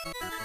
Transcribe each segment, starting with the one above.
Bye.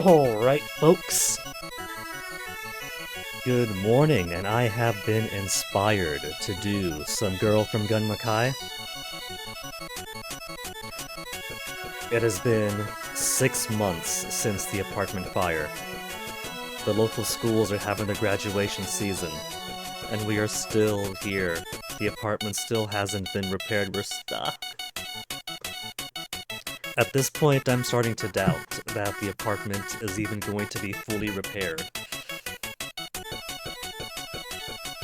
Alright, folks. Good morning, and I have been inspired to do some Girl from Gunma Kai. It has been 6 months since the apartment fire. The local schools are having their graduation season, and we are still here. The apartment still hasn't been repaired. We're stuck. At this point, I'm starting to doubt that the apartment is even going to be fully repaired.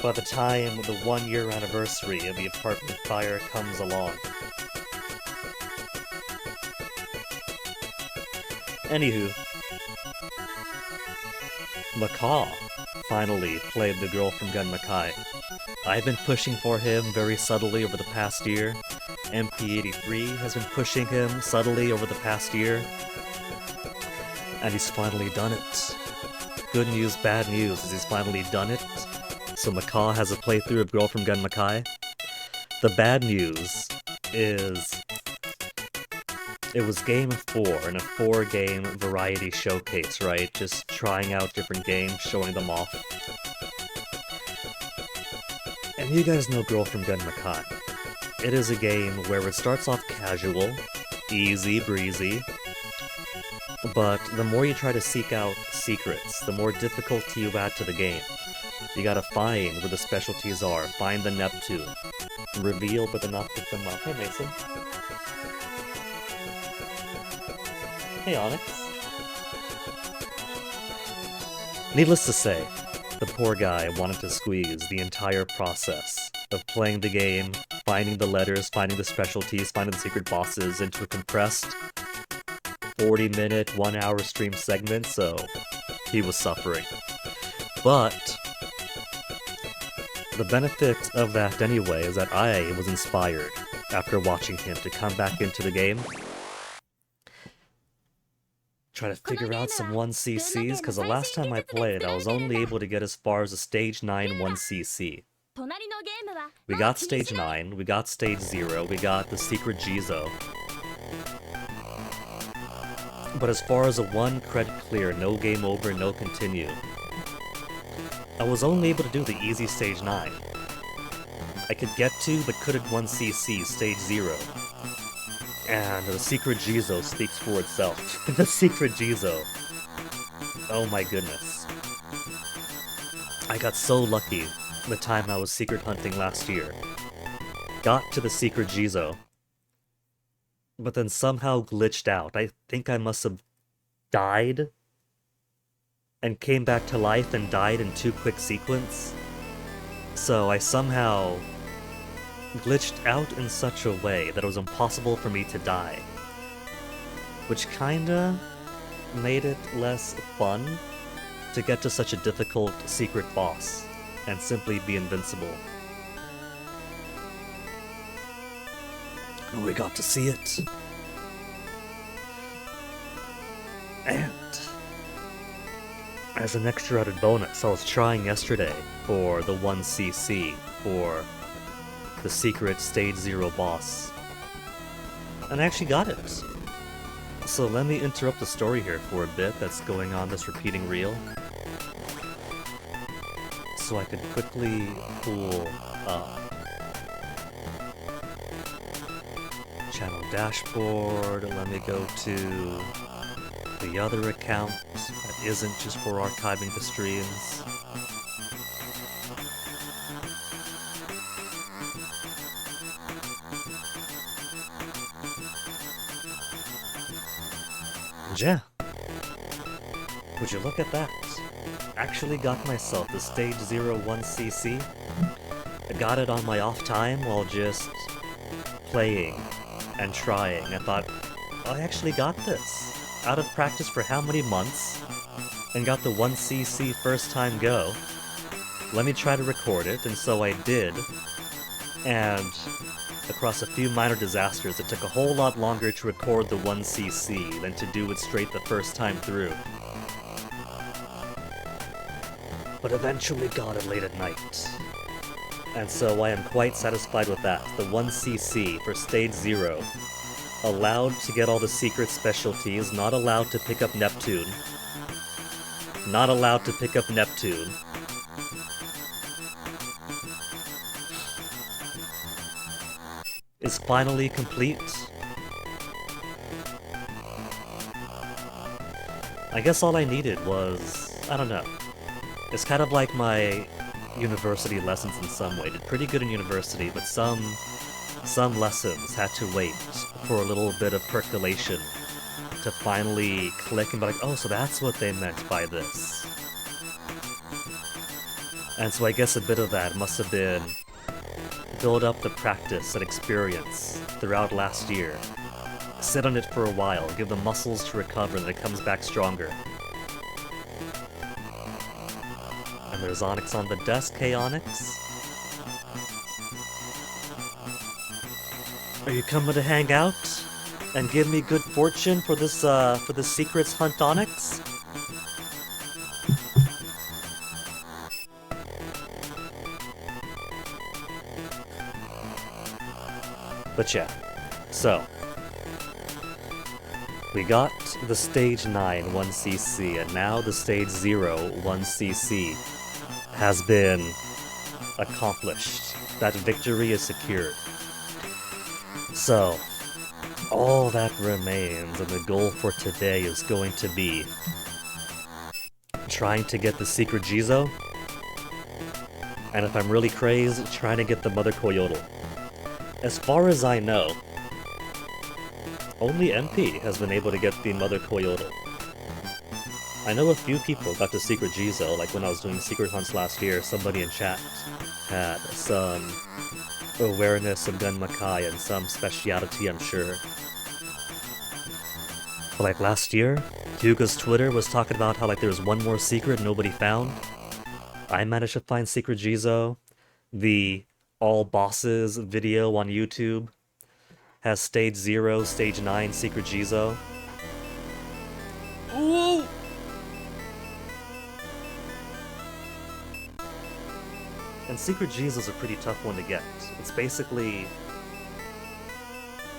By the time the 1-year anniversary of the apartment fire comes along. Anywho, Macaw finally played the Girl from Gunma Kai. I've been pushing for him very subtly over the past year. MP83 has been pushing him subtly over the past year. And he's finally done it. Good news, bad news is he's finally done it. So Macaw has a playthrough of Girl from Gunma Kai. The bad news is it was game 4 in a 4-game variety showcase, right? Just trying out different games, showing them off. And you guys know Girl from Gunma Kai. It is a game where it starts off casual, easy breezy, but the more you try to seek out secrets, the more difficulty you add to the game. You gotta find where the specialties are, find the Neptune, reveal but then not pick them up. Hey Mason. Hey Onyx. Needless to say, the poor guy wanted to squeeze the entire process of playing the game, finding the letters, finding the specialties, finding the secret bosses into a compressed 40-minute, 1-hour stream segment, so he was suffering. But the benefit of that anyway is that I was inspired after watching him to come back into the game, try to figure out some 1cc's, because the last time I played, I was only able to get as far as a stage 9 1cc. We got stage 9, we got stage 0, we got the secret Jizou. But as far as a 1 credit clear, no game over, no continue, I was only able to do the easy stage 9. I could get to, but couldn't 1cc stage 0. And the secret Jizou speaks for itself. The secret Jizou. Oh my goodness. I got so lucky the time I was secret hunting last year. Got to the secret Jizou, but then somehow glitched out. I think I must have died and came back to life and died in 2 quick sequence. So I somehow glitched out in such a way that it was impossible for me to die, which kinda made it less fun to get to such a difficult secret boss and simply be invincible. And we got to see it. And as an extra added bonus, I was trying yesterday for the 1cc for the secret stage 0 boss, and I actually got it. So let me interrupt the story here for a bit that's going on this repeating reel, so I could quickly pull up channel dashboard. Let me go to the other account that isn't just for archiving the streams. And yeah, would you look at that? Actually got myself the stage 0 1cc. I got it on my off time while just playing and trying. I thought, oh, I actually got this. Out of practice for how many months, and got the 1cc first time go. Let me try to record it, and so I did. And across a few minor disasters, it took a whole lot longer to record the 1cc than to do it straight the first time through. But eventually got it late at night. And so I am quite satisfied with that. The 1cc for stage 0. Allowed to get all the secret specialties, not allowed to pick up Neptune. Not allowed to pick up Neptune. Is finally complete. I guess all I needed was, I don't know. It's kind of like my university lessons in some way. Did pretty good in university, but some lessons had to wait for a little bit of percolation to finally click and be like, oh, so that's what they meant by this. And so I guess a bit of that must have been build up the practice and experience throughout last year. Sit on it for a while, give the muscles to recover, and then it comes back stronger. And there's Onyx on the desk. Hey, Onyx. Are you coming to hang out and give me good fortune for this secrets hunt, Onyx? But yeah, so we got the stage 9 1cc, and now the stage 0 1cc has been accomplished. That victory is secured. So, all that remains, and the goal for today is going to be trying to get the secret Jizou, and if I'm really crazed, trying to get the Mother Coyotl. As far as I know, only MP has been able to get the Mother Coyotl. I know a few people got to Secret Jizou, like when I was doing Secret Hunts last year, somebody in chat had some awareness of Gunma Kai and some speciality, I'm sure. But like last year, Hyuga's Twitter was talking about how like there was one more secret nobody found. I managed to find Secret Jizou. The all bosses video on YouTube has stage 0, stage 9 Secret Jizou. Ooh! And Secret Jizou is a pretty tough one to get. It's basically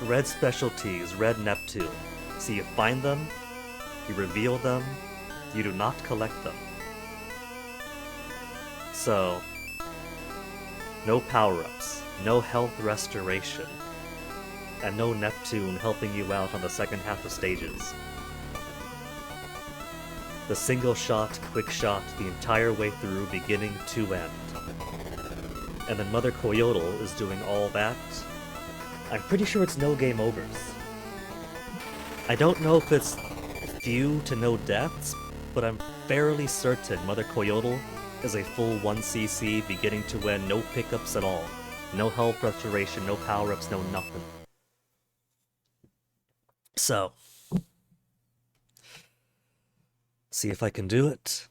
red specialties, red Neptune. So you find them, you reveal them, you do not collect them. So, no power-ups, no health restoration, and no Neptune helping you out on the second half of stages. The single shot, quick shot, the entire way through, beginning to end. And then Mother Coyotl is doing all that. I'm pretty sure it's no game overs. I don't know if it's few to no deaths, but I'm fairly certain Mother Coyotl is a full 1cc beginning to end, no pickups at all. No health restoration, no power-ups, no nothing. So, see if I can do it.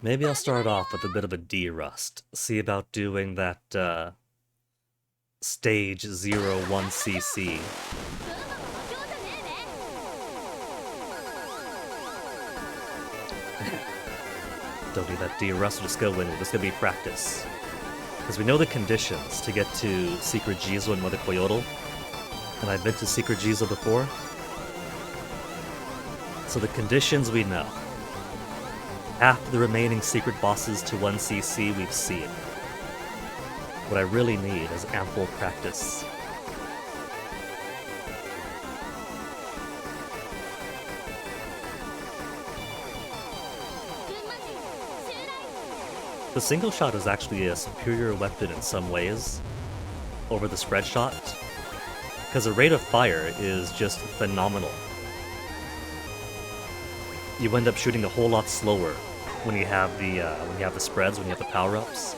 Maybe I'll start off with a bit of a D-rust. See about doing that, stage 0 1cc. Don't need that D-rust, just go in, this is gonna be practice. Because we know the conditions to get to Secret Jizou and Mother Coyotl. And I've been to Secret Jizou before. So the conditions we know. Half the remaining secret bosses to 1cc we've seen. What I really need is ample practice. The single shot is actually a superior weapon in some ways over the spread shot, because the rate of fire is just phenomenal. You end up shooting a whole lot slower when you have the spreads, when you have the power-ups.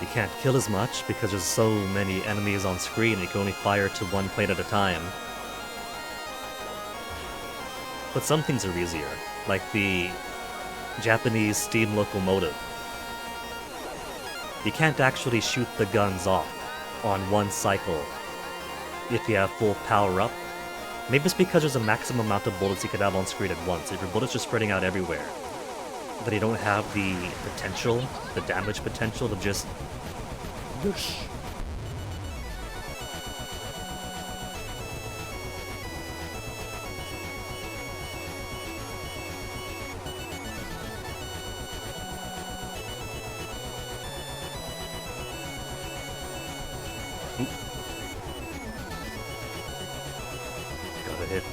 You can't kill as much because there's so many enemies on screen and you can only fire to one plate at a time. But some things are easier, like the Japanese steam locomotive. You can't actually shoot the guns off on one cycle if you have full power up. Maybe it's because there's a maximum amount of bullets you could have on screen at once. If your bullets are spreading out everywhere, but you don't have the potential, the damage potential to just whoosh. Gotta hit.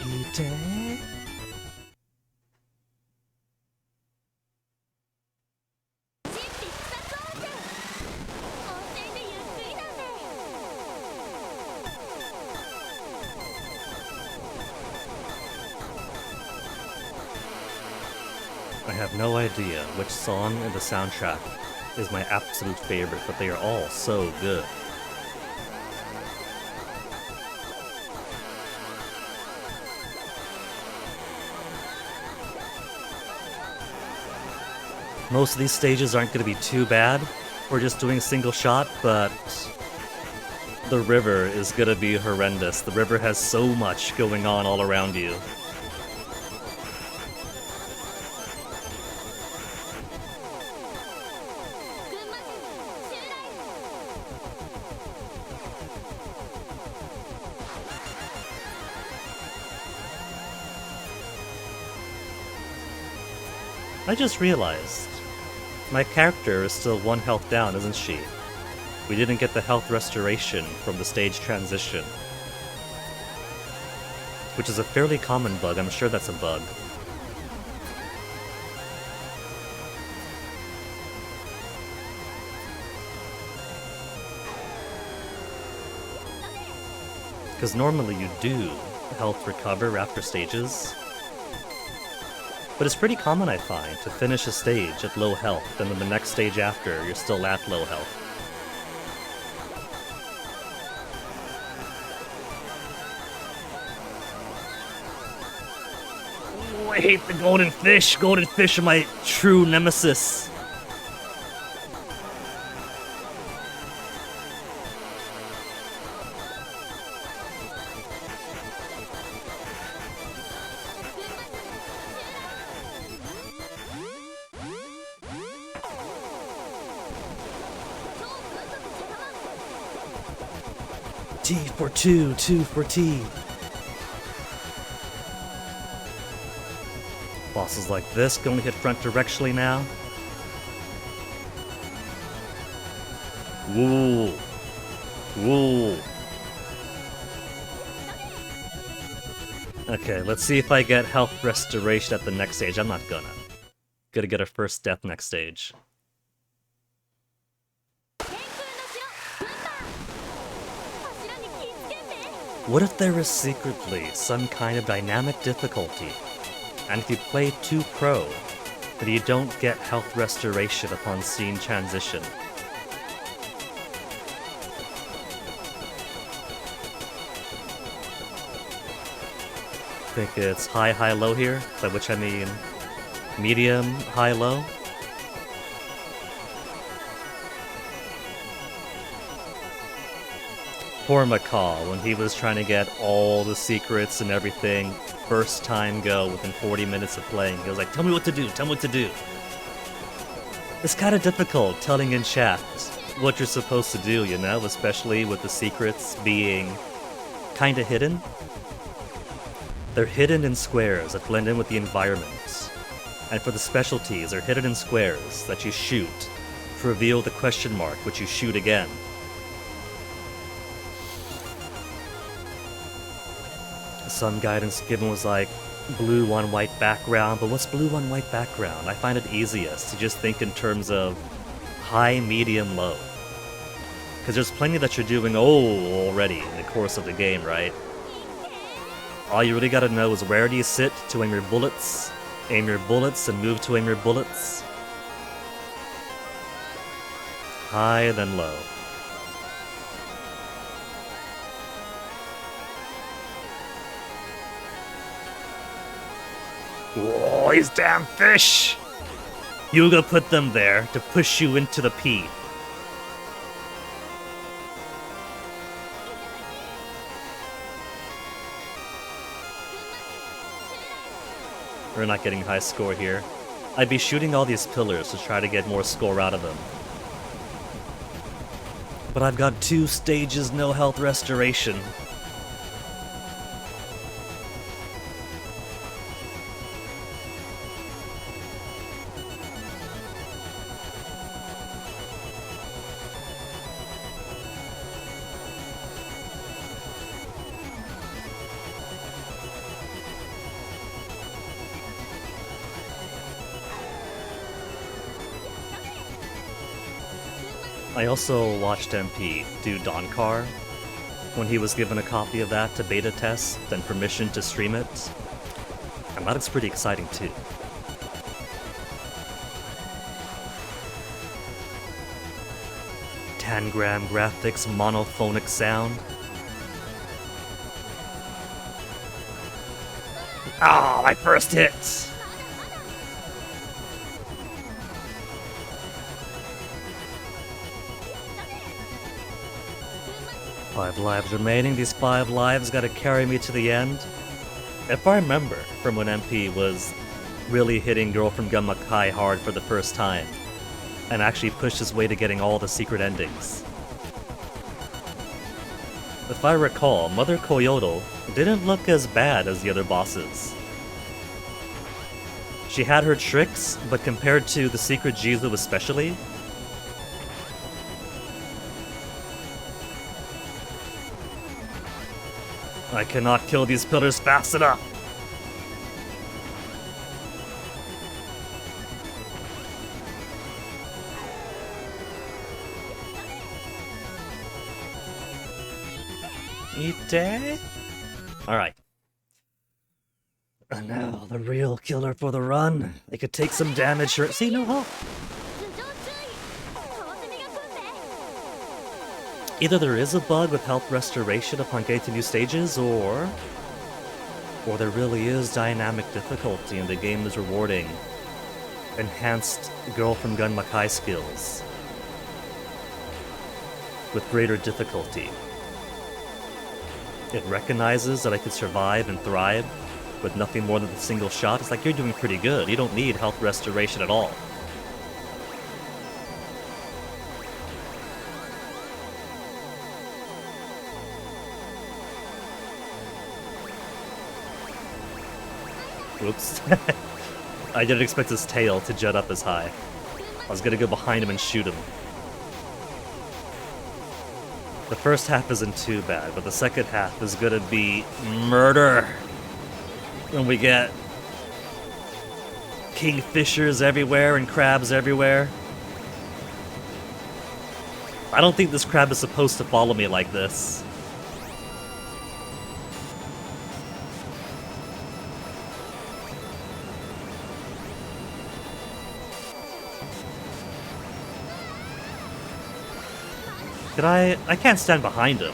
Eat. I have no idea which song in the soundtrack is my absolute favorite, but they are all so good. Most of these stages aren't going to be too bad. We're just doing a single shot, but the river is going to be horrendous. The river has so much going on all around you. I just realized, my character is still 1 health down, isn't she? We didn't get the health restoration from the stage transition. which is a fairly common bug. I'm sure that's a bug. Because normally you do health recover after stages. But it's pretty common, I find, to finish a stage at low health, and then the next stage after, you're still at low health. Oh, I hate the golden fish! Golden fish are my true nemesis! T for two, two for T. Bosses like this can only hit front directionally now. Woo. Woo. Okay, let's see if I get health restoration at the next stage. I'm not gonna. Gotta get a first death next stage. What if there is secretly some kind of dynamic difficulty, and if you play too pro, that you don't get health restoration upon scene transition? I think it's high, high, low here, by which I mean medium, high, low. Poor Macaw, when he was trying to get all the secrets and everything, first time go within 40 minutes of playing, he was like, tell me what to do, tell me what to do. It's kind of difficult telling in chat what you're supposed to do, you know, especially with the secrets being kind of hidden. They're hidden in squares that blend in with the environment. And for the specialties, they're hidden in squares that you shoot to reveal the question mark, which you shoot again. Some guidance given was like blue on white background, but what's blue on white background? I find it easiest to just think in terms of high, medium, low. Because there's plenty that you're doing already in the course of the game, right? All you really gotta know is where do you sit to aim your bullets, and move to aim your bullets. High, then low. Whoa, these damn fish! Yuga put them there to push you into the P. We're not getting high score here. I'd be shooting all these pillars to try to get more score out of them. But I've got 2 stages, no health restoration. I also watched MP do Donkar when he was given a copy of that to beta test and permission to stream it, and that is pretty exciting too. Tangram graphics, monophonic sound. Ah, my first hit! 5 lives remaining. These 5 lives gotta carry me to the end. If I remember from when MP was really hitting Girl from Gunma Kai hard for the first time, and actually pushed his way to getting all the secret endings. If I recall, Mother Coyotl didn't look as bad as the other bosses. She had her tricks, but compared to the secret Jizou especially, I cannot kill these pillars fast enough! Ite? Alright. And now, the real killer for the run. They could take some damage or— see, no help! Either there is a bug with health restoration upon getting to new stages, or there really is dynamic difficulty and the game is rewarding enhanced Girl from Gunma Kai skills with greater difficulty. It recognizes that I could survive and thrive with nothing more than a single shot. It's like, you're doing pretty good. You don't need health restoration at all. Oops. I didn't expect his tail to jet up as high. I was gonna go behind him and shoot him. The first half isn't too bad, but the second half is gonna be murder. When we get kingfishers everywhere and crabs everywhere. I don't think this crab is supposed to follow me like this. Could I can't stand behind him.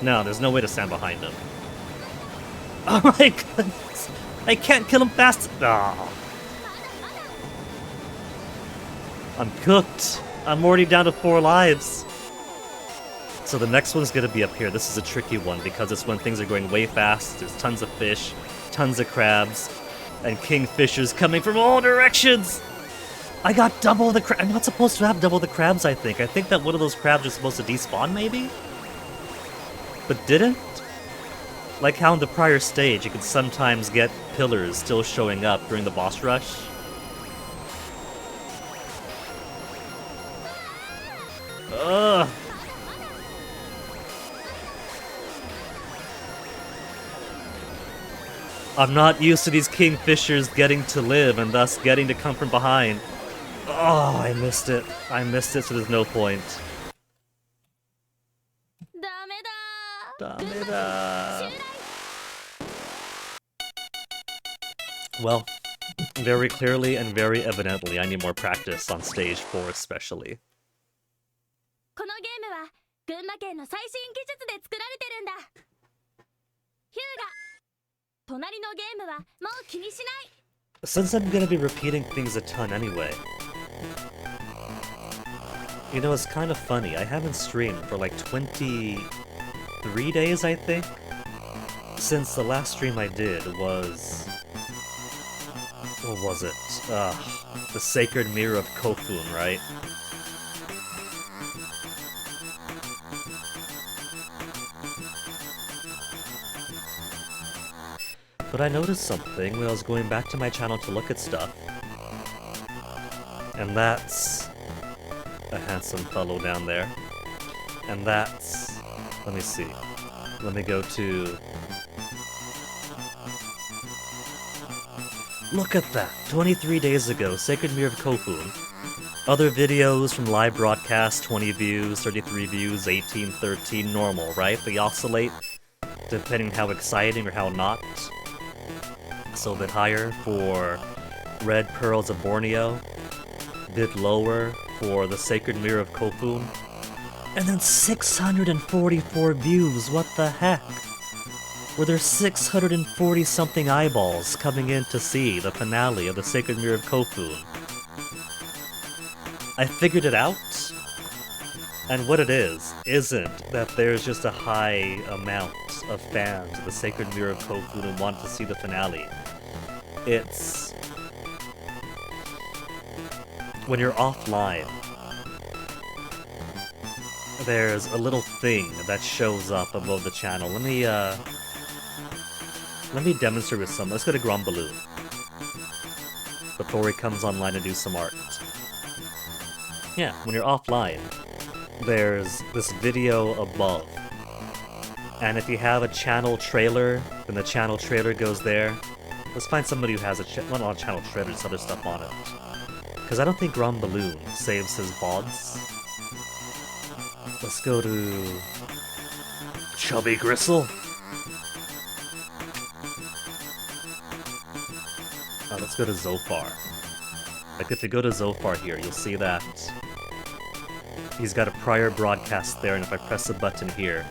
No, there's no way to stand behind him. Oh my goodness! I can't kill him fast. Oh. I'm cooked. I'm already down to 4 lives. So the next one's gonna be up here. This is a tricky one because it's when things are going way fast. There's tons of fish, tons of crabs, and kingfishers coming from all directions. I got double the crab. I'm not supposed to have double the crabs, I think. I think that one of those crabs is supposed to despawn, maybe? But didn't? Like how in the prior stage, you could sometimes get pillars still showing up during the boss rush. Ugh. I'm not used to these kingfishers getting to live and thus getting to come from behind. Oh, I missed it. I missed it, so there's no point. Dameda. Well, very clearly and very evidently, I need more practice on stage 4 especially. Since I'm gonna be repeating things a ton anyway, you know, it's kind of funny. I haven't streamed for like 23 days, I think, since the last stream I did was... what was it? The Sacred Mirror of Kofun, right? But I noticed something when I was going back to my channel to look at stuff. And that's a handsome fellow down there. And that's... let me see. Let me go to... look at that! 23 days ago, Sacred Mirror of Kofun. Other videos from live broadcast, 20 views, 33 views, 18, 13, normal, right? They oscillate, depending how exciting or how not. So a bit higher for Red Pearls of Borneo, a bit lower for the Sacred Mirror of Kofun, and then 644 views, what the heck? Were there 640 something eyeballs coming in to see the finale of the Sacred Mirror of Kofun? I figured it out, and what it is, isn't that there's just a high amount of fans of the Sacred Mirror of Kofun and want to see the finale. It's... when you're offline, there's a little thing that shows up above the channel. Let me demonstrate with some. Let's go to Grombaloo before he comes online and do some art. Yeah, when you're offline, there's this video above And if you have a channel trailer, then the channel trailer goes there. Let's find somebody who has well, not a channel trailer, just other stuff on it. Because I don't think Ron Balloon saves his VODs. Let's go to... Chubby Gristle? Oh, let's go to Zophar. Like, if you go to Zophar here, you'll see that he's got a prior broadcast there, and if I press the button here,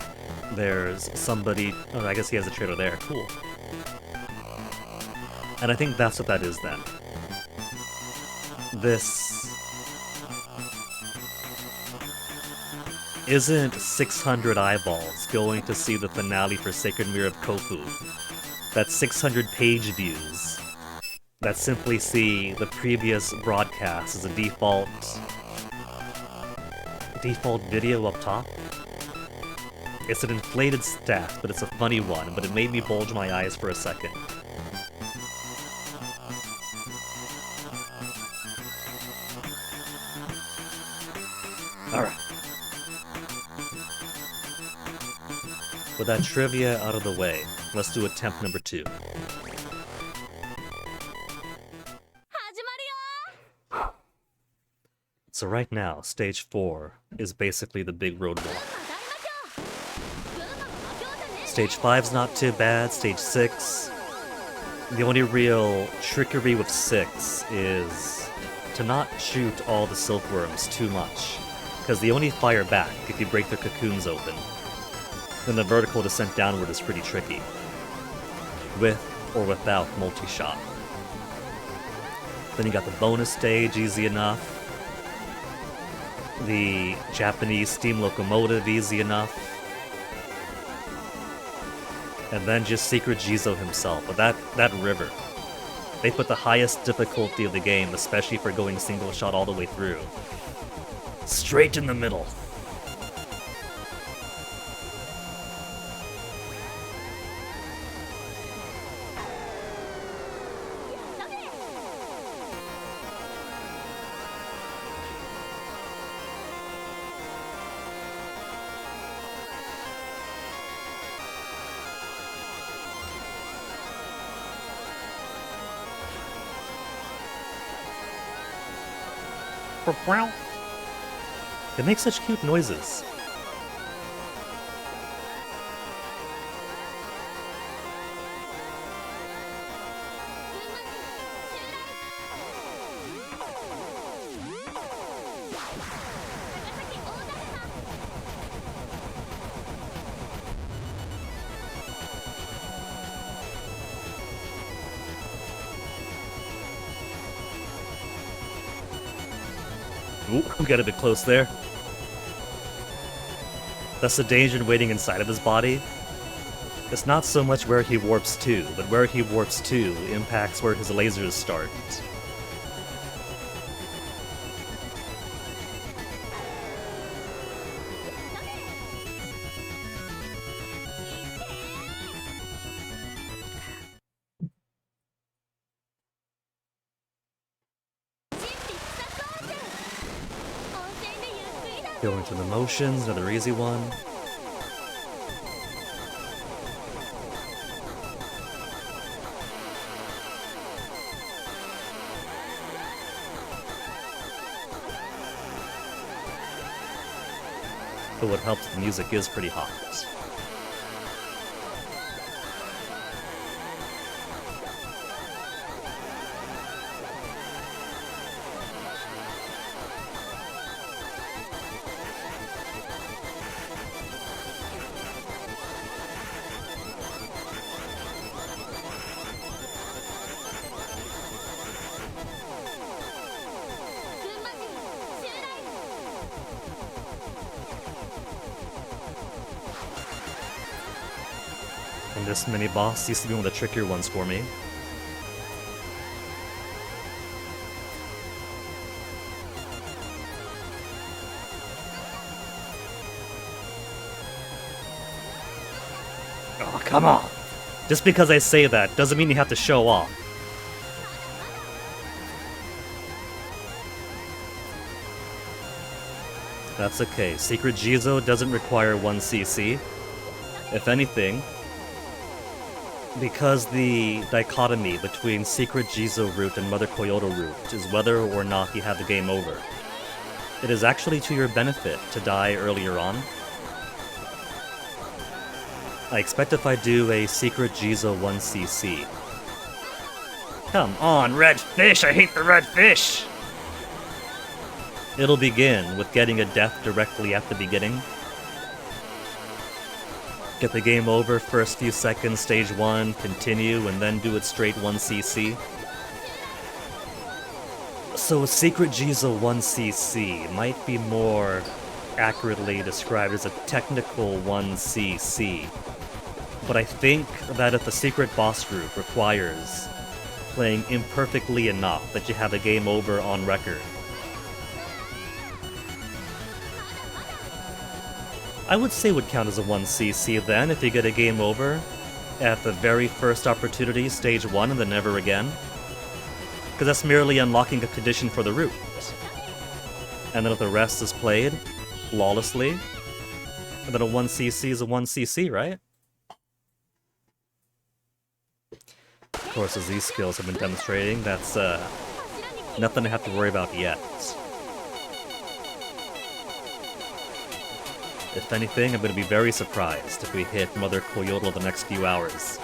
there's somebody... Oh, I guess he has a trailer there. Cool. And I think that's what that is then. This... isn't 600 eyeballs going to see the finale for Sacred Mirror of Kofu. That's 600 page views that simply see the previous broadcast as a default video up top. It's an inflated stat, but it's a funny one, but it made me bulge my eyes for a second. Alright. With that trivia out of the way, let's do attempt number 2. So right now, stage 4 is basically the big roadblock. Stage 5's not too bad, stage 6... The only real trickery with 6 is to not shoot all the silkworms too much, because they only fire back if you break their cocoons open. Then the vertical descent downward is pretty tricky, with or without multi-shot. Then you got the bonus stage, easy enough. The Japanese steam locomotive, easy enough. And then just Secret Jizou himself, but that river. They put the highest difficulty of the game, especially for going single shot all the way through. Straight in the middle. They make such cute noises. Ooh, we got a bit close there. That's the danger in waiting inside of his body. It's not so much where he warps to, but where he warps to impacts where his lasers start. Go into the motions, another easy one. But what helps, the music is pretty hot. And this mini-boss used to be one of the trickier ones for me. Oh, come on! Just because I say that doesn't mean you have to show off. That's okay. Secret Jizou doesn't require 1 CC. If anything, because the dichotomy between Secret Jizou route and Mother Coyotl route is whether or not you have the game over, it is actually to your benefit to die earlier on. I expect if I do a Secret Jizou 1cc... Come on, red fish! I hate the red fish! It'll begin with getting a death directly at the beginning. Get the game over, first few seconds, stage 1, continue, and then do it straight 1cc. So a Secret Jizou 1cc might be more accurately described as a technical 1cc. But I think that if the secret boss route requires playing imperfectly enough that you have a game over on record, I would say would count as a 1cc then if you get a game over at the very first opportunity, stage 1, and then never again. Because that's merely unlocking a condition for the route. And then if the rest is played flawlessly, then a 1cc is a 1cc, right? Of course, as these skills have been demonstrating, that's nothing to have to worry about yet. If anything, I'm going to be very surprised if we hit Mother Coyotl the next few hours.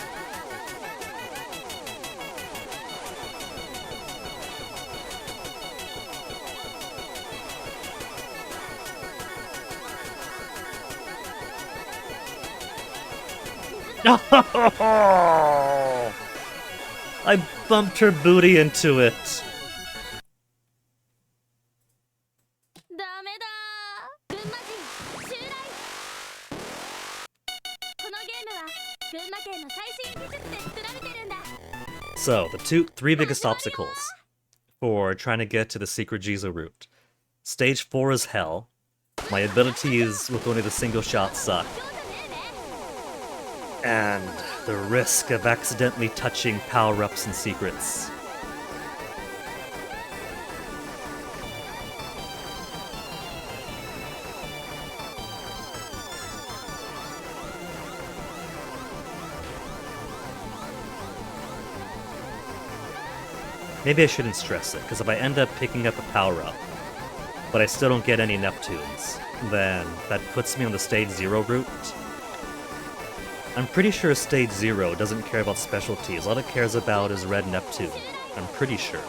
I bumped her booty into it. So, the three biggest obstacles for trying to get to the Secret Jizou route. Stage 4 is hell. My abilities with only the single shot suck. And the risk of accidentally touching power-ups and secrets. Maybe I shouldn't stress it, because if I end up picking up a power-up, but I still don't get any Neptunes, then that puts me on the Stage 0 route. I'm pretty sure Stage 0 doesn't care about specialties, all it cares about is Red Neptune. I'm pretty sure.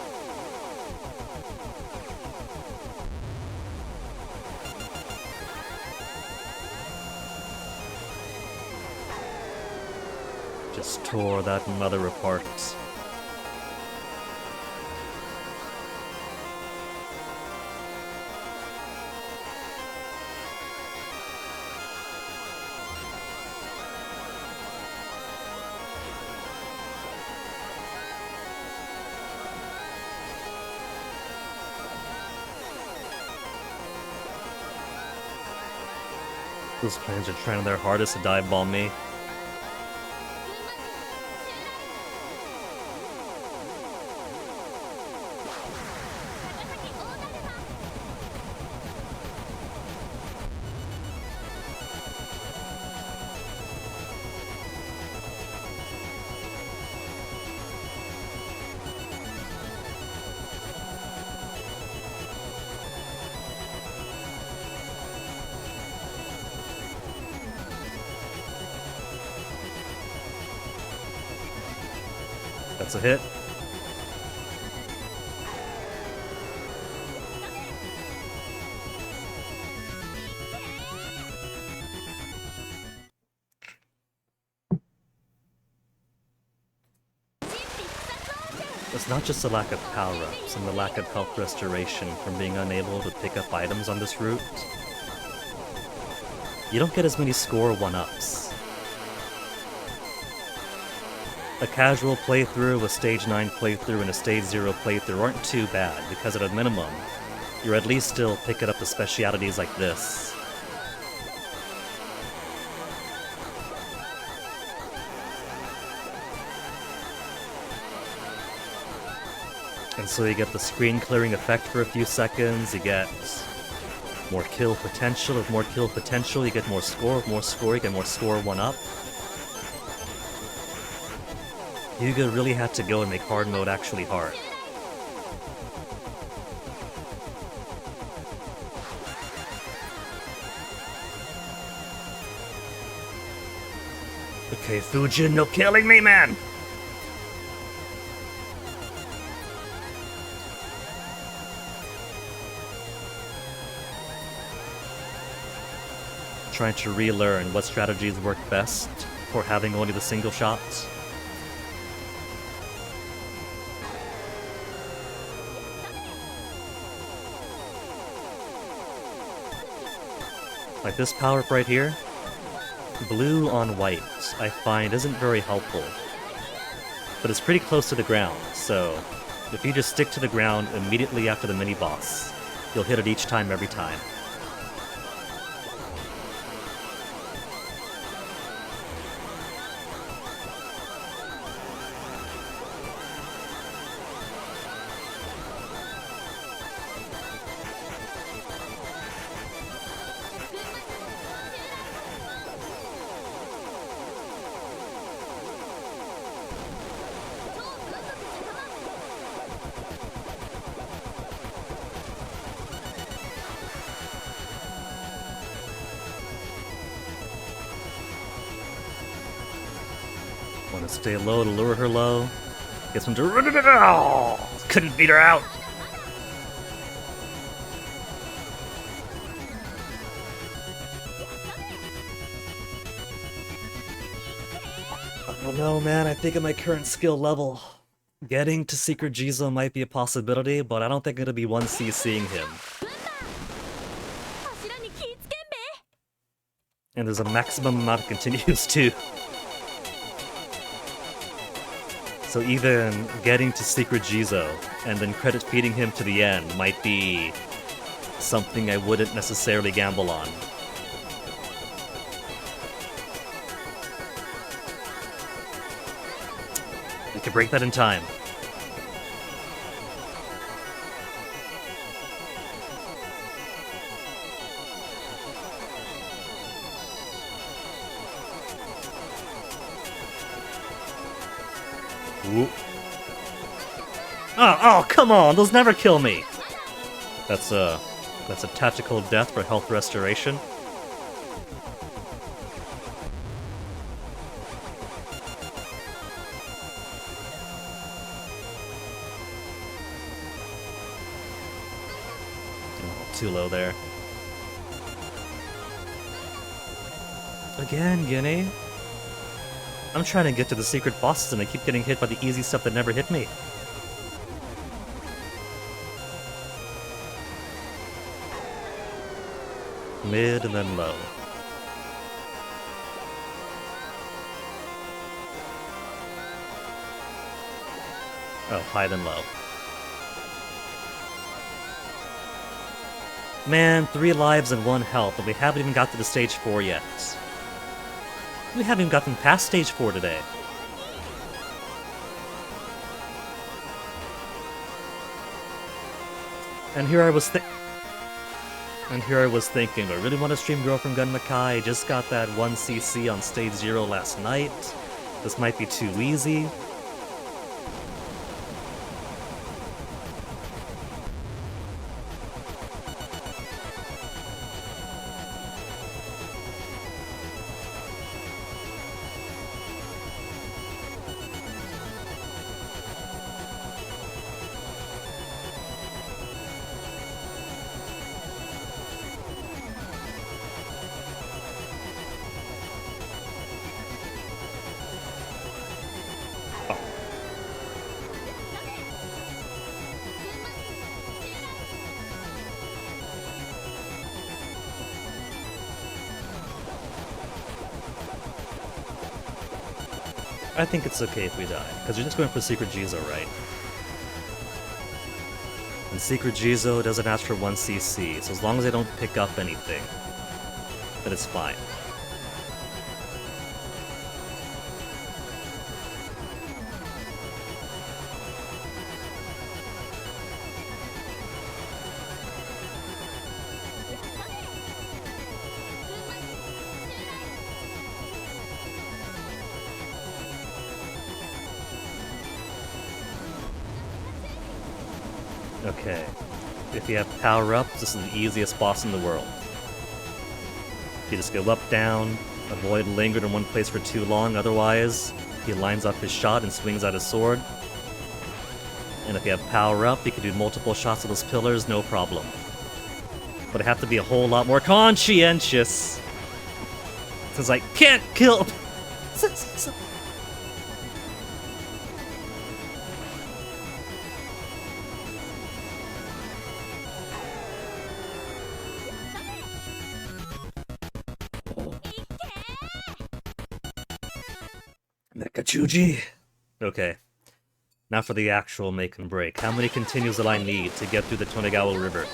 Just tore that mother apart. Those planes are trying their hardest to dive bomb me. That's a hit. It's not just the lack of power-ups and the lack of health restoration from being unable to pick up items on this route. You don't get as many score 1-ups. A casual playthrough, a Stage 9 playthrough, and a Stage 0 playthrough aren't too bad, because at a minimum, you're at least still picking up the specialities like this. And so you get the screen clearing effect for a few seconds, you get More kill potential. With more kill potential, you get more score. With more score, you get more score 1-up. Hyuga really had to go and make hard mode actually hard. Okay, Fujin, no killing me, man! Trying to relearn what strategies work best for having only the single shots. Like this power-up right here, blue on white, I find isn't very helpful. But it's pretty close to the ground, so if you just stick to the ground immediately after the mini-boss, you'll hit it each time every time. Want to stay low to lure her low. Gets him to... Oh, couldn't beat her out! I don't know, man. I think at my current skill level, getting to Secret Jizou might be a possibility, but I don't think it'll be 1CCing him. And there's a maximum amount of continues too. So even getting to Secret Jizou and then credit feeding him to the end might be something I wouldn't necessarily gamble on. We can break that in time. Whoop. Oh, come on! Those never kill me! That's a tactical death for health restoration. Oh, too low there. Again, Guinea? I'm trying to get to the secret bosses and I keep getting hit by the easy stuff that never hit me. Mid and then low. Oh, high then low. Man, 3 lives and 1 health, and we haven't even got to the stage 4 yet. We haven't even gotten past stage 4 today. And here I was thinking, I really want to stream Girl from Gunma Kai. I just got that 1cc on stage 0 last night. This might be too easy. I think it's okay if we die, because you're just going for Secret Jizou, right? And Secret Jizou doesn't ask for 1cc, so as long as I don't pick up anything, then it's fine. Okay. If you have power-ups, this is the easiest boss in the world. You just go up, down, avoid lingering in one place for too long, otherwise he lines up his shot and swings out his sword. And if you have power-up, you can do multiple shots of those pillars, no problem. But I have to be a whole lot more conscientious. Since I can't kill... Mekachuji! Okay. Now for the actual make and break. How many continues will I need to get through the Tonegawa River?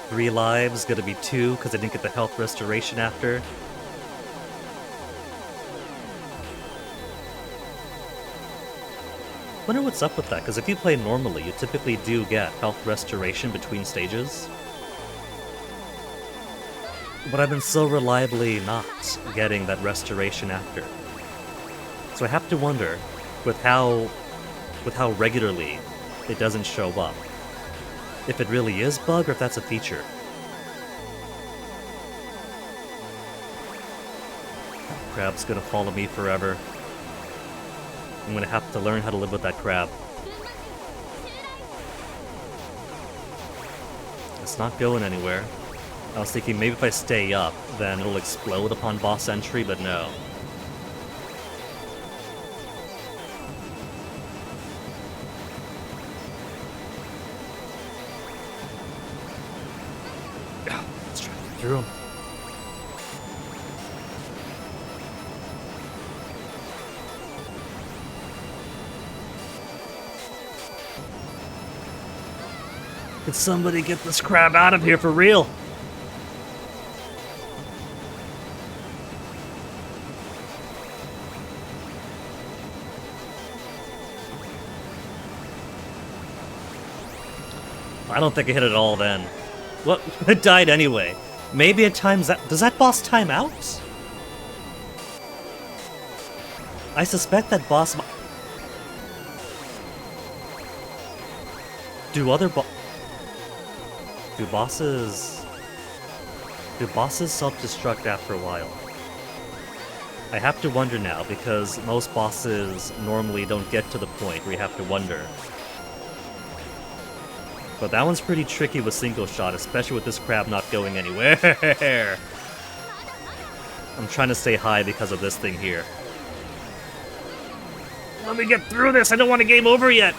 3 lives, gonna be 2 because I didn't get the health restoration after. Wonder what's up with that, because if you play normally, you typically do get health restoration between stages. But I've been so reliably not getting that restoration after. So I have to wonder, with how regularly it doesn't show up, if it really is bug or if that's a feature. Crab's gonna follow me forever. I'm gonna have to learn how to live with that crab. It's not going anywhere. I was thinking maybe if I stay up, then it'll explode upon boss entry, but no. Let's try to get through him. Could somebody get this crab out of here for real? I don't think I hit it all then. Well, it died anyway. Maybe it times that. Does that boss time out? I suspect that boss. Do bosses self-destruct after a while? I have to wonder now, because most bosses normally don't get to the point where you have to wonder. But that one's pretty tricky with single shot, especially with this crab not going anywhere. I'm trying to stay high because of this thing here. Let me get through this, I don't want a game over yet!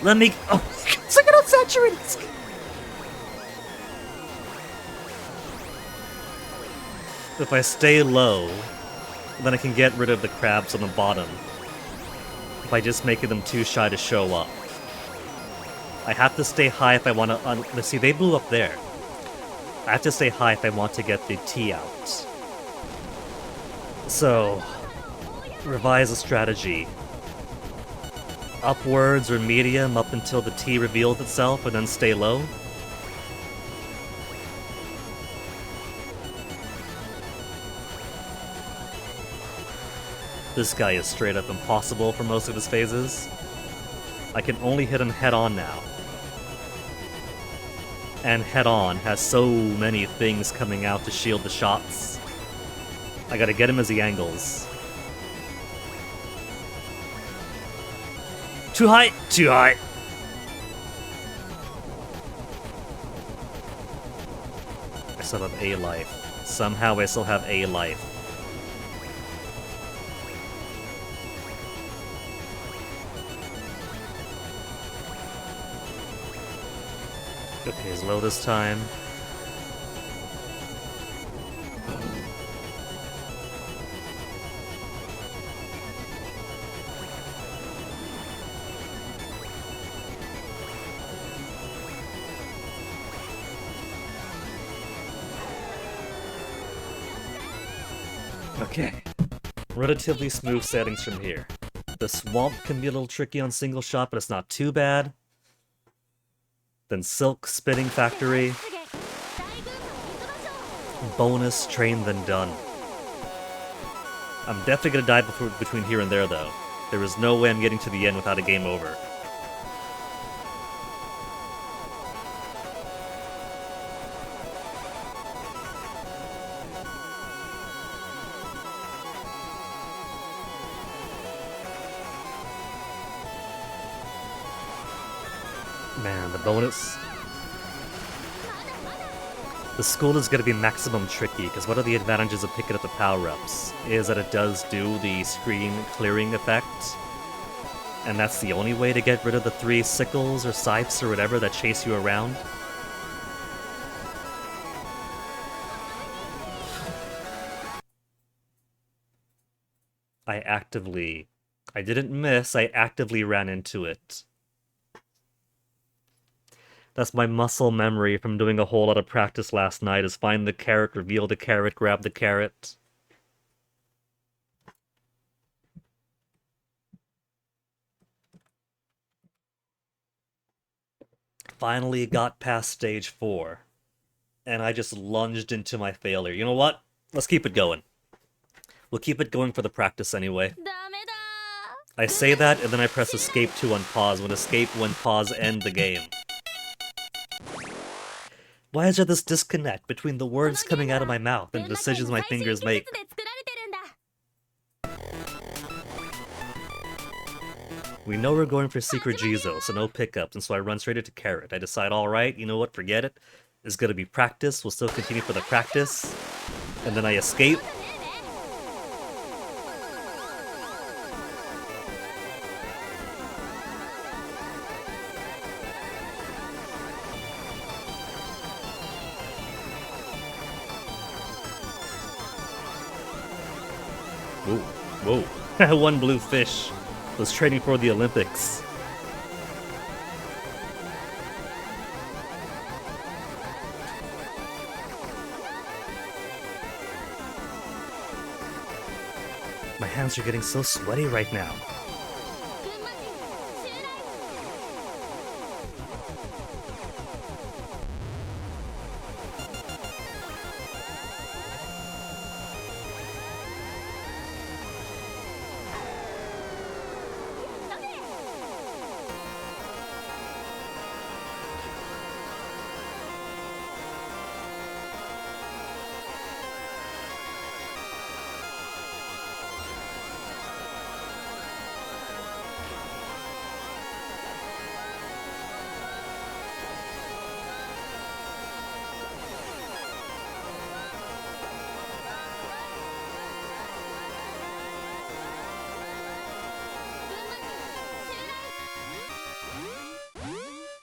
Let me... Oh, it's like an unsaturated skin! If I stay low, then I can get rid of the crabs on the bottom by just making them too shy to show up. I have to stay high if I want to... Let's see, they blew up there. I have to stay high if I want to get the T out. So, revise the strategy. Upwards or medium up until the T reveals itself, and then stay low. This guy is straight up impossible for most of his phases. I can only hit him head-on now. And head-on has so many things coming out to shield the shots. I gotta get him as he angles. Too high! Too high! I still have A life. Somehow I still have A life. Okay, he's low this time. Okay. Relatively smooth settings from here. The swamp can be a little tricky on single shot, but it's not too bad. Then Silk Spinning Factory. Bonus Train, then done. I'm definitely gonna die between here and there, though. There is no way I'm getting to the end without a game over. Man, the bonus... The school is going to be maximum tricky, because one of the advantages of picking up the power-ups is that it does do the screen clearing effect. And that's the only way to get rid of the 3 sickles or scythes or whatever that chase you around. I didn't miss, I actively ran into it. That's my muscle memory from doing a whole lot of practice last night, is find the carrot, reveal the carrot, grab the carrot. Finally got past stage 4. And I just lunged into my failure. You know what? Let's keep it going. We'll keep it going for the practice anyway. I say that, and then I press escape to unpause. When escape, when pause, end the game. Why is there this disconnect between the words coming out of my mouth and the decisions my fingers make? We know we're going for secret Jizou, so no pickups, and so I run straight into carrot. I decide, alright, you know what, forget it. It's gonna be practice, we'll still continue for the practice. And then I escape. Whoa, whoa. One blue fish was training for the Olympics. My hands are getting so sweaty right now.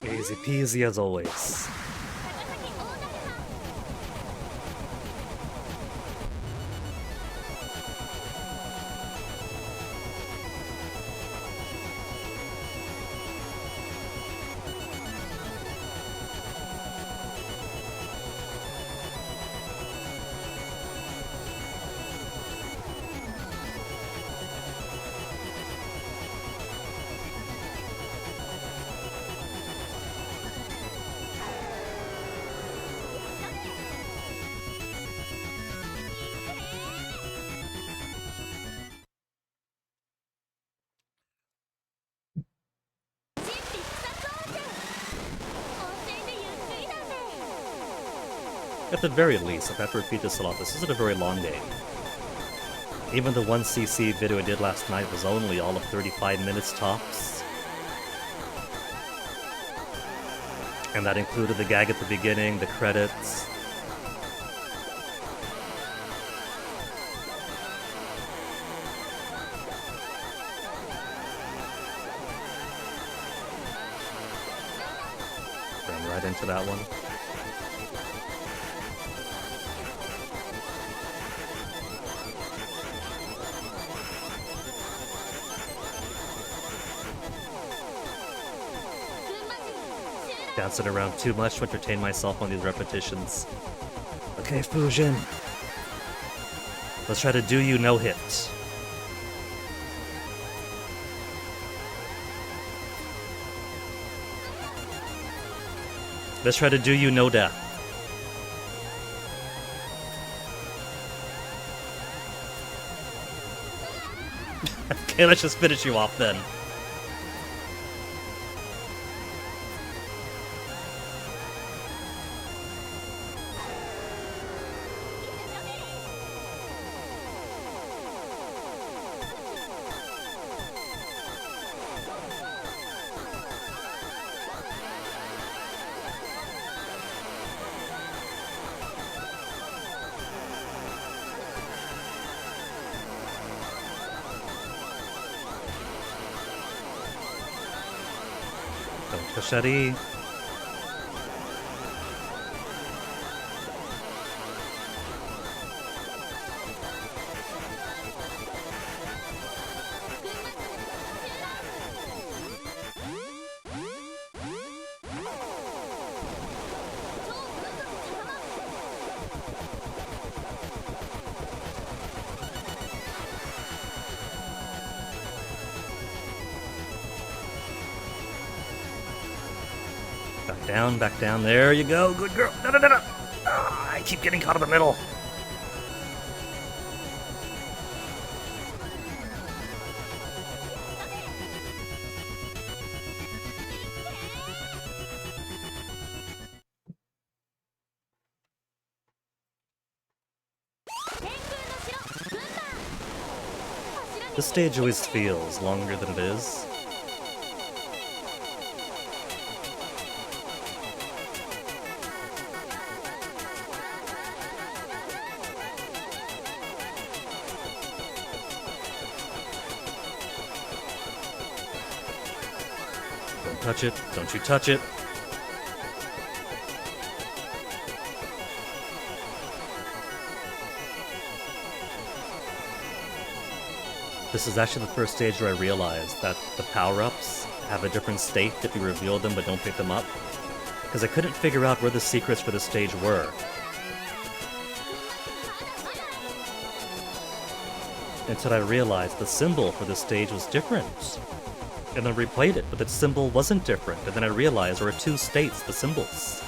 Easy peasy as always. At the very least, if I have to repeat this a lot, this isn't a very long game. Even the 1cc video I did last night was only all of 35 minutes tops. And that included the gag at the beginning, the credits. Ran right into that one. Dancing around too much to entertain myself on these repetitions. Okay, Fujin. Let's try to do you no hits. Let's try to do you no death. Okay, let's just finish you off then. Don't push that E. Back down. There you go. Good girl. No. Ah, I keep getting caught in the middle. This stage always feels longer than it is. Don't touch it. Don't you touch it. This is actually the first stage where I realized that the power-ups have a different state if you reveal them but don't pick them up. Because I couldn't figure out where the secrets for this stage were. Until I realized the symbol for this stage was different. And then replayed it, but the symbol wasn't different. And then I realized there were two states, the symbols.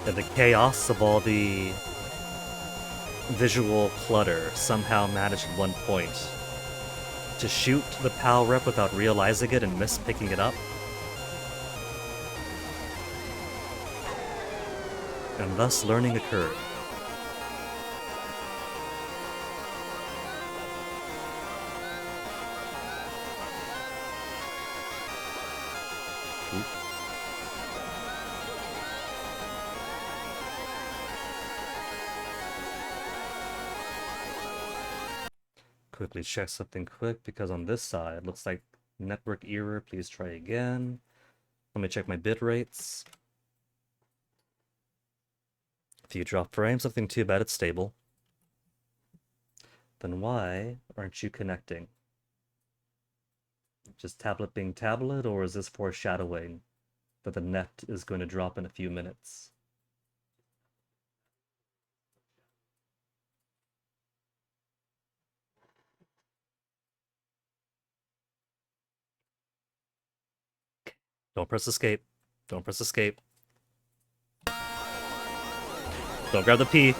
And the chaos of all the visual clutter somehow managed at one point to shoot the power-up without realizing it and miss picking it up. And thus learning occurred. Quickly check something quick, because on this side, looks like network error, please try again. Let me check my bit rates. If you drop frames, nothing too bad, it's stable. Then why aren't you connecting? Just tablet being tablet, or is this foreshadowing that the net is going to drop in a few minutes? Don't press escape. Don't press escape. Don't grab the P.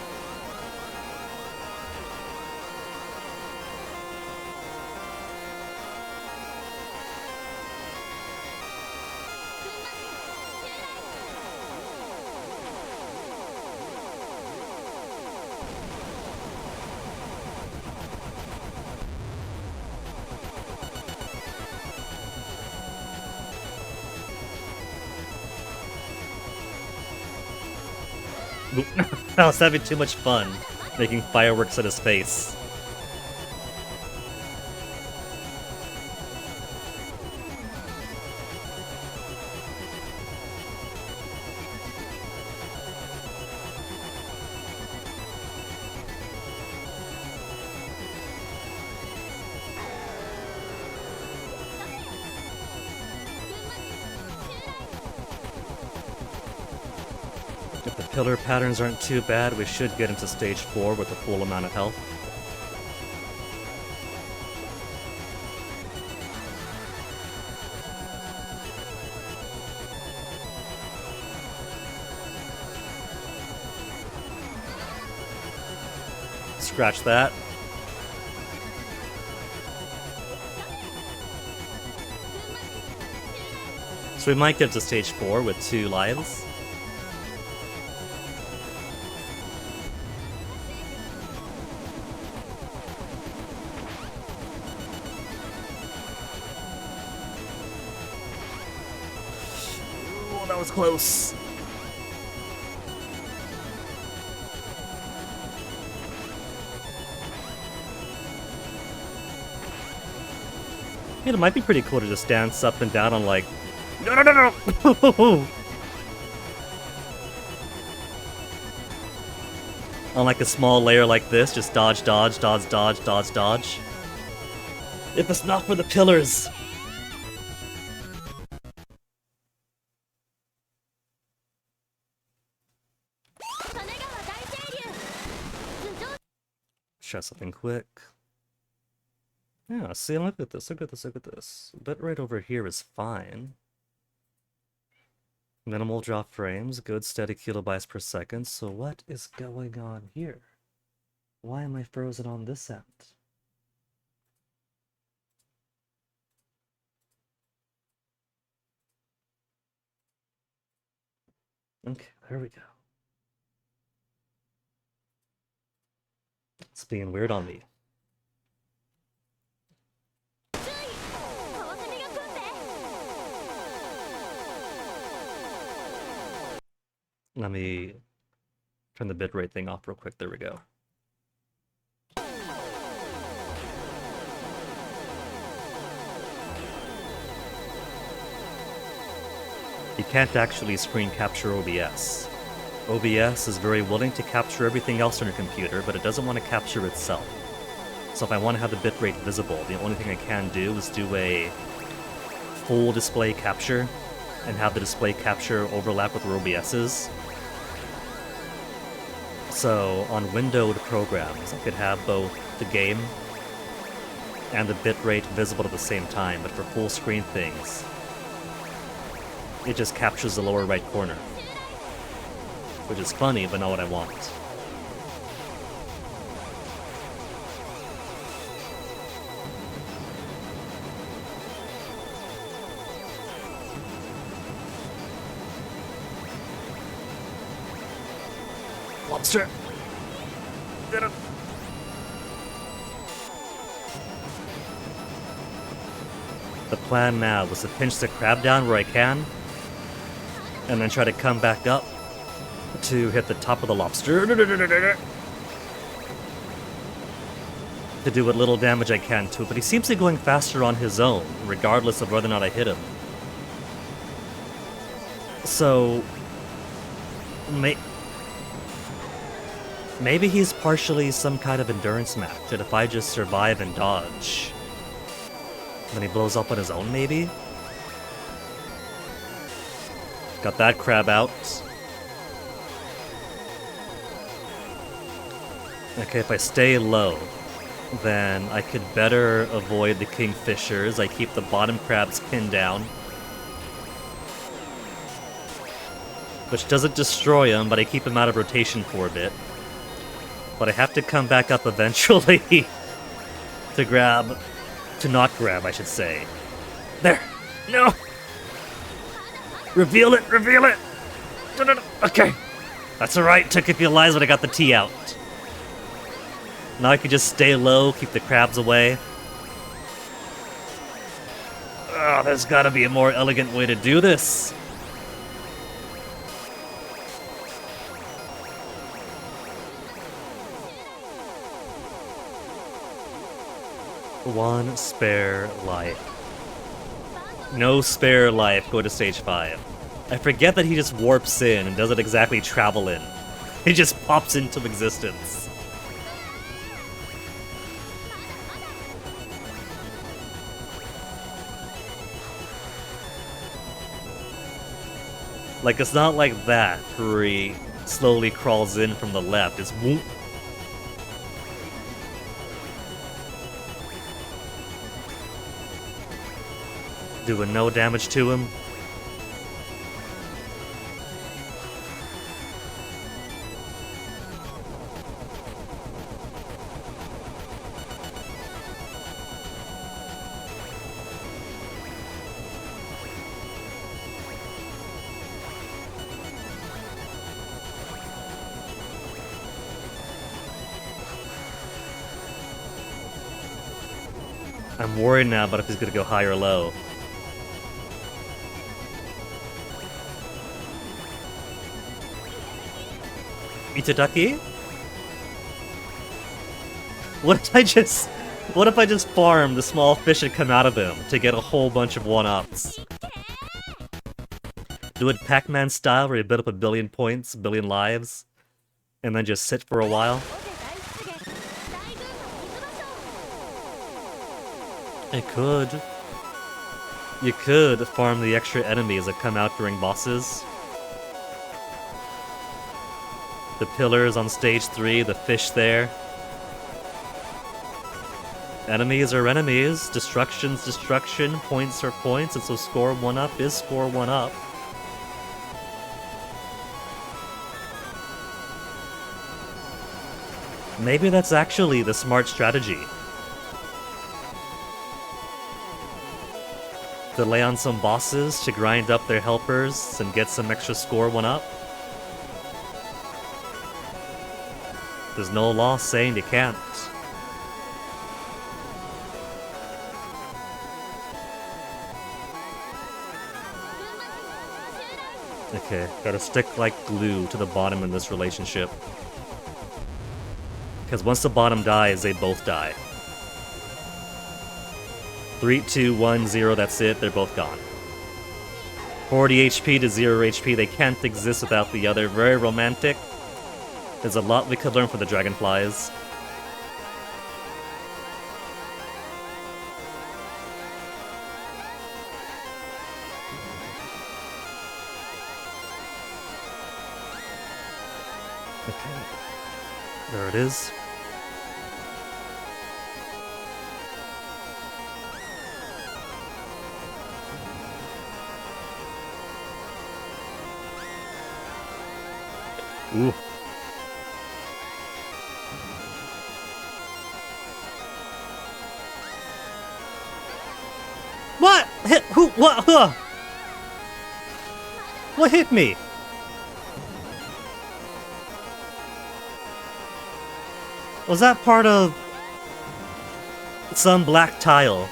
I was having too much fun making fireworks at his face. If the pillar patterns aren't too bad, we should get into stage 4 with a full amount of health. Scratch that. So we might get to stage 4 with 2 lives. Oh, that was close. Yeah, it might be pretty cool to just dance up and down on like... No, no, no, no! On like a small layer like this, just dodge, dodge, dodge, dodge, dodge, dodge. If it's not for the pillars! Try something quick. Yeah, see, look at this, look at this, look at this. Bitrate over here is fine. Minimal drop frames, good steady kilobytes per second. So what is going on here? Why am I frozen on this end? Okay, there we go. It's being weird on me. Let me turn the bitrate thing off real quick. There we go. You can't actually screen capture OBS. OBS is very willing to capture everything else on your computer, but it doesn't want to capture itself. So if I want to have the bitrate visible, the only thing I can do is do a full display capture and have the display capture overlap with where OBS is. So on windowed programs, I could have both the game and the bitrate visible at the same time, but for full screen things, it just captures the lower right corner. Which is funny, but not what I want. Lobster! Get him! The plan now was to pinch the crab down where I can, and then try to come back up to hit the top of the lobster. To do what little damage I can to it, but he seems to be going faster on his own, regardless of whether or not I hit him. So... maybe he's partially some kind of endurance match, that if I just survive and dodge, then he blows up on his own, maybe? Got that crab out. Okay, if I stay low, then I could better avoid the kingfishers. I keep the bottom crabs pinned down. Which doesn't destroy them, but I keep them out of rotation for a bit. But I have to come back up eventually to grab... to not grab, I should say. There! No! Reveal it! Reveal it! Okay. That's alright. Took a few lives, but I got the T out. Now I can just stay low, keep the crabs away. Oh, there's gotta be a more elegant way to do this. One spare life. No spare life, go to stage 5. I forget that he just warps in and doesn't exactly travel in. He just pops into existence. Like, it's not like that, where he slowly crawls in from the left. It's whoop. Doing no damage to him. I'm worried now about if he's gonna go high or low. Itadaki? What if I just farm the small fish that come out of him to get a whole bunch of 1-ups? Do it Pac-Man style where you build up 1 billion points, 1 billion lives, and then just sit for a while? It could. You could farm the extra enemies that come out during bosses. The pillars on stage 3, the fish there. Enemies are enemies, destruction's destruction, points are points, and so score 1-up is score 1-up. Maybe that's actually the smart strategy. To lay on some bosses to grind up their helpers and get some extra score 1-up. There's no law saying you can't. Okay, gotta stick like glue to the bottom in this relationship. Because once the bottom dies, they both die. 3, 2, 1, 0, that's it, they're both gone. 40 HP to 0 HP, they can't exist without the other. Very romantic. There's a lot we could learn from the dragonflies. Okay. There it is. Ooh. What? Hit who? What? Huh? What hit me? Was that part of some black tile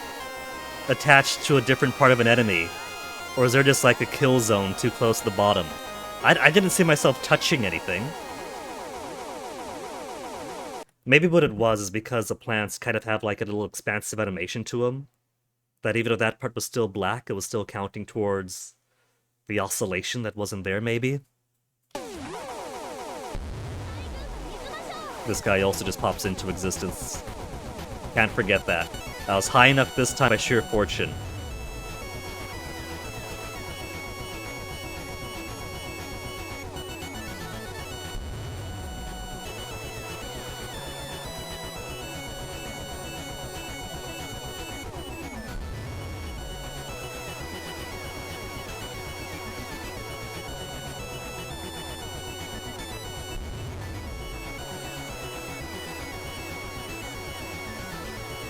attached to a different part of an enemy? Or is there just like a kill zone too close to the bottom? I didn't see myself touching anything. Maybe what it was is because the plants kind of have like a little expansive animation to them. That even if that part was still black, it was still counting towards the oscillation that wasn't there, maybe? This guy also just pops into existence. Can't forget that. I was high enough this time by sheer fortune.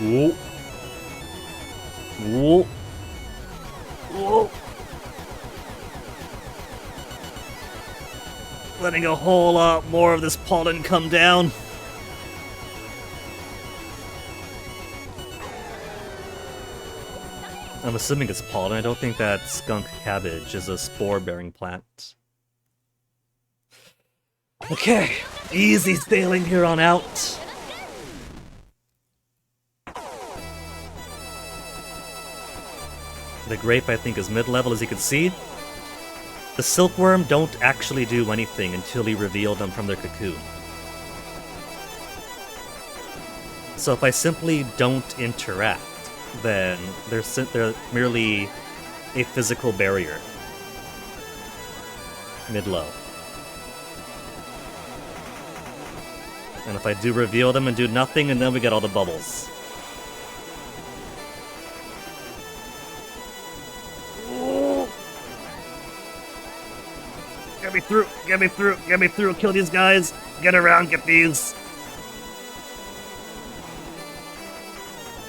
Whoa. Whoa. Whoa. Letting a whole lot more of this pollen come down. I'm assuming it's pollen. I don't think that skunk cabbage is a spore-bearing plant. Okay, easy sailing here on out. The grape, I think, is mid-level, as you can see. The silkworm don't actually do anything until you reveal them from their cocoon. So if I simply don't interact, then they're merely a physical barrier. Mid-low. And if I do reveal them and do nothing, and then we get all the bubbles. Get me through, get me through, get me through, kill these guys, get around, get these.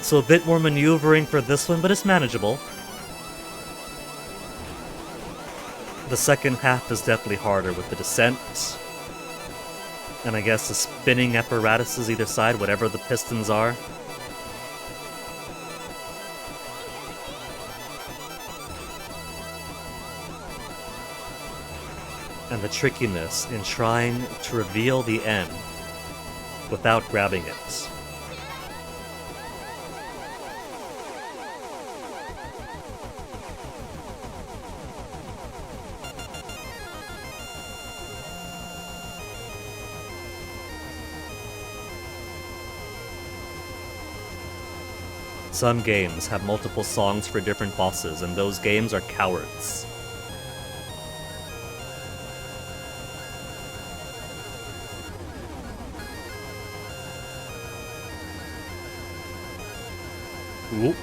So a bit more maneuvering for this one, but it's manageable. The second half is definitely harder with the descent. And I guess the spinning apparatuses either side, whatever the pistons are. and the trickiness in trying to reveal the end without grabbing it. Some games have multiple songs for different bosses, and those games are cowards. Ooh.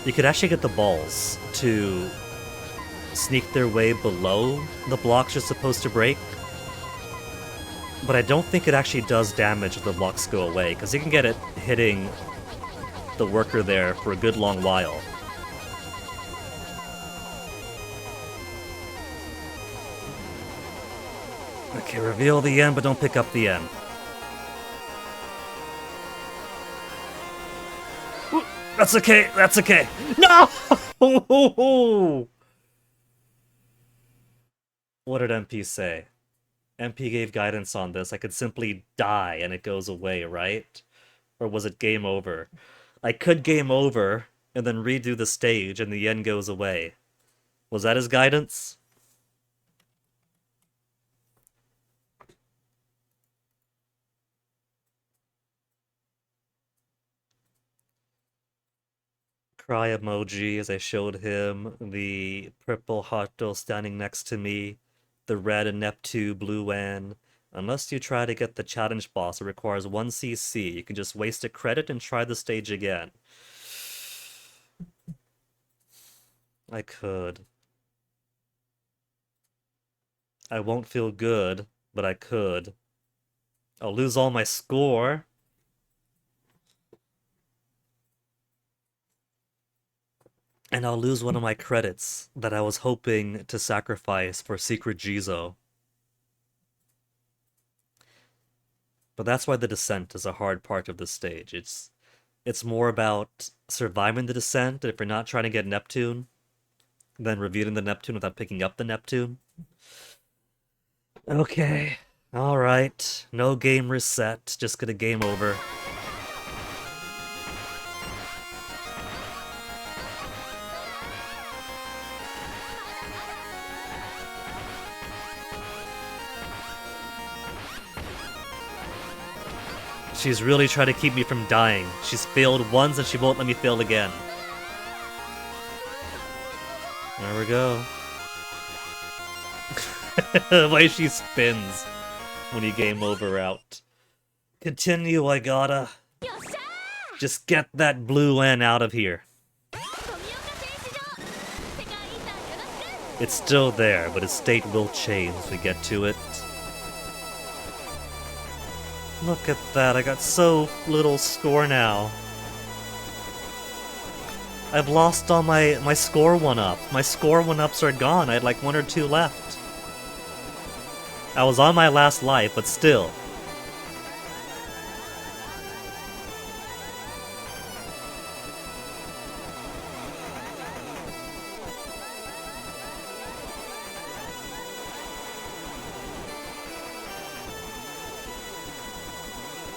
You could actually get the balls to sneak their way below the blocks you're supposed to break. But I don't think it actually does damage if the blocks go away, because you can get it hitting the worker there for a good long while. Okay, reveal the end, but don't pick up the end. Ooh, that's okay, that's okay. No! What did MP say? MP gave guidance on this. I could simply die and it goes away, right? Or was it game over? I could game over and then redo the stage and the end goes away. Was that his guidance? Cry emoji as I showed him the purple Hato standing next to me, the red Neptune blue Wan. Unless you try to get the challenge boss, it requires 1 CC. You can just waste a credit and try the stage again. I could. I won't feel good, but I could. I'll lose all my score. And I'll lose one of my credits that I was hoping to sacrifice for Secret Jizou. But that's why the descent is a hard part of the stage. It's more about surviving the descent, and if you're not trying to get Neptune, then revealing the Neptune without picking up the Neptune. Okay. Alright. No game reset. Just gonna game over. She's really trying to keep me from dying. She's failed once and she won't let me fail again. There we go. The way she spins when you game over out. Continue, I gotta. Just get that blue N out of here. It's still there, but its state will change when we get to it. Look at that, I got so little score now. I've lost all my score 1-up. My score 1-ups are gone, I had like 1 or 2 left. I was on my last life, but still.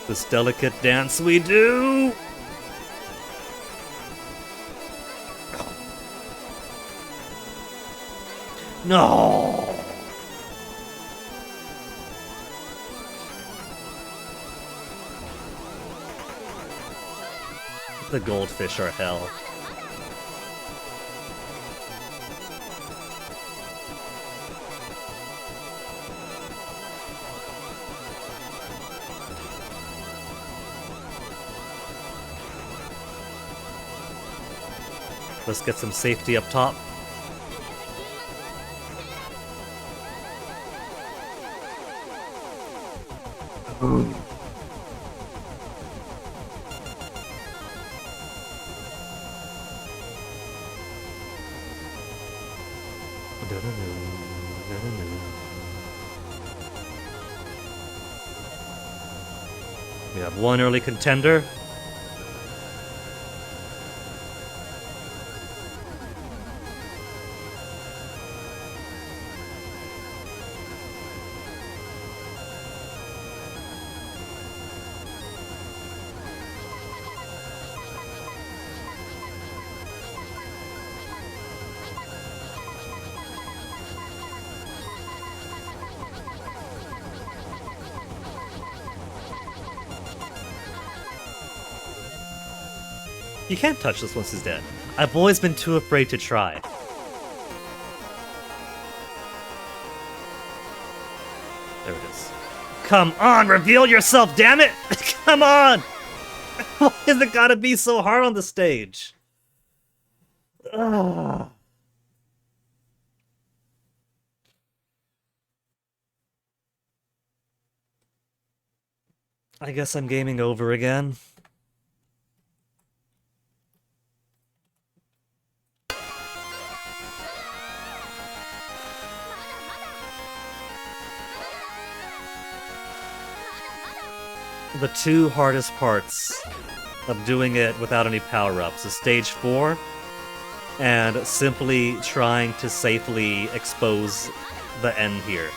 This delicate dance we do! No! The goldfish are hell. Let's get some safety up top. We have one early contender. You can't touch this once he's dead. I've always been too afraid to try. There it is. Come on, reveal yourself, damn it! Come on! Why has it gotta be so hard on the stage? Ugh. I guess I'm gaming over again. The two hardest parts of doing it without any power-ups is stage 4 and simply trying to safely expose the end here.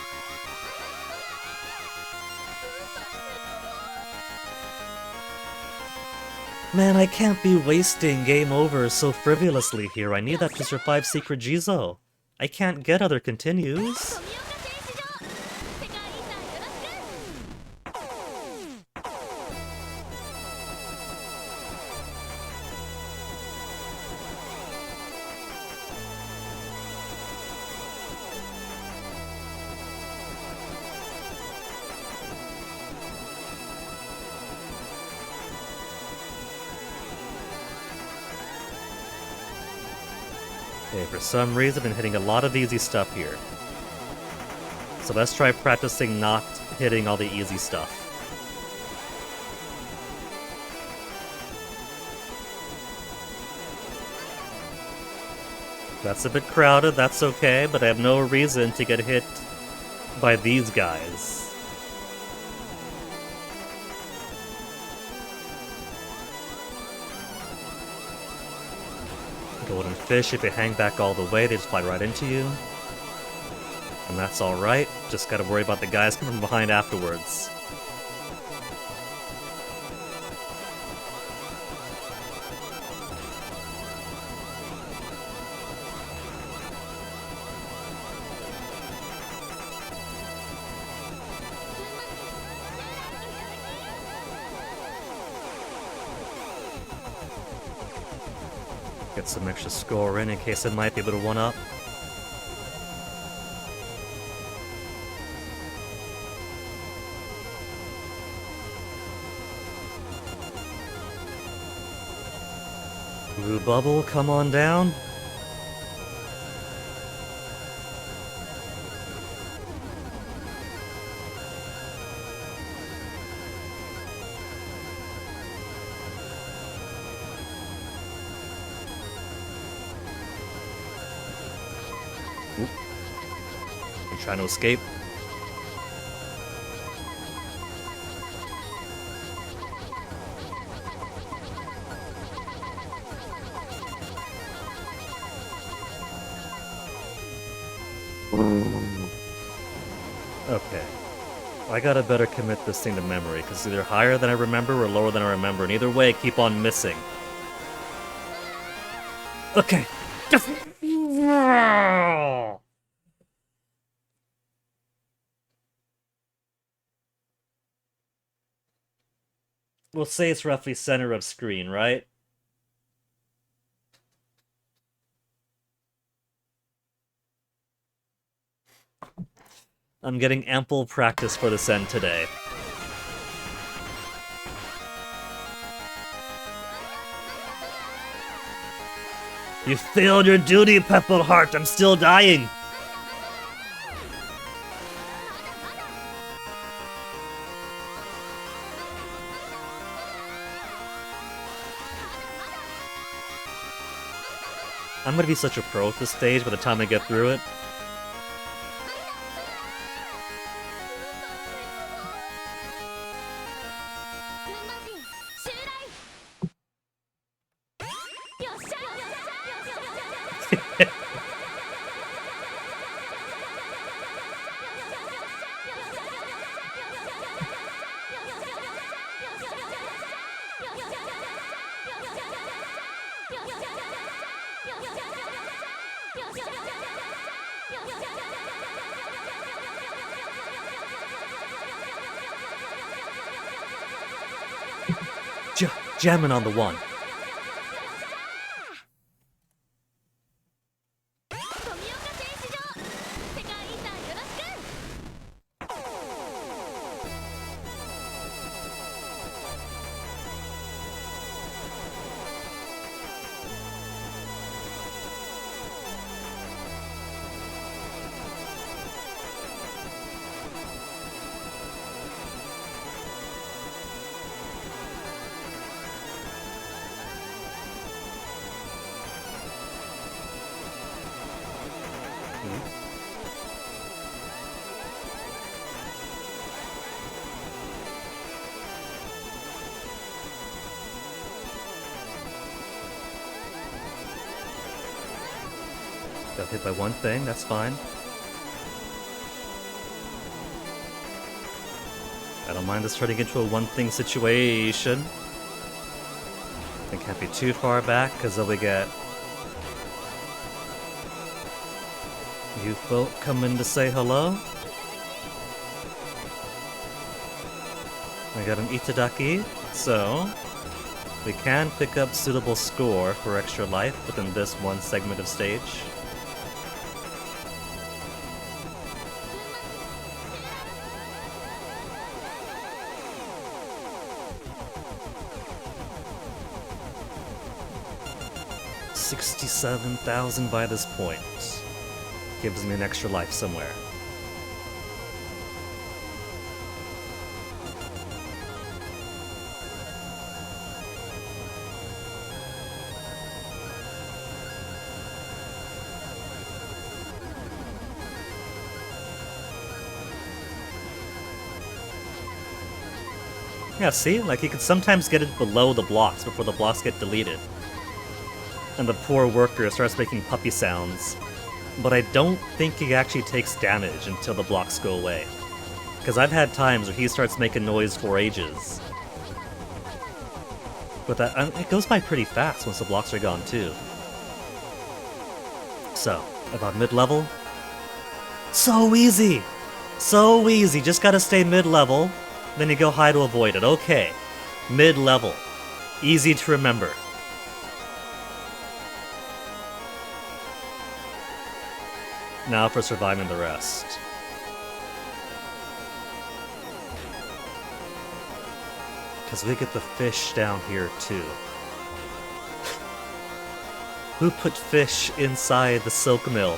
Man, I can't be wasting game over so frivolously here. I need that to survive Secret Jizou. I can't get other continues. Okay, for some reason I've been hitting a lot of easy stuff here. So let's try practicing not hitting all the easy stuff. That's a bit crowded, that's okay, but I have no reason to get hit by these guys. Golden fish, if you hang back all the way, they just fly right into you. And that's alright, just gotta worry about the guys coming from behind afterwards. Get some extra score in case I might be able to one-up. Blue bubble, come on down. Oop. I'm trying to escape. Okay. I gotta better commit this thing to memory, because it's either higher than I remember or lower than I remember, and either way, I keep on missing. Okay. Just... We'll say it's roughly center of screen, right? I'm getting ample practice for this end today. You failed your duty, Pepple Heart. I'm still dying. I'm gonna be such a pro at this stage by the time I get through it. Jamming on the one. Got hit by one thing, that's fine. I don't mind this turning into a one-thing situation. It can't be too far back, because then we get you folk coming to say hello. I got an Itadaki, so we can pick up suitable score for extra life within this one segment of stage. $67,000 by this point. Gives me an extra life somewhere. Yeah, see? Like, you can sometimes get it below the blocks before the blocks get deleted. And the poor worker starts making puppy sounds. But I don't think he actually takes damage until the blocks go away. Because I've had times where he starts making noise for ages. But that, it goes by pretty fast once the blocks are gone too. So, about mid-level? So easy! So easy, just gotta stay mid-level, then you go high to avoid it. Okay, mid-level. Easy to remember. Now for surviving the rest. Because we get the fish down here too. Who put fish inside the silk mill?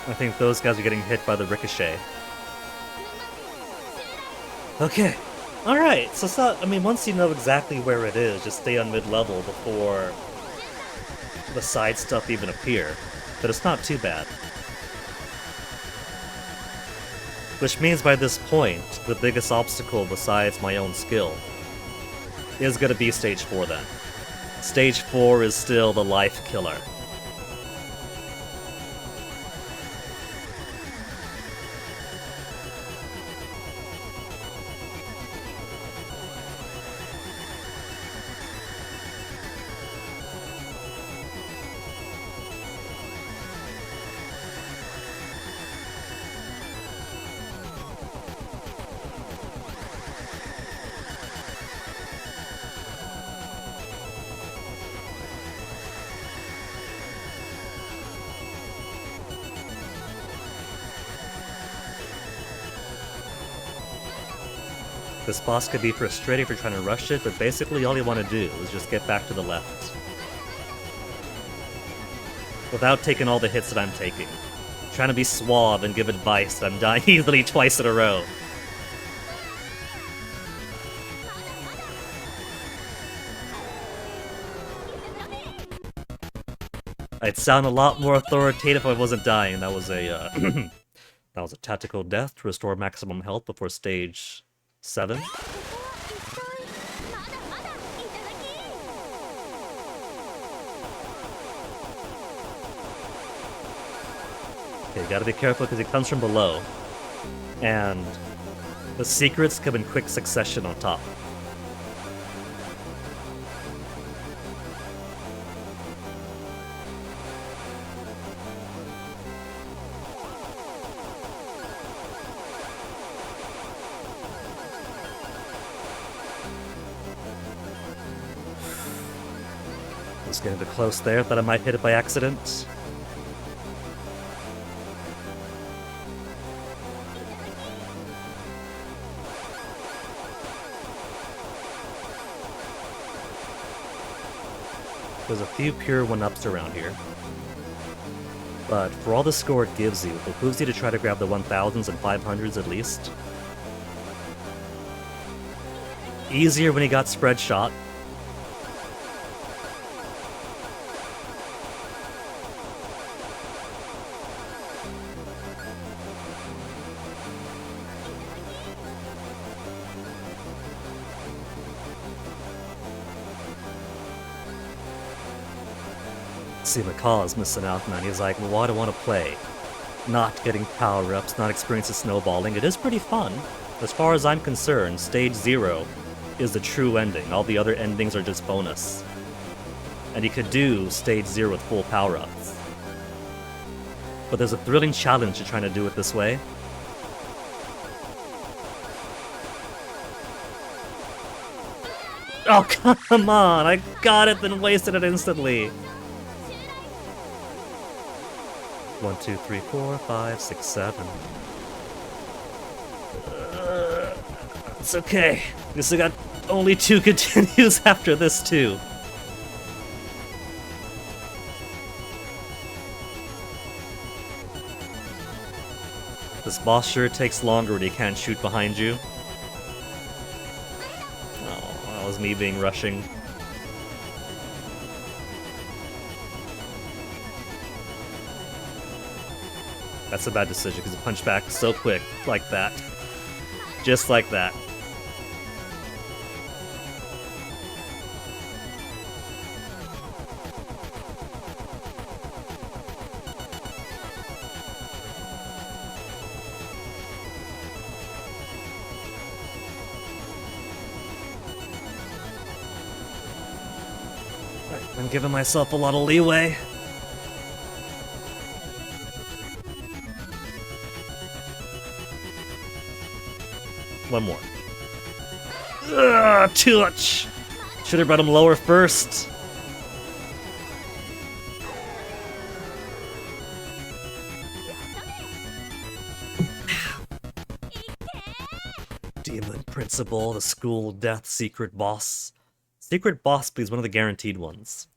I think those guys are getting hit by the ricochet. Okay. Alright, so it's not, I mean, once you know exactly where it is, just stay on mid-level before the side stuff even appear. But it's not too bad. Which means by this point, the biggest obstacle besides my own skill is gonna be Stage 4 then. Stage 4 is still the life killer. This boss could be frustrating if you're trying to rush it, but basically all you want to do is just get back to the left. Without taking all the hits that I'm taking. Trying to be suave and give advice that I'm dying easily twice in a row. I'd sound a lot more authoritative if I wasn't dying. That was a that was a tactical death to restore maximum health before stage 7. Okay, gotta be careful because it comes from below. And the secrets come in quick succession on top. Just getting a bit close there, thought I might hit it by accident. There's a few pure 1-ups around here. But for all the score it gives you, it behooves you to try to grab the 1000s and 500s at least. Easier when he got spread shot, See, McCall is missing out, man. He's like, well, why do I want to play? Not getting power-ups, not experiencing snowballing. It is pretty fun. As far as I'm concerned, Stage 0 is the true ending. All the other endings are just bonus. And you could do Stage 0 with full power-ups. But there's a thrilling challenge to trying to do it this way. Oh, come on! I got it, then wasted it instantly! 1, 2, 3, 4, 5, 6, 7. It's okay. Guess I got only 2 continues after this, too. This boss sure takes longer when he can't shoot behind you. Oh, that was me being rushing. That's a bad decision, because he punched back so quick, like that. Just like that. I'm giving myself a lot of leeway. One more. Ugh, too much! Should have brought him lower first. Demon Principal, the School Death Secret Boss. Secret Boss, please, one of the guaranteed ones.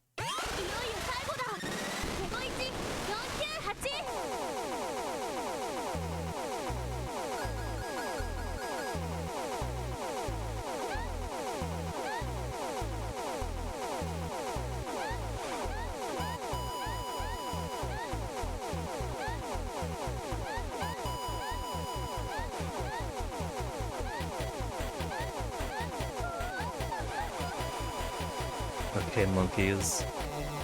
Okay, monkeys.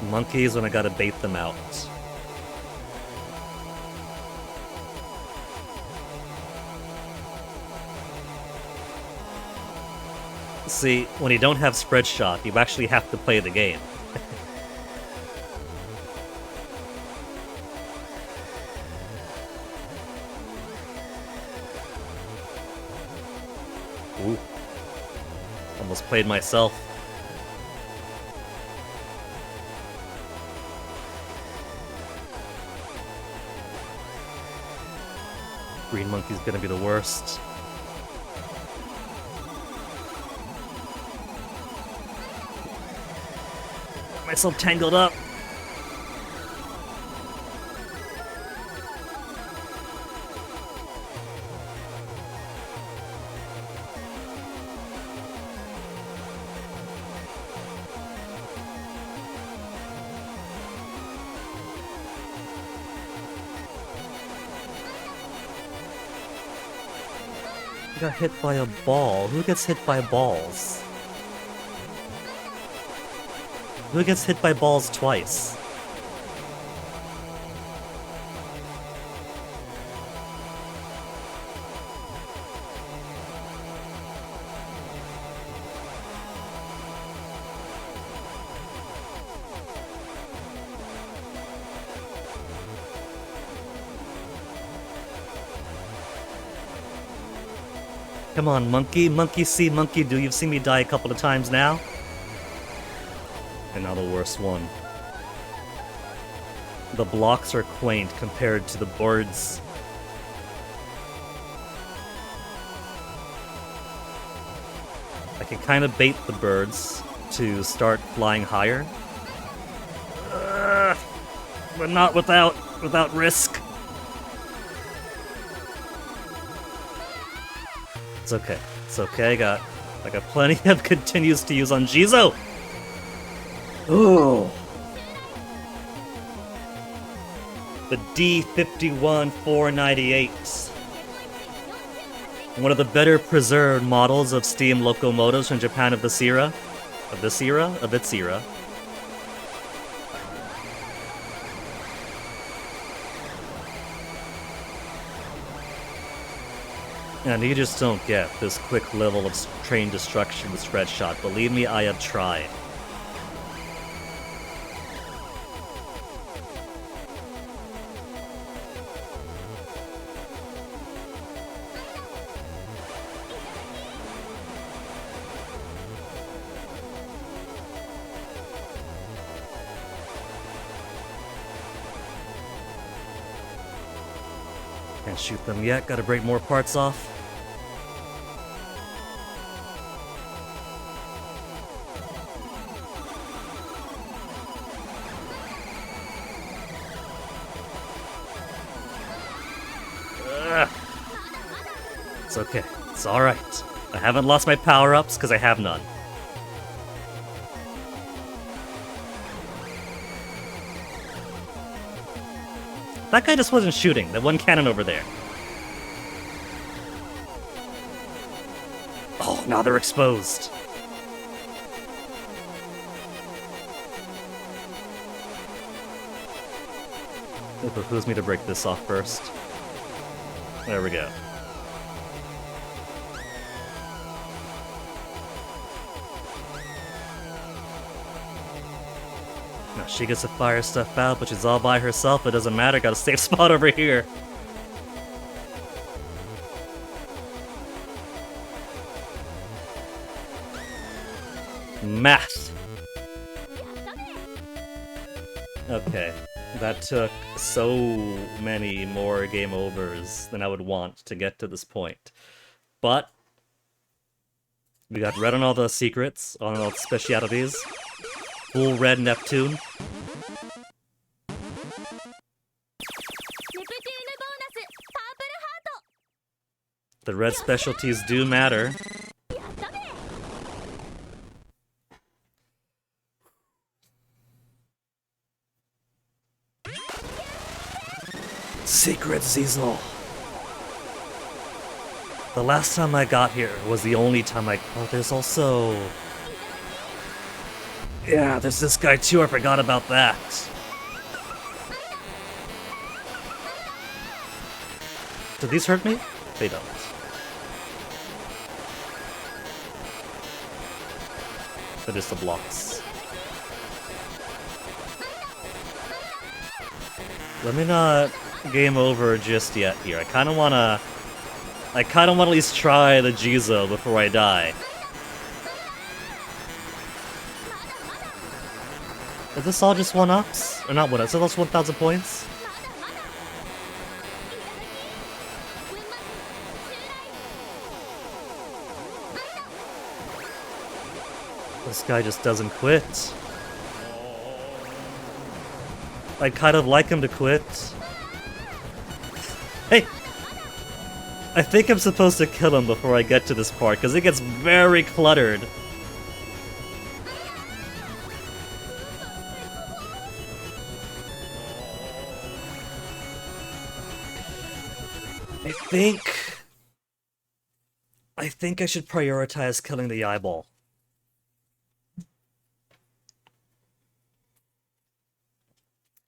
Monkeys when I gotta bait them out. See, when you don't have spread shot, you actually have to play the game. Ooh. Almost played myself. Green monkey's gonna be the worst. Got myself tangled up. Got hit by a ball. Who gets hit by balls? Who gets hit by balls twice? Come on, monkey. Monkey see, monkey do. You've seen me die a couple of times now. And now the worst one. The blocks are quaint compared to the boards. I can kind of bait the birds to start flying higher. But not without risk. It's okay. It's okay. I got plenty of continues to use on Jizou. Ooh. The D51498. One of the better preserved models of steam locomotives from Japan of this era. And you just don't get this quick level of train destruction with Shred Shot. Believe me, I have tried. Can't shoot them yet, gotta break more parts off. Ugh. It's okay, it's alright. I haven't lost my power-ups because I have none. That guy just wasn't shooting, that one cannon over there. Oh, now they're exposed. It behooves me to break this off first. There we go. Now she gets to fire stuff out, but she's all by herself. It doesn't matter, got a safe spot over here. Math! Okay, that took so many more game overs than I would want to get to this point. But we got red on all the secrets, on all the specialities. Full red Neptune. The red specialties do matter. Secret Jizou. The last time I got here was the only time I... Oh, there's also... Yeah, there's this guy too, I forgot about that. Do these hurt me? They don't. They're just the blocks. Let me not game over just yet here. I kinda wanna at least try the Jizou before I die. Is this all just 1-ups? Or not 1-ups, is this 1,000 points? This guy just doesn't quit. I'd kind of like him to quit. Hey! I think I'm supposed to kill him before I get to this part, because it gets very cluttered. I think I should prioritize killing the eyeball.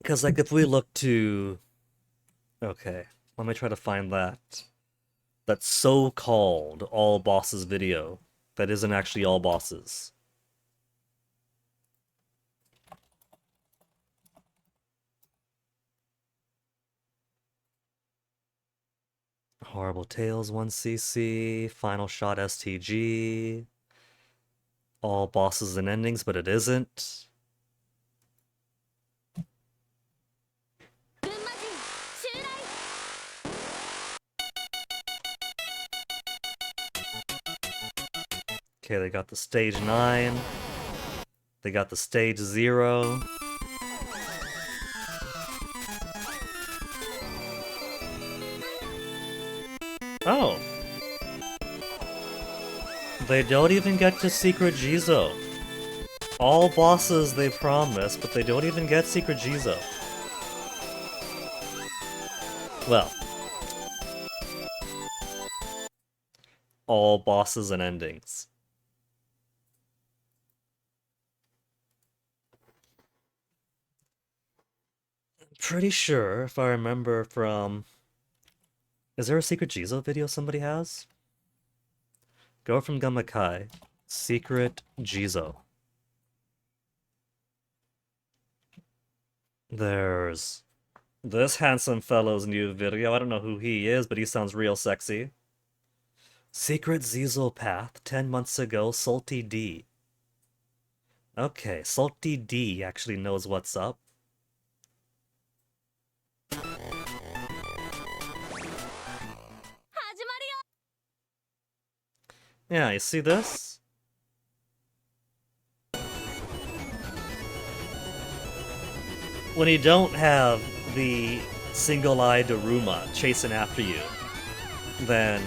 Because, like, if we look to... Okay, let me try to find that so-called all bosses video that isn't actually all bosses. Horrible Tales 1cc, Final Shot STG, all bosses and endings, but it isn't. Okay, they got the stage 9. They got the stage 0. Oh. They don't even get to Secret Jizou. All bosses they promise, but they don't even get Secret Jizou. Well. All bosses and endings. Pretty sure, if I remember from... Is there a Secret Jizou video somebody has? Girl from Gunma Kai. Secret Jizou. There's this handsome fellow's new video. I don't know who he is, but he sounds real sexy. Secret Jizou path 10 months ago, Salty D. Okay, Salty D actually knows what's up. Yeah, you see this? When you don't have the single-eyed Daruma chasing after you, then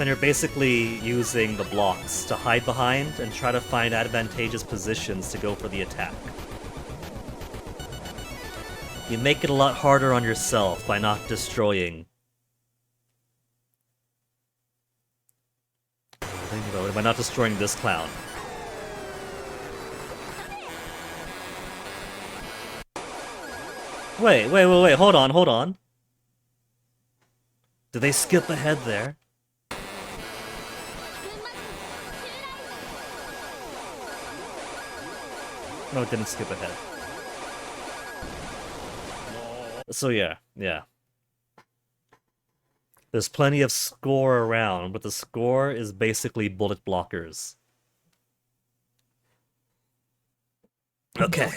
you're basically using the blocks to hide behind and try to find advantageous positions to go for the attack. You make it a lot harder on yourself by not destroying. By not destroying this clown. Wait, hold on. Did they skip ahead there? No, it didn't skip ahead. So yeah. There's plenty of score around, but the score is basically bullet blockers. Okay.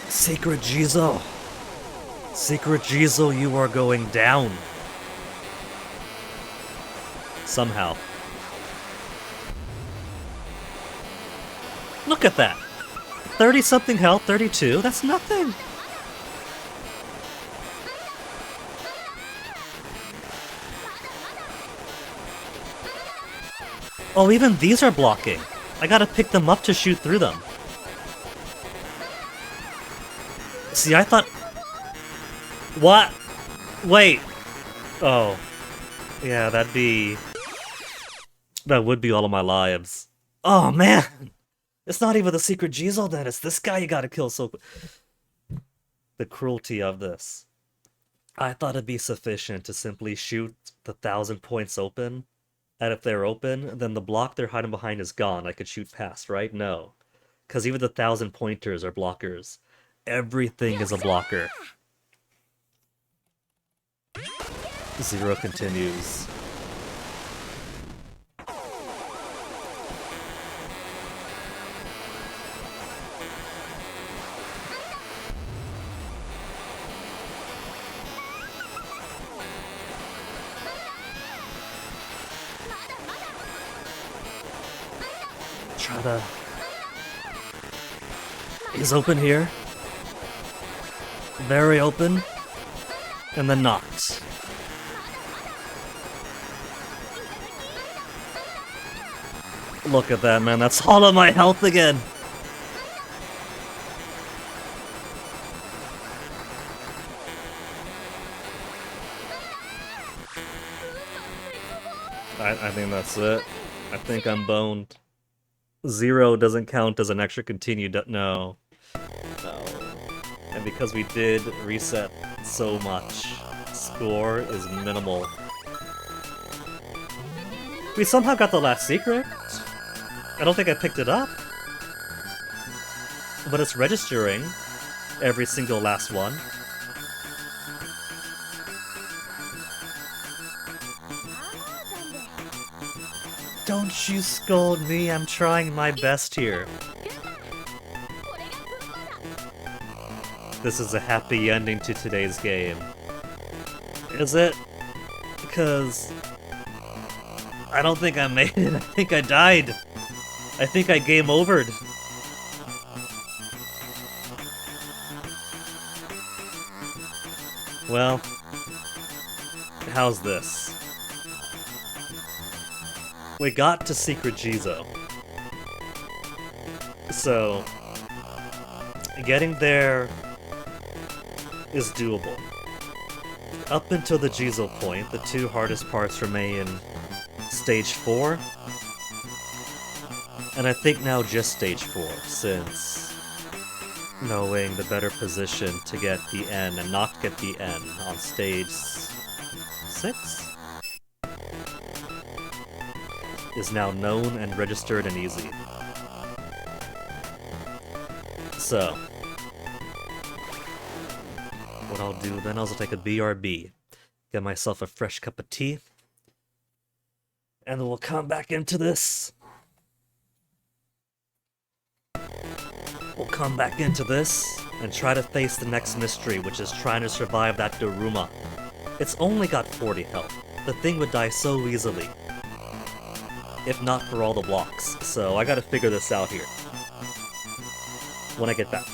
Secret Jizou. Secret Jizou, you are going down. Somehow. Look at that. 30-something health, 32, that's nothing. Oh, even these are blocking. I gotta pick them up to shoot through them. See, I thought... What? Wait. Oh. Yeah, that would be all of my lives. Oh, man! It's not even the secret Jizou then, it's this guy you gotta kill so... The cruelty of this. I thought it'd be sufficient to simply shoot the 1,000 points open. And if they're open, then the block they're hiding behind is gone. I could shoot past, right? No. Because even the 1,000 pointers are blockers. Everything is a blocker. Zero continues. He's open here. Very open. And then not. Look at that, man. That's all of my health again. I think that's it. I think I'm boned. Zero doesn't count as an extra continue. No. And because we did reset so much, score is minimal. We somehow got the last secret. I don't think I picked it up. But it's registering every single last one. Don't you scold me, I'm trying my best here. This is a happy ending to today's game. Is it? Because... I don't think I made it, I think I died. I think I game overed. Well... how's this? We got to Secret Jizou. So... getting there... is doable. Up until the Jizou point, the two hardest parts remain in Stage 4. And I think now just Stage 4, since knowing the better position to get the N and not get the N on stage 6 is now known and registered and easy. So, what I'll do then is I'll take a BRB, get myself a fresh cup of tea, and then we'll come back into this. We'll come back into this and try to face the next mystery, which is trying to survive that Daruma. It's only got 40 health. The thing would die so easily, if not for all the blocks. So I gotta figure this out here when I get back.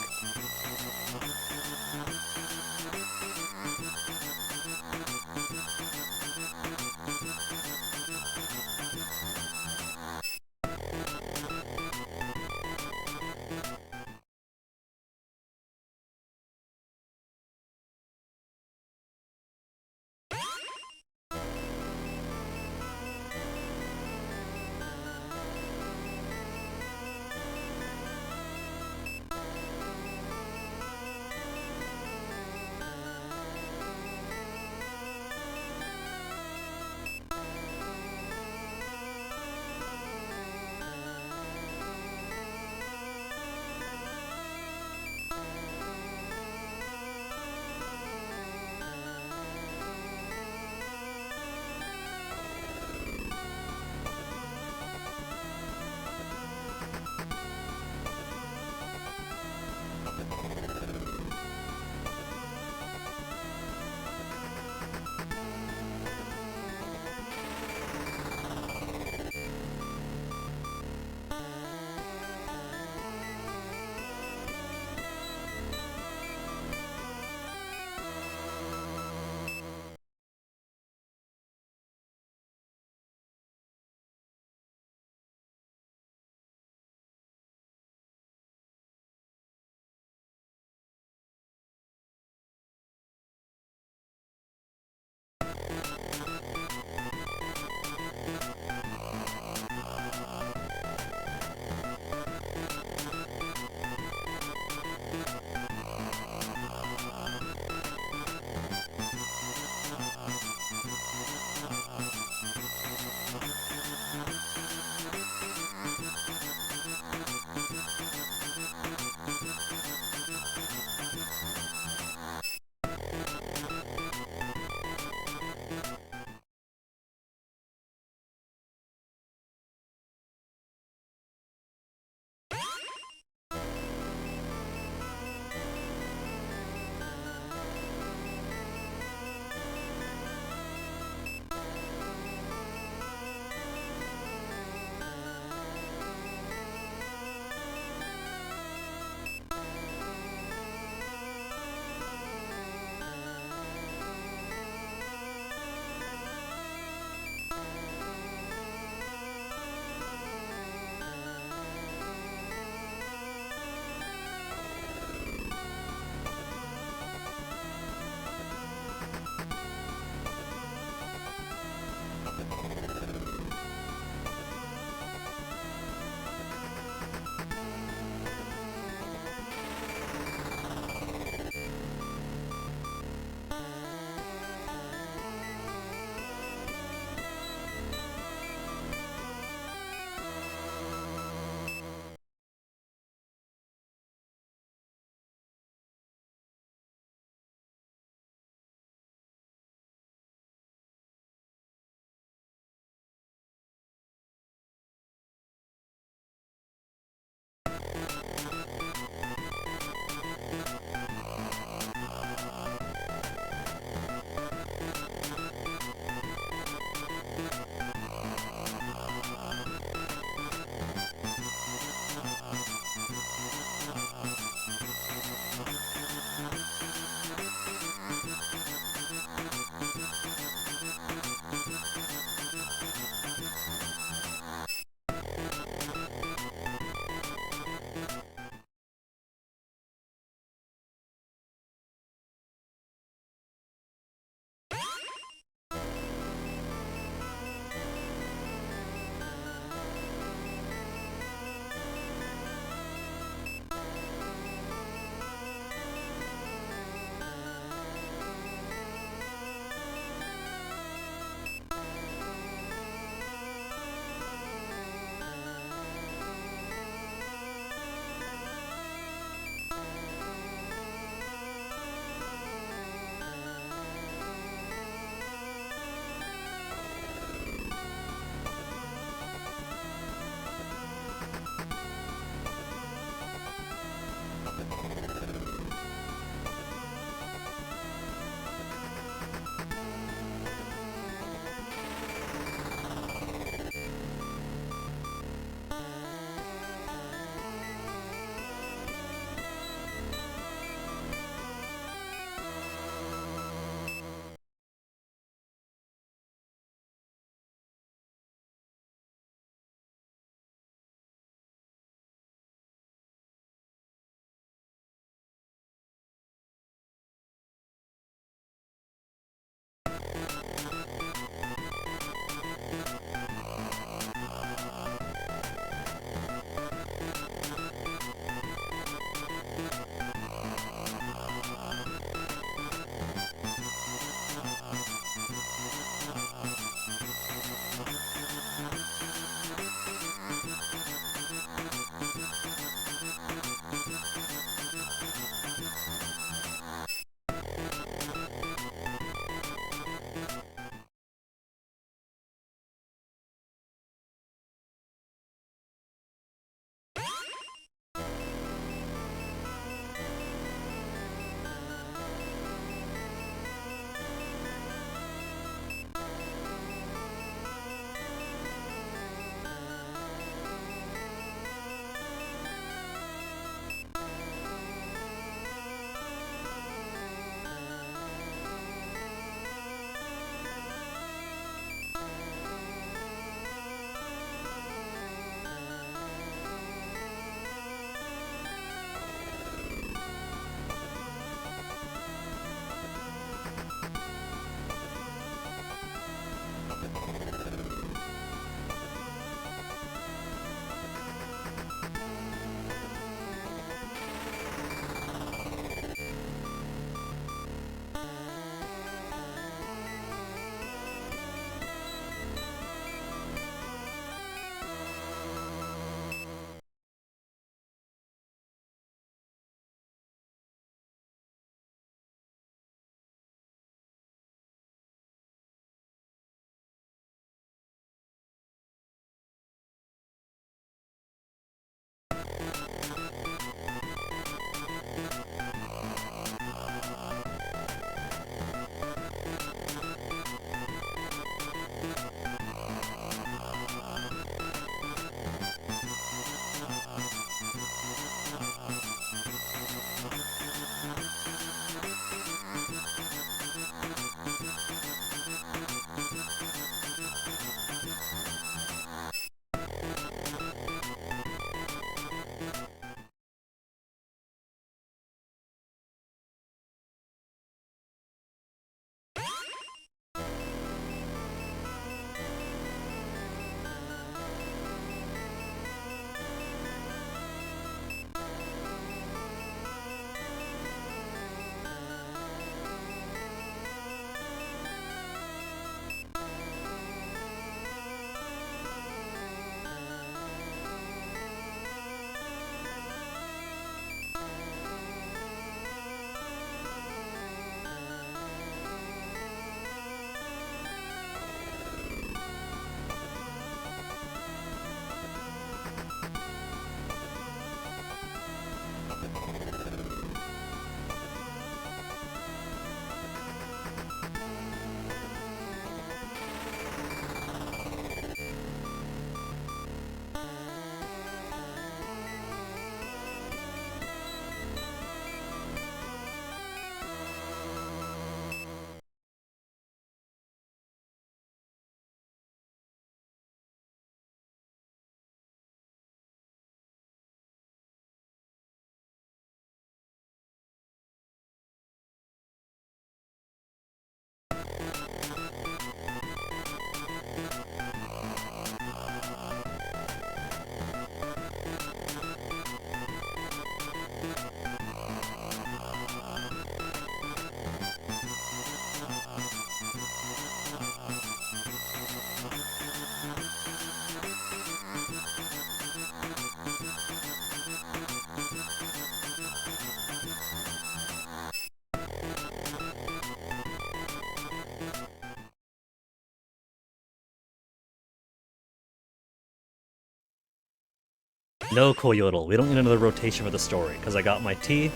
No, Coyotl, we don't need another rotation for the story, because I got my tea,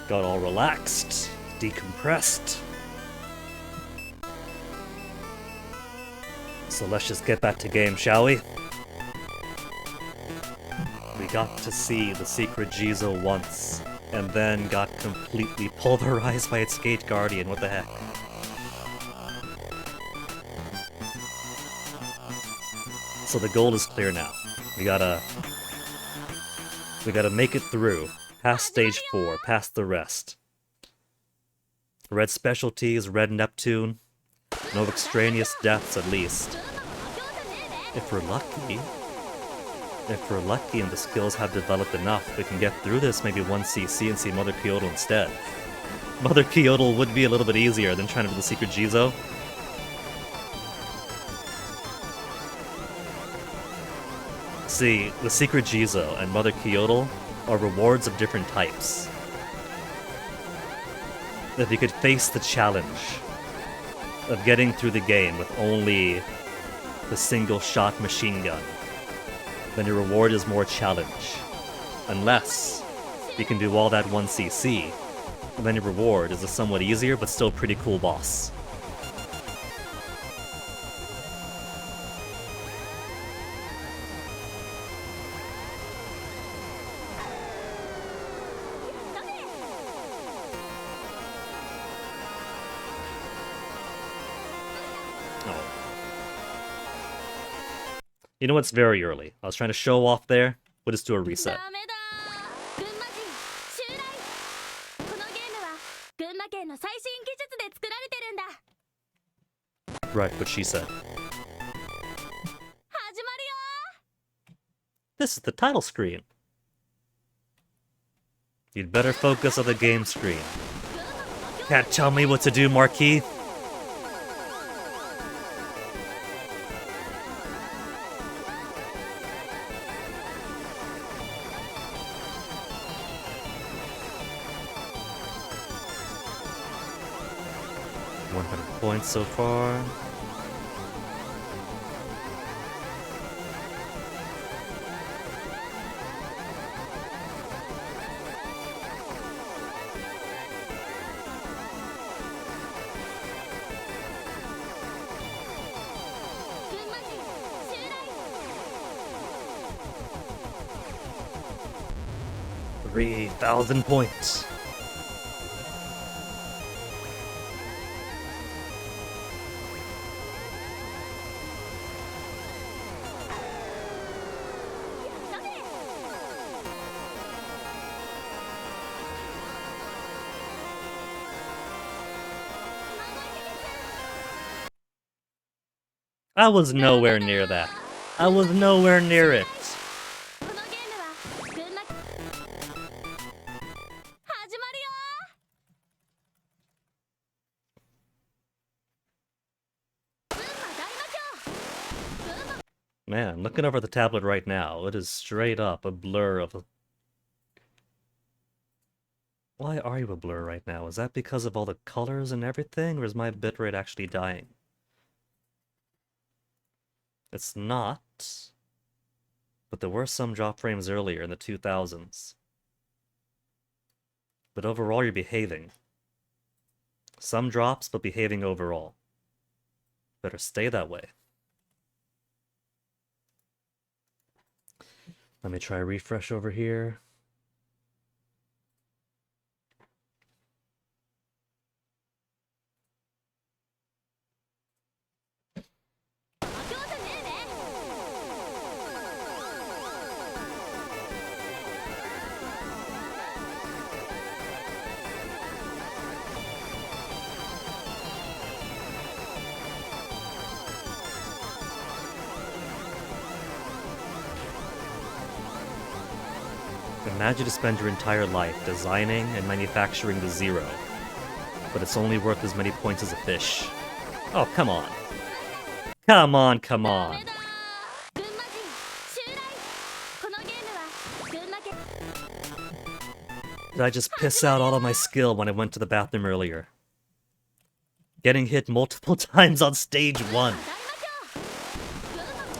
got all relaxed, decompressed. So let's just get back to game, shall we? We got to see the secret Jizou once, and then got completely pulverized by its Gate Guardian, what the heck? So the goal is clear now. We gotta make it through, past stage 4, past the rest. Red specialties, red Neptune, no extraneous deaths at least. If we're lucky and the skills have developed enough, we can get through this maybe 1cc and see Mother Coyotl instead. Mother Coyotl would be a little bit easier than trying to do the secret Jizou. See, the secret Jizou and Mother Coyotl are rewards of different types. If you could face the challenge of getting through the game with only the single-shot machine gun, then your reward is more challenge. Unless you can do all that 1cc, and then your reward is a somewhat easier but still pretty cool boss. You know what's very early. I was trying to show off there. We'll just do a reset. Right, what she said. This is the title screen. You'd better focus on the game screen. Can't tell me what to do, Marquis. Points so far. $3,000 points. I was nowhere near that. I was nowhere near it. Man, looking over the tablet right now, it is straight up a blur of a... Why are you a blur right now? Is that because of all the colors and everything, or is my bitrate actually dying? It's not, but there were some drop frames earlier in the 2000s. But overall, you're behaving. Some drops, but behaving overall. Better stay that way. Let me try a refresh over here. Imagine to spend your entire life designing and manufacturing the Zero, but it's only worth as many points as a fish. Oh, come on. Come on, come on. Did I just piss out all of my skill when I went to the bathroom earlier? Getting hit multiple times on stage 1.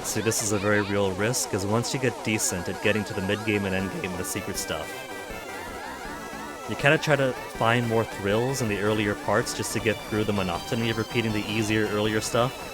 See, this is a very real risk, because once you get decent at getting to the mid-game and end-game of the secret stuff, you kinda try to find more thrills in the earlier parts just to get through the monotony of repeating the easier, earlier stuff.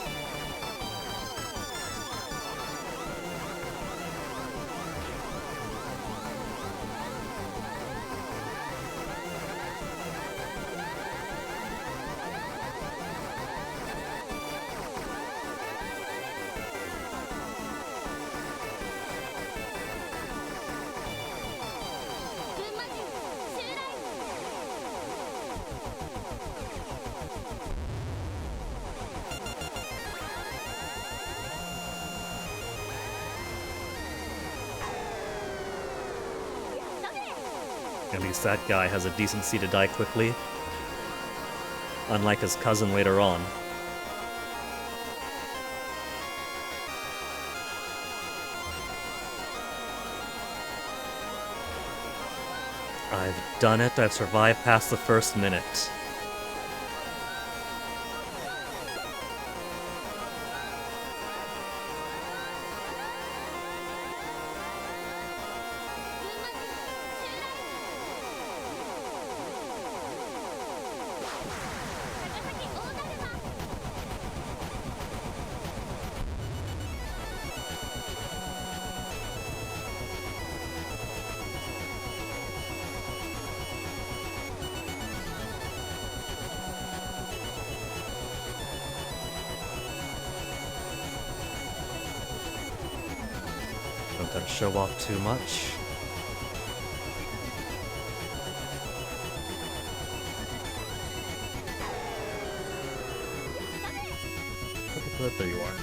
At least that guy has a decency to die quickly. Unlike his cousin later on. I've done it, I've survived past the first minute. Don't let it show off too much. But there you are.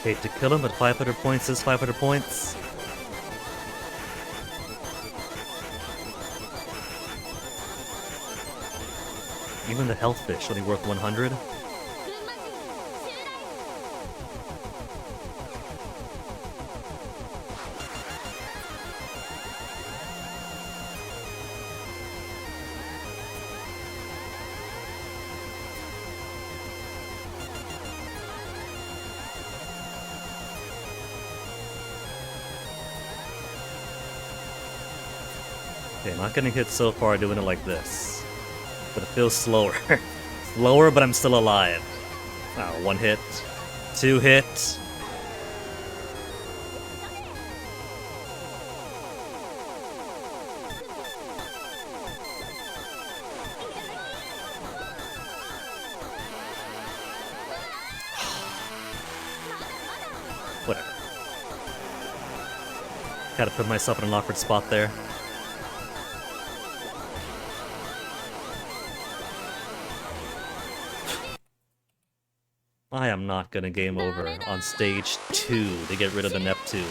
Hate to kill him, but 500 points is 500 points. Even the health fish only worth 100. Okay, not getting hit so far doing it like this. But it feels slower. Slower, but I'm still alive. Oh, 1 hit. 2 hit. Whatever. Gotta put myself in an awkward spot there. I am not gonna game over on stage 2 to get rid of the Neptune.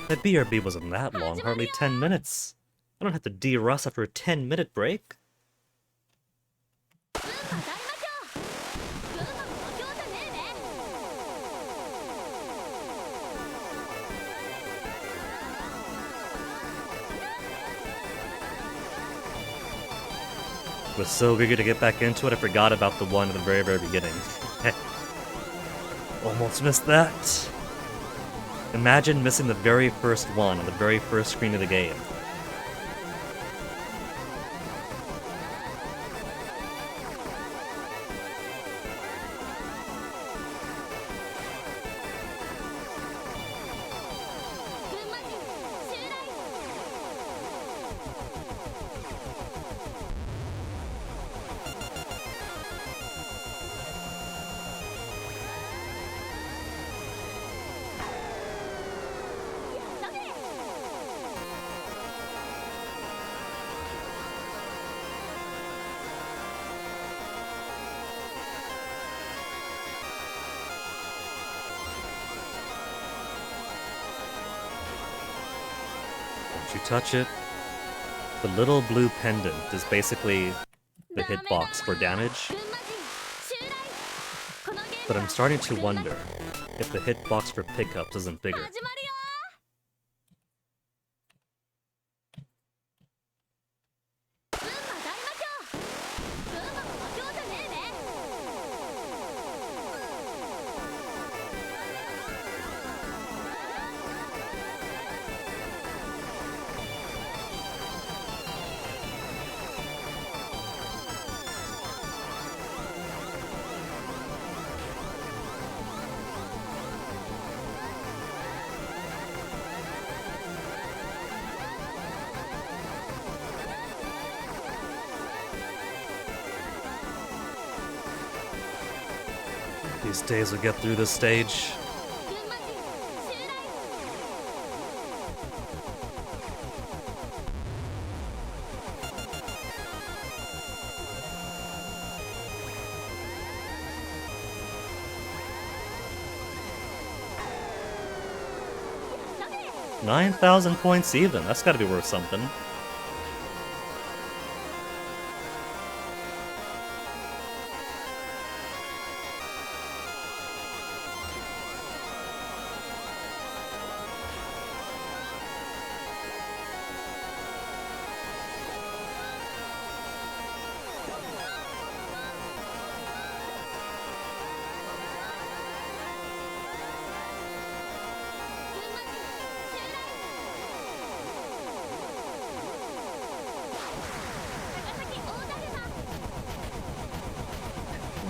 That BRB wasn't that long, hardly 10 minutes. I don't have to de-rust after a 10-minute break. Was so eager to get back into it, I forgot about the one at the very, very beginning. Almost missed that. Imagine missing the very first one on the very first screen of the game. you touch it, the little blue pendant is basically the hitbox for damage. But I'm starting to wonder if the hitbox for pickups isn't bigger. These days will get through this stage. $9,000 points even. That's gotta be worth something.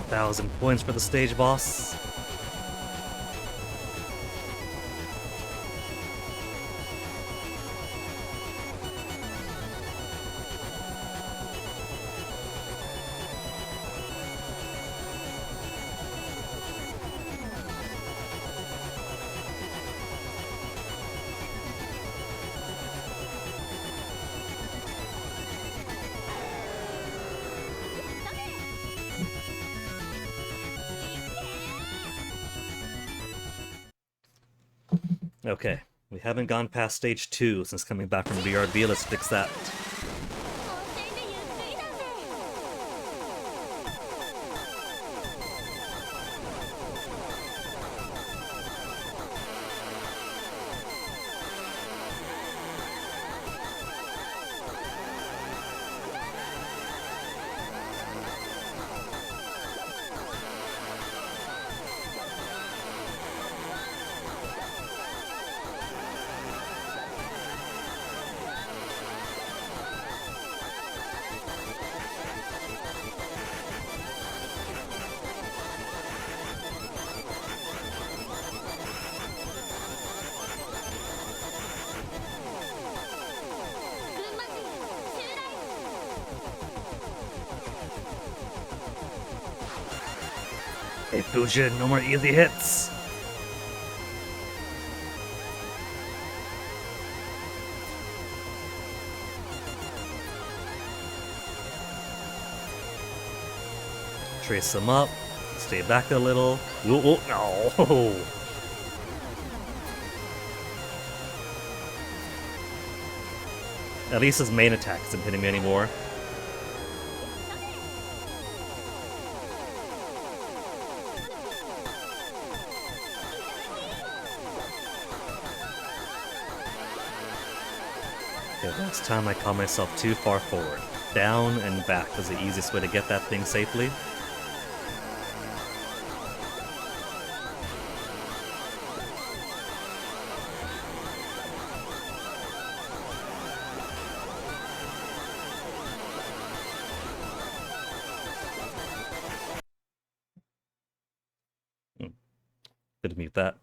$1,000 for the stage boss. Okay, we haven't gone past stage 2 since coming back from BRB. Let's fix that. Hey Fujin, no more easy hits! Trace them up, stay back a little. Ooh, no! At least his main attack isn't hitting me anymore. Last time I caught myself too far forward. Down and back was the easiest way to get that thing safely. Good to mute that.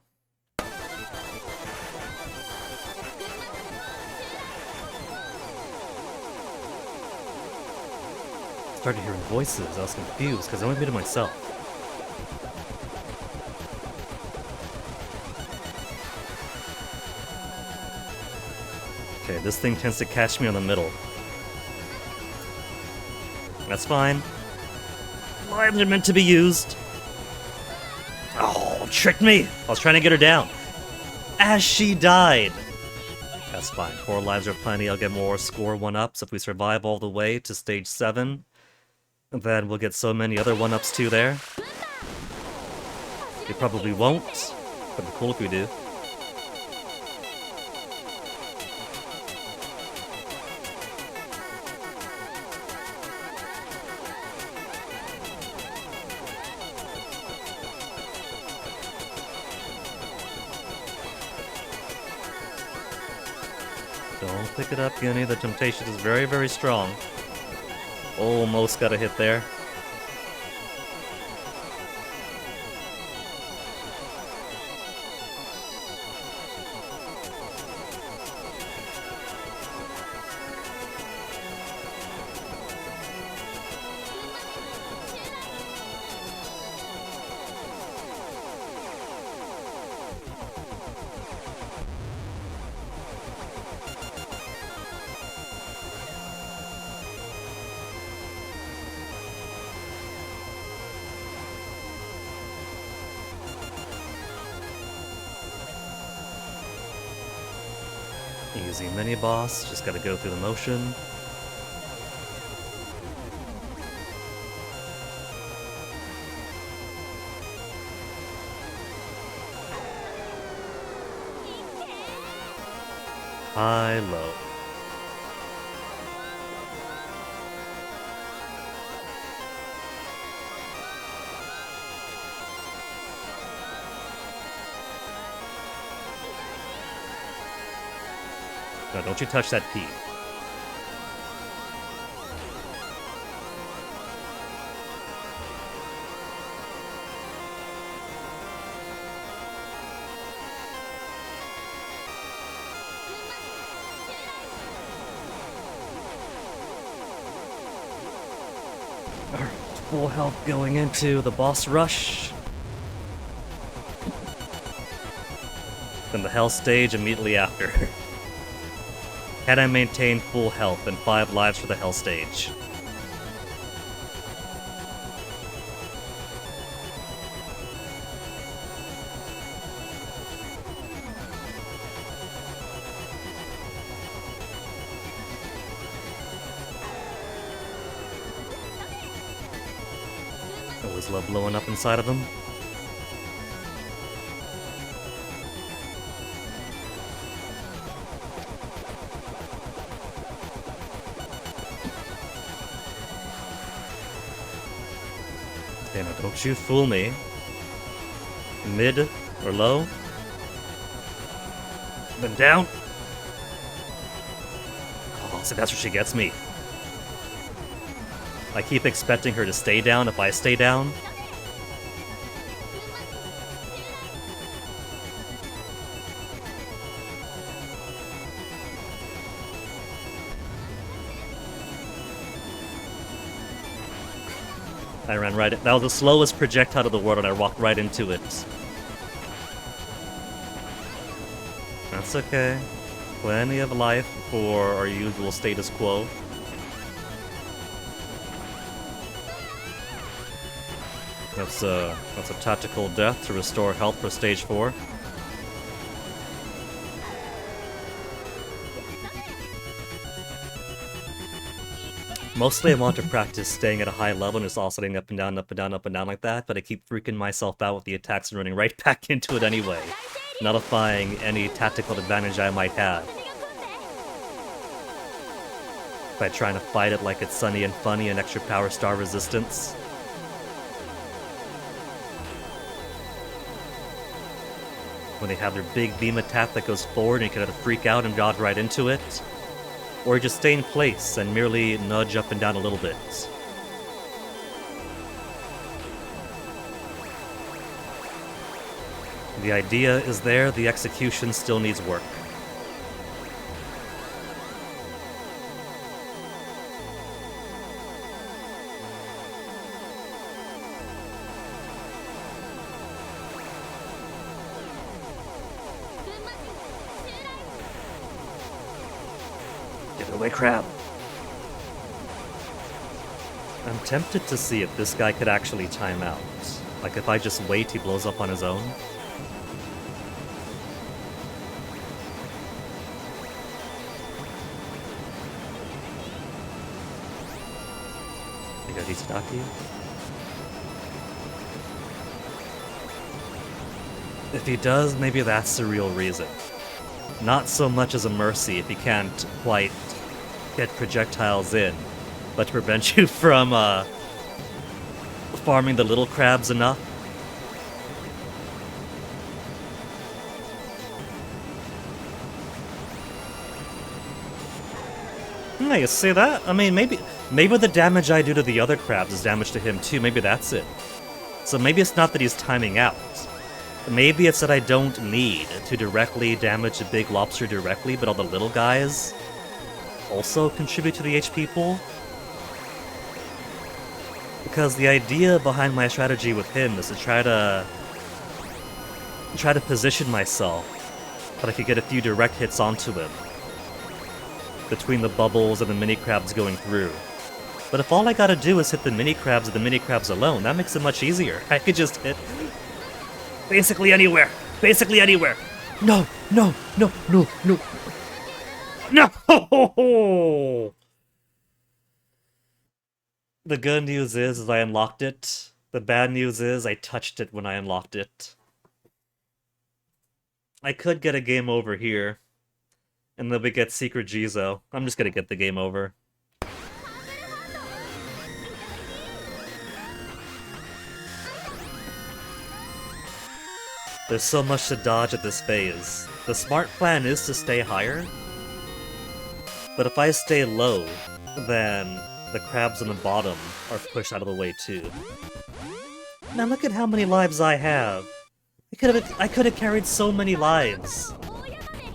Started hearing voices. I was confused because I only muted myself. Okay, this thing tends to catch me on the middle. That's fine. Lives are meant to be used. Oh, tricked me! I was trying to get her down. As she died. That's fine. 4 lives are plenty. I'll get more score 1-ups if we survive all the way to stage 7. And then we'll get so many other 1-ups too there. We probably won't, but it'd be cool if we do. Don't pick it up, Gunny. The temptation is very, very strong. Almost got a hit there. Easy mini-boss, just gotta go through the motion. High, low. No, don't you touch that P. Alright, full health going into the boss rush. Then the hell stage immediately after. Had I maintained full health and 5 lives for the hell stage. Always love blowing up inside of them. Okay, now don't you fool me. Mid or low. Then down. Oh, so that's where she gets me. I keep expecting her to stay down if I stay down. I ran right. That was the slowest projectile of the world, and I walked right into it. That's okay. Plenty of life for our usual status quo. That's a tactical death to restore health for stage 4. Mostly I want to practice staying at a high level and just oscillating up and down, up and down, up and down like that, but I keep freaking myself out with the attacks and running right back into it anyway, nullifying any tactical advantage I might have. By trying to fight it like it's sunny and funny and extra power star resistance. When they have their big beam attack that goes forward and you can either freak out and dodge right into it, or just stay in place and merely nudge up and down a little bit. The idea is there, the execution still needs work. Get away, crab. I'm tempted to see if this guy could actually time out. Like if I just wait, he blows up on his own. Itadaki? If he does, maybe that's the real reason. Not so much as a mercy if he can't quite get projectiles in, but to prevent you from farming the little crabs enough. You see that? I mean, maybe the damage I do to the other crabs is damage to him too. Maybe that's it. So maybe it's not that he's timing out. Maybe it's that I don't need to directly damage a big lobster directly, but all the little guys also contribute to the HP pool. Because the idea behind my strategy with him is to try to position myself that I could get a few direct hits onto him between the bubbles and the mini crabs going through. But if all I gotta do is hit the mini crabs and the mini crabs alone, that makes it much easier. I could just hit basically anywhere. Basically anywhere. No, no, no, no, no. No! The good news is I unlocked it. The bad news is I touched it when I unlocked it. I could get a game over here. And then we get Secret Jizou. I'm just gonna get the game over. There's so much to dodge at this phase. The smart plan is to stay higher. But if I stay low, then the crabs on the bottom are pushed out of the way too. Now look at how many lives I have. I could have carried so many lives.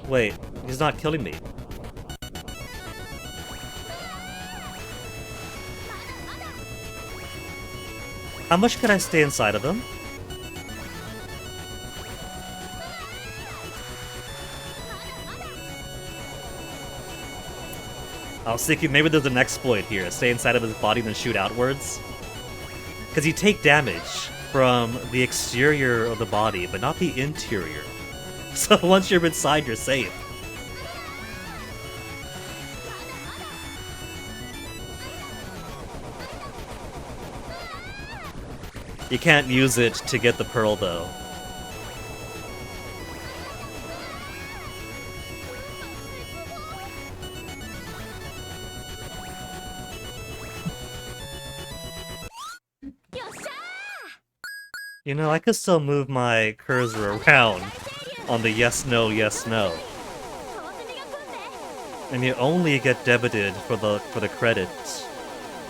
Wait, he's not killing me. How much can I stay inside of him? I was thinking maybe there's an exploit here. Stay inside of his body and then shoot outwards. Because you take damage from the exterior of the body, but not the interior. So once you're inside, you're safe. You can't use it to get the pearl, though. You know, I could still move my cursor around on the yes, no, yes, no. And you only get debited for the credit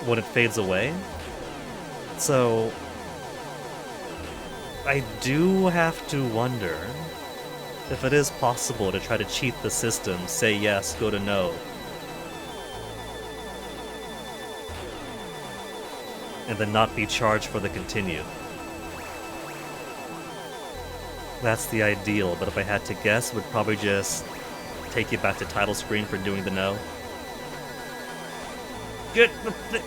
when it fades away. So I do have to wonder if it is possible to try to cheat the system, say yes, go to no. And then not be charged for the continue. That's the ideal, but if I had to guess, would probably just take you back to title screen for doing the no. Get the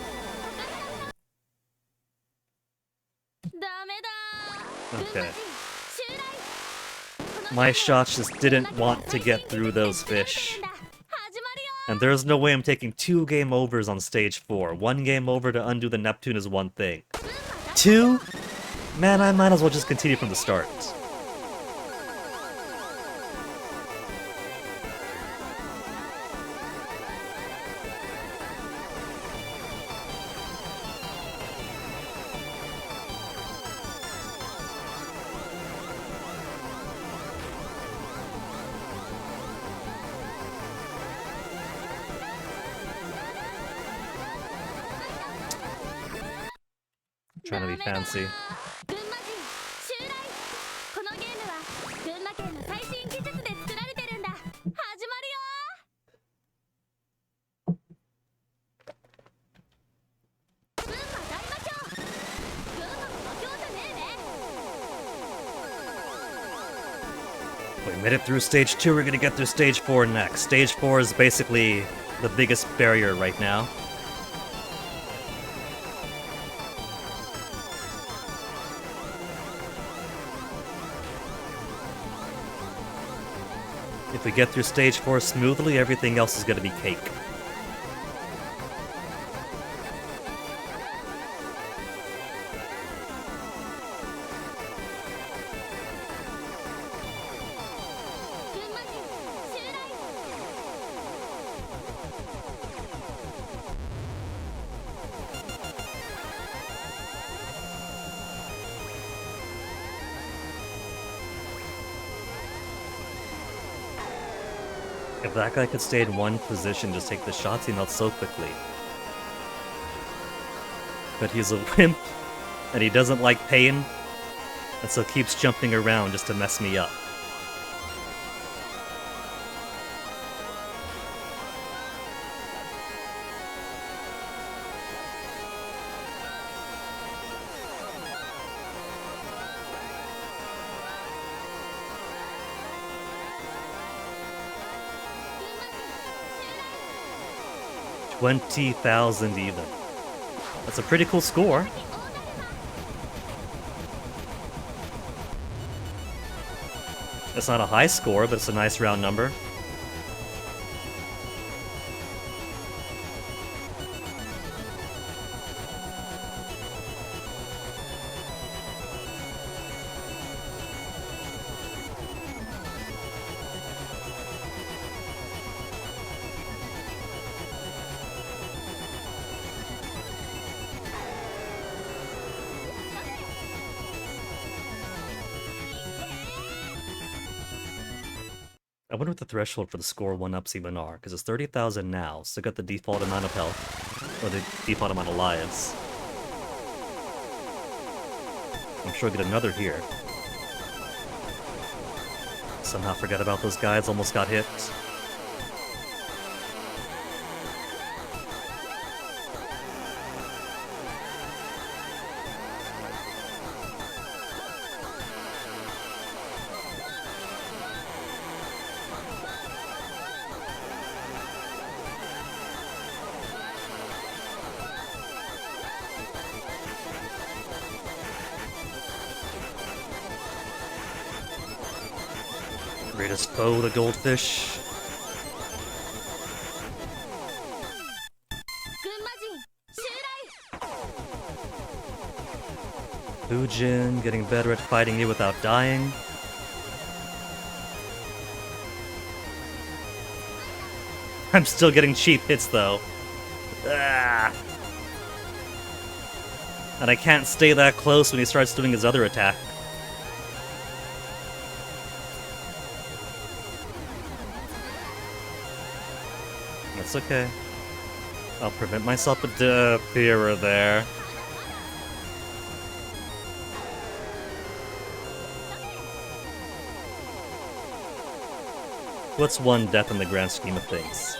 Okay. My shots just didn't want to get through those fish. And there's no way I'm taking 2 game overs on stage 4. 1 game over to undo the Neptune is one thing. 2? Man, I might as well just continue from the start. Trying to be fancy. We made it through stage 2, we're gonna get through stage 4 next. Stage 4 is basically the biggest barrier right now. If we get through stage 4 smoothly, everything else is gonna be cake. If that guy could stay in one position, just take the shots, he melts so quickly. But he's a wimp, and he doesn't like pain, and so keeps jumping around just to mess me up. $20,000 even. That's a pretty cool score. It's not a high score, but it's a nice round number. I wonder what the threshold for the score 1-ups even are, because it's 30,000 now, so got the default amount of health, or the default amount of lives. I'm sure I'll get another here. Somehow forget about those guys, almost got hit. Greatest foe, the goldfish. Fujin getting better at fighting you without dying. I'm still getting cheap hits though. Ah. And I can't stay that close when he starts doing his other attack. That's okay. I'll prevent myself a death here or there. What's one death in the grand scheme of things?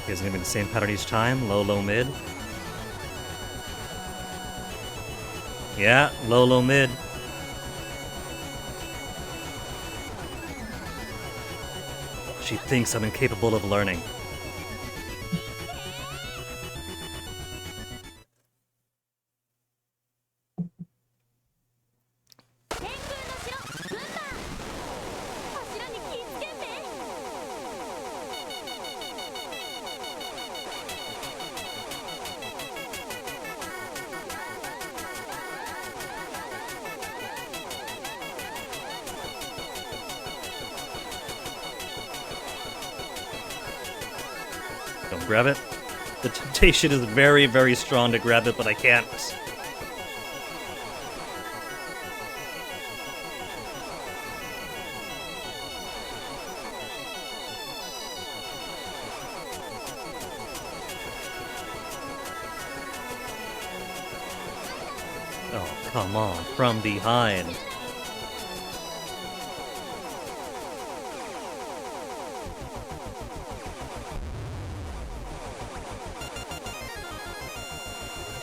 Is it gonna be the same pattern each time? Low, low, mid? Yeah, low, low, mid. She thinks I'm incapable of learning. Don't grab it. The temptation is very, very strong to grab it, but I can't. Oh, come on, from behind.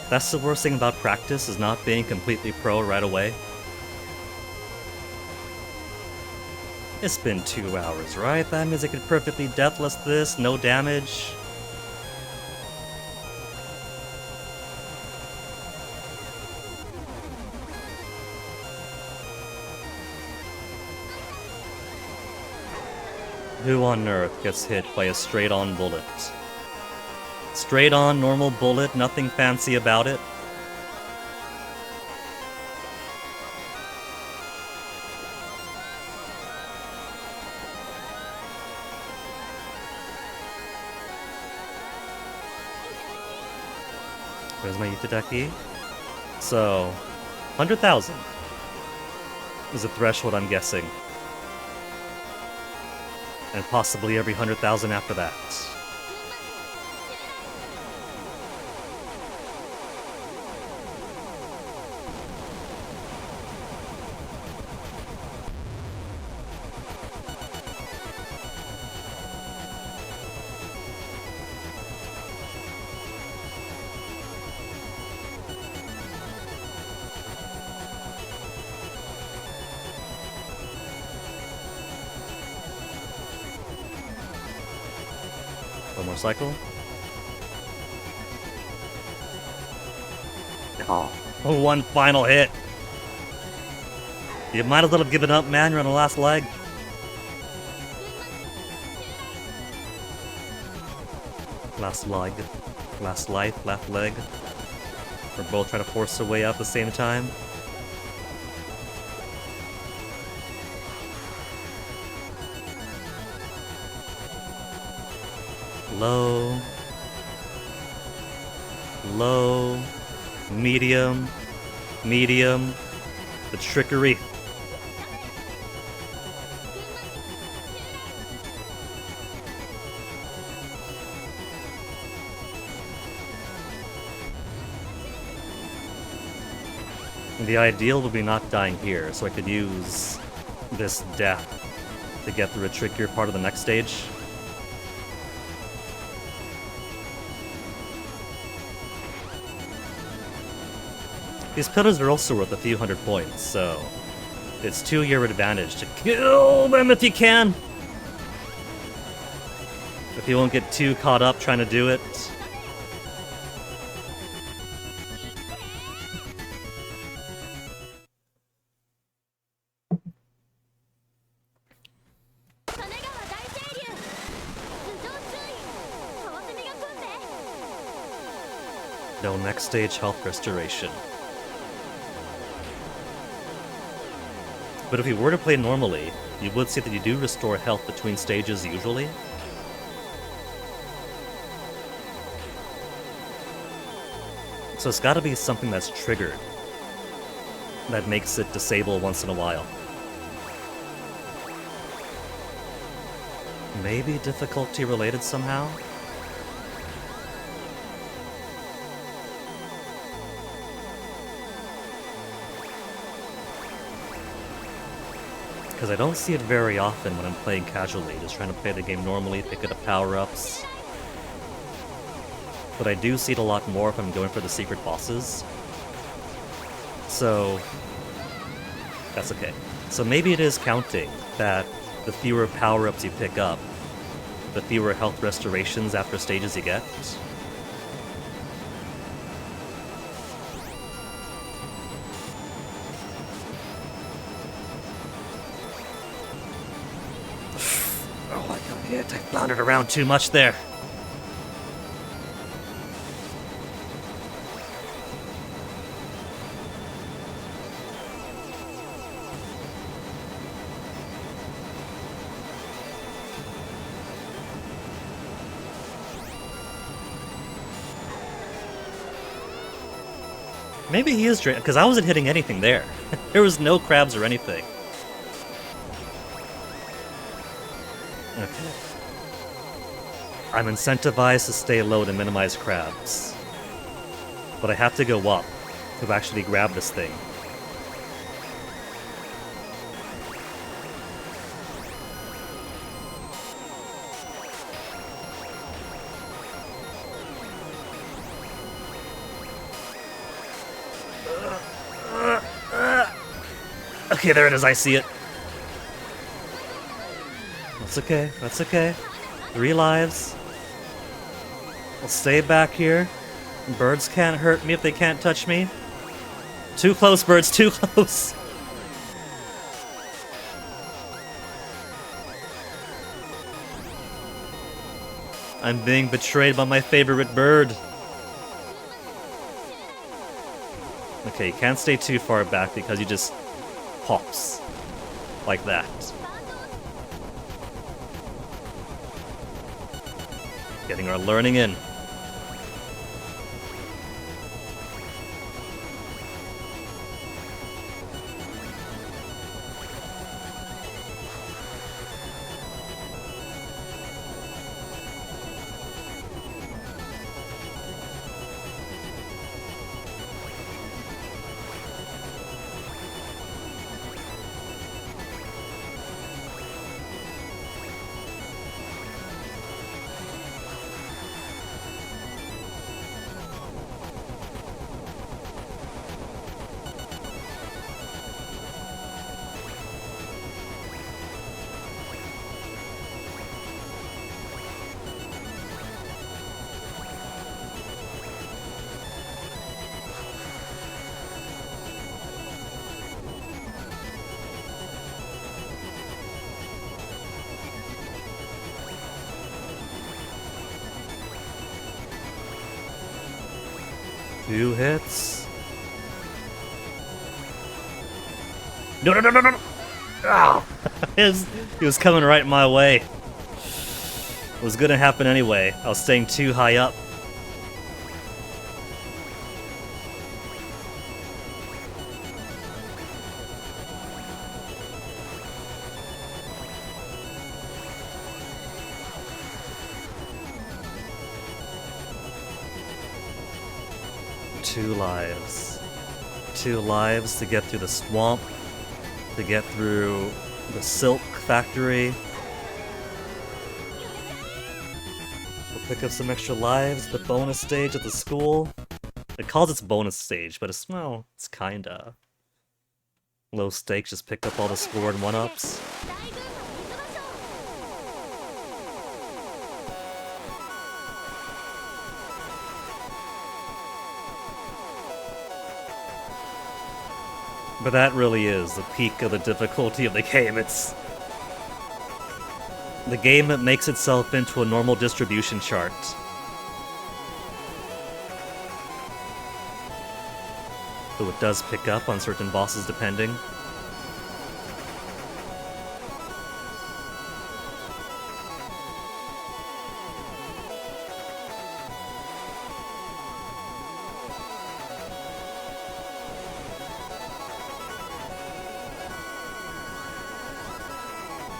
That's the worst thing about practice, is not being completely pro right away. It's been 2 hours, right? That means I could perfectly deathless this, no damage. Who on earth gets hit by a straight-on bullet? Straight-on, normal bullet, nothing fancy about it. Where's my Itadaki? So, 100,000 is a threshold, I'm guessing. And possibly every 100,000 after that. One more cycle. Oh, one final hit. You might as well have given up, man. You're on the last leg. Last leg. Last life, last leg. We're both trying to force our way out at the same time. Low, low, medium, medium, the trickery. The ideal would be not dying here, so I could use this death to get through a trickier part of the next stage. These pillars are also worth a few hundred points, so it's to your advantage to kill them if you can. If you won't get too caught up trying to do it. No next stage health restoration. But if you were to play normally, you would see that you do restore health between stages usually. So it's gotta be something that's triggered that makes it disable once in a while. Maybe difficulty related somehow? Because I don't see it very often when I'm playing casually, just trying to play the game normally, pick up power-ups. But I do see it a lot more if I'm going for the secret bosses. So that's okay. So maybe it is counting that the fewer power-ups you pick up, the fewer health restorations after stages you get. I floundered around too much there. Maybe he is drained, because I wasn't hitting anything there. There was no crabs or anything. Okay. I'm incentivized to stay low to minimize crabs. But I have to go up to actually grab this thing. Okay, there it is, I see it. That's okay, that's okay. 3 lives. I'll stay back here. Birds can't hurt me if they can't touch me. Too close, birds, too close! I'm being betrayed by my favorite bird. Okay, you can't stay too far back because he just pops. Like that. Getting our learning in. Two hits. No, no, no, no, no! Ah! He was coming right my way. It was gonna happen anyway. I was staying too high up. Two lives. 2 lives to get through the swamp, to get through the silk factory. We'll pick up some extra lives, the bonus stage at the school. It calls its bonus stage, but it's, well, it's kinda low stakes, just pick up all the score and 1-ups. But that really is the peak of the difficulty of the game. It's the game that makes itself into a normal distribution chart. Though it does pick up on certain bosses depending.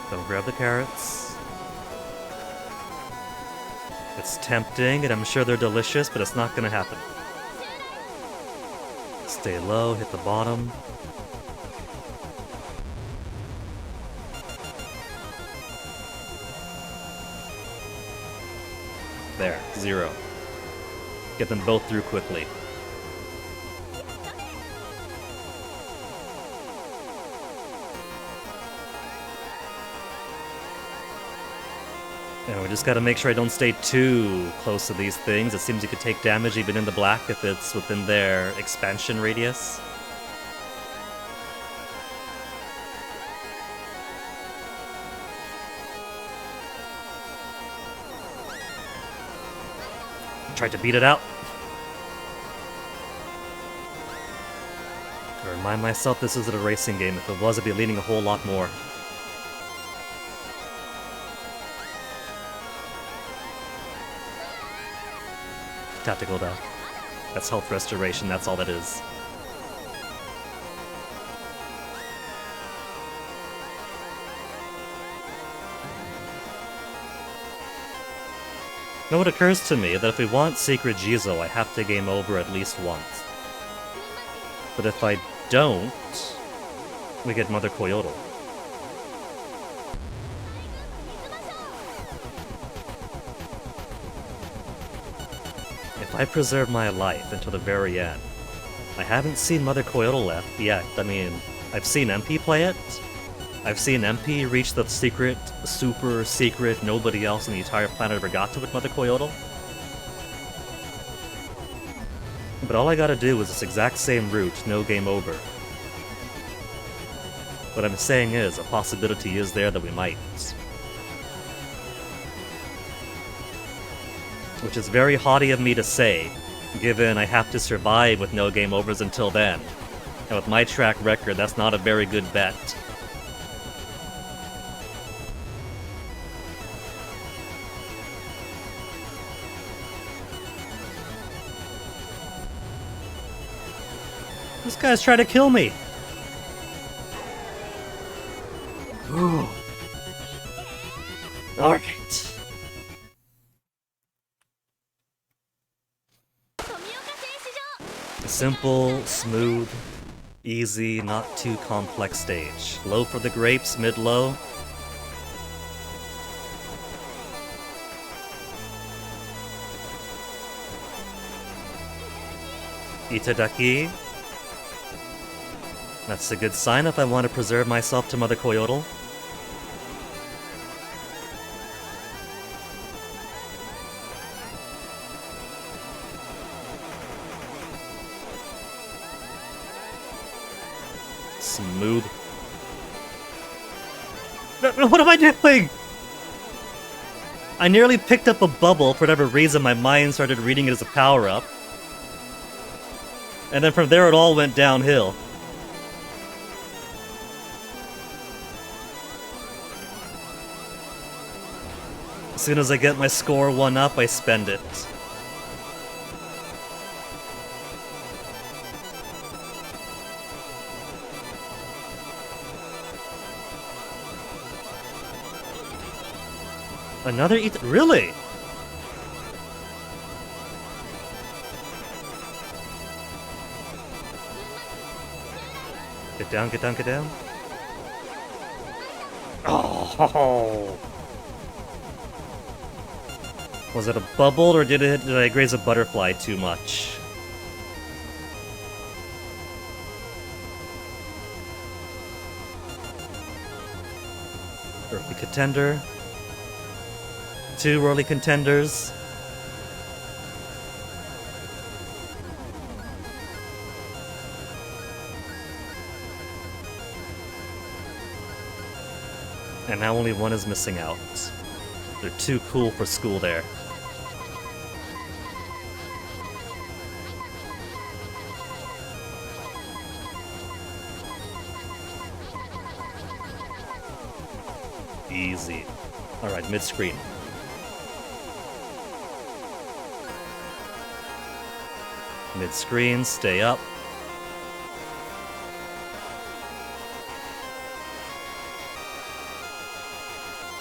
Don't grab the carrots. It's tempting, and I'm sure they're delicious, but it's not gonna happen. Stay low, hit the bottom. There, 0. Get them both through quickly. And we just gotta make sure I don't stay too close to these things. It seems you could take damage even in the black if it's within their expansion radius. Tried to beat it out. I remind myself this isn't a racing game. If it was, I'd be leading a whole lot more. Tactical though. That's health restoration, that's all that is. Now it occurs to me that if we want Secret Jizou, I have to game over at least once. But if I don't, we get Mother Coyotl. If I preserve my life until the very end, I haven't seen Mother Coyotl yet. I mean, I've seen MP play it, I've seen MP reach the secret, super secret, nobody else on the entire planet ever got to with Mother Coyotl. But all I gotta do is this exact same route, no game over. What I'm saying is, a possibility is there that we might. Which is very haughty of me to say, given I have to survive with no game overs until then. And with my track record, that's not a very good bet. This guy's trying to kill me! Ooh. Alright. A simple, smooth, easy, not too complex stage. Low for the grapes, mid-low. Itadaki. That's a good sign if I want to preserve myself to Mother Coyotl. Smooth. What am I doing? I nearly picked up a bubble. For whatever reason, my mind started reading it as a power-up. And then from there it all went downhill. As soon as I get my score 1 up, I spend it. Another really? Get down, get down, get down. Oh! Was it a bubble, or did I graze a butterfly too much? Early contender. 2 early contenders. And now only 1 is missing out. They're too cool for school there. Easy. Alright, mid-screen. Mid-screen, stay up.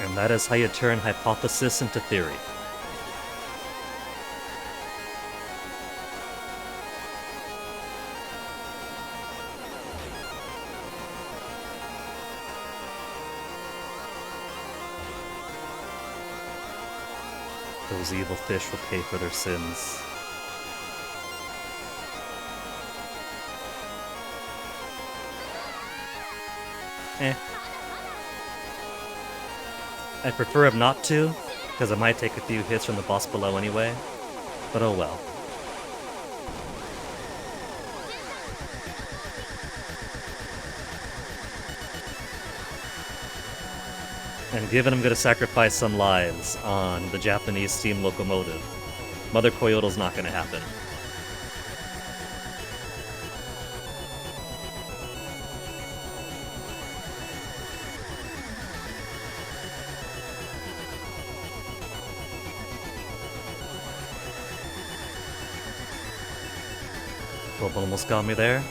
And that is how you turn hypothesis into theory. Those evil fish will pay for their sins. I'd prefer him not to, because I might take a few hits from the boss below anyway, but oh well. And given I'm gonna sacrifice some lives on the Japanese steam locomotive, Mother Coyotl's not gonna happen. Bubble almost got me there.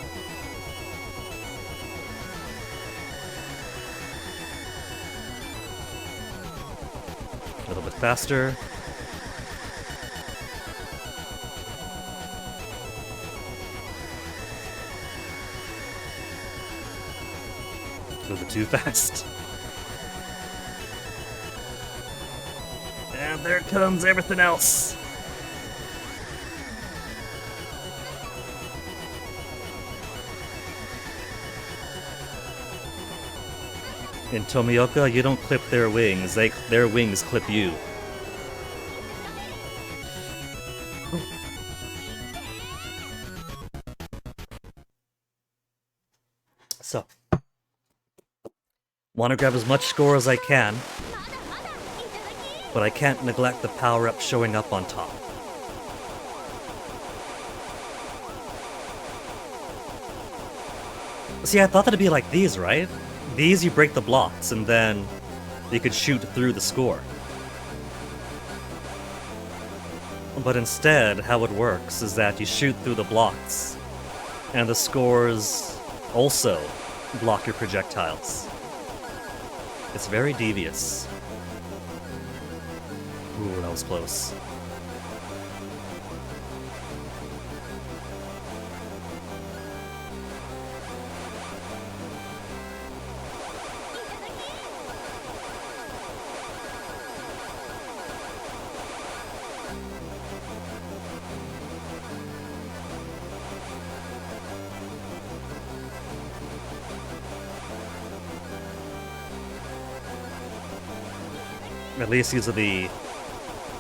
A little bit faster. A little bit too fast. And there comes everything else. In Tomioka, you don't clip their wings, their wings clip you. So, want to grab as much score as I can, but I can't neglect the power-up showing up on top. See, I thought that'd be like these, right? These, you break the blocks, and then you could shoot through the score. But instead, how it works is that you shoot through the blocks, and the scores also block your projectiles. It's very devious. Ooh, that was close. At least these are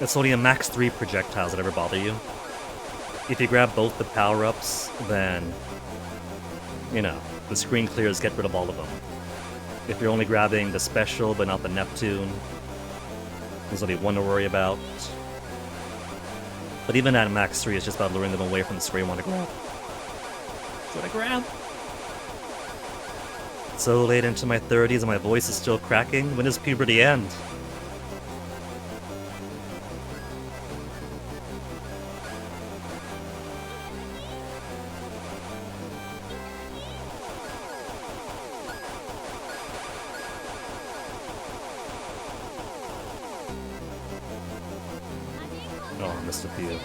it's only a max 3 projectiles that ever bother you. If you grab both the power-ups, then, you know, the screen clears get rid of all of them. If you're only grabbing the special but not the Neptune, there's only one to worry about. But even at max 3, it's just about luring them away from the square you want to grab. That's what I grab! So late into my 30s and my voice is still cracking? When does puberty end? A few.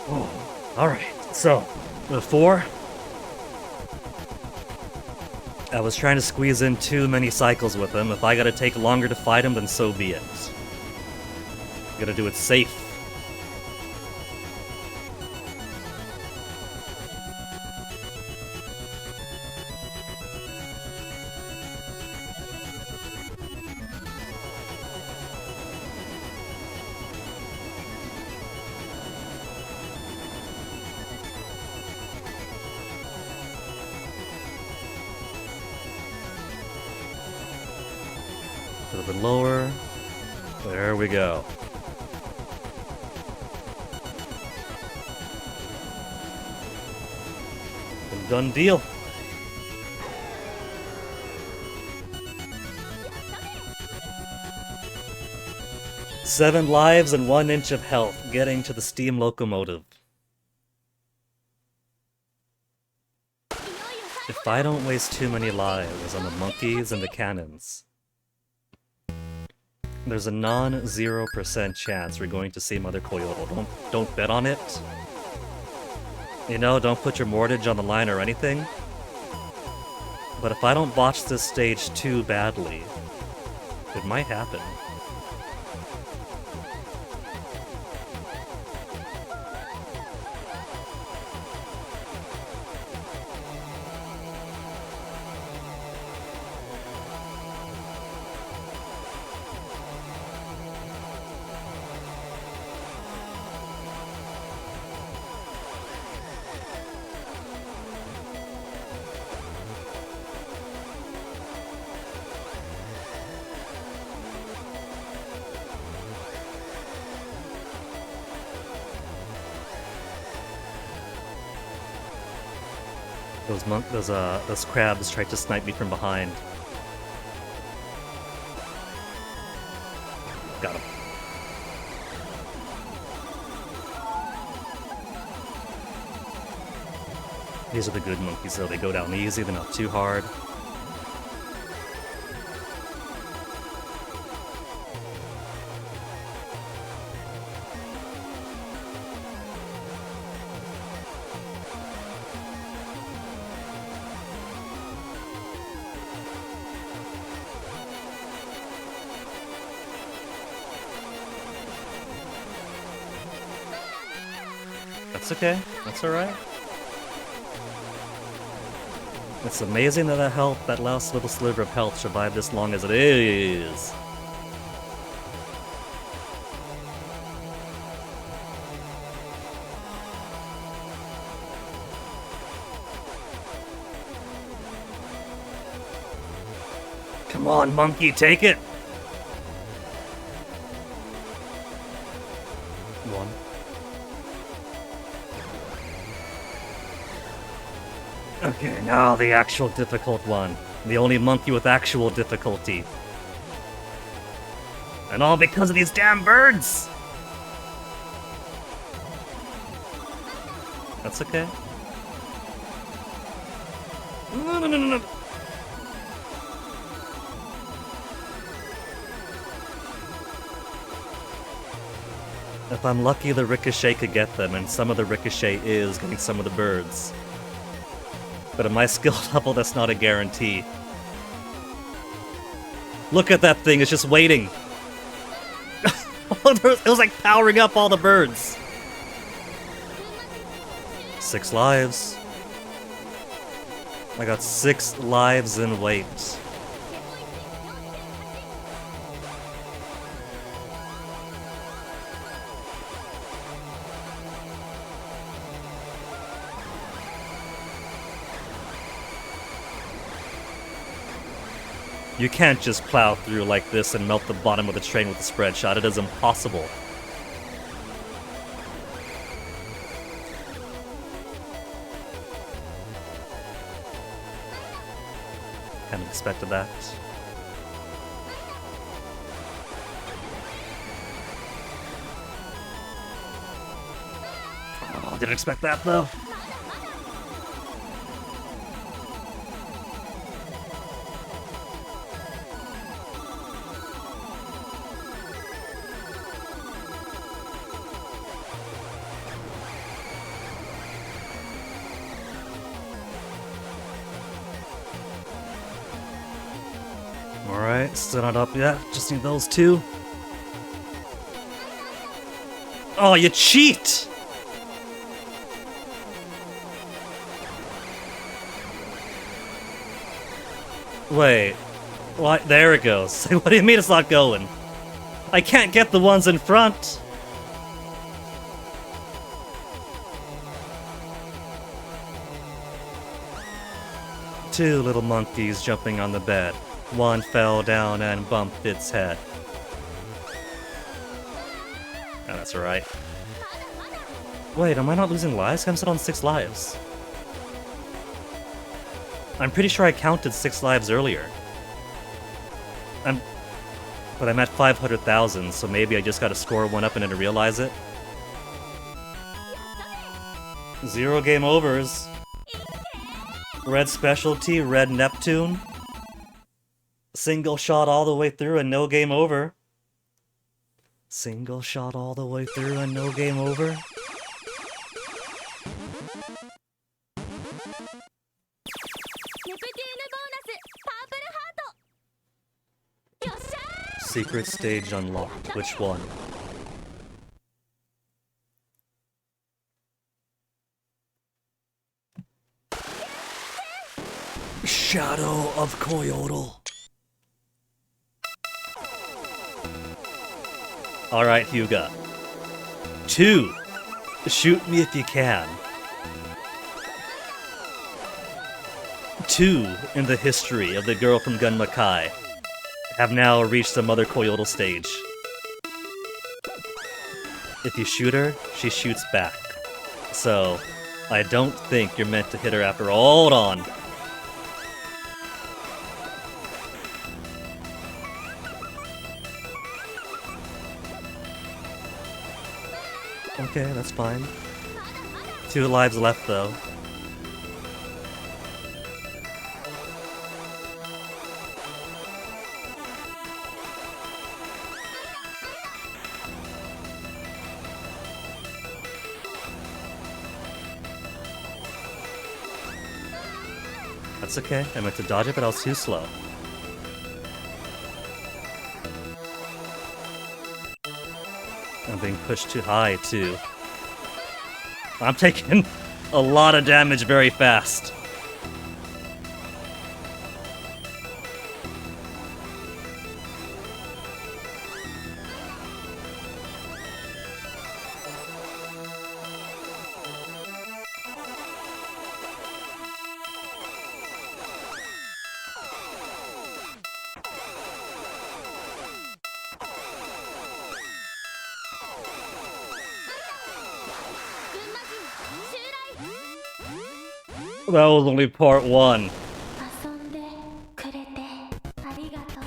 Oh, alright, so, before, I was trying to squeeze in too many cycles with him. If I gotta take longer to fight him, then so be it. Gotta do it safe. A little bit lower. There we go. Done deal. Seven lives and 1 inch of health, getting to the steam locomotive. If I don't waste too many lives on the monkeys and the cannons, there's a non-0% chance we're going to see Mother Coyotl. Don't bet on it. You know, don't put your mortgage on the line or anything. But if I don't botch this stage too badly, it might happen. Those crabs tried to snipe me from behind. Got him. These are the good monkeys, though. They go down easy, they're not too hard. That's okay. That's alright. It's amazing that that last little sliver of health survived as long as it is. Come on, monkey, take it! One. Okay, now the actual difficult one. The only monkey with actual difficulty. And all because of these damn birds! That's okay. No. If I'm lucky, the ricochet could get them, and some of the ricochet is getting some of the birds. But at my skill level, that's not a guarantee. Look at that thing, it's just waiting. It was like powering up all the birds. 6 lives. I got 6 lives in wait. You can't just plow through like this and melt the bottom of the train with a spread shot. It is impossible. Kind of expected that. Oh, didn't expect that though. Alright, still not up yet. Just need those 2. Oh, you cheat! Wait. What? There it goes. What do you mean it's not going? I can't get the ones in front! Two little monkeys jumping on the bed. One fell down and bumped its head. Oh, that's alright. Wait, am I not losing lives? I'm still on 6 lives. I'm pretty sure I counted 6 lives earlier. But I'm at 500,000, so maybe I just gotta score 1 up and then realize it. 0 game overs. Red specialty, red Neptune. Single shot all the way through and no game over. Single shot all the way through and no game over. Secret stage unlocked. Which one? Shadow of Coyotl. Alright, Hyuga. 2. Shoot me if you can. 2 in the history of the girl from Gunma Kai have now reached the Mother Coyotl stage. If you shoot her, she shoots back. So, I don't think you're meant to hit her after all. Hold on. Okay, that's fine. 2 lives left, though. That's okay. I meant to dodge it, but I was too slow. I'm being pushed too high, too. I'm taking a lot of damage very fast. That was only part one. 遊んでくれてありがと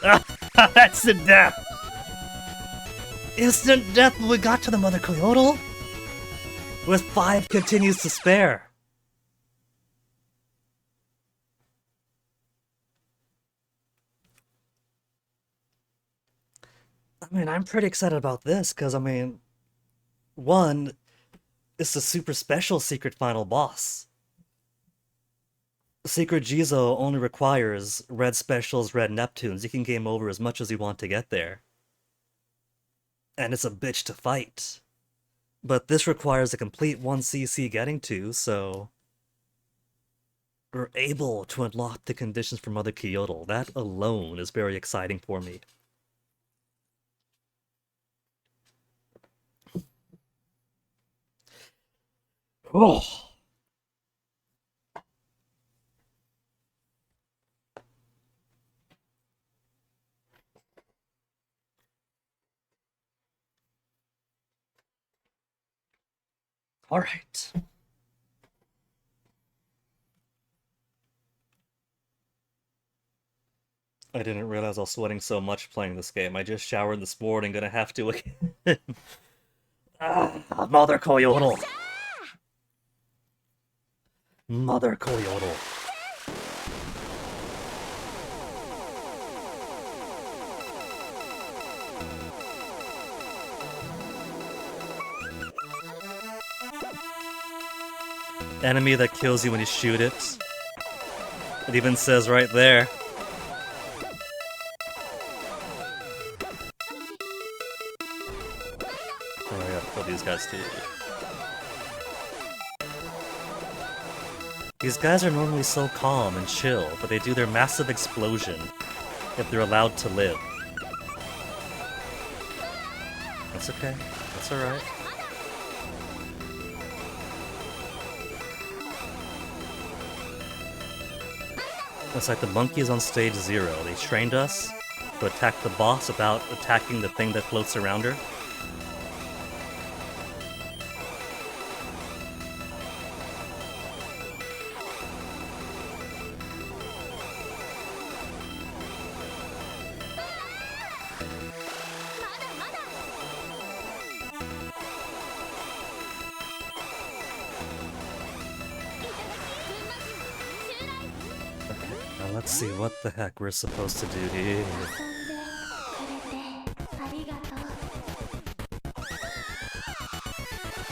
う。 That's the death! Instant death when we got to the Mother Coyotl? With 5 continues to spare. I mean, I'm pretty excited about this, because, I mean, one, it's a super special secret final boss. Secret Jizou only requires red specials, red Neptunes. You can game over as much as you want to get there. And it's a bitch to fight. But this requires a complete 1cc getting to, so we're able to unlock the conditions for Mother Coyotl. That alone is very exciting for me. Oh. All right. I didn't realize I was sweating so much playing this game. I just showered this morning, gonna have to again. Mother Coyotl. Mother Coyotl. Enemy that kills you when you shoot it. It even says right there. Oh, I gotta kill these guys too. These guys are normally so calm and chill, but they do their massive explosion if they're allowed to live. That's okay. That's alright. It's like the monkeys on stage 0. They trained us to attack the boss without attacking the thing that floats around her. Now let's see what the heck we're supposed to do here.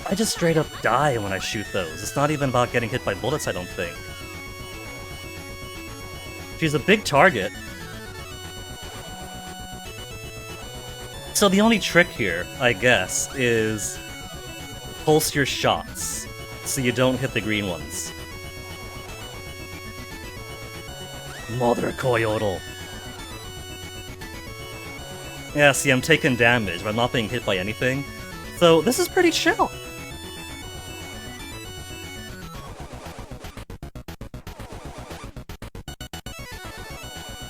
I just straight up die when I shoot those. It's not even about getting hit by bullets, I don't think. She's a big target. So the only trick here, I guess, is pulse your shots so you don't hit the green ones. Mother Coyotl. Yeah, see, I'm taking damage, but I'm not being hit by anything. So this is pretty chill.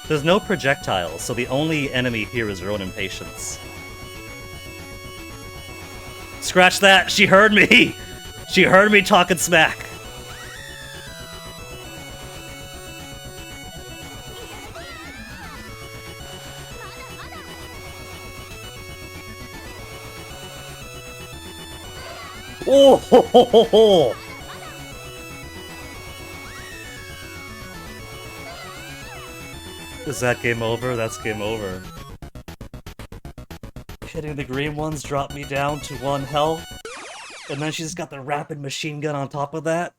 There's no projectiles, so the only enemy here is your own impatience. Scratch that! She heard me! She heard me talking smack! Oh ho ho ho ho! Is that game over? That's game over. Hitting the green ones dropped me down to 1 health. And then she's got the rapid machine gun on top of that.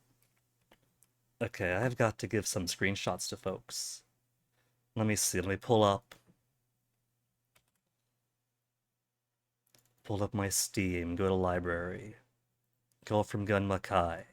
Okay, I've got to give some screenshots to folks. Let me see, let me pull up. Pull up my Steam, go to library. Go from Gunma Kai.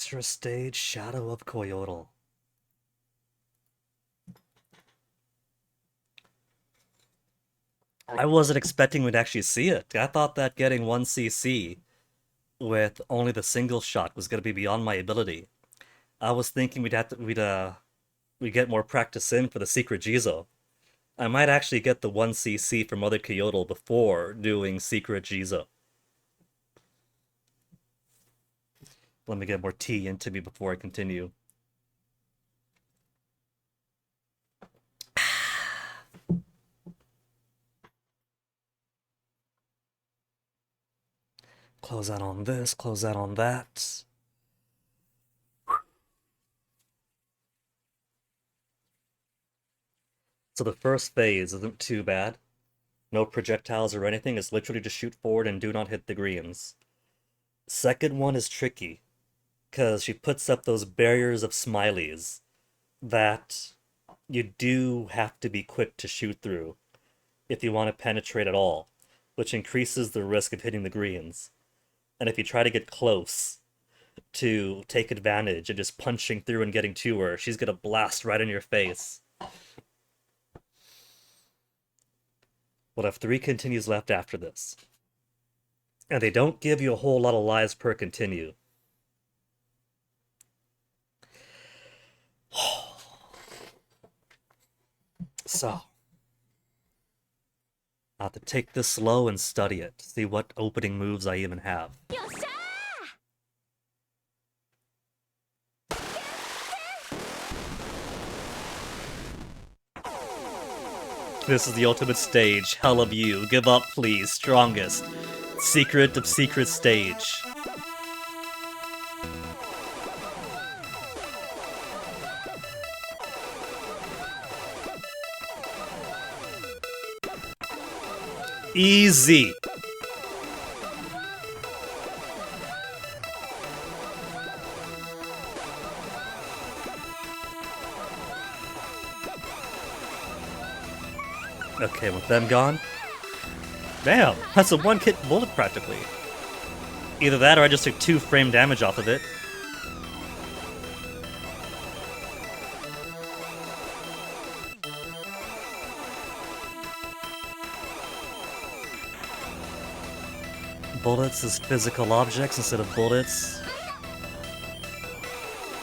Extra stage Shadow of Coyotl. I wasn't expecting we'd actually see it. I thought that getting 1cc with only the single shot was gonna be beyond my ability. I was thinking we'd get more practice in for the secret Jizou. I might actually get the 1cc for Mother Coyotl before doing secret Jizou. Let me get more tea into me before I continue. Close out on this, close out on that. So the first phase isn't too bad. No projectiles or anything, it's literally just shoot forward and do not hit the greens. Second one is tricky, because she puts up those barriers of smileys that you do have to be quick to shoot through if you want to penetrate at all, which increases the risk of hitting the greens. And if you try to get close to take advantage and just punching through and getting to her, she's gonna blast right in your face. We'll have 3 continues left after this. And they don't give you a whole lot of lives per continue. So, I'll have to take this slow and study it, see what opening moves I even have. This is the ultimate stage. Hell of you. Give up, please. Strongest. Secret of secret stage. Easy. Okay, with them gone. Damn, that's a one-hit bullet practically. Either that or I just took 2 frame damage off of it. Bullets is physical objects instead of bullets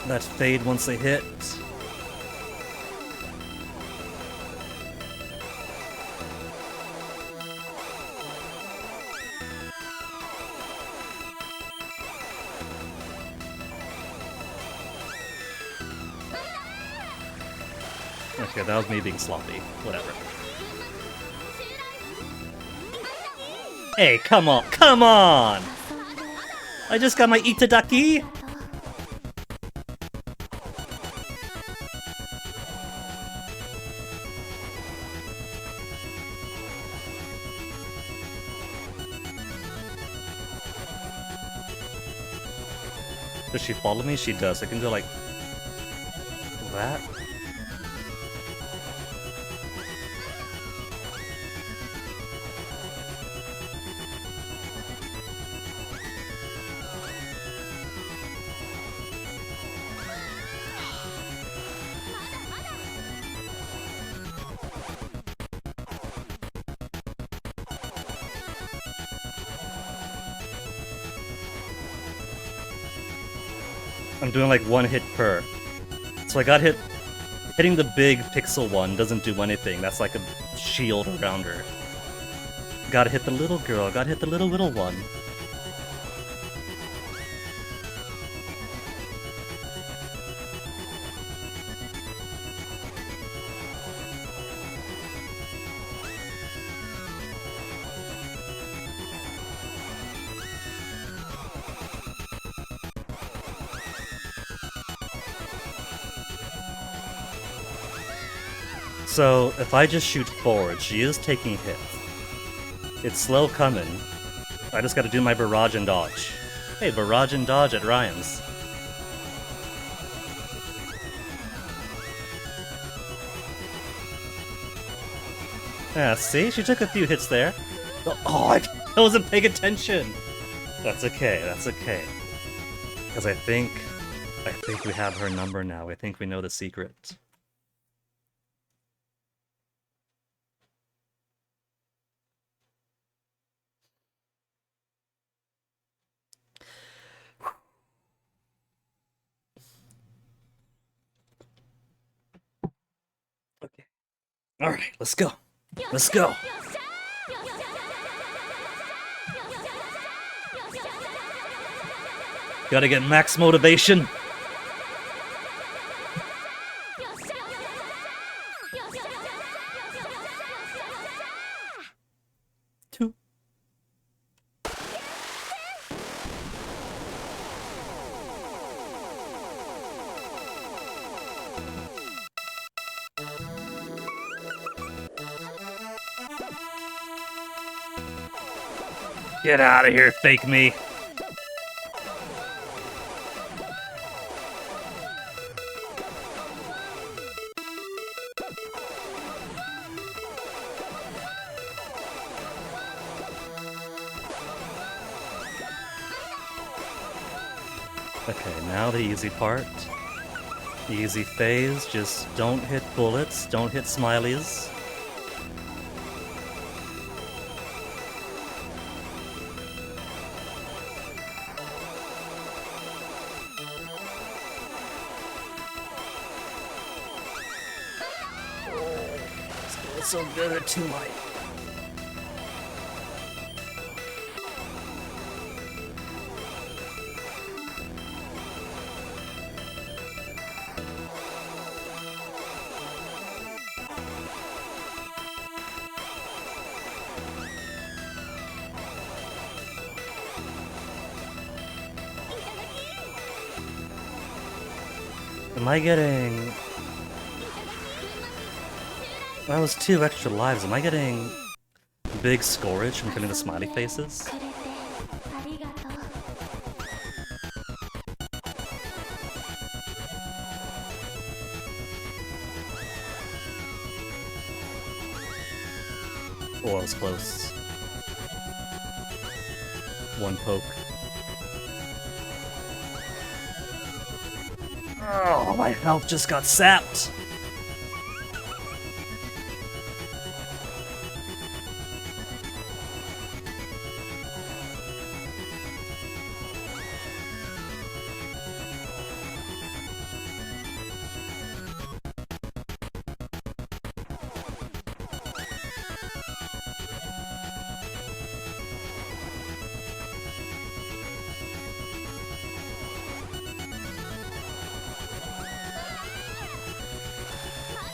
that fade once they hit. Okay, that was me being sloppy. Whatever. Hey, come on, come on! I just got my Itadaki! Does she follow me? She does. I can go like... that? I'm doing like 1 hit per. So I got hit. Hitting the big pixel one doesn't do anything. That's like a shield around her. Gotta hit the little girl. Gotta hit the little one. So, if I just shoot forward, she is taking hits. It's slow coming. I just gotta do my barrage and dodge. Hey, barrage and dodge at Ryan's. Yeah, see? She took a few hits there. Oh, I wasn't paying attention! That's okay, that's okay. Because I think I think we have her number now. I think we know the secret. Okay. All right, let's go. Let's go. Gotta get max motivation. Two. Get out of here, fake me. Okay, now the easy part. The easy phase, just don't hit bullets, don't hit smileys. It's so good, too light. Am I getting... That was 2 extra lives. Am I getting big scourge from killing the smiley faces? くれてありがとう Oh, that was close. 1 poke. Oh, my health just got sapped!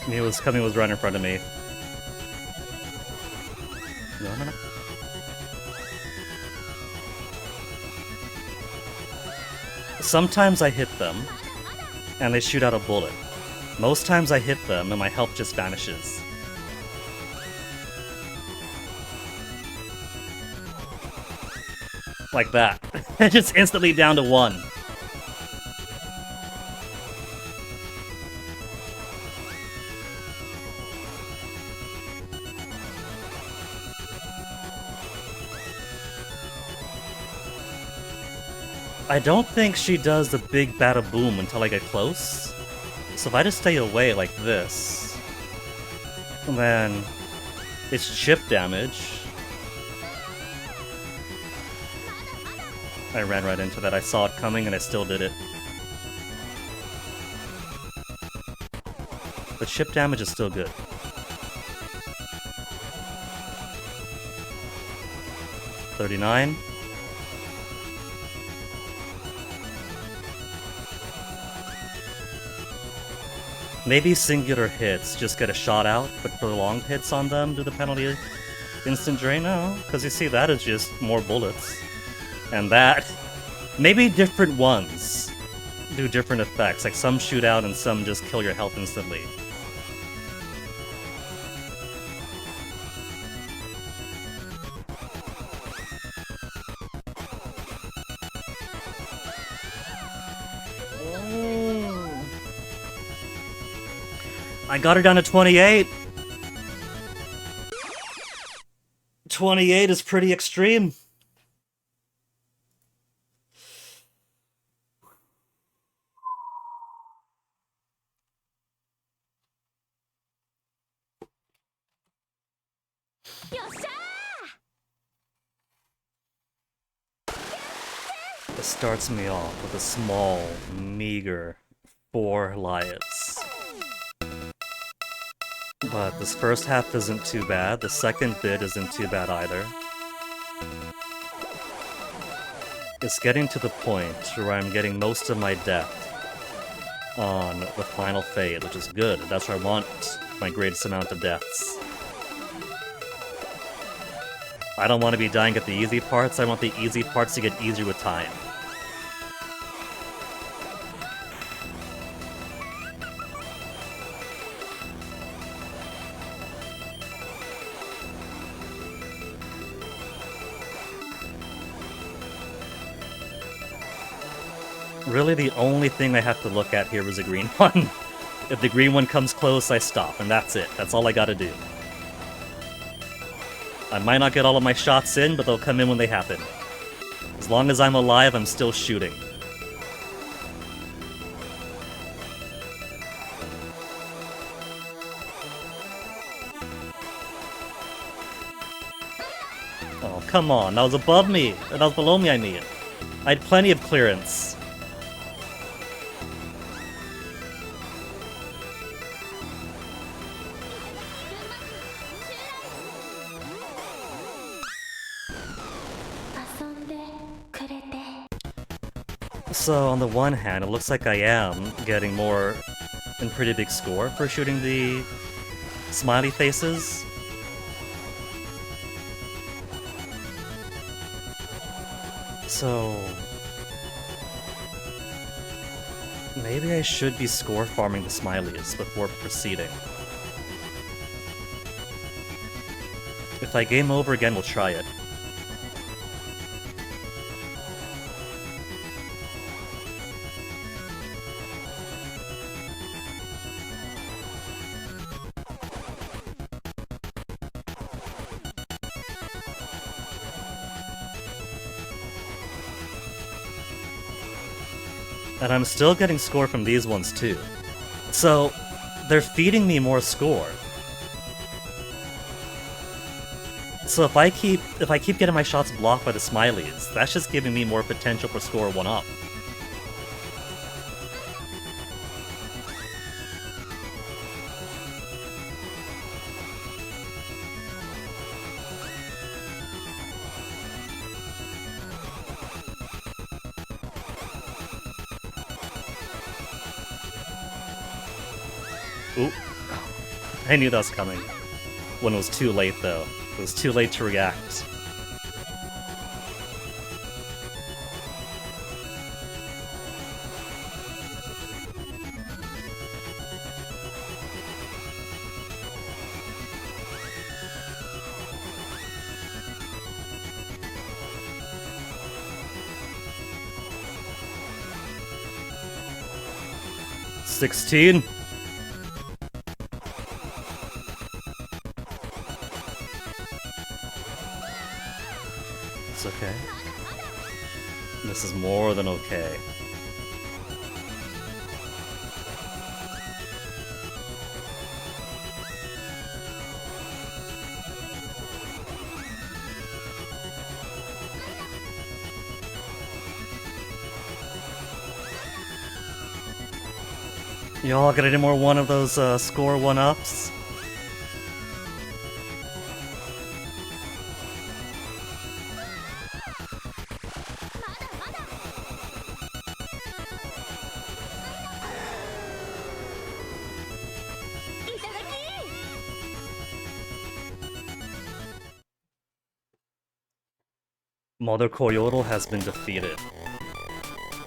He was coming, was right in front of me. No. Sometimes I hit them, and they shoot out a bullet. Most times I hit them, and my health just vanishes. Like that. Just instantly down to 1. I don't think she does the big bada boom until I get close. So if I just stay away like this, then it's chip damage. I ran right into that. I saw it coming and I still did it. But chip damage is still good. $39. Maybe singular hits just get a shot out, but prolonged hits on them do the penalty instant drain? No, because you see that is just more bullets. And that... Maybe different ones do different effects, like some shoot out and some just kill your health instantly. I got her down to 28. 28 is pretty extreme. It starts me off with a small, meager 4 lives. But this first half isn't too bad, the second bit isn't too bad either. It's getting to the point where I'm getting most of my death on the final fade, which is good. That's where I want my greatest amount of deaths. I don't want to be dying at the easy parts, I want the easy parts to get easier with time. Really, the only thing I have to look at here is a green one. If the green one comes close, I stop, and that's it. That's all I gotta do. I might not get all of my shots in, but they'll come in when they happen. As long as I'm alive, I'm still shooting. Oh, come on. That was above me. That was below me, I mean. I had plenty of clearance. So, on the one hand, it looks like I am getting more and pretty big score for shooting the smiley faces. So, maybe I should be score farming the smileys before proceeding. If I game over again, we'll try it. And I'm still getting score from these ones too. So, they're feeding me more score. So if I keep getting my shots blocked by the smileys, that's just giving me more potential for score 1-up. Oop. I knew that was coming. When it was too late, though. It was too late to react. $16. It's okay. This is more than okay. Y'all got any more one of those score 1-ups? Mother Coyotl has been defeated.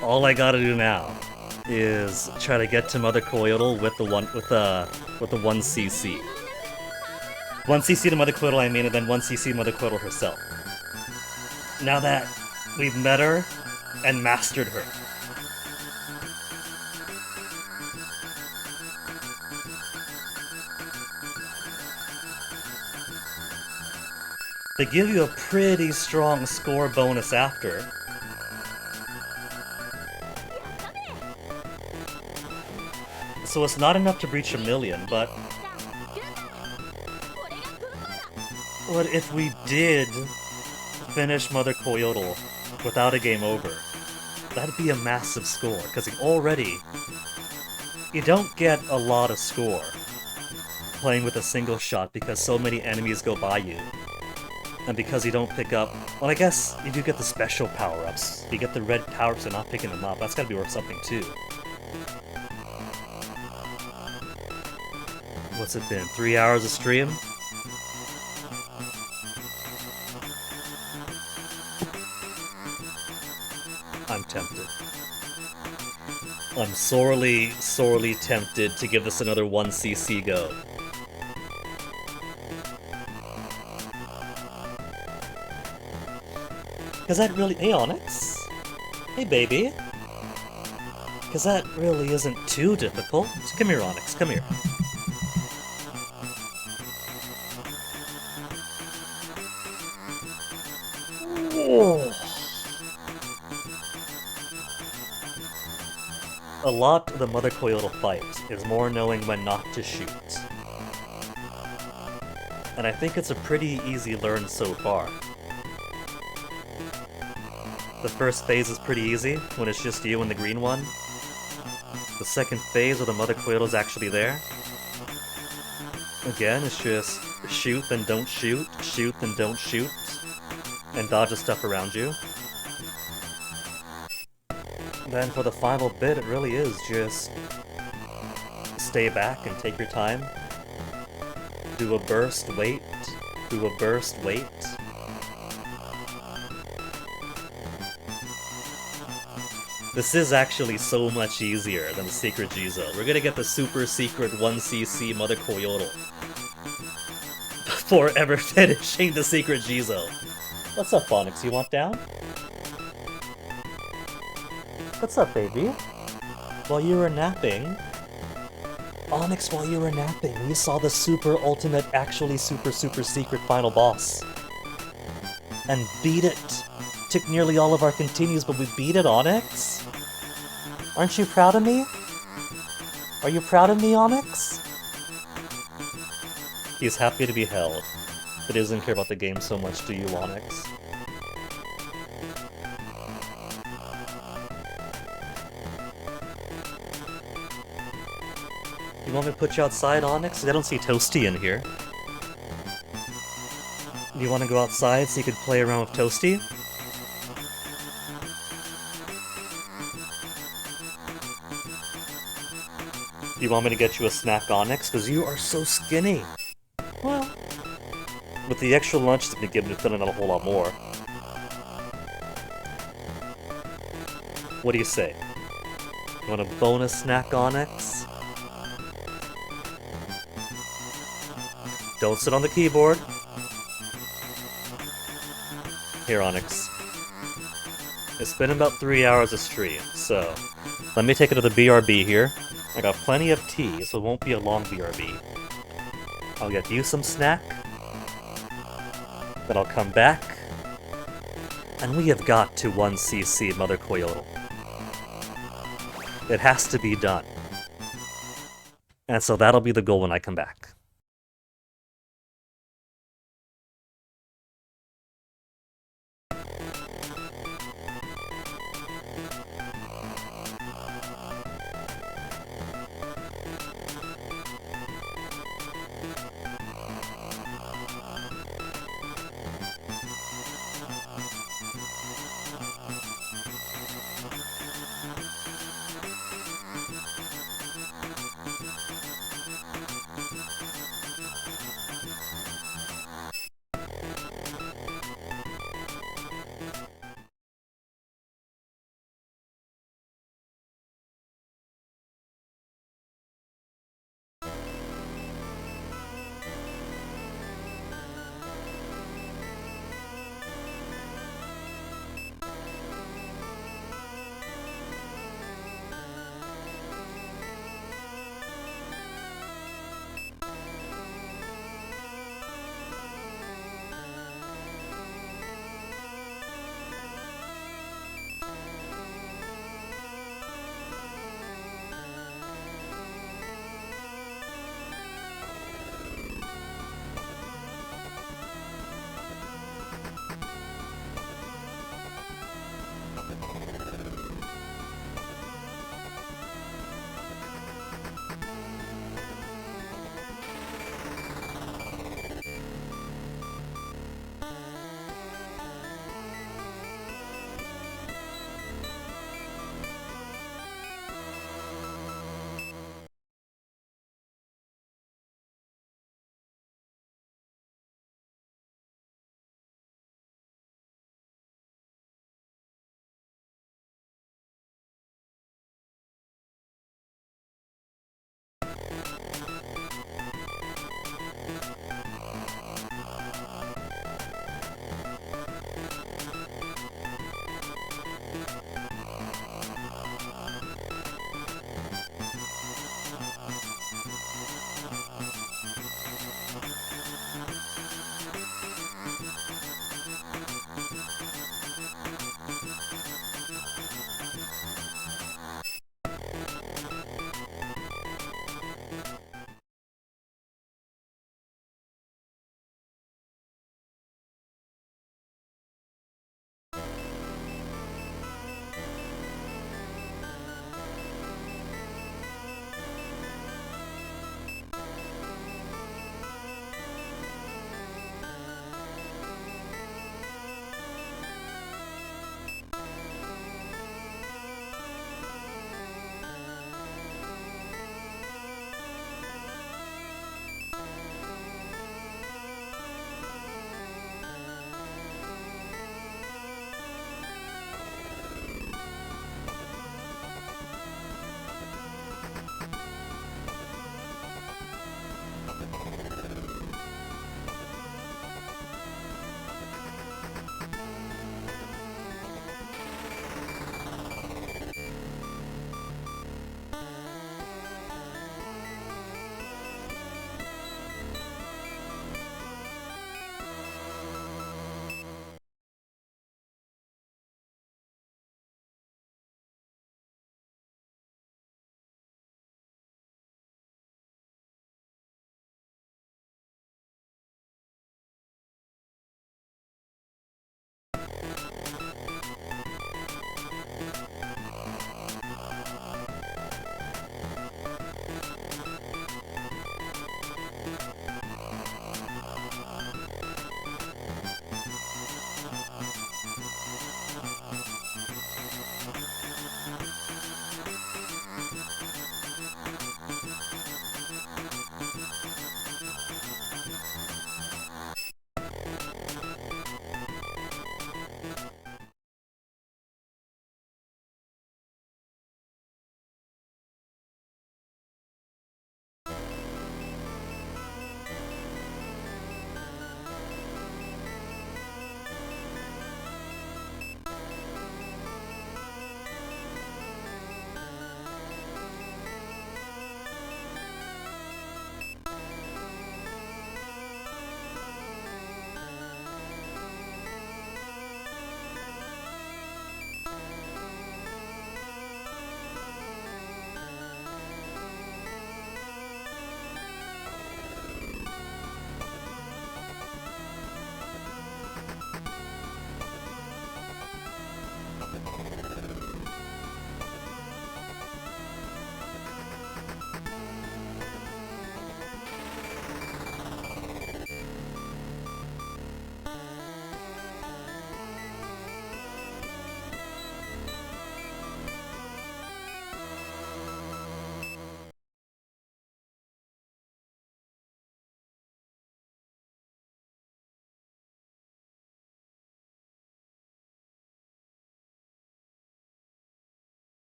All I gotta do now is try to get to Mother Coyotl with the 1cc. 1cc to Mother Coyotl, I mean, and then 1cc to Mother Coyotl herself. Now that we've met her and mastered her. They give you a pretty strong score bonus after. So it's not enough to breach 1 million, but What if we did finish Mother Coyotl without a game over? That'd be a massive score, because already you don't get a lot of score playing with a single shot because so many enemies go by you. And because you don't pick up... Well, I guess you do get the special power-ups. You get the red power-ups and not picking them up. That's gotta be worth something, too. What's it been? 3 hours of stream? I'm tempted. I'm sorely, sorely tempted to give this another 1cc go. Cause that really... Hey, Onyx? Hey, baby? Cause that really isn't too difficult. Come here, Onyx, come here. Whoa. A lot of the Mother Coyotl fight is more knowing when not to shoot. And I think it's a pretty easy learn so far. The first phase is pretty easy, when it's just you and the green one. The second phase where the Mother Coyotl is actually there. Again, it's just shoot then don't shoot, shoot then don't shoot, and dodge the stuff around you. Then for the final bit, it really is just stay back and take your time. Do a burst, wait. Do a burst, wait. This is actually so much easier than the Secret Jizou. We're gonna get the super secret 1cc Mother Coyotl before ever finishing the Secret Jizou. What's up, Onyx? You want down? What's up, baby? While you were napping... Onyx, while you were napping, we saw the super ultimate, actually super secret final boss. And beat it. Took nearly all of our continues, but we beat it, Onyx? Aren't you proud of me? Are you proud of me, Onyx? He's happy to be held, but he doesn't care about the game so much, do you, Onyx? You want me to put you outside, Onyx? I don't see Toasty in here. Do you want to go outside so you could play around with Toasty? Do you want me to get you a snack, Onyx? Because you are so skinny. Well, with the extra lunch that's been given, it's done a whole lot more. What do you say? You want a bonus snack, Onyx? Don't sit on the keyboard. Here, Onyx. It's been about 3 hours of stream, so let me take it to the BRB here. I got plenty of tea, so it won't be a long BRB. I'll get you some snack. Then I'll come back. And we have got to 1cc Mother Coyotl. It has to be done. And so that'll be the goal when I come back.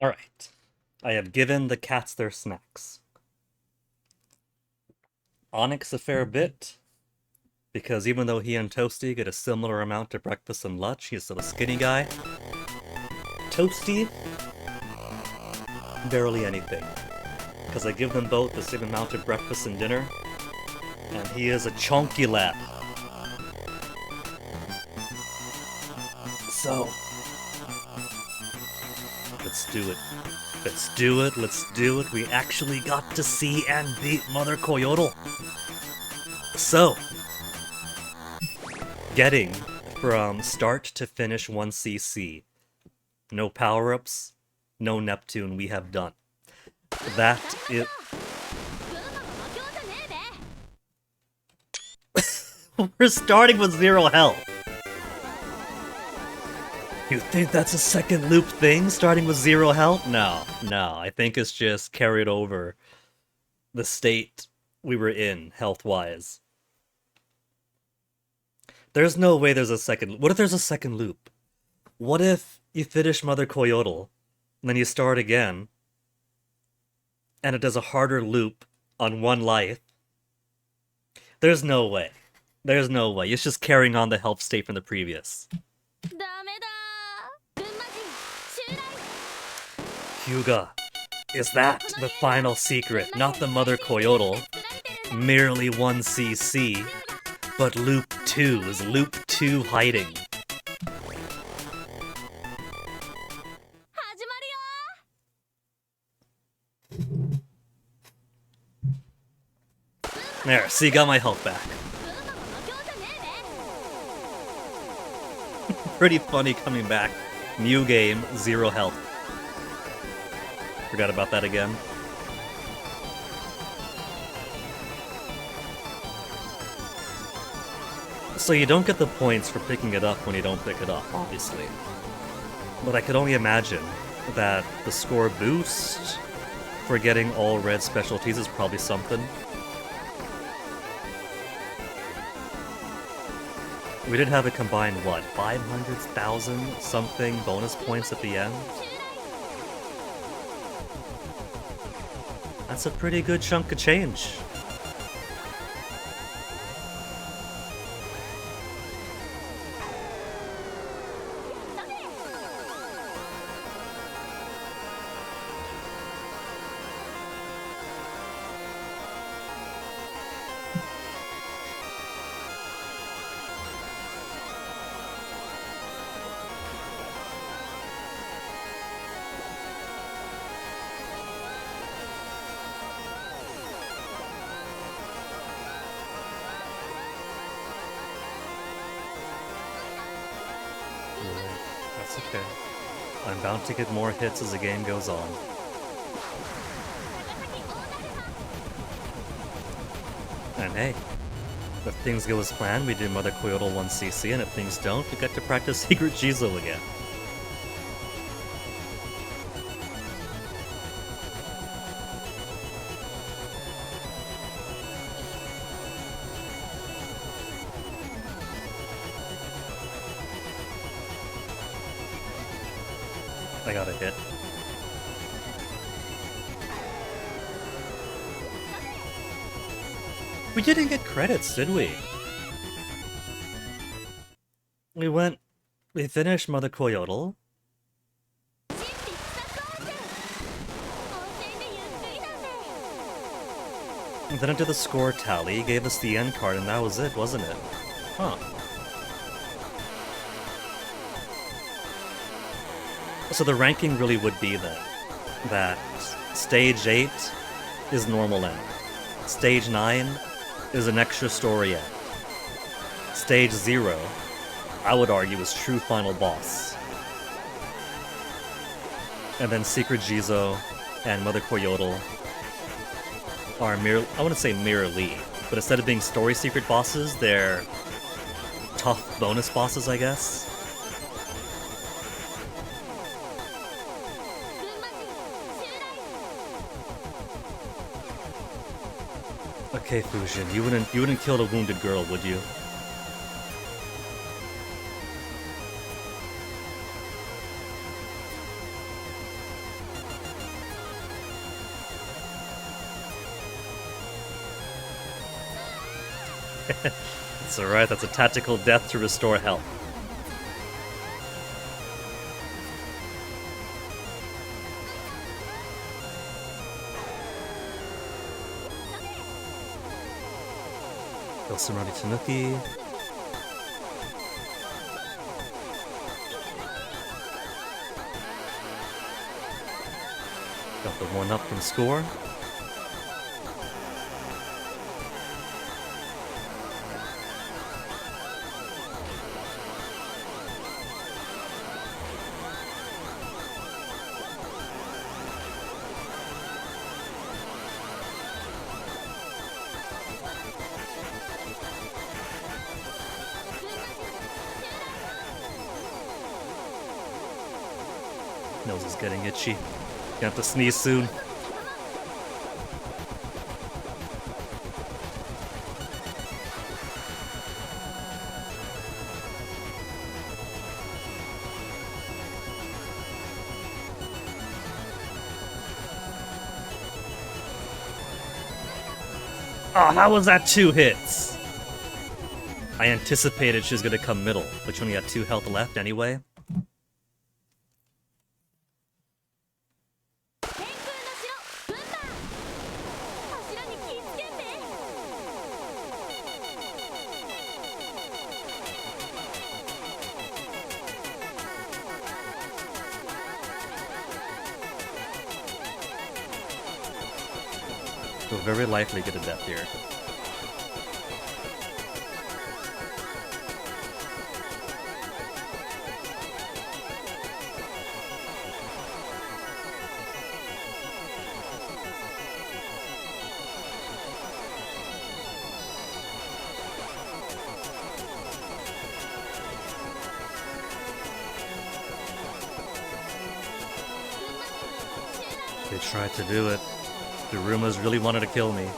Alright. I have given the cats their snacks. Onyx a fair bit, because even though he and Toasty get a similar amount of breakfast and lunch, he's still a skinny guy. Toasty, barely anything, because I give them both the same amount of breakfast and dinner, and he is a chunky lad. So, let's do it. Let's do it, let's do it. We actually got to see and beat Mother Coyotl. So, getting from start to finish 1cc. No power-ups, no Neptune, we have done. That is... We're starting with 0 health. You think that's a second loop thing, starting with 0 health? No, I think it's just carried over the state we were in, health-wise. There's no way there's a second... What if there's a second loop? What if you finish Mother Coyotl, and then you start again, and it does a harder loop on 1 life? There's no way. There's no way. It's just carrying on the health state from the previous. Hyuga, is that the final secret? Not the Mother Coyotl, merely 1cc, but loop 2 is loop 2 hiding. There, see, got my health back. Pretty funny coming back. New game, 0 health. Forgot about that again. So you don't get the points for picking it up when you don't pick it up, obviously. But I could only imagine that the score boost for getting all red specialties is probably something. We did have a combined, what, 500,000 something bonus points at the end? That's a pretty good chunk of change. That's okay. I'm bound to get more hits as the game goes on. And hey, If things go as planned, we do Mother Coyotl 1cc, and if things don't, we get to practice Secret Jizou again. I got a hit. We didn't get credits, did we? We finished Mother Coyotl. And then into the score tally, gave us the end card, and that was it, wasn't it? Huh. So the ranking really would be then that Stage 8 is normal end. Stage 9 is an extra story end. Stage 0, I would argue, is true final boss. And then Secret Jizou and Mother Coyotl are I wouldn't say merely, but instead of being story secret bosses, they're tough bonus bosses, I guess. Okay, Fujin, you wouldn't kill a wounded girl, would you? It's alright, that's a tactical death to restore health. Yosumarari Tanuki. Got the 1-up from score. Nose is getting itchy. Gonna have to sneeze soon. Oh, how was that 2 hits? I anticipated she was gonna come middle, but she only had 2 health left anyway. We'll very likely get a death here. They tried to do it. The rumors really wanted to kill me.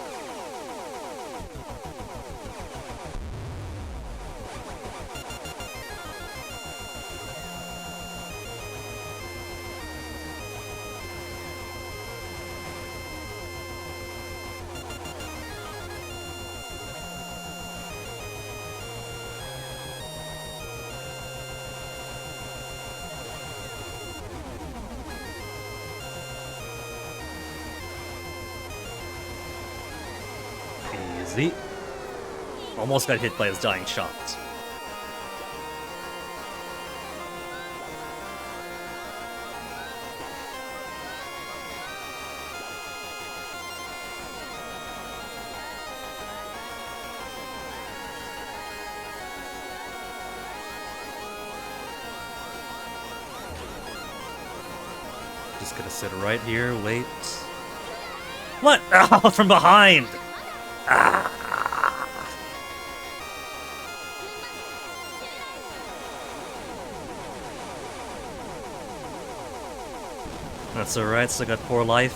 Easy. Almost got hit by his dying shot. Just gonna sit right here, wait. What? Oh, from behind! Ah. That's alright, still got poor life.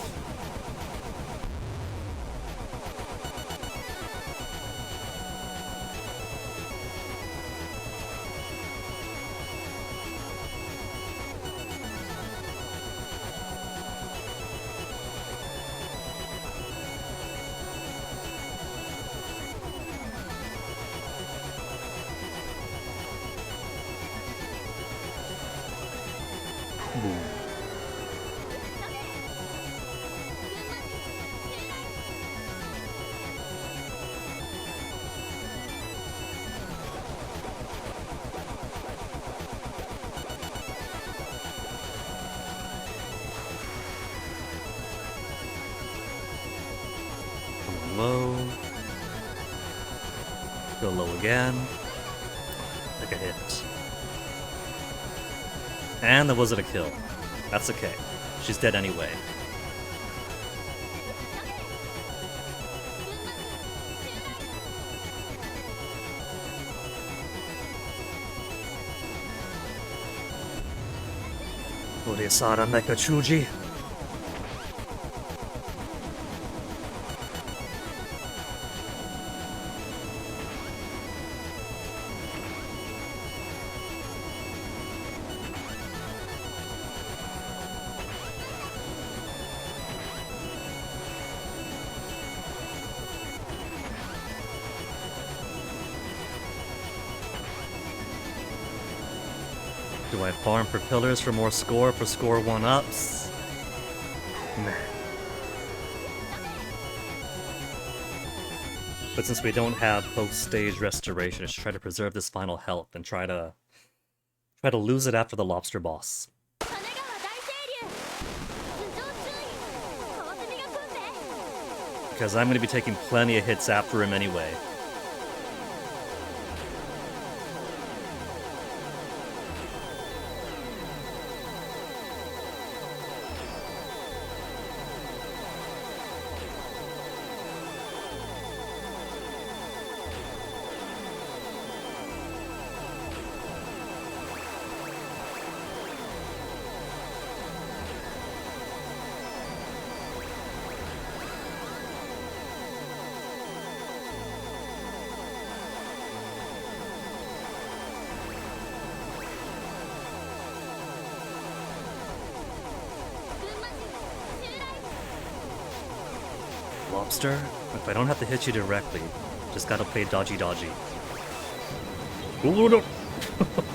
Low. Go low again. Take a hit. And that wasn't a kill. That's okay. She's dead anyway. Urisara Mecha Chuji. Do I farm for pillars for more score for score 1-ups? Nah. But since we don't have post-stage restoration, let's try to preserve this final health and try to lose it after the lobster boss. Because I'm going to be taking plenty of hits after him anyway. Lobster? If I don't have to hit you directly, just gotta play dodgy dodgy. Ooh, no.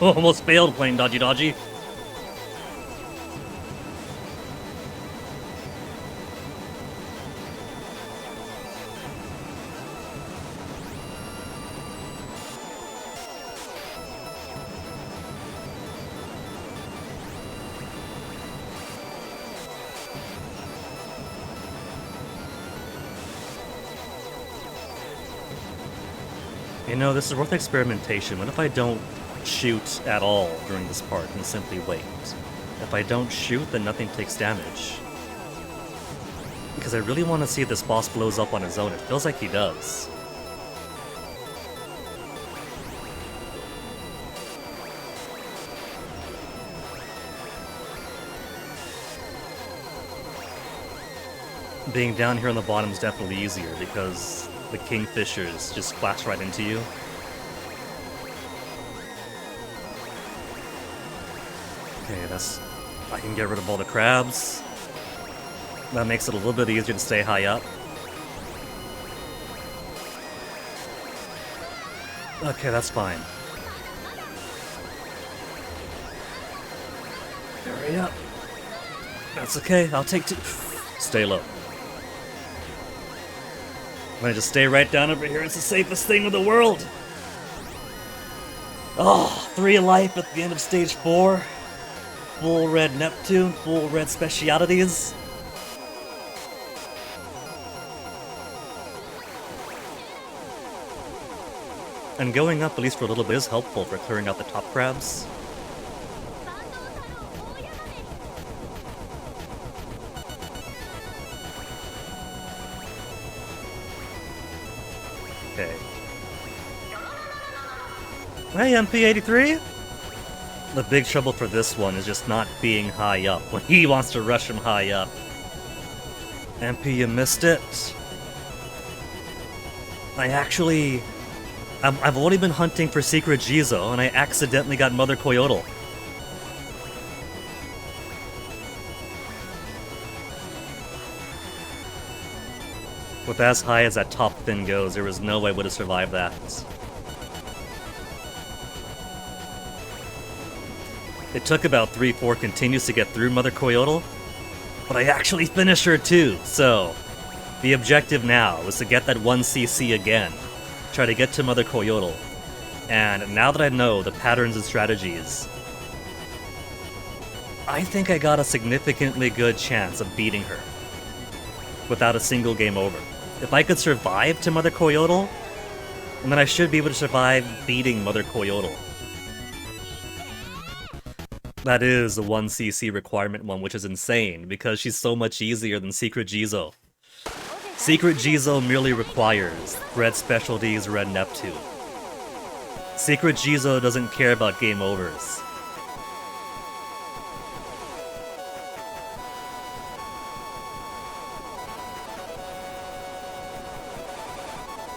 Almost failed playing dodgy dodgy. You know, this is worth experimentation. What if I don't shoot at all during this part and simply wait? If I don't shoot, then nothing takes damage. Because I really want to see if this boss blows up on his own. It feels like he does. Being down here on the bottom is definitely easier because the kingfishers just splash right into you. Okay, I can get rid of all the crabs. That makes it a little bit easier to stay high up. Okay, that's fine. Hurry up. That's okay, I'll take two. Stay low. I'm gonna just stay right down over here. It's the safest thing in the world. Oh, 3 life at the end of stage 4. Full red Neptune, full red specialities. And going up at least for a little bit is helpful for clearing out the top crabs. Okay. Hey, MP83? The big trouble for this one is just not being high up when he wants to rush him high up. MP, you missed it. I've only been hunting for Secret Jizou, and I accidentally got Mother Coyotl. With as high as that top fin goes, there was no way I would have survived that. It took about 3-4 continues to get through Mother Coyotl, but I actually finished her too, so the objective now is to get that 1cc again, try to get to Mother Coyotl, and now that I know the patterns and strategies, I think I got a significantly good chance of beating her without a single game over. If I could survive to Mother Coyotl, then I should be able to survive beating Mother Coyotl. That is the 1cc requirement one, which is insane, because she's so much easier than Secret Jizou. Secret Jizou merely requires Red Specialties, Red Neptune. Secret Jizou doesn't care about game overs.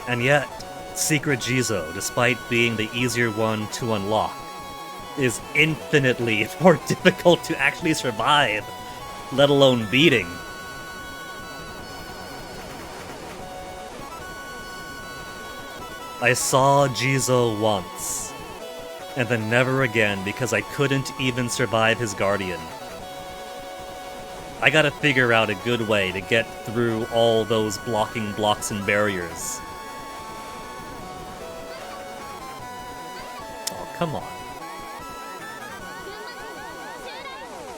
And yet, Secret Jizou, despite being the easier one to unlock, is infinitely more difficult to actually survive, let alone beating. I saw Jizou once, and then never again because I couldn't even survive his guardian. I gotta figure out a good way to get through all those blocking blocks and barriers. Oh, come on.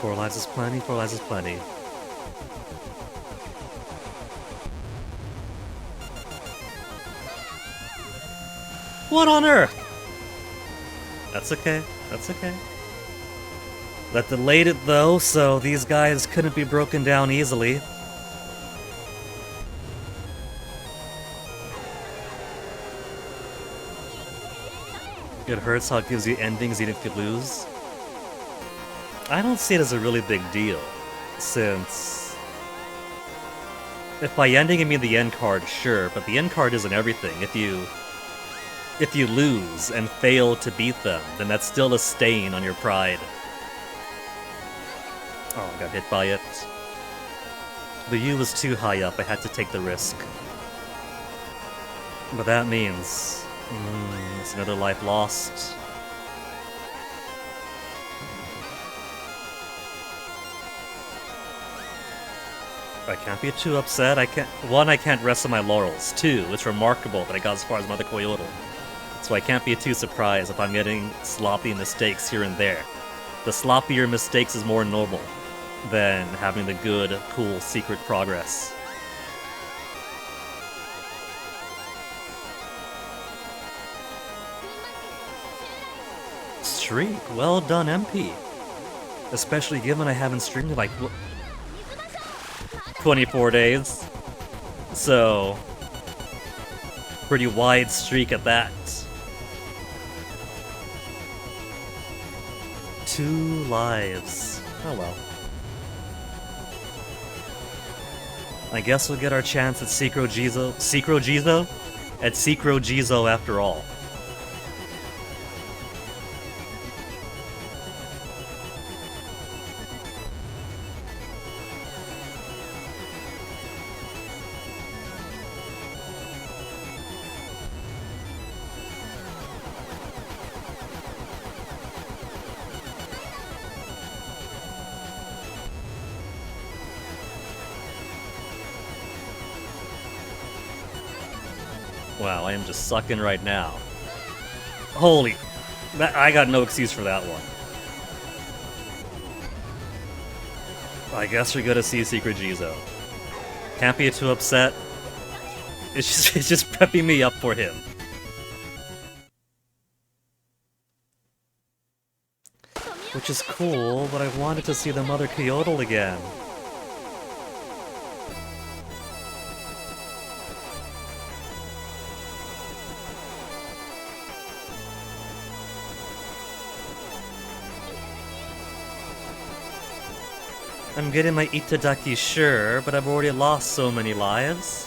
4 lives is plenty, 4 lives is plenty. What on earth? That's okay, that's okay. That delayed it though, so these guys couldn't be broken down easily. It hurts how it gives you endings even if you lose. I don't see it as a really big deal, since if by ending I mean the end card, sure, but the end card isn't everything. If you lose and fail to beat them, then that's still a stain on your pride. Oh, I got hit by it. The U was too high up, I had to take the risk. But that means it's another life lost. I can't be too upset. I can't rest on my laurels. 2, it's remarkable that I got as far as Mother Coyotl. So I can't be too surprised if I'm getting sloppy mistakes here and there. The sloppier mistakes is more normal than having the good, cool, secret progress. Streak, well done, MP. Especially given I haven't streamed in like 24 days. So, pretty wide streak at that. 2 lives. Oh well. I guess we'll get our chance at Secret Jizou after all. Wow, I am just sucking right now. Holy... I got no excuse for that one. I guess we're gonna see Secret Jizou. Can't be too upset. It's just prepping me up for him. Which is cool, but I wanted to see the Mother Coyotl again. I'm getting my Itadaki, sure, but I've already lost so many lives.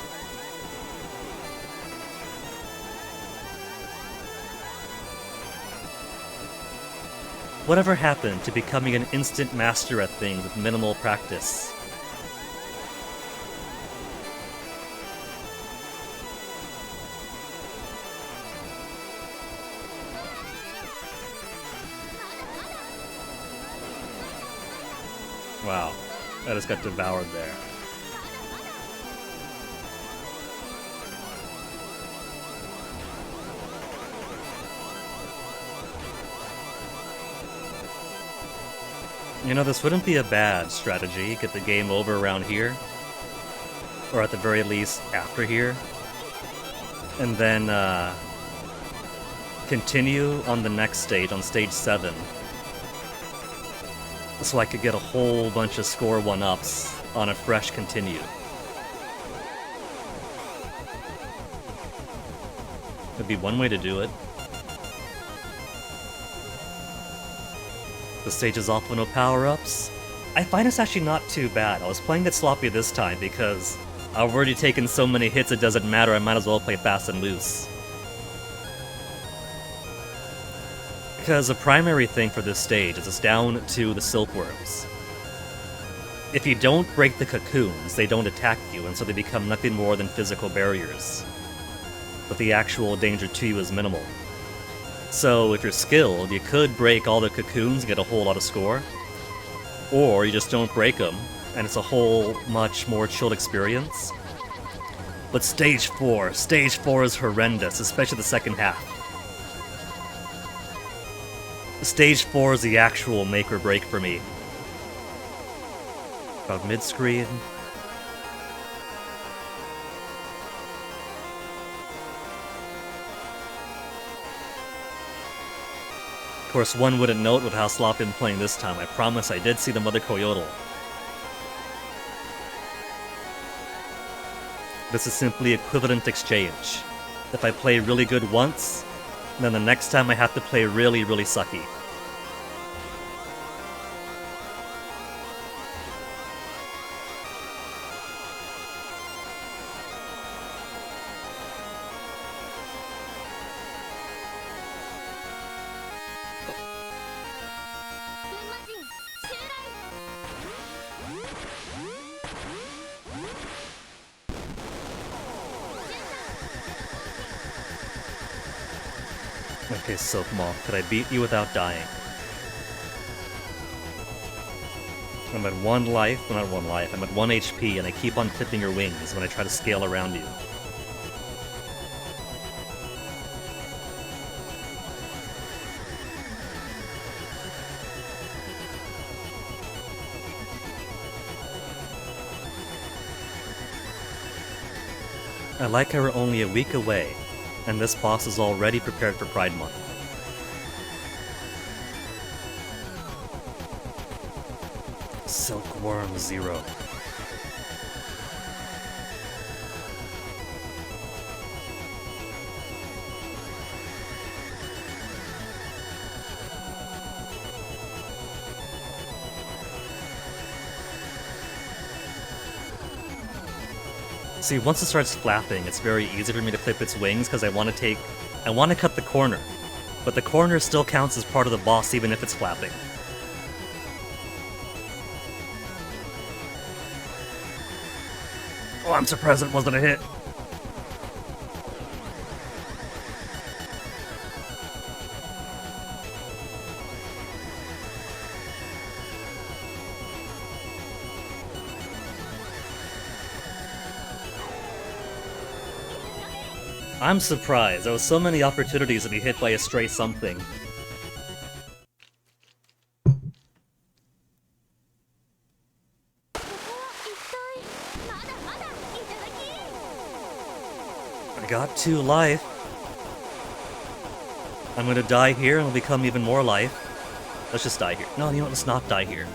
Whatever happened to becoming an instant master at things with minimal practice? Wow, I just got devoured there. You know, this wouldn't be a bad strategy. Get the game over around here. Or at the very least, after here. And then, continue on the next stage, on stage 7. So I could get a whole bunch of score 1-ups on a fresh continue. That'd be one way to do it. The stage is off with no power-ups. I find it's actually not too bad. I was playing it sloppy this time because I've already taken so many hits it doesn't matter, I might as well play fast and loose. Because the primary thing for this stage is it's down to the silkworms. If you don't break the cocoons, they don't attack you, and so they become nothing more than physical barriers. But the actual danger to you is minimal. So if you're skilled, you could break all the cocoons and get a whole lot of score. Or you just don't break them, and it's a whole much more chilled experience. But stage 4 is horrendous, especially the second half. Stage 4 is the actual make or break for me. About mid-screen. Of course, one wouldn't note with how sloppy I'm playing this time. I promise I did see the Mother Coyotl. This is simply equivalent exchange. If I play really good once, then the next time I have to play really, really sucky. Okay, Silk Moth, could I beat you without dying? I'm at 1 life, well, not 1 life, I'm at 1 HP, and I keep on clipping your wings when I try to scale around you. I like how we're only a week away, and this boss is already prepared for Pride Month. Silkworm 0. See, once it starts flapping, it's very easy for me to clip its wings because I want to cut the corner. But the corner still counts as part of the boss even if it's flapping. Oh, I'm surprised it wasn't a hit. I'm surprised. There were so many opportunities to be hit by a stray something. I got 2 life. I'm gonna die here and it'll become even more life. Let's just die here. No, you know what? Let's not die here.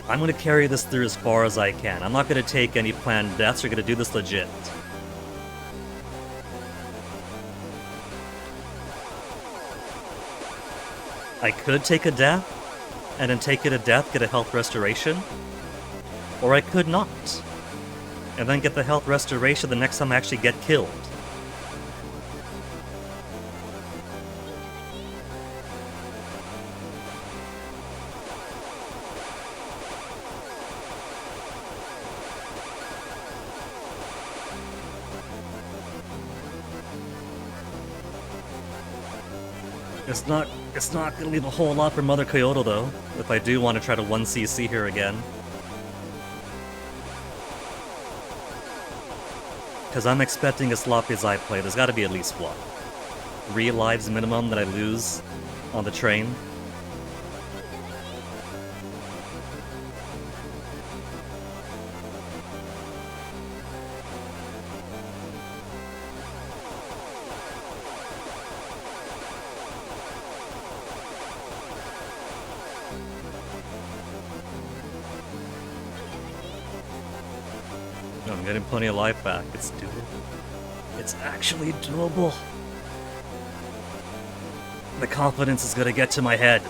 I'm gonna carry this through as far as I can. I'm not gonna take any planned deaths. We're gonna do this legit. I could take a death, and then take it to death, get a health restoration. Or I could not. And then get the health restoration the next time I actually get killed. It's not gonna leave a whole lot for Mother Coyotl though, if I do want to try to 1cc here again. Because I'm expecting a sloppy Zai play. There's gotta be at least what? 3 lives minimum that I lose on the train. I'm getting plenty of life back. It's doable. It's actually doable. The confidence is gonna get to my head.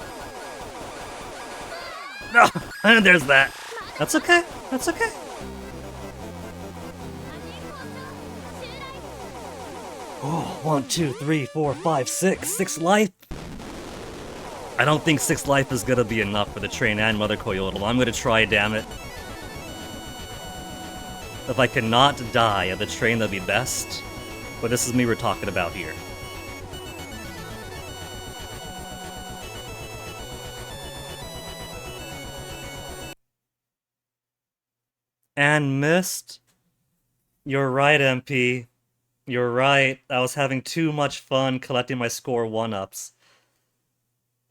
No, and there's that. That's okay. That's okay. Oh, 1, 2, 3, 4, 5, 6. 6 life. I don't think 6 life is gonna be enough for the train and Mother Coyotl. I'm gonna try, damn it. If I cannot die at the train, that'd be best. But this is me we're talking about here. And missed? You're right, MP. You're right. I was having too much fun collecting my score 1-ups.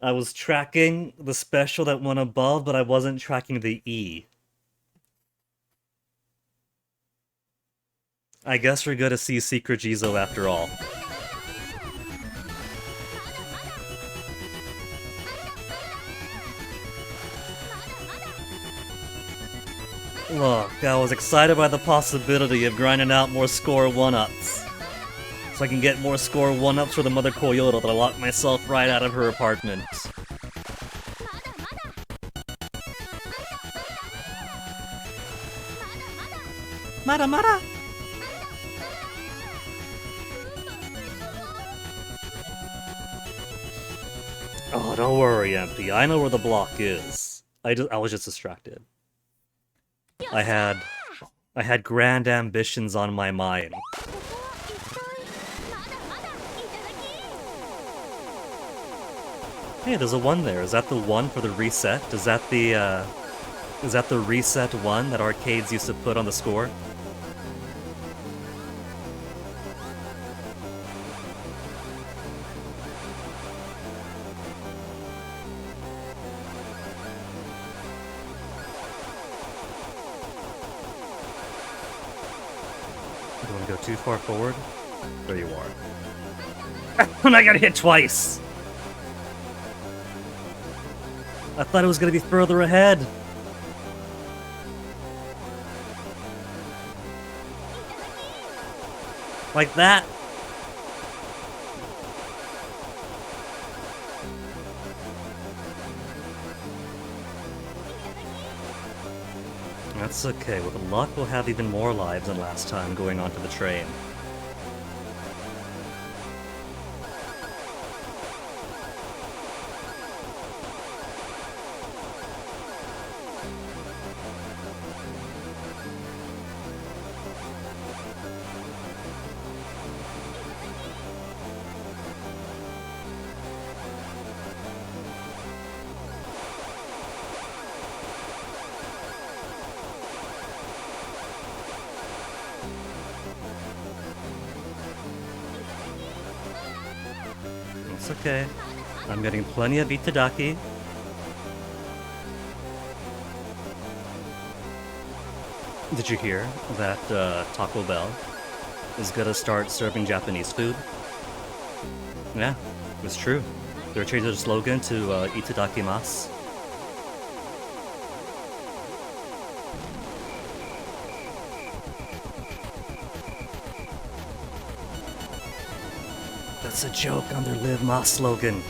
I was tracking the special that went above, but I wasn't tracking the E. I guess we're gonna see Secret Jizou after all. Look, I was excited by the possibility of grinding out more score 1-ups. So I can get more score 1-ups for the Mother Coyotl that I locked myself right out of her apartment. Mara Mara! Oh, don't worry, MP. I know where the block is. I was just distracted. I had grand ambitions on my mind. Hey, there's a 1 there. Is that the 1 for the reset? Is that the reset 1 that arcades used to put on the score? You wanna go too far forward? There you are. And I got hit twice! I thought it was gonna be further ahead. Like that. That's okay. With luck, we'll have even more lives than last time going onto the train. It's okay. I'm getting plenty of Itadaki. Did you hear that Taco Bell is gonna start serving Japanese food? Yeah, it's true. They're changing their slogan to Itadakimasu. That's a joke on their Live Mas slogan.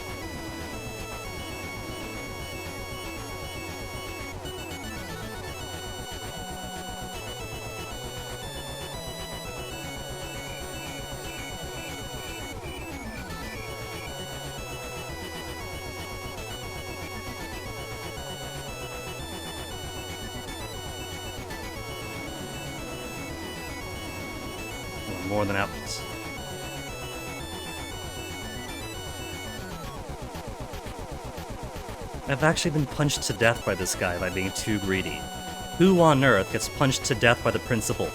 more than out. I've actually been punched to death by this guy by being too greedy. Who on earth gets punched to death by the principal?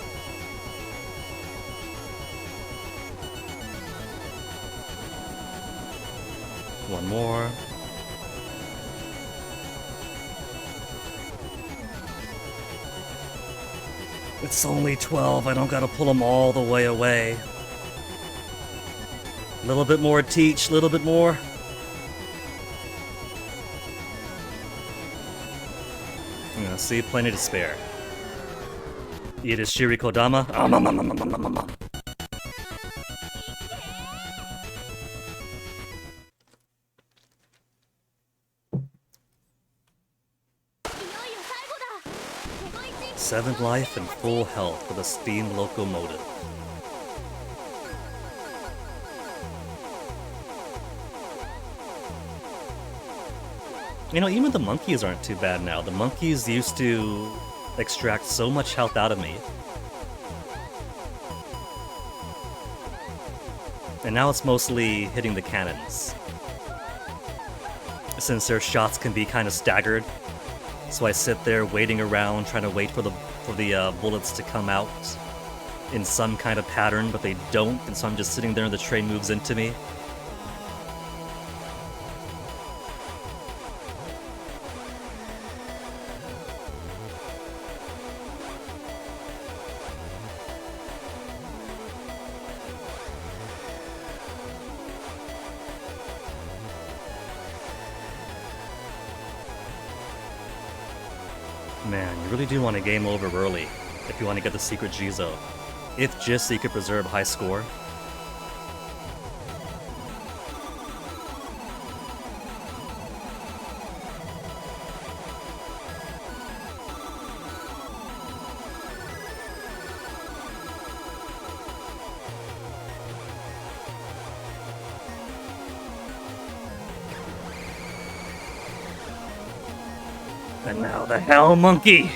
One more. It's only 12, I don't gotta pull them all the way away. A little bit more teach, a little bit more. Yeah, see, plenty to spare. Eat a Shirikodama. Seventh life and full health for the steam locomotive. You know, even the monkeys aren't too bad now. The monkeys used to extract so much health out of me. And now it's mostly hitting the cannons. Since their shots can be kind of staggered. So I sit there waiting around, trying to wait for the bullets to come out in some kind of pattern, but they don't, and so I'm just sitting there and the train moves into me. Man, you really do want to game over early if you want to get the secret Jizou. If just so you could preserve high score. And now the Hell Monkey!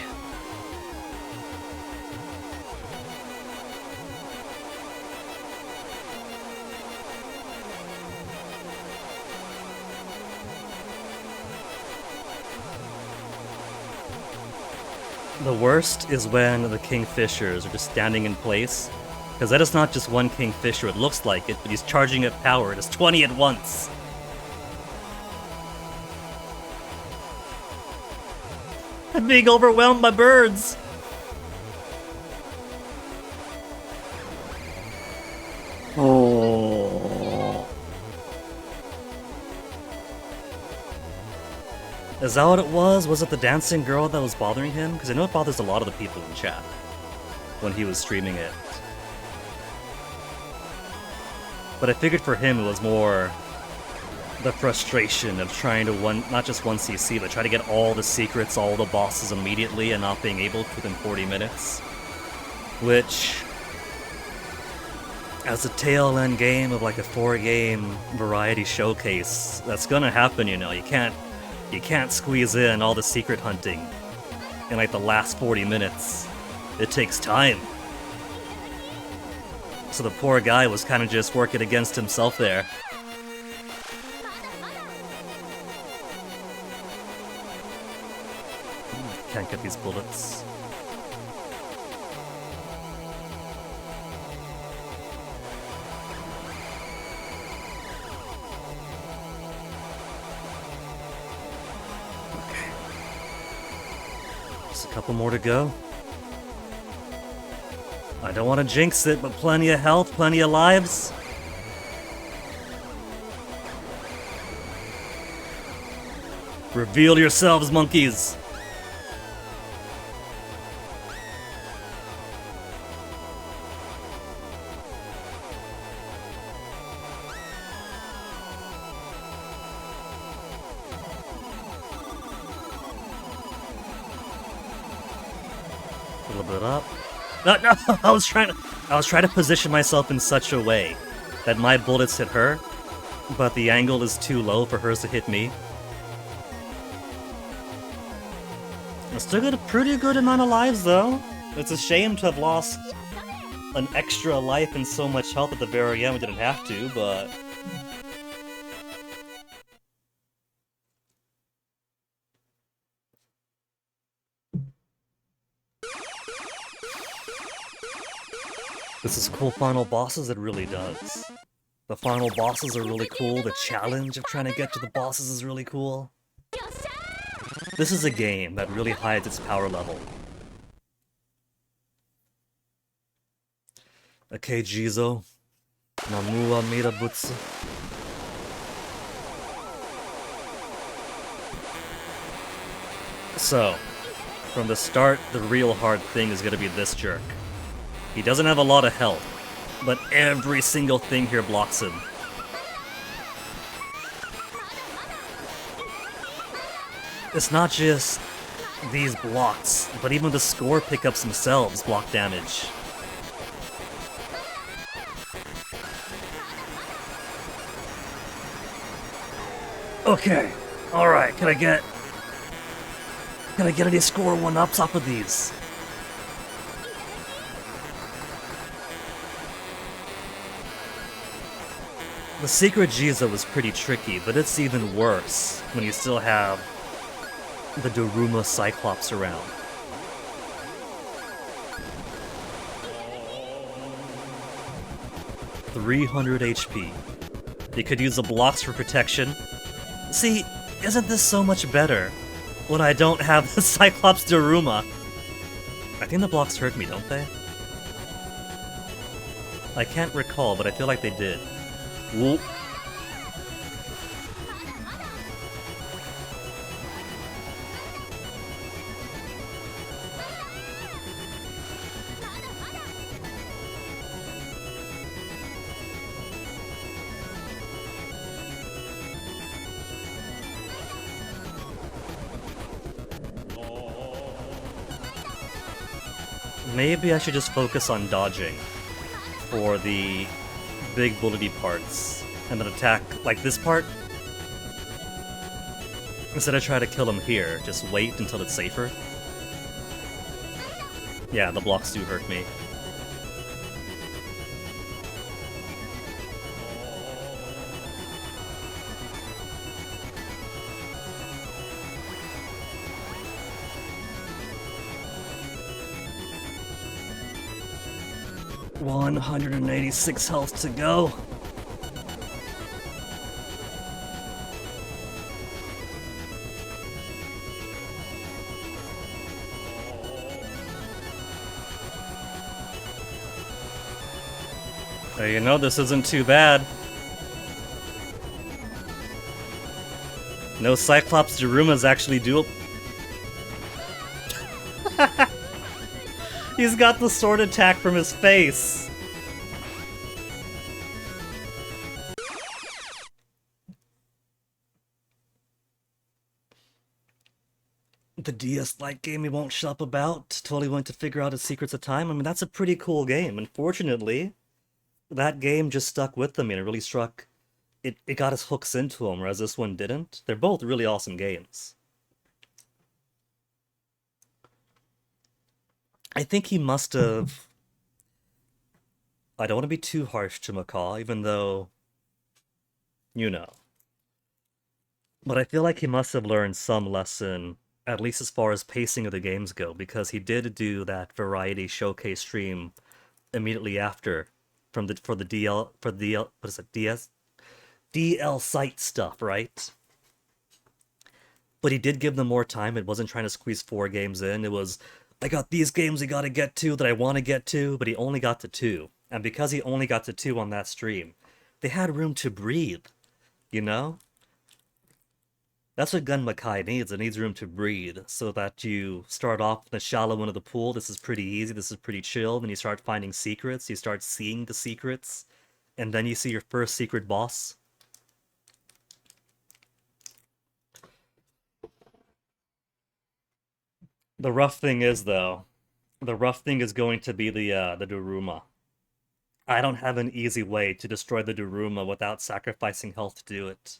The worst is when the Kingfishers are just standing in place, because that is not just one Kingfisher, it looks like it, but he's charging at power, it is 20 at once! I'm being overwhelmed by birds! Oh. Is that what it was? Was it the dancing girl that was bothering him? Because I know it bothers a lot of the people in chat when he was streaming it. But I figured for him it was more the frustration of trying to not just 1cc, but try to get all the secrets, all the bosses immediately and not being able to within 40 minutes. Which, as a tail end game of like a 4-game variety showcase, that's gonna happen, you know. You can't squeeze in all the secret hunting in like the last 40 minutes. It takes time. So the poor guy was kind of just working against himself there. Can't get these bullets. Okay. Just a couple more to go. I don't want to jinx it, but plenty of health, plenty of lives. Reveal yourselves, monkeys! A little bit up. No, I was trying to position myself in such a way that my bullets hit her, but the angle is too low for hers to hit me. I still got a pretty good amount of lives, though. It's a shame to have lost an extra life and so much health at the very end. We didn't have to, but... This is cool final bosses, it really does. The final bosses are really cool, the challenge of trying to get to the bosses is really cool. This is a game that really hides its power level. Okay, Jizou. Namu wa Mirabutsu. So, from the start, the real hard thing is gonna be this jerk. He doesn't have a lot of health, but every single thing here blocks him. It's not just these blocks, but even the score pickups themselves block damage. Okay, alright, can I get any score 1-ups off of these? The secret Jizou was pretty tricky, but it's even worse when you still have the Daruma Cyclops around. $300 HP. You could use the blocks for protection. See, isn't this so much better when I don't have the Cyclops Daruma? I think the blocks hurt me, don't they? I can't recall, but I feel like they did. Whoop. Maybe I should just focus on dodging for the big bullety parts, and then attack like this part. Instead of try to kill him here, just wait until it's safer. Yeah, the blocks do hurt me. $186 health to go. You know, this isn't too bad. No Cyclops Daruma's actually doable. He's got the sword attack from his face. The DS Lite game he won't shut up about. Totally went to figure out his secrets of time. I mean, that's a pretty cool game. Unfortunately, that game just stuck with him and it really struck. It got his hooks into him, whereas this one didn't. They're both really awesome games. I think he must have... I don't want to be too harsh to Macaw, even though... You know. But I feel like he must have learned some lesson, at least as far as pacing of the games go, because he did do that variety showcase stream immediately after for the DL what is it, DL site stuff, right? But he did give them more time. It wasn't trying to squeeze 4 games in. It was, I got these games I gotta get to that I want to get to, but he only got to 2. And because he only got to 2 on that stream, they had room to breathe, you know? That's what Gunma Kai needs. It needs room to breathe, so that you start off in the shallow end of the pool. This is pretty easy, this is pretty chill. Then you start finding secrets, you start seeing the secrets, and then you see your first secret boss. The rough thing is, though, the rough thing is going to be the Daruma. I don't have an easy way to destroy the Daruma without sacrificing health to do it.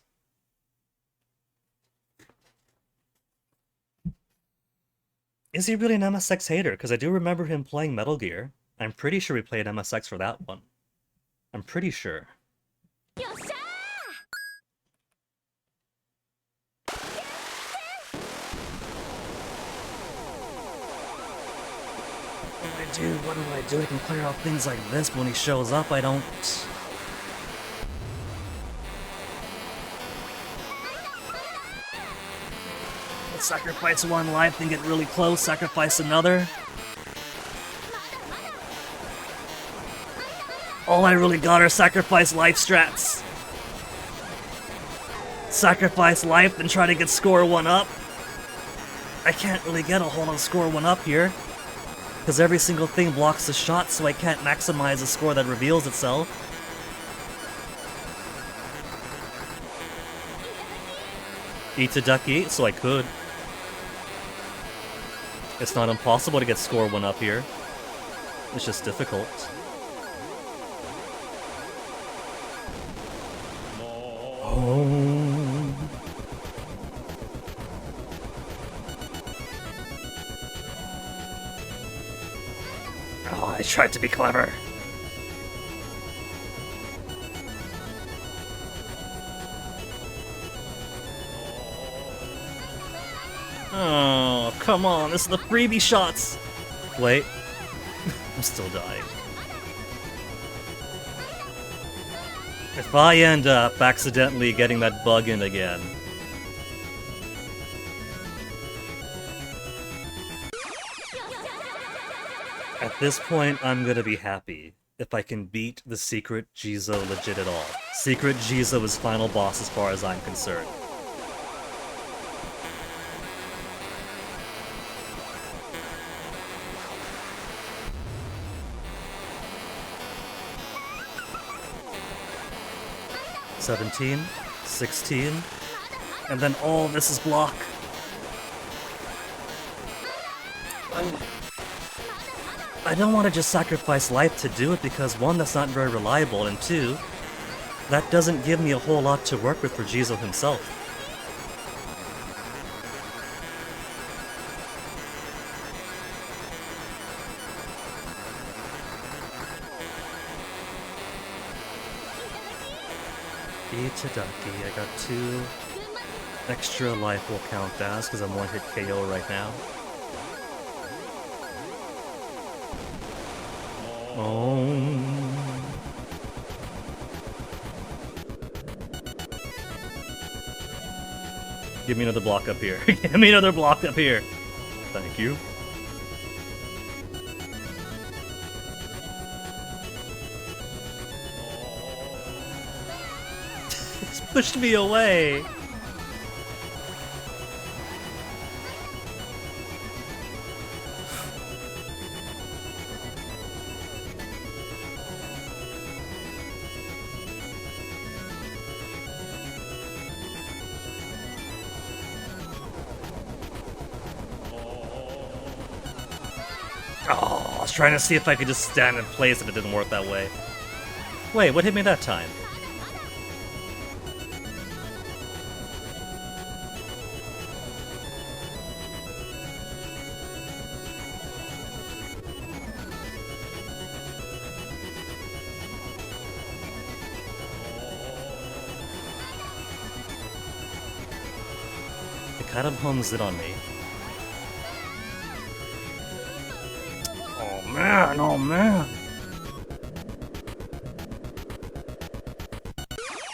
Is he really an MSX hater? Because I do remember him playing Metal Gear. I'm pretty sure we played MSX for that one. I'm pretty sure. What do I do? I can clear out things like this, but when he shows up, I don't... Let's sacrifice one life, then get really close, sacrifice another. All I really got are sacrifice life strats. Sacrifice life, then try to get score 1 up. I can't really get a hold on score 1 up here, because every single thing blocks the shot, so I can't maximize the score that reveals itself. Eat a duck eat, so I could. It's not impossible to get score 1 up here. It's just difficult. Oh, I tried to be clever. Oh, come on, this is the freebie shots! Wait. I'm still dying. If I end up accidentally getting that bug in again... At this point, I'm gonna be happy if I can beat the Secret Jizou legit at all. Secret Jizou is final boss as far as I'm concerned. $17, $16, and then all this is block. I don't want to just sacrifice life to do it because 1, that's not very reliable, and 2, that doesn't give me a whole lot to work with for Jizou himself. Itadaki, I got 2 extra life will count as because I'm 1-hit KO right now. Oh. Give me another block up here. Give me another block up here. Thank you. It's pushed me away. Oh, I was trying to see if I could just stand in place and it didn't work that way. Wait, what hit me that time? It kind of hums it on me. Oh man!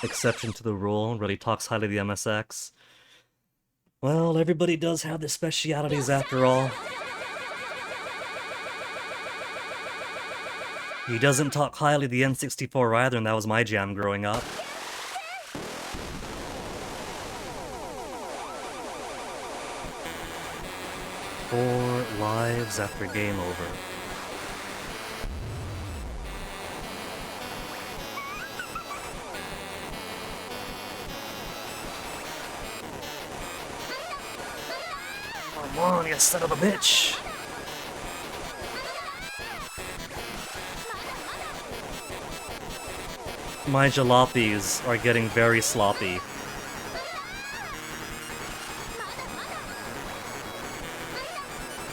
Exception to the rule, really talks highly of the MSX. Well, everybody does have their specialities after all. He doesn't talk highly of the N64 either, and that was my jam growing up. Four lives after game over. Come on, you son of a bitch! My jalopies are getting very sloppy.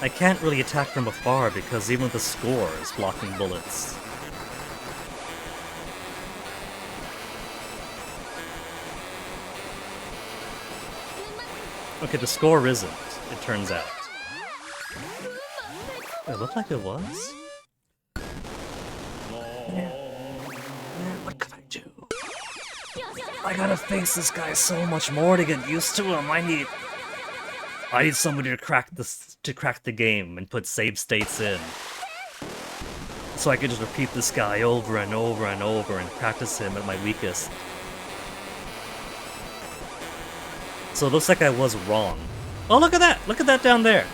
I can't really attack from afar because even the score is blocking bullets. Okay, the score isn't, it turns out. It looked like it was. Man, what could I do? I gotta face this guy so much more to get used to him. I need somebody to crack the game and put save states in, so I can just repeat this guy over and over and over and practice him at my weakest. So it looks like I was wrong. Oh, look at that! Look at that down there!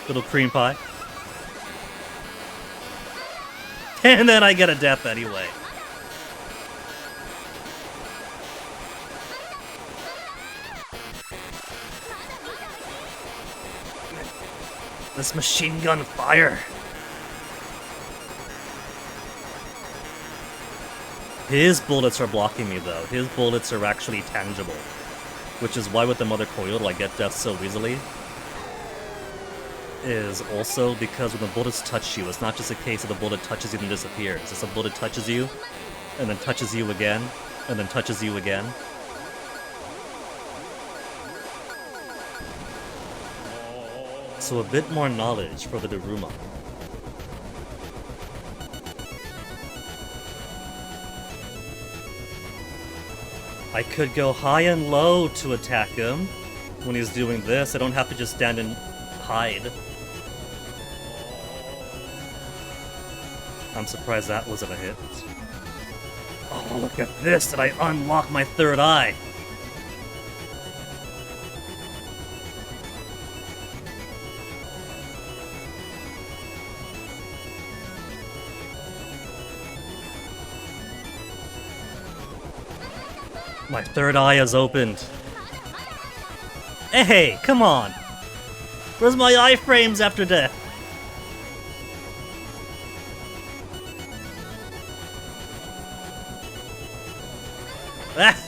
Little cream pie. And then I get a death anyway. This machine gun fire! His bullets are blocking me though. His bullets are actually tangible. Which is why with the Mother Coyotl I get death so easily. Is also because when the bullets touch you, it's not just a case of the bullet touches you and disappears. It's a bullet touches you, and then touches you again, and then touches you again. So a bit more knowledge for the Daruma. I could go high and low to attack him when he's doing this. I don't have to just stand and hide. I'm surprised that wasn't a hit. Oh, look at this! Did I unlock my third eye? My third eye is opened. Hey, come on! Where's my iframes after death? Ah!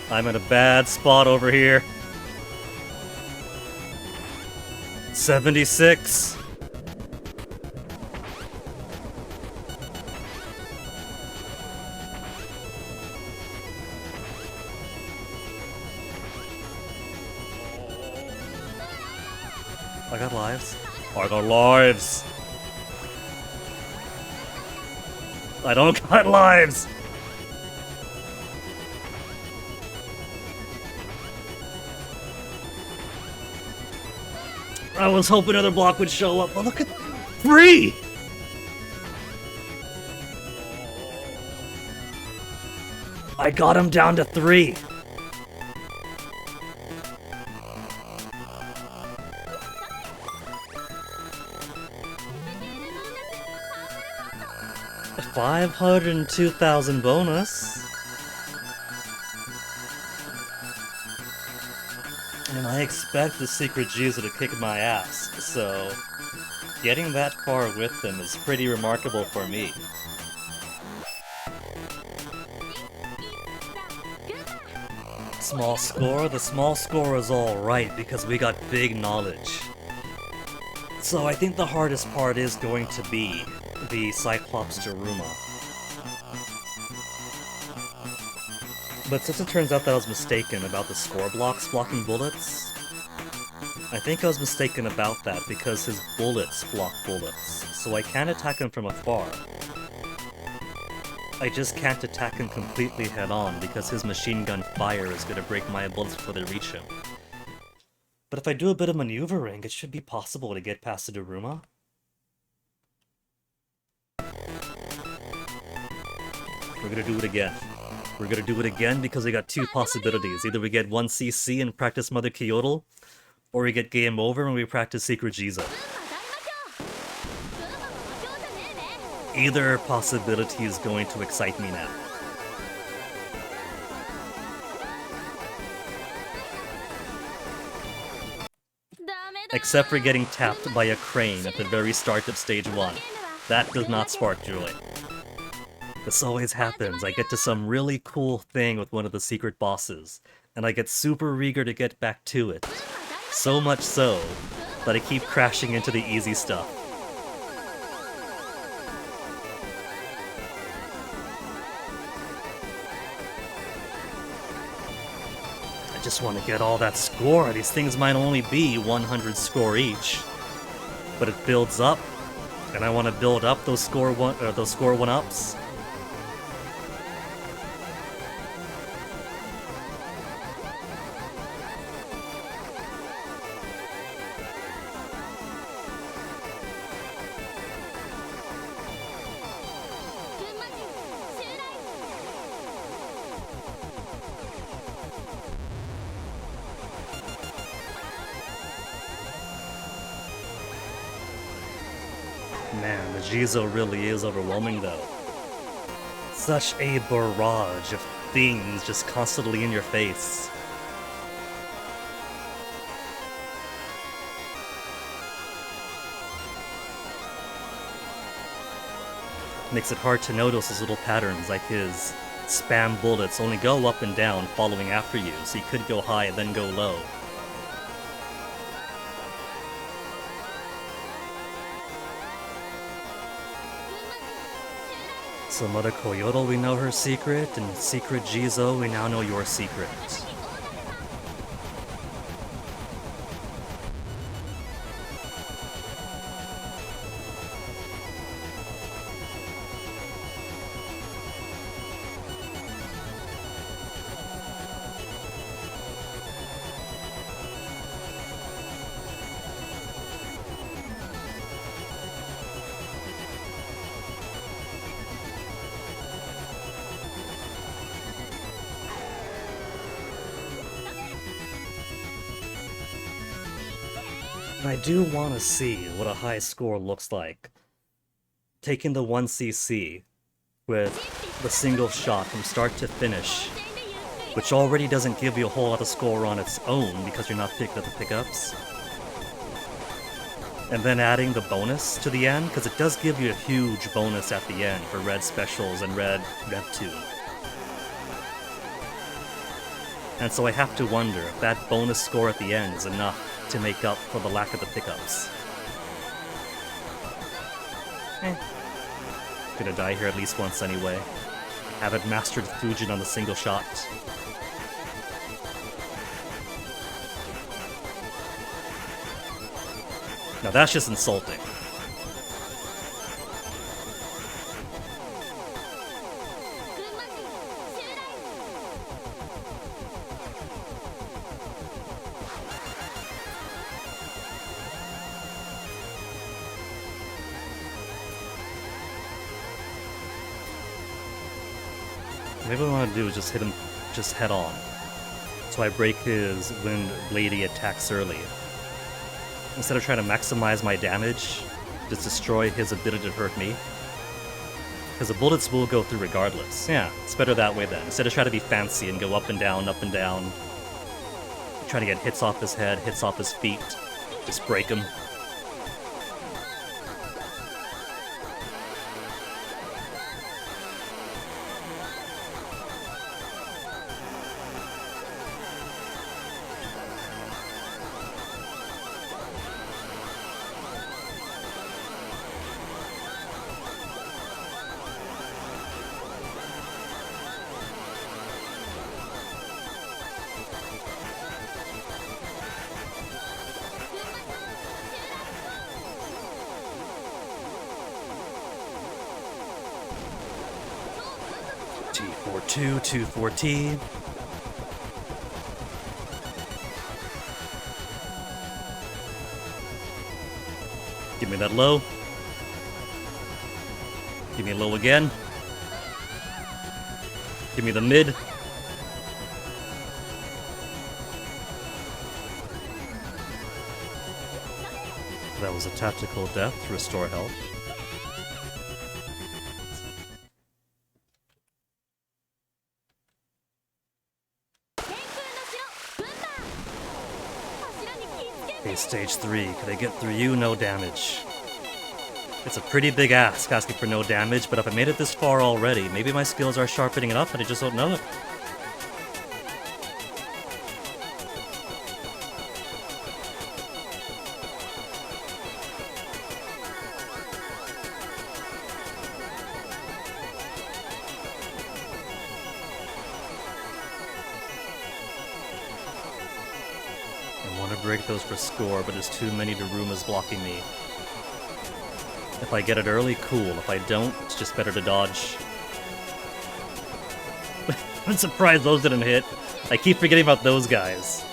I'm in a bad spot over here. 76. I got lives. I got lives. I don't got lives. I was hoping another block would show up, but look at 3! I got him down to 3. $502,000 bonus. And I expect the secret Jizou to kick my ass, so getting that far with them is pretty remarkable for me. Small score? The small score is alright because we got big knowledge. So I think the hardest part is going to be the Cyclops Daruma. But since it turns out that I was mistaken about the score blocks blocking bullets, I think I was mistaken about that because his bullets block bullets, so I can attack him from afar. I just can't attack him completely head-on because his machine gun fire is going to break my bullets before they reach him. But if I do a bit of maneuvering, it should be possible to get past the Daruma. We're gonna do it again. We're gonna do it again because we got 2 possibilities. Either we get 1 CC and practice Mother Coyotl, or we get game over when we practice Secret Jizou. Either possibility is going to excite me now. Except for getting tapped by a crane at the very start of stage 1. That does not spark joy. This always happens. I get to some really cool thing with one of the secret bosses, and I get super eager to get back to it. So much so that I keep crashing into the easy stuff. I just want to get all that score. These things might only be 100 score each, but it builds up, and I want to build up those score 1-ups. Man, the Jizou really is overwhelming though. Such a barrage of things just constantly in your face. Makes it hard to notice his little patterns, like his spam bullets only go up and down following after you, so you could go high and then go low. So Mother Coyotl, we know her secret, and Secret Jizou, we now know your secret. And I do want to see what a high score looks like. Taking the 1cc with the single shot from start to finish, which already doesn't give you a whole lot of score on its own because you're not picking up the pickups. And then adding the bonus to the end, because it does give you a huge bonus at the end for red specials and red Reptune. And so I have to wonder if that bonus score at the end is enough to make up for the lack of the pickups. Gonna die here at least once anyway. Haven't mastered Fujin on the single shot. Now that's just insulting. Maybe what I want to do is just hit him just head on. So I break his wind bladey attacks early. Instead of trying to maximize my damage, just destroy his ability to hurt me. Because the bullets will go through regardless. Yeah, it's better that way then. Instead of trying to be fancy and go up and down, try to get hits off his head, hits off his feet. Just break him. T42, 240. Give me that low. Give me a low again. Give me the mid. That was a tactical death to restore health. Okay, stage 3. Could I get through you? No damage. It's a pretty big ask asking for no damage, but if I made it this far already, maybe my skills are sharpening enough and I just don't know it. I want to break those for score, but there's too many Darumas blocking me. If I get it early, cool. If I don't, it's just better to dodge. I'm surprised those didn't hit. I keep forgetting about those guys.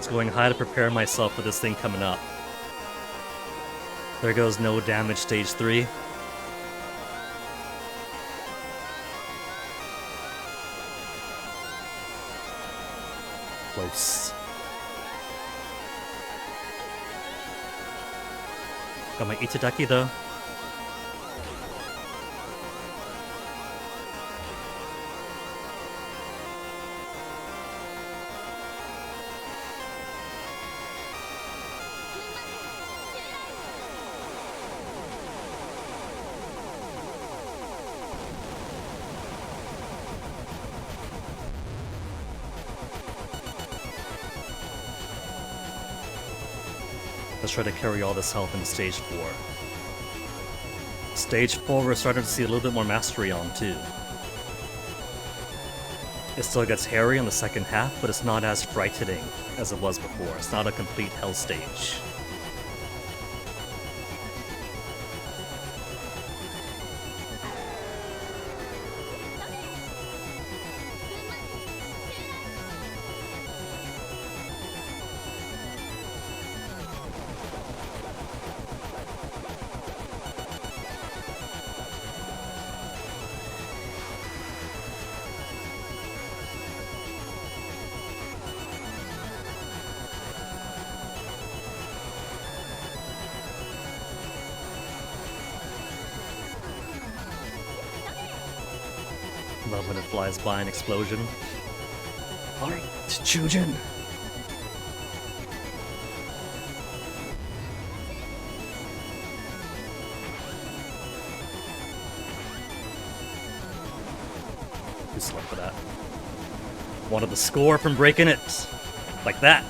Going high to prepare myself for this thing coming up. There goes no damage, stage 3. Close. Got my Itadaki though. Let's try to carry all this health into stage 4. Stage 4 we're starting to see a little bit more mastery on too. It still gets hairy in the second half, but it's not as frightening as it was before. It's not a complete hell stage. Love when it flies by an explosion. Alright, Chujin! Too slow for that. Wanted the score from breaking it. Like that.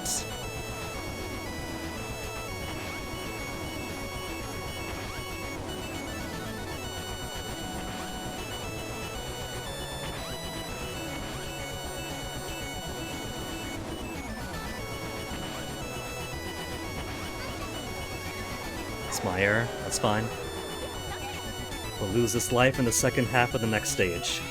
My error, that's fine. We'll lose this life in the second half of the next stage.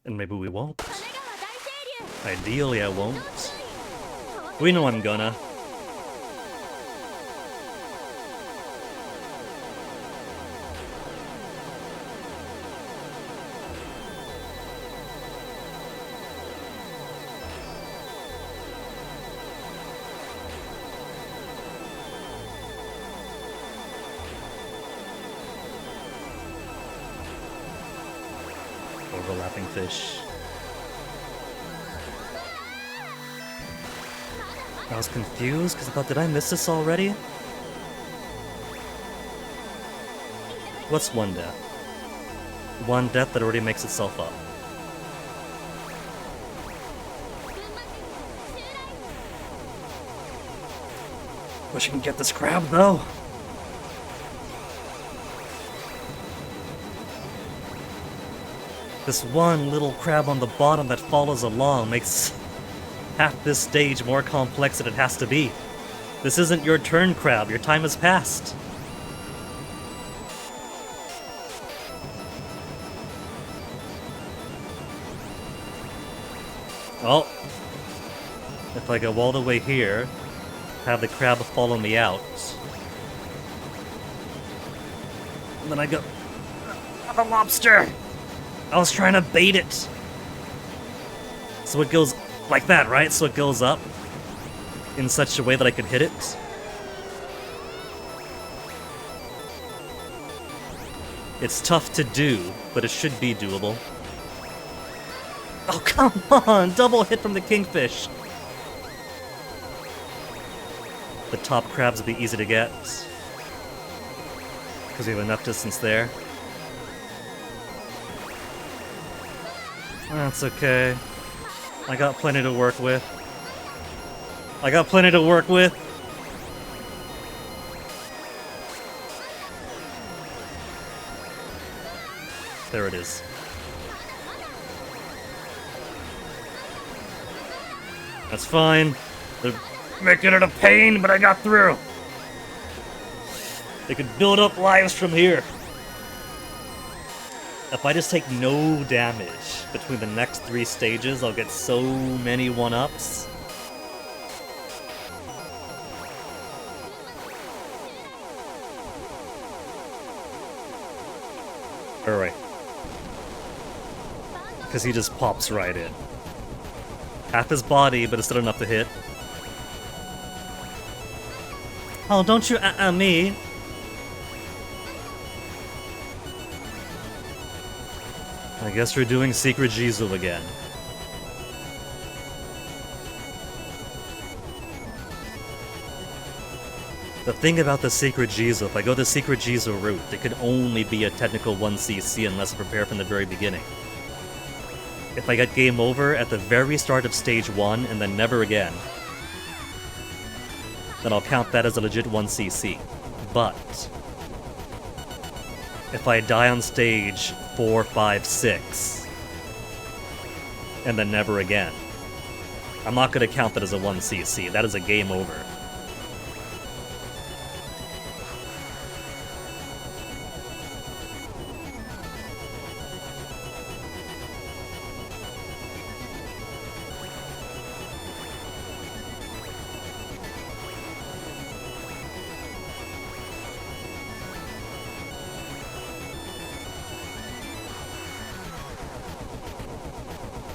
And maybe we won't. Ideally I won't. We know I'm gonna. Overlapping fish. I was confused because I thought, did I miss this already? What's one death? One death that already makes itself up. Wish I can get this crab though. This one little crab on the bottom that follows along makes half this stage more complex than it has to be. This isn't your turn, crab. Your time has passed. Oh. If I go all the way here, have the crab follow me out. And then I go... the lobster! I was trying to bait it! So it goes like that, right? So it goes up in such a way that I could hit it. It's tough to do, but it should be doable. Oh, come on! Double hit from the kingfish! The top crabs will be easy to get. Because we have enough distance there. That's okay. I got plenty to work with. I got plenty to work with. There it is. That's fine. They're making it a pain, but I got through. They could build up lives from here. If I just take no damage between the next 3 stages, I'll get so many 1-ups. Alright. Because he just pops right in. Half his body, but it's still enough to hit. Oh, don't you me. I guess we're doing Secret Jizou again. The thing about the Secret Jizou, if I go the Secret Jizou route, it could only be a technical 1cc unless I prepare from the very beginning. If I get game over at the very start of stage 1 and then never again, then I'll count that as a legit 1cc. But if I die on stage 4, 5, 6, and then never again, I'm not going to count that as a 1cc. That is a game over.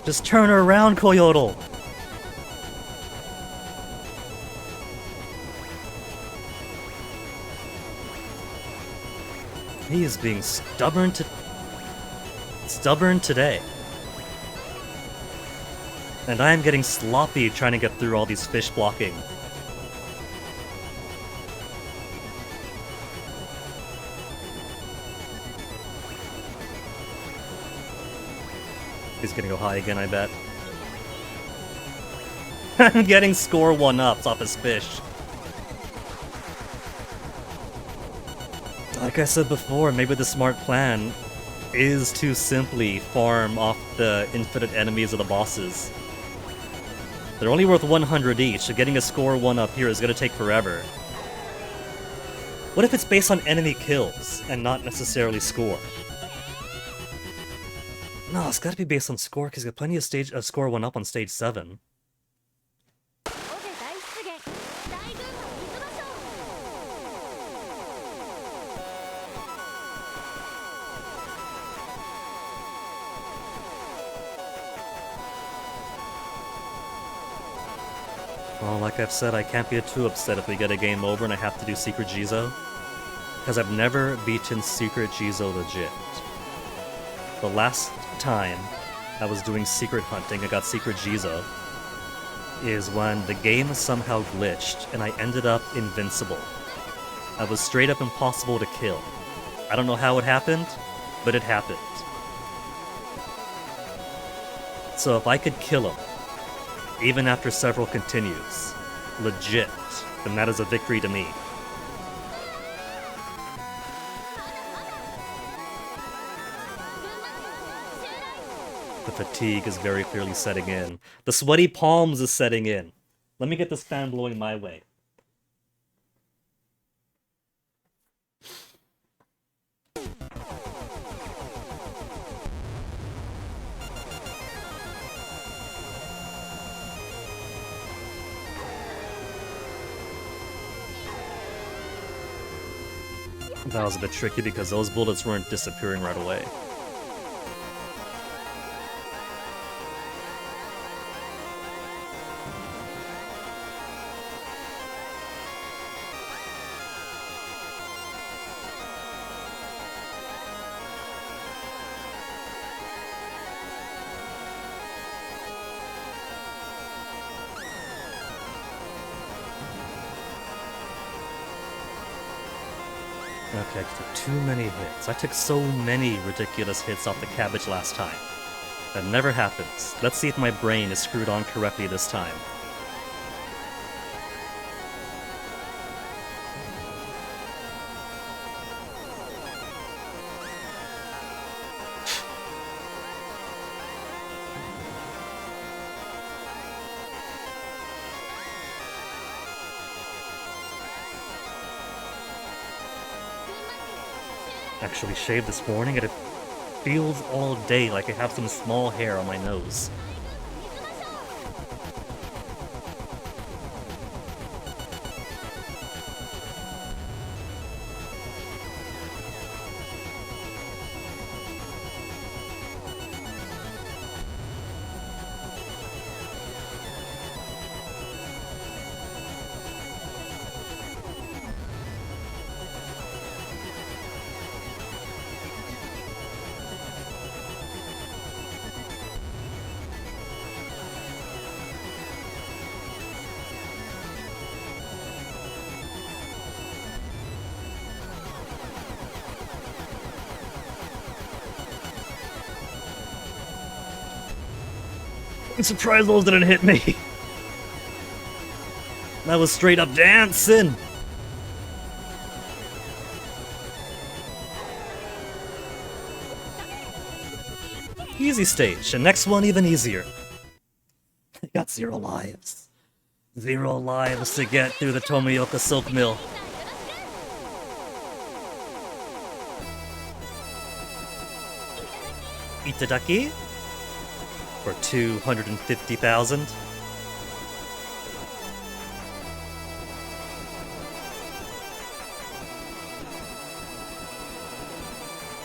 Just turn her around, Coyotl! He is being stubborn today. And I am getting sloppy trying to get through all these fish blocking. He's gonna go high again, I bet. I'm getting score 1-ups off his fish. Like I said before, maybe the smart plan is to simply farm off the infinite enemies of the bosses. They're only worth 100 each, so getting a score 1-up here is gonna take forever. What if it's based on enemy kills, and not necessarily score? No, it's gotta be based on score, because he's got plenty of score 1-up on stage 7. Well, like I've said, I can't be too upset if we get a game over and I have to do Secret Jizou. Because I've never beaten Secret Jizou legit. The last time I was doing secret hunting, I got Secret Jizou, is when the game somehow glitched and I ended up invincible. I was straight up impossible to kill. I don't know how it happened, but it happened. So if I could kill him, even after several continues, legit, then that is a victory to me. The fatigue is very clearly setting in. The sweaty palms is setting in. Let me get this fan blowing my way. That was a bit tricky because those bullets weren't disappearing right away. Okay, I took too many hits. I took so many ridiculous hits off the cabbage last time. That never happens. Let's see if my brain is screwed on correctly this time. Actually shaved this morning and it feels all day like I have some small hair on my nose. I'm surprised those didn't hit me. That was straight up dancing. Easy stage, and next one even easier. I got 0 lives. 0 lives to get through the Tomioka Silk Mill. Itadaki? For 250,000.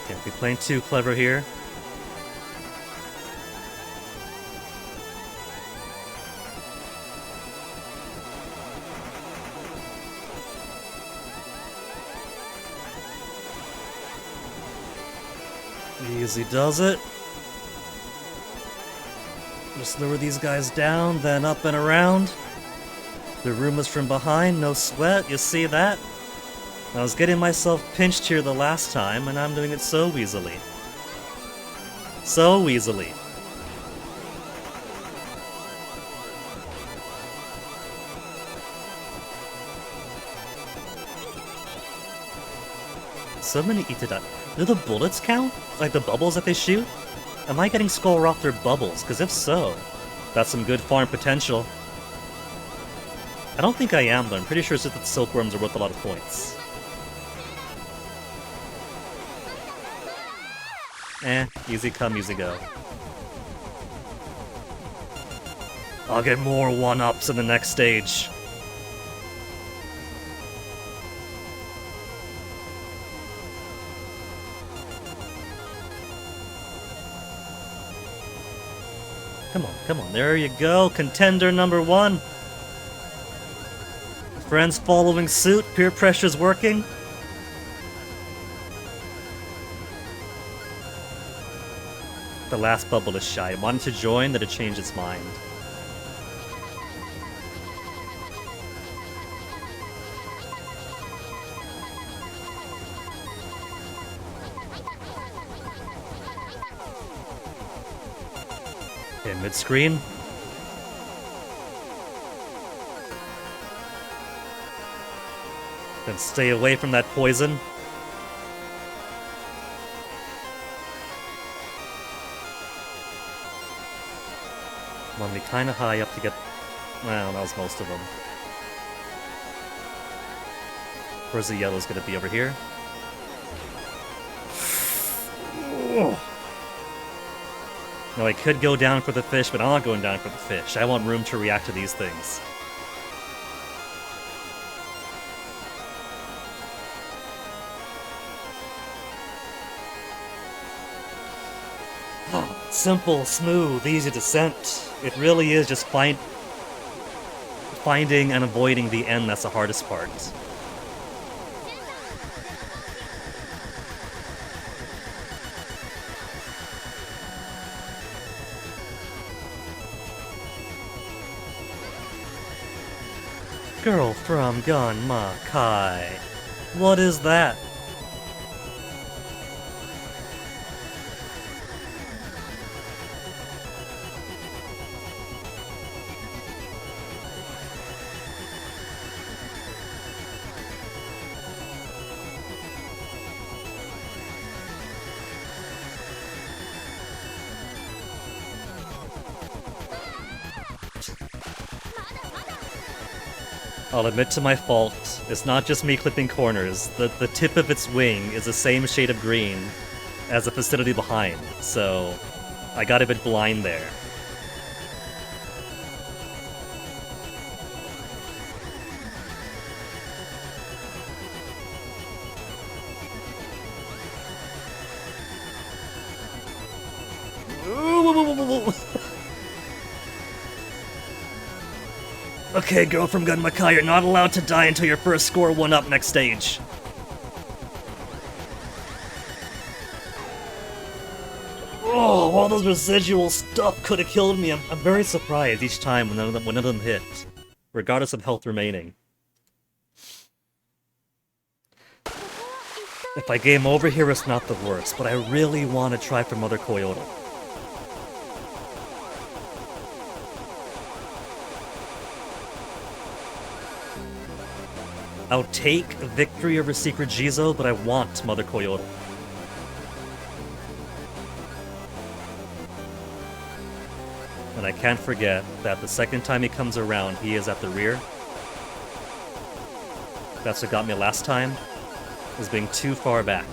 Can't be playing too clever here. Easy does it. Just lower these guys down, then up and around. The room is from behind, no sweat, you see that? I was getting myself pinched here the last time, and I'm doing it so easily. So easily. So many Itadaki. Do the bullets count? Like the bubbles that they shoot? Am I getting Skull Rock their bubbles? Because if so, that's some good farm potential. I don't think I am, though. I'm pretty sure it's just that the silkworms are worth a lot of points. Easy come, easy go. I'll get more 1-ups in the next stage. Come on, there you go, contender number 1. Friends following suit, peer pressure's working. The last bubble is shy. It wanted to join, then it changed its mind. Okay, mid-screen. Then stay away from that poison. Want to be kind of high up to get... Well, that was most of them. Where's the yellow's gonna be? Over here? No, I could go down for the fish, but I'm not going down for the fish. I want room to react to these things. Simple, smooth, easy descent. It really is just finding and avoiding the end that's the hardest part. Girl from Gunma Kai. What is that? I'll admit to my fault. It's not just me clipping corners. The tip of its wing is the same shade of green as the facility behind, so I got a bit blind there. Okay, girl from Gunma Kai, you're not allowed to die until your first score 1-up next stage. Oh, all those residual stuff could have killed me. I'm very surprised each time when none of them hit, regardless of health remaining. If I game over here, it's not the worst, but I really want to try for Mother Coyotl. I'll take victory over Secret Jizou, but I want Mother Coyotl. And I can't forget that the second time he comes around, he is at the rear. That's what got me last time, was being too far back.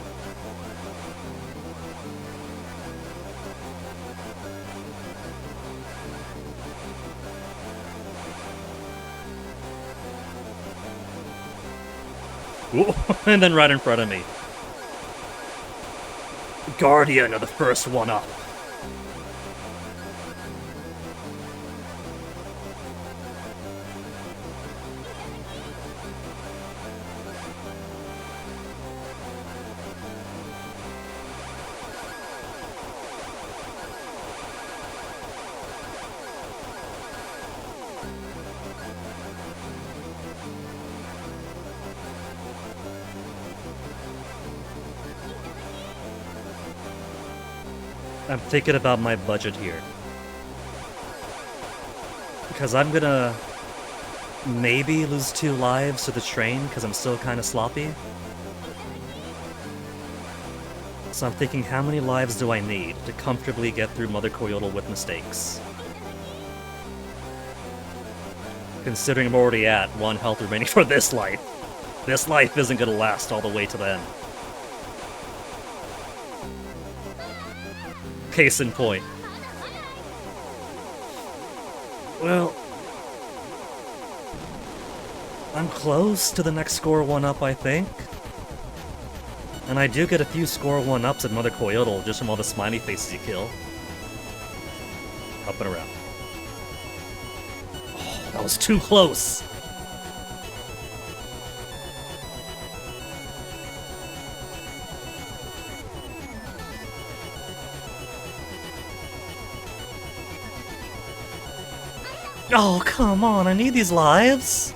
Ooh, and then right in front of me. Guardian of the first 1-up. I'm thinking about my budget here. Because I'm gonna maybe lose 2 lives to the train because I'm still kind of sloppy. So I'm thinking, how many lives do I need to comfortably get through Mother Coyotl with mistakes? Considering I'm already at 1 health remaining for this life. This life isn't gonna last all the way to the end. Case in point. Well, I'm close to the next score 1-up, I think. And I do get a few score 1-ups at Mother Coyotl just from all the smiley faces you kill. Up and around. Oh, that was too close! Oh, come on, I need these lives!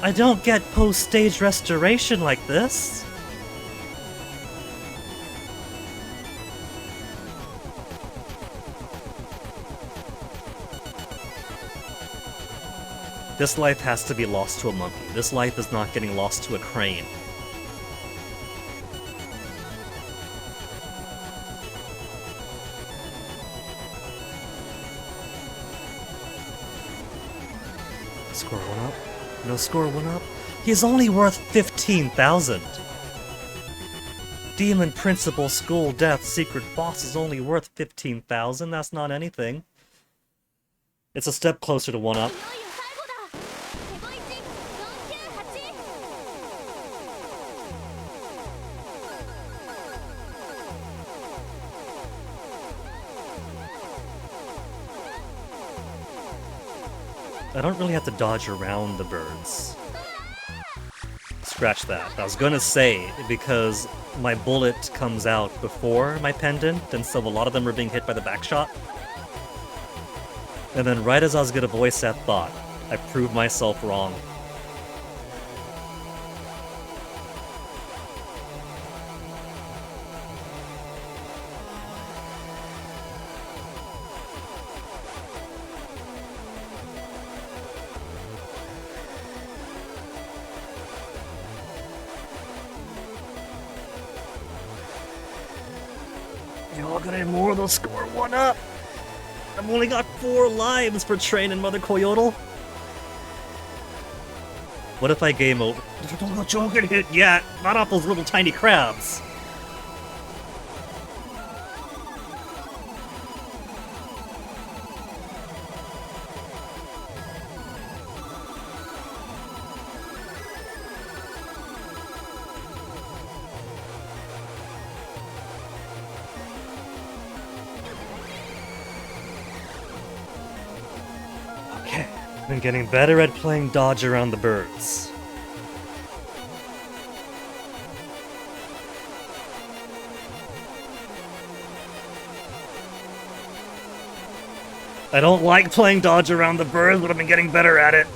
I don't get post-stage restoration like this! This life has to be lost to a monkey. This life is not getting lost to a crane. Score 1-up? No score 1-up? He's only worth 15,000! Demon Principal School Death Secret Boss is only worth 15,000, that's not anything. It's a step closer to 1-up. I don't really have to dodge around the birds. Scratch that. I was gonna say, because my bullet comes out before my pendant, and so a lot of them are being hit by the back shot. And then right as I was gonna voice that thought, I proved myself wrong. Y'all gonna immortal score 1 up! I've only got 4 lives for training Mother Coyotl. What if I game over? Don't get hit yet! Not off those little tiny crabs! Okay, been getting better at playing dodge around the birds. I don't like playing dodge around the birds, but I've been getting better at it.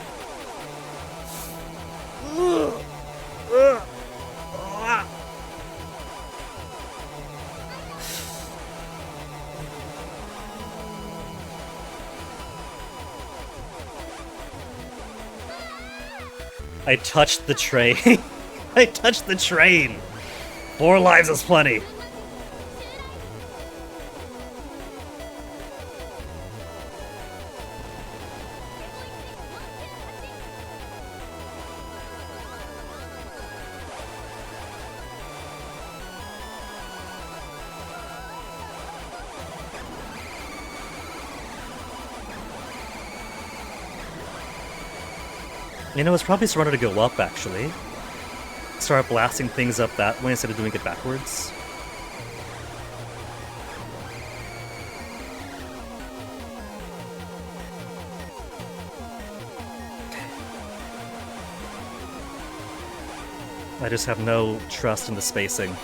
I touched the train. I touched the train. 4 lives is plenty. You know, it's probably smarter to go up, actually. Start blasting things up that way instead of doing it backwards. I just have no trust in the spacing.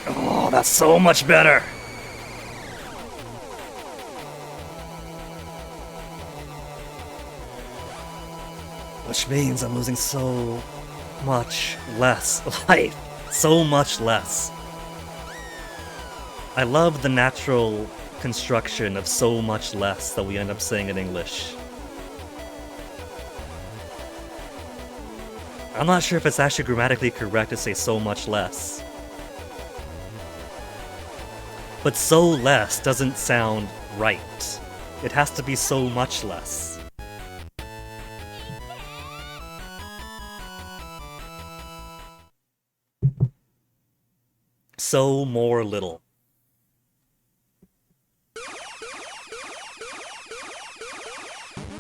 Oh, that's so much better! Which means I'm losing so much less life. So much less. I love the natural construction of so much less that we end up saying in English. I'm not sure if it's actually grammatically correct to say so much less. But so less doesn't sound right. It has to be so much less. So more little.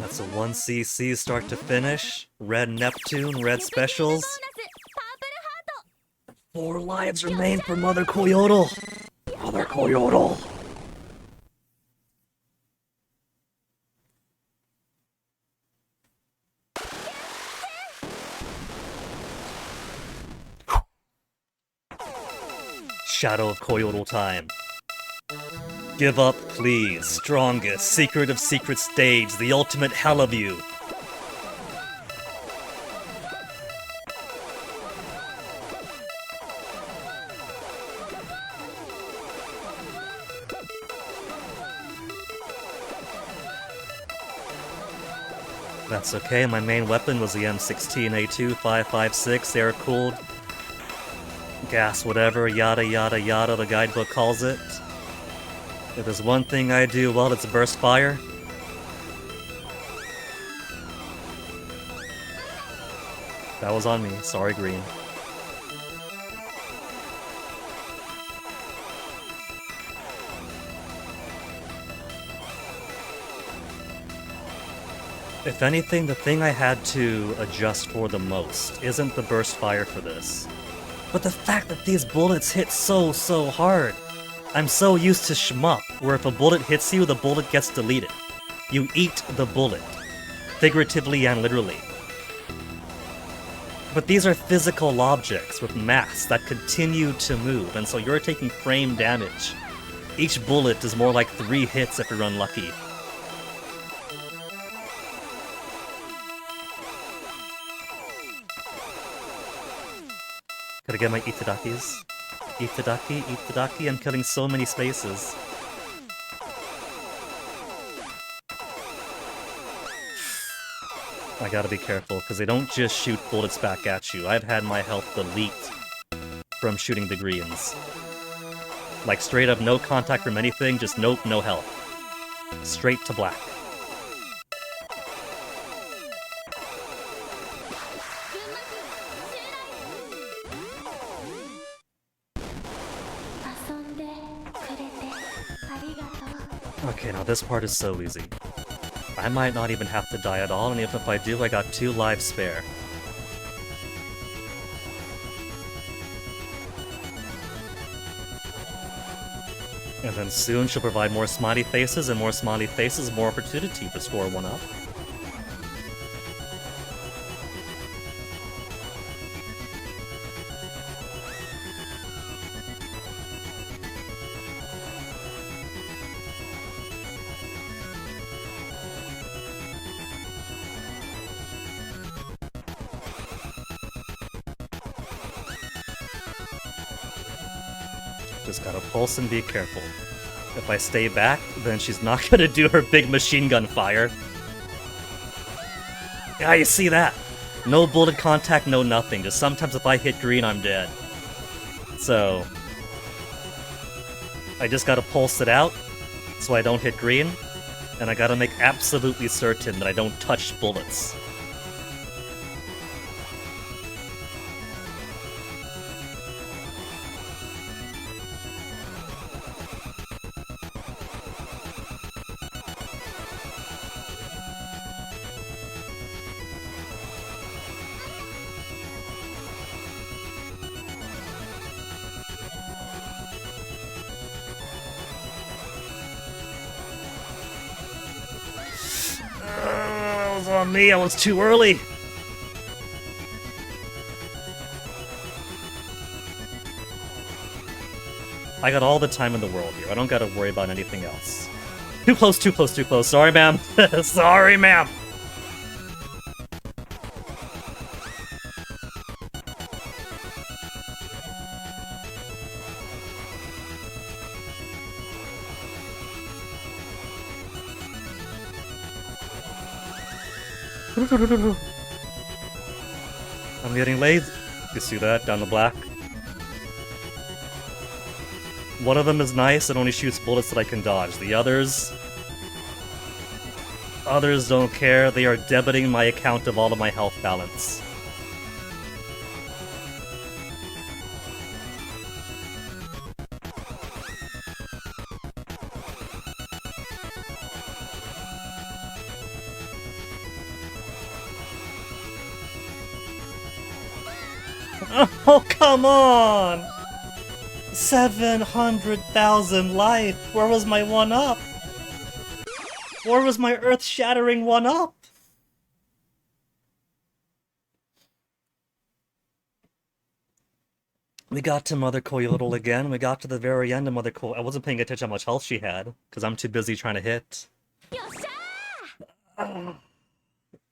That's a 1cc start to finish. Red Neptune, red specials. 4 lives remain for Mother Coyotl. Mother Coyotl. Shadow of Coyotl time. Give up, please. Strongest, secret of secret stage, the ultimate hell of you. That's okay, my main weapon was the M16A2 556 air-cooled. Gas whatever, yada yada yada, the guidebook calls it. If there's one thing I do well, it's burst fire. That was on me, sorry green. If anything, the thing I had to adjust for the most isn't the burst fire for this, but the fact that these bullets hit so hard. I'm so used to shmup, where if a bullet hits you, the bullet gets deleted. You eat the bullet. Figuratively and literally. But these are physical objects with mass that continue to move, and so you're taking frame damage. Each bullet is more like 3 hits if you're unlucky. Gotta get my itadakis. Itadaki, itadaki, I'm killing so many spaces. I gotta be careful, because they don't just shoot bullets back at you. I've had my health delete from shooting the greens. Like straight up no contact from anything, just nope, no health. Straight to black. Okay, now this part is so easy. I might not even have to die at all, and even if I do, I got 2 lives spare. And then soon she'll provide more smiley faces, and more smiley faces, more opportunity to score 1 up. Just gotta pulse and be careful. If I stay back, then she's not gonna do her big machine gun fire. Yeah, you see that? No bullet contact, no nothing. Just sometimes if I hit green, I'm dead. So... I just gotta pulse it out, so I don't hit green. And I gotta make absolutely certain that I don't touch bullets. On me, I was too early. I got all the time in the world here. I don't gotta worry about anything else. Too close, too close, too close. Sorry, ma'am. Sorry, ma'am. I'm getting late. You see that down the black? One of them is nice, it only shoots bullets that I can dodge. The others don't care, they are debiting my account of all of my health balance. Oh, come on! 700,000 life! Where was my 1-up? Where was my earth-shattering 1-up? We got to Mother Coyotl again. We got to the very end of Mother Coyotl. I wasn't paying attention how much health she had, because I'm too busy trying to hit.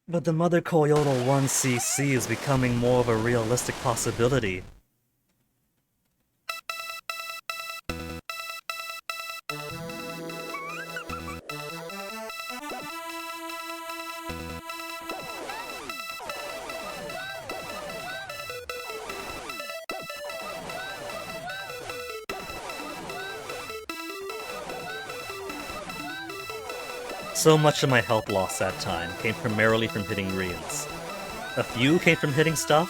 But the Mother Coyotl 1cc is becoming more of a realistic possibility. So much of my health loss that time came primarily from hitting greens. A few came from hitting stuff,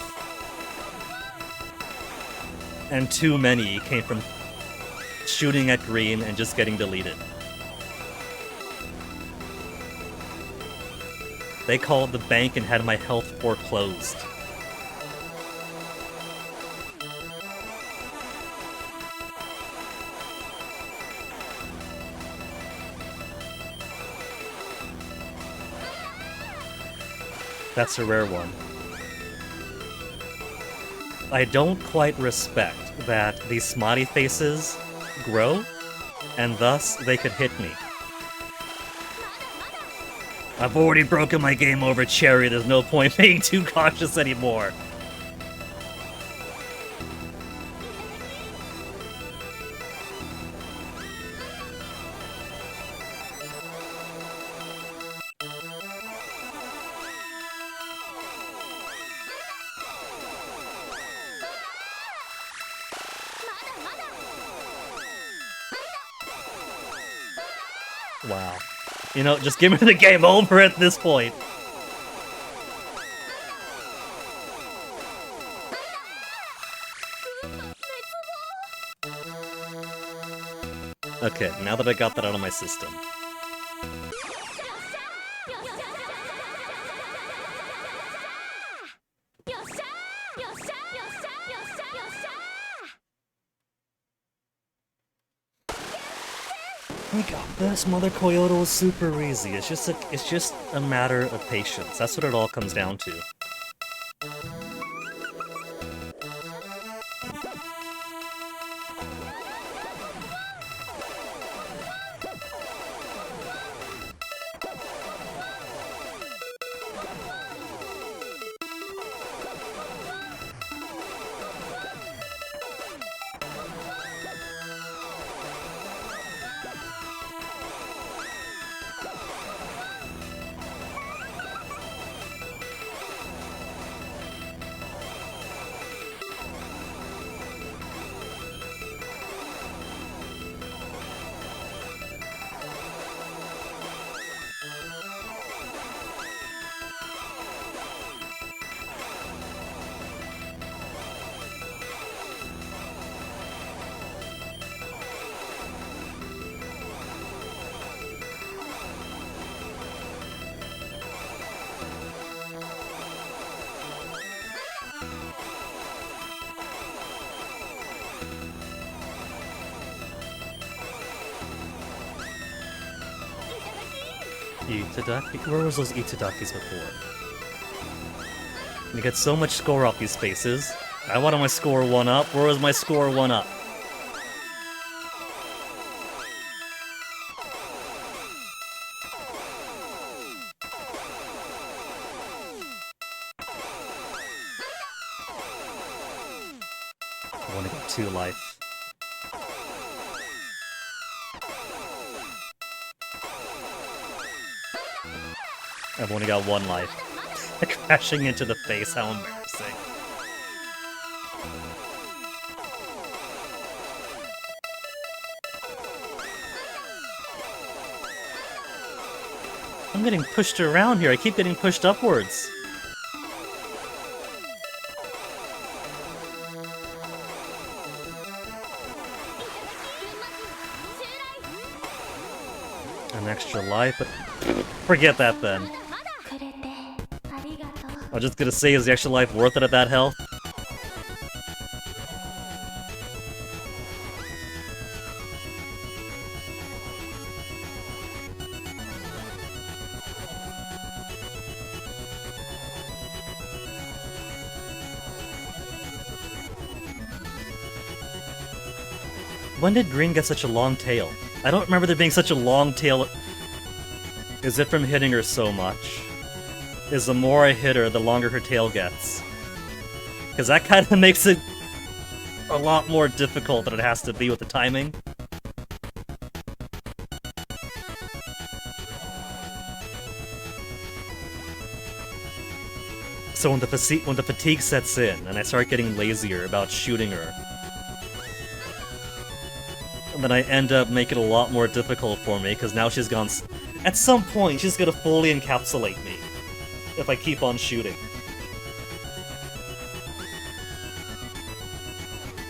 and too many came from shooting at green and just getting deleted. They called the bank and had my health foreclosed. That's a rare one. I don't quite respect that these smiley faces grow, and thus they could hit me. I've already broken my game over Cherry, there's no point being too cautious anymore. Wow. You know, just give me the game over at this point. Okay, now that I got that out of my system. We got this. Mother Coyotl is super easy. It's just a matter of patience. That's what it all comes down to. Itadaki? Where was those Itadakis before? You get so much score off these spaces. I wanted my score 1 up. Where was my score 1 up? I want to get 2 life. I've only got 1 life. Crashing into the face, how embarrassing. I'm getting pushed around here, I keep getting pushed upwards. An extra life, but forget that then. I'm just gonna say, is the extra life worth it at that health? When did Green get such a long tail? I don't remember there being such a long tail. Is it from hitting her so much? Is the more I hit her, the longer her tail gets. Because that kind of makes it a lot more difficult than it has to be with the timing. So when the fatigue sets in, and I start getting lazier about shooting her, then I end up making it a lot more difficult for me, because now she's gone... At some point, she's gonna fully encapsulate me. If I keep on shooting.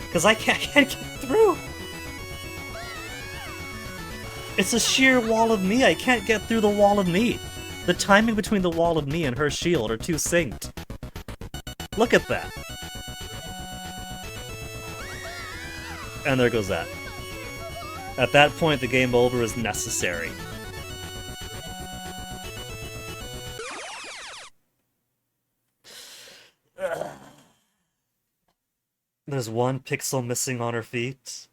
Because I can't get through! It's a sheer wall of me, I can't get through the wall of me. The timing between the wall of me and her shield are too synced. Look at that. And there goes that. At that point, the game over is necessary. There's one pixel missing on her feet.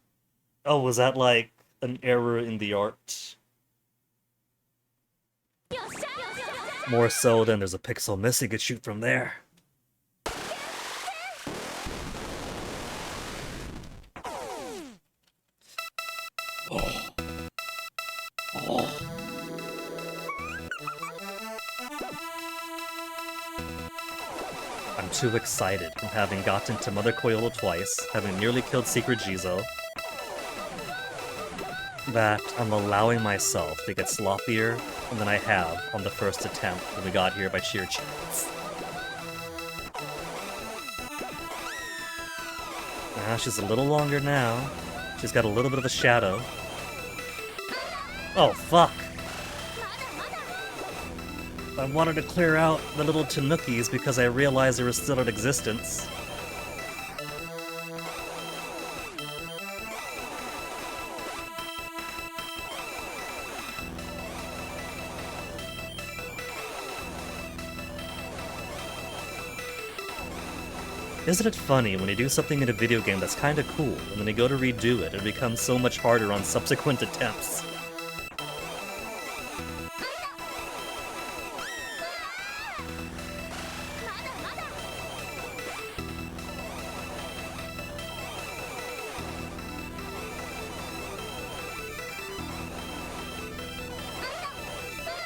Oh, was that like an error in the art? More so than there's a pixel missing, could shoot from there. Oh. Oh. I'm too excited from having gotten to Mother Coyotl twice, having nearly killed Secret Jizou, that I'm allowing myself to get sloppier than I have on the first attempt when we got here by sheer chance. She's a little longer now. She's got a little bit of a shadow. Oh, fuck! I wanted to clear out the little tanukis because I realized they were still in existence. Isn't it funny when you do something in a video game that's kinda cool, and then you go to redo it, it becomes so much harder on subsequent attempts?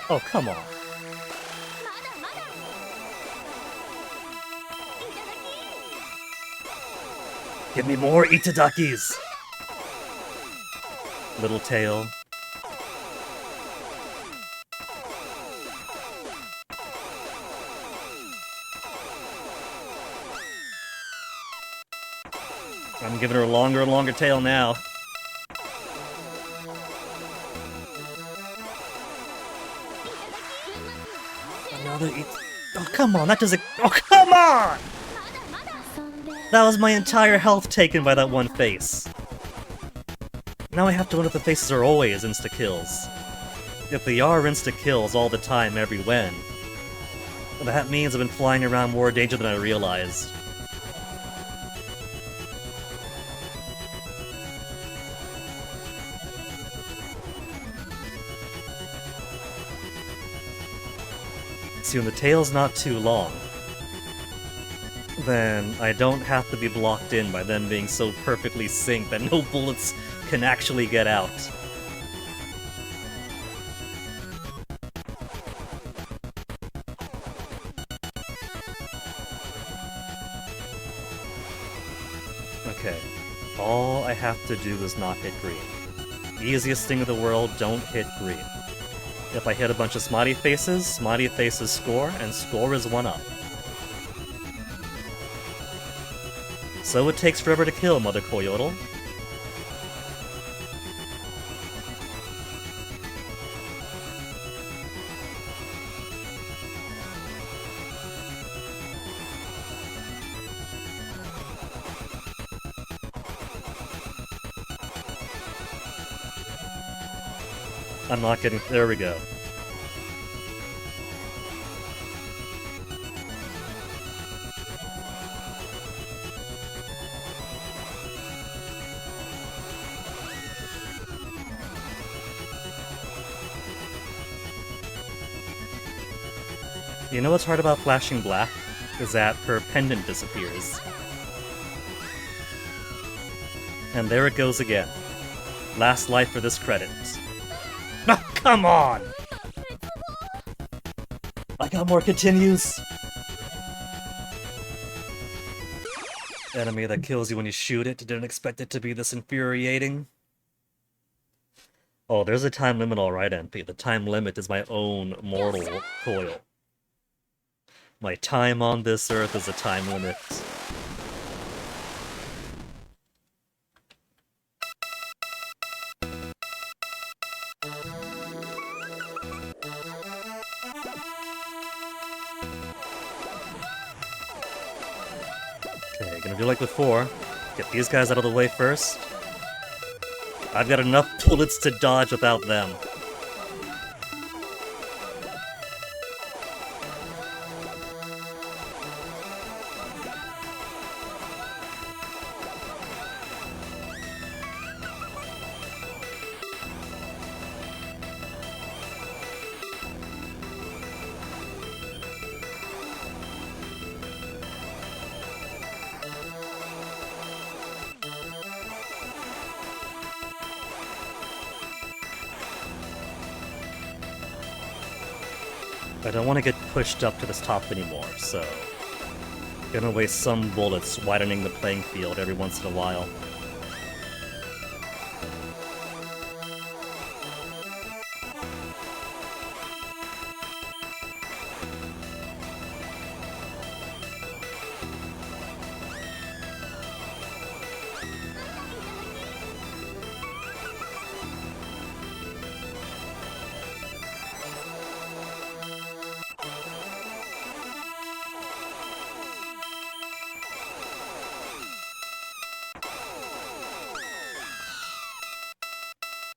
Oh, come on. Give me more Itadakis! Little tail. I'm giving her a longer and longer tail now. Another Oh, come on, that doesn't- Oh, come on! That was my entire health taken by that one face. Now I have to wonder if the faces are always insta-kills. If they are insta-kills all the time, every when, that means I've been flying around more danger than I realized. See, when the tail's not too long, then I don't have to be blocked in by them being so perfectly synced that no bullets can actually get out. Okay, all I have to do is not hit green. Easiest thing in the world, don't hit green. If I hit a bunch of smiley faces score, and score is 1-up. So it takes forever to kill Mother Coyotl. I'm not getting- there we go. You know what's hard about flashing black? Is that her pendant disappears. And there it goes again. Last life for this credit. Oh, come on! I got more continues! Enemy that kills you when you shoot it, didn't expect it to be this infuriating. Oh, there's a time limit alright, MP. The time limit is my own mortal coil. My time on this earth is a time limit. Okay, gonna do like before. Get these guys out of the way first. I've got enough bullets to dodge without them. I don't want to get pushed up to this top anymore, so... Gonna waste some bullets widening the playing field every once in a while.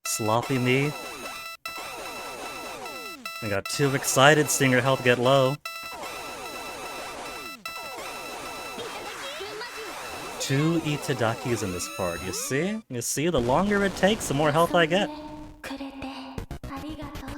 Sloppy me. I got too excited seeing her health get low. 2 Itadakis in this part, you see? You see, the longer it takes, the more health I get. くれてありがとう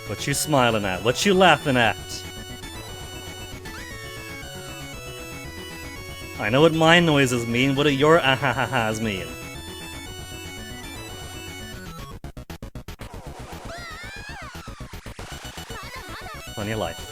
What you smiling at? What you laughing at? I know what my noises mean, what do your ahahahas mean? Plenty of life.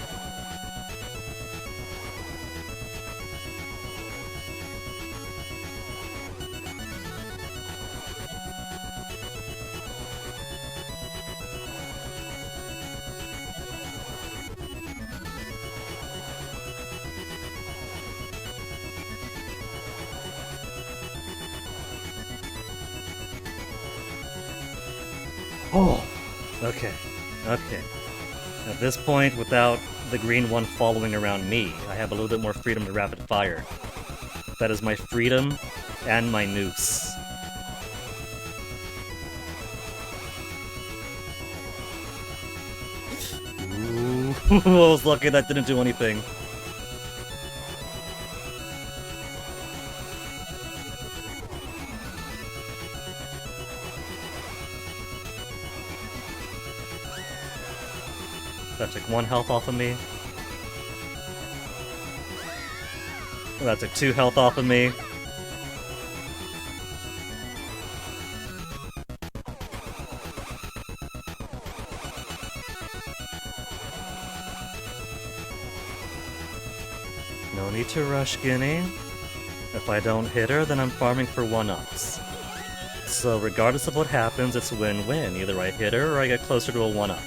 Oh, okay. At this point, without the green one following around me, I have a little bit more freedom to rapid fire. That is my freedom and my noose. Ooh, I was lucky that didn't do anything. That took 1 health off of me. That took 2 health off of me. No need to rush, Guinea. If I don't hit her, then I'm farming for 1-ups. So regardless of what happens, it's win-win. Either I hit her or I get closer to a 1-up.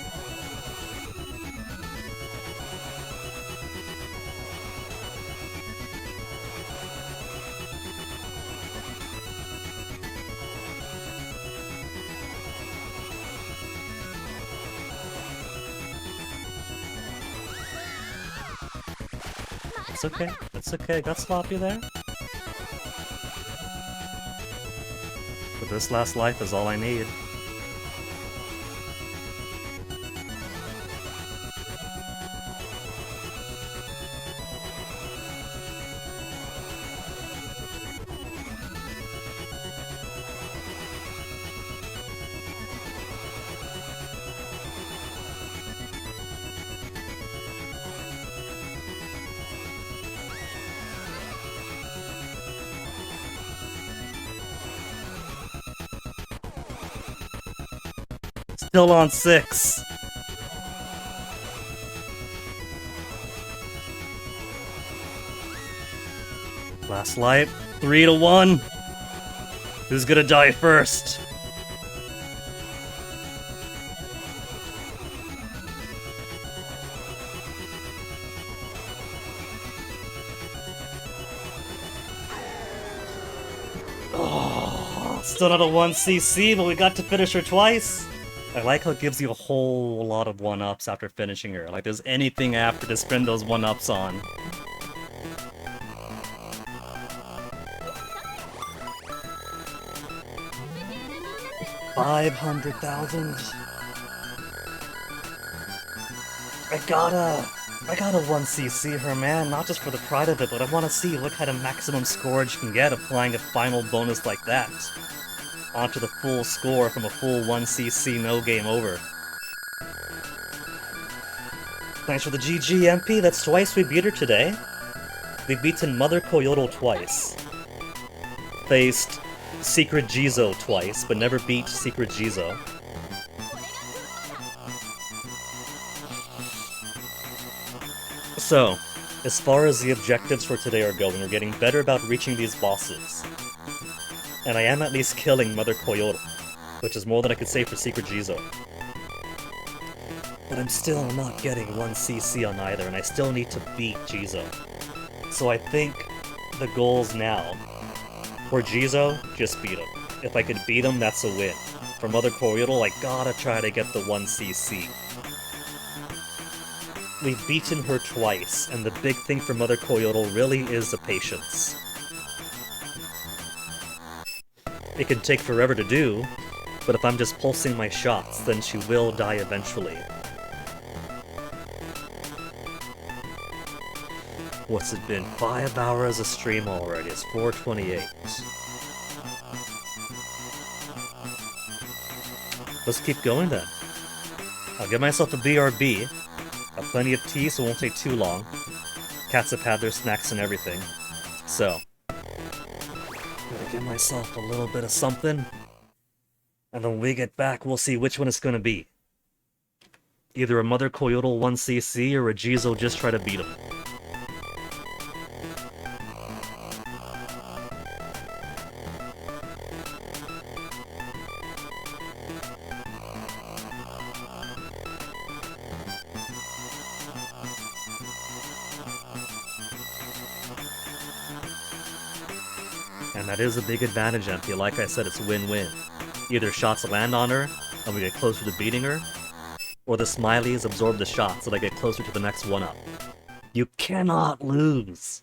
It's okay. It's okay. Got sloppy there. But this last life is all I need. Still on 6. Last light. 3-1. Who's gonna die first? Oh, still not a 1cc, but we got to finish her twice. I like how it gives you a whole lot of 1-ups after finishing her. Like there's anything after to spend those 1-ups on. $500,000. I gotta I gotta 1cc her, man, not just for the pride of it, but I want to see what kind of maximum scoreage you can get applying a final bonus like that onto the full score from a full 1cc no game over. Thanks for the GG, MP. That's twice we beat her today. We've beaten Mother Coyotl twice. Faced Secret Jizou twice, but never beat Secret Jizou. So, as far as the objectives for today are going, we're getting better about reaching these bosses. And I am at least killing Mother Coyotl, which is more than I could say for Secret Jizou. But I'm still not getting 1cc on either, and I still need to beat Jizou. So I think the goals now, for Jizou, just beat him. If I could beat him, that's a win. For Mother Coyotl, I gotta try to get the 1cc. We've beaten her twice, and the big thing for Mother Coyotl really is the patience. It can take forever to do, but if I'm just pulsing my shots, then she will die eventually. What's it been? 5 hours of stream already. It's 4:28. Let's keep going then. I'll give myself a BRB. Got plenty of tea, so it won't take too long. Cats have had their snacks and everything. So, gotta give myself a little bit of something. And then when we get back, we'll see which one it's gonna be. Either a Mother Coyotl 1cc or a Jizou just try to beat him. And that is a big advantage, MP. Like I said, it's win-win. Either shots land on her, and we get closer to beating her, or the smileys absorb the shots so they get closer to the next one-up. You cannot lose!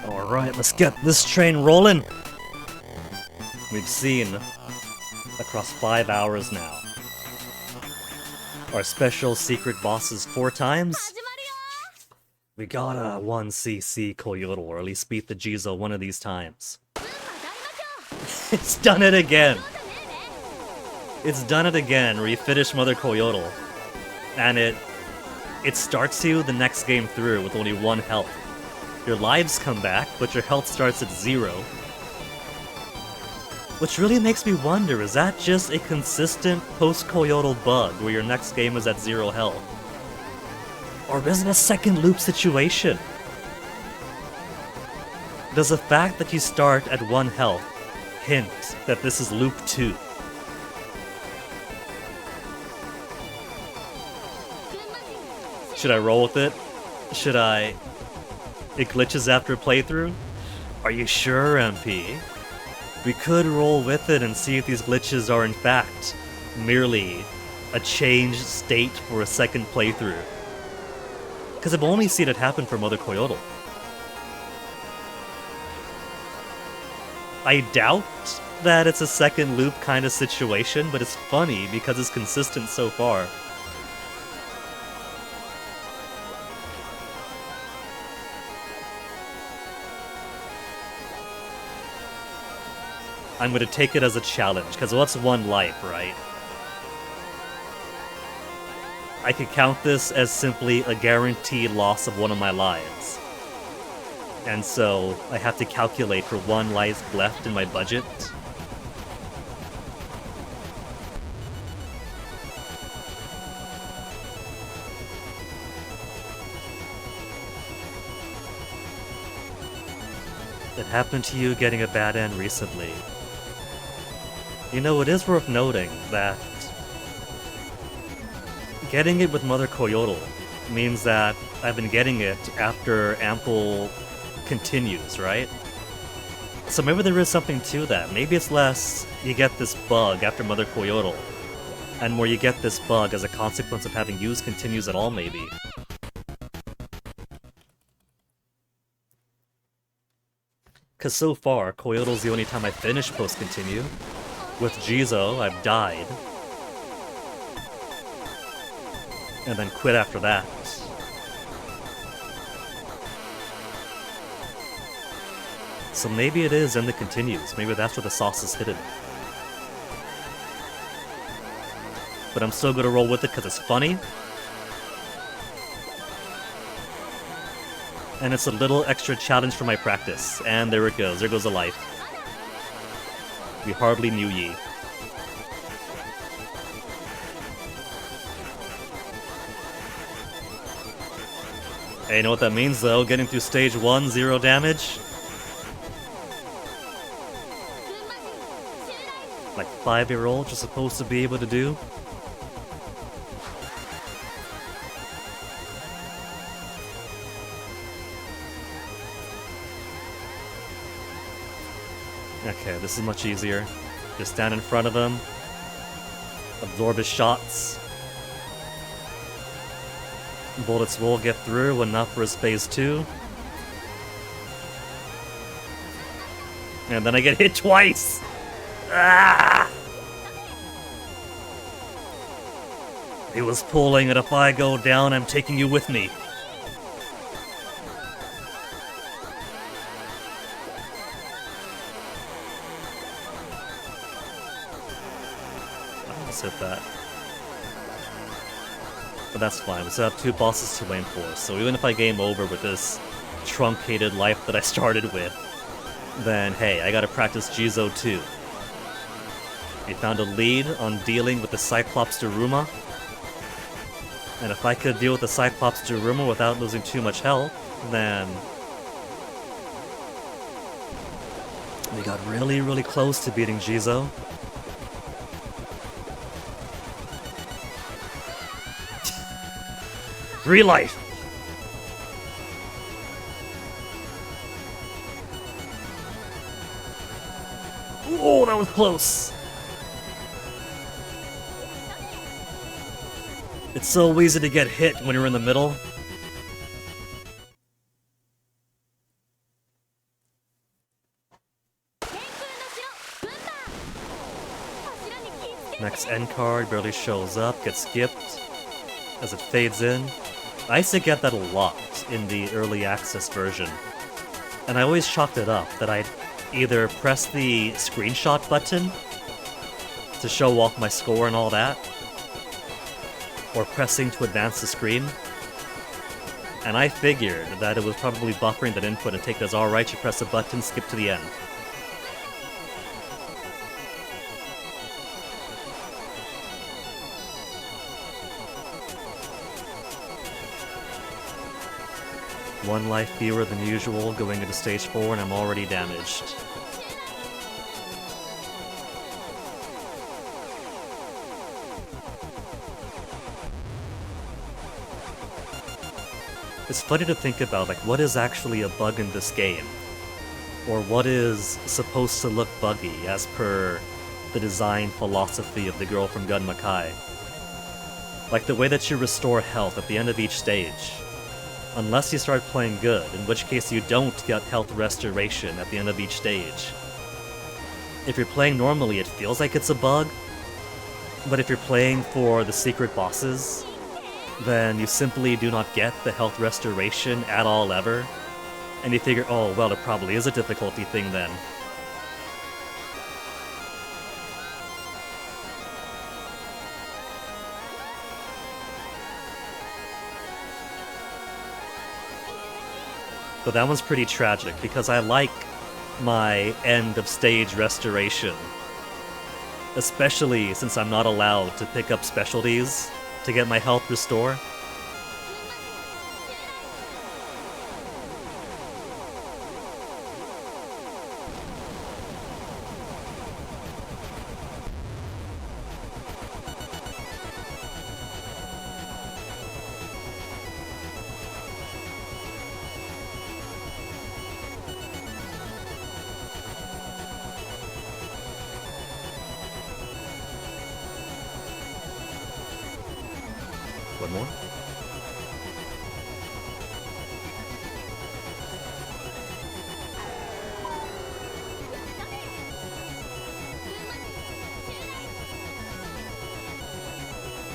Alright, let's get this train rolling! We've seen, across 5 hours now, our special secret bosses 4 times. We gotta 1cc Coyotl, or at least beat the Jizou one of these times. It's done it again! It's done it again, where you finish Mother Coyotl, and it starts you the next game through with only 1 health. Your lives come back, but your health starts at 0. Which really makes me wonder, is that just a consistent post-Coyotl bug where your next game is at 0 health? Or is it a second loop situation? Does the fact that you start at 1 health hint that this is loop 2? Should I roll with it? Should I... It glitches after a playthrough? Are you sure, MP? We could roll with it and see if these glitches are in fact merely a changed state for a second playthrough. Because I've only seen it happen for Mother Coyotl. I doubt that it's a second loop kind of situation, but it's funny because it's consistent so far. I'm gonna take it as a challenge, because what's one life, right? I could count this as simply a guaranteed loss of one of my lives. And so, I have to calculate for one life left in my budget. It happened to you getting a bad end recently. You know, it is worth noting that getting it with Mother Coyotl means that I've been getting it after ample continues, right? So maybe there is something to that. Maybe it's less you get this bug after Mother Coyotl, and more you get this bug as a consequence of having used continues at all, maybe. Because so far, Coyotl's the only time I finished post-continue. With Jizou, I've died. And then quit after that. So maybe it is in the continues. Maybe that's where the sauce is hidden. But I'm still gonna roll with it because it's funny. And it's a little extra challenge for my practice. And there it goes. There goes a life. We hardly knew ye. Hey, you know what that means though? Getting through stage 1, 0 damage. Like 5-year-olds are supposed to be able to do. Okay, this is much easier. Just stand in front of him. Absorb his shots. Bullets will get through enough for his phase 2. And then I get hit twice! Ah! He was pulling, and if I go down, I'm taking you with me. Hit that. But that's fine, we still have 2 bosses to aim for, so even if I game over with this truncated life that I started with, then hey, I gotta practice Jizou too. We found a lead on dealing with the Cyclops Daruma, and if I could deal with the Cyclops Daruma without losing too much health, then we got really, really close to beating Jizou. 3 life! Oh, that was close! It's so easy to get hit when you're in the middle. Next end card barely shows up, gets skipped as it fades in. I used to get that a lot in the early access version, and I always chalked it up that I'd either press the screenshot button to show off my score and all that, or pressing to advance the screen, and I figured that it was probably buffering that input and take it as alright, you press the button, skip to the end. One life fewer than usual going into stage 4 and I'm already damaged. It's funny to think about, like, what is actually a bug in this game? Or what is supposed to look buggy as per the design philosophy of the girl from Gunma Kai? Like the way that you restore health at the end of each stage. Unless you start playing good, in which case you don't get health restoration at the end of each stage. If you're playing normally, it feels like it's a bug, but if you're playing for the secret bosses, then you simply do not get the health restoration at all ever, and you figure, oh, well, it probably is a difficulty thing then. But that one's pretty tragic, because I like my end of stage restoration. Especially since I'm not allowed to pick up specialties to get my health restore. One more.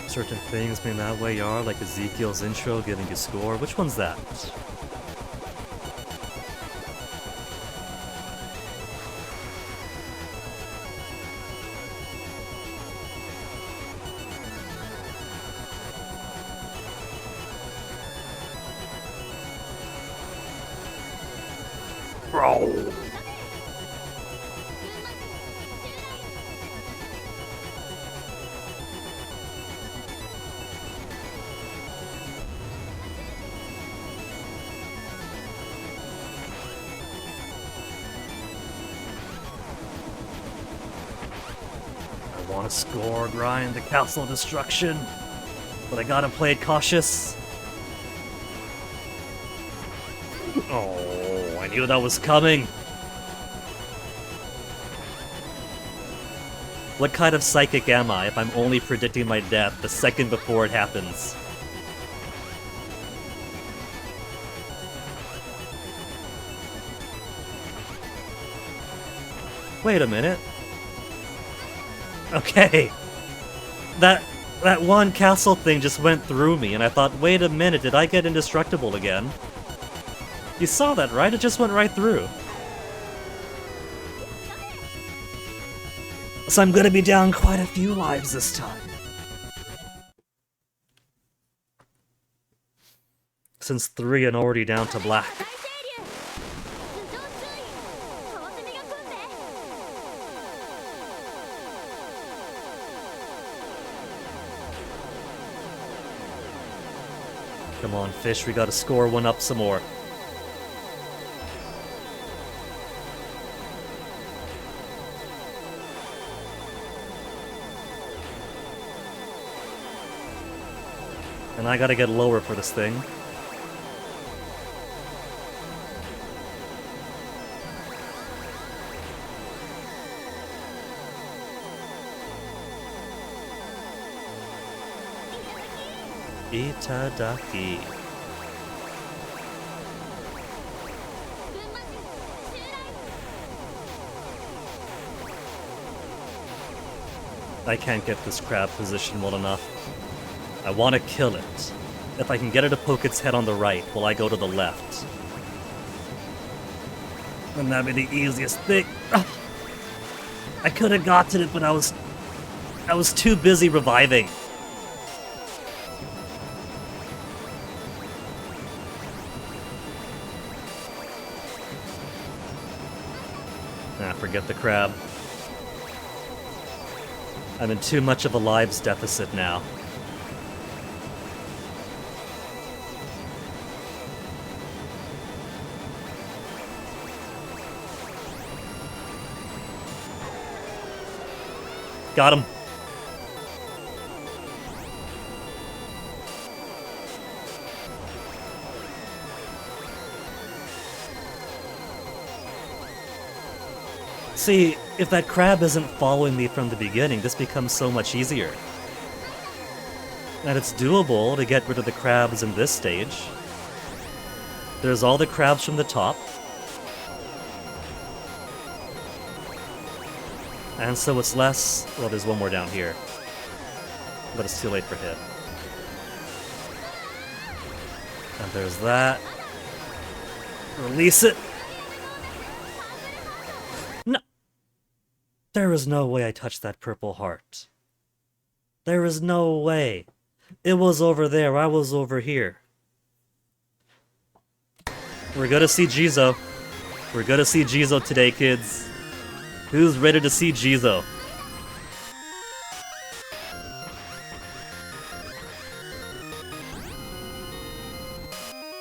Certain things being that way are, like Ezekiel's intro giving you score. Which one's that? Bro. I want to score, grind the castle destruction, but I gotta play it cautious. Oh, I knew that was coming. What kind of psychic am I if I'm only predicting my death the second before it happens? Wait a minute. Okay. That one castle thing just went through me, and I thought, wait a minute, did I get indestructible again? You saw that, right? It just went right through. So I'm gonna be down quite a few lives this time. Since 3 and already down to black. Come on, fish, we gotta score one up some more. And I gotta get lower for this thing. Itadaki. I can't get this crab position well enough. I want to kill it. If I can get it to poke its head on the right, while I go to the left. And that'd be the easiest thing. I could have gotten it, but I was too busy reviving. Forget the crab. I'm in too much of a lives deficit now. Got him. See, if that crab isn't following me from the beginning, this becomes so much easier. And it's doable to get rid of the crabs in this stage. There's all the crabs from the top. And so it's less... Well, there's one more down here. But it's too late for him. And there's that. Release it! No! There is no way I touched that purple heart. There is no way. It was over there, I was over here. We're gonna see Jizou. We're gonna see Jizou today, kids. Who's ready to see Jizou?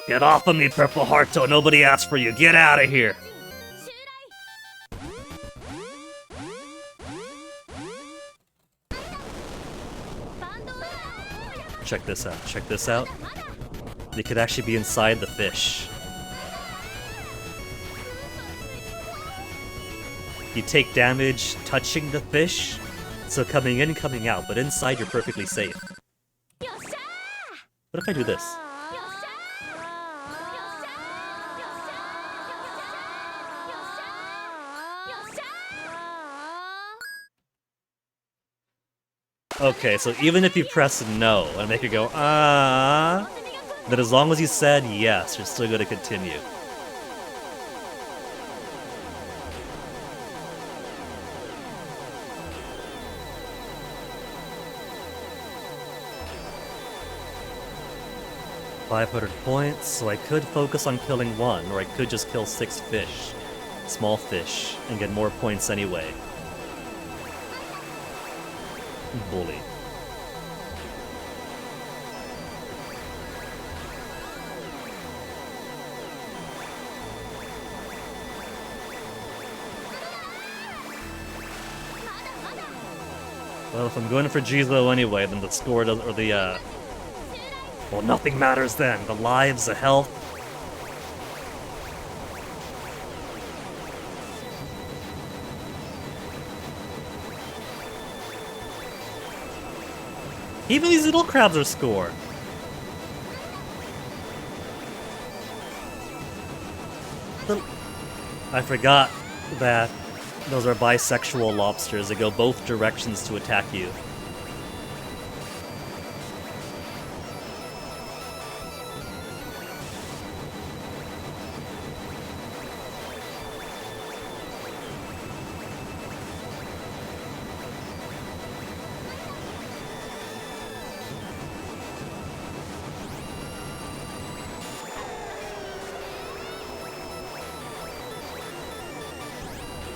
Get off of me, Purple Hearto. Nobody asked for you. Get out of here. Check this out. Check this out. They could actually be inside the fish. You take damage touching the fish, so coming in, coming out, but inside you're perfectly safe. What if I do this? Okay, so even if you press no and make it go, then as long as you said yes, you're still gonna continue. $500 points, so I could focus on killing one, or I could just kill 6 fish. Small fish, and get more points anyway. Bully. Well, if I'm going for Jizou anyway, then the score doesn't, or the, well, nothing matters then. The lives, the health. Even these little crabs are score. I forgot that those are bisexual lobsters. They go both directions to attack you.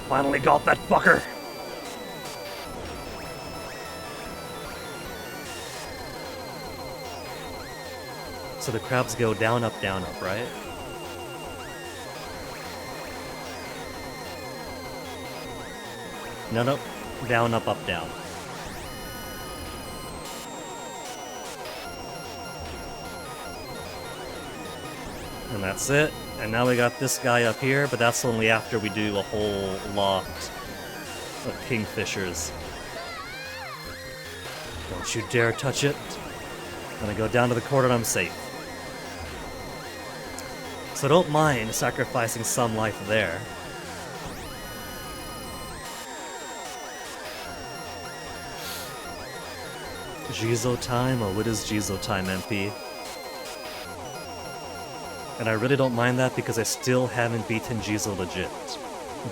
Finally got that fucker! So the crabs go down, up, right? No, down, up, down. And that's it. And now we got this guy up here, but that's only after we do a whole lot of kingfishers. Don't you dare touch it. I'm gonna go down to the corner and I'm safe. So don't mind sacrificing some life there. Jizou time? Oh, it is Jizou time, MP. And I really don't mind that because I still haven't beaten Jizou legit.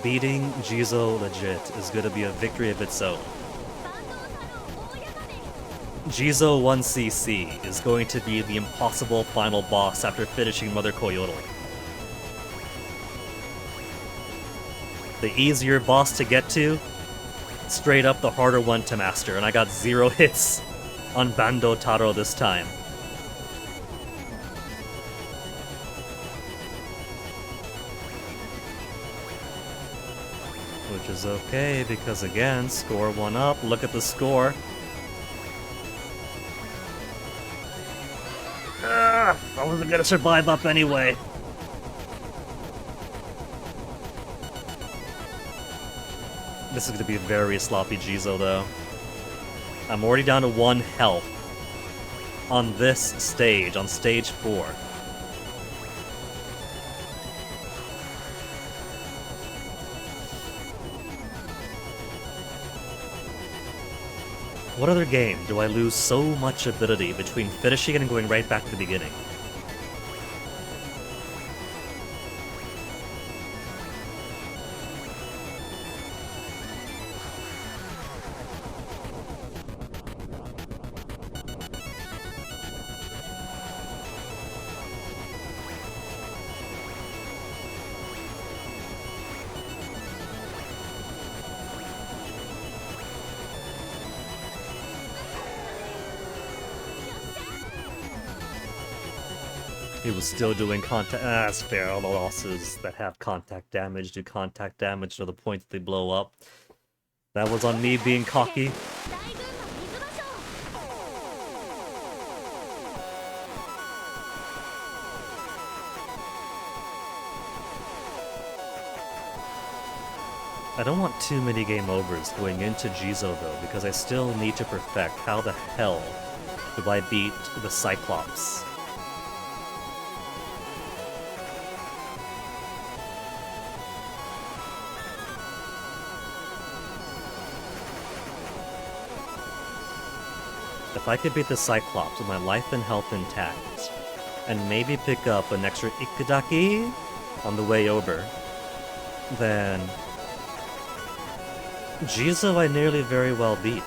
Beating Jizou legit is going to be a victory of its own. Jizou 1cc is going to be the impossible final boss after finishing Mother Coyotl. The easier boss to get to, straight up the harder one to master, and I got 0 hits on Bando Taro this time. Which is okay, because again, score 1 up, look at the score. I wasn't gonna survive up anyway. This is gonna be a very sloppy Jizou though. I'm already down to 1 health on this stage, on stage 4. What other game do I lose so much ability between finishing it and going right back to the beginning? He was still doing contact. That's fair. All the losses that have contact damage do contact damage to the point that they blow up. That was on me being cocky. I don't want too many game overs going into Jizou though, because I still need to perfect how the hell do I beat the Cyclops. If I could beat the Cyclops with my life and health intact, and maybe pick up an extra Ikudaki on the way over, then Jizou I nearly very well beat.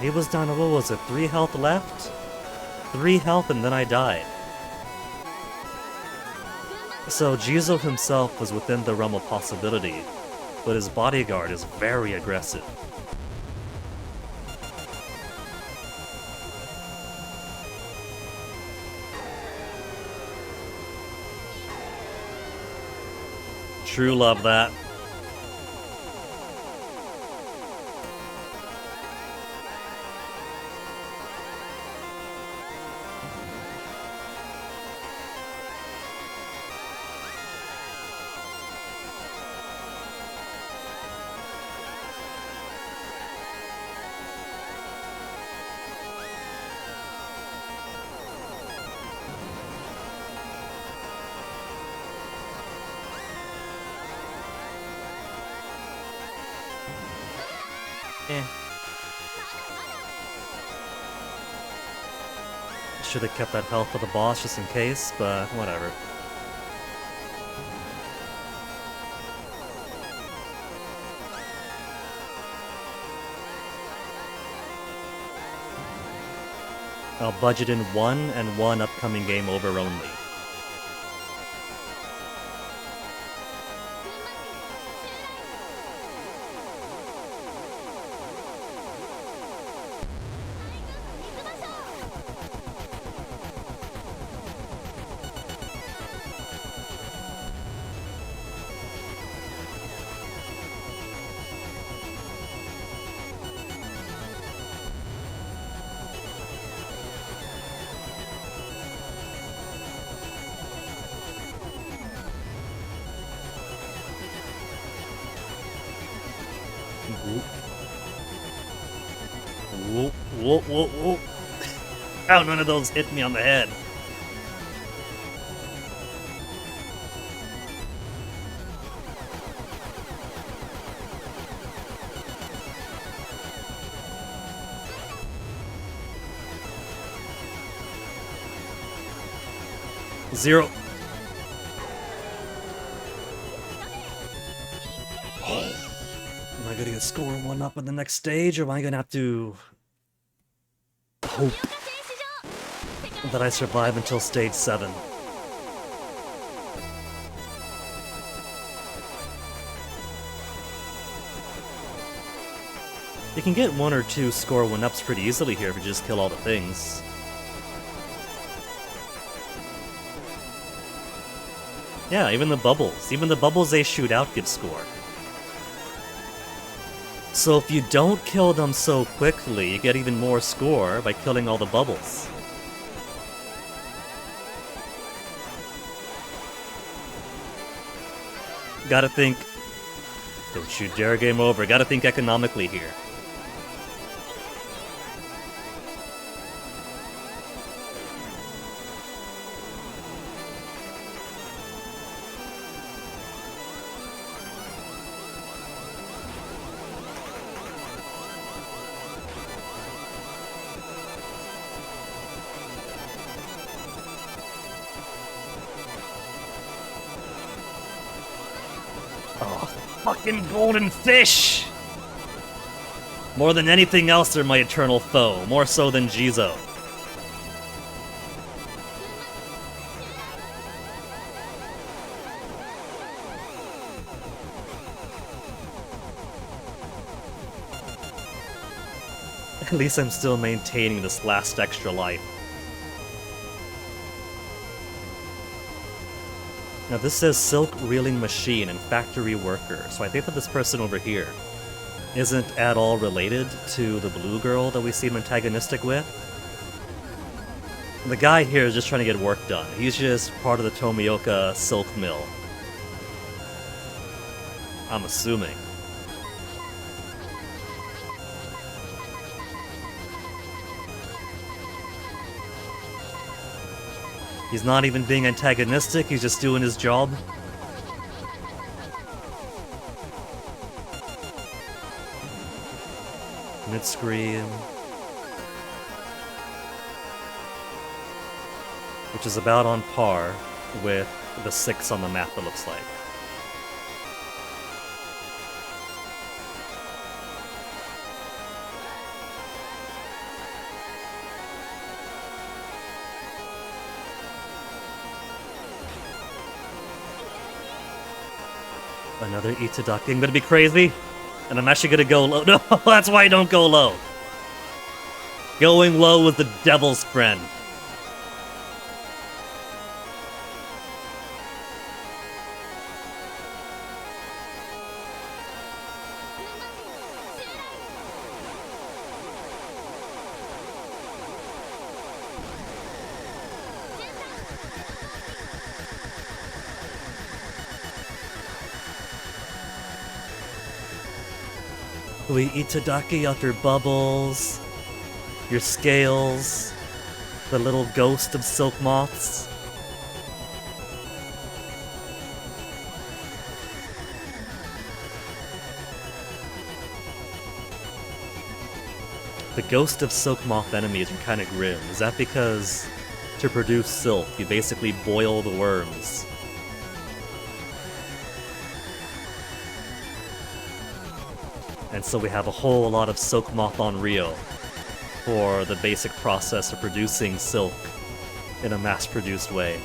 He was down to, what was it, 3 health left? 3 health and then I died. So Jizou himself was within the realm of possibility, but his bodyguard is very aggressive. True love that. Should have kept that health for the boss just in case, but whatever. I'll budget in 1 and 1 upcoming game over only. Whoop, whoop, whoop, whoop. How none of those hit me on the head. Zero. Am I gonna get score 1 up in the next stage, or am I gonna have to hope that I survive until stage 7? You can get 1 or 2 score 1-ups pretty easily here if you just kill all the things. Yeah, even the bubbles they shoot out give score. So if you don't kill them so quickly, you get even more score by killing all the bubbles. Gotta think... Don't you dare game over, gotta think economically here. Oh, fucking golden fish! More than anything else, they're my eternal foe. More so than Jizou. At least I'm still maintaining this last extra life. Now this says Silk Reeling Machine and Factory Worker, so I think that this person over here isn't at all related to the blue girl that we seem antagonistic with. The guy here is just trying to get work done. He's just part of the Tomioka Silk Mill. I'm assuming. He's not even being antagonistic, he's just doing his job. Mid-screen. Which is about on par with the 6 on the map, it looks like. Another Itadaki. I'm gonna be crazy, and I'm actually gonna go low. No, that's why I don't go low. Going low was the devil's friend. We Itadaki out your bubbles, your scales, the little ghost of silk moths. The ghost of silk moth enemies are kind of grim. Is that because to produce silk, you basically boil the worms? And so we have a whole lot of silk moth on Rio for the basic process of producing silk in a mass-produced way.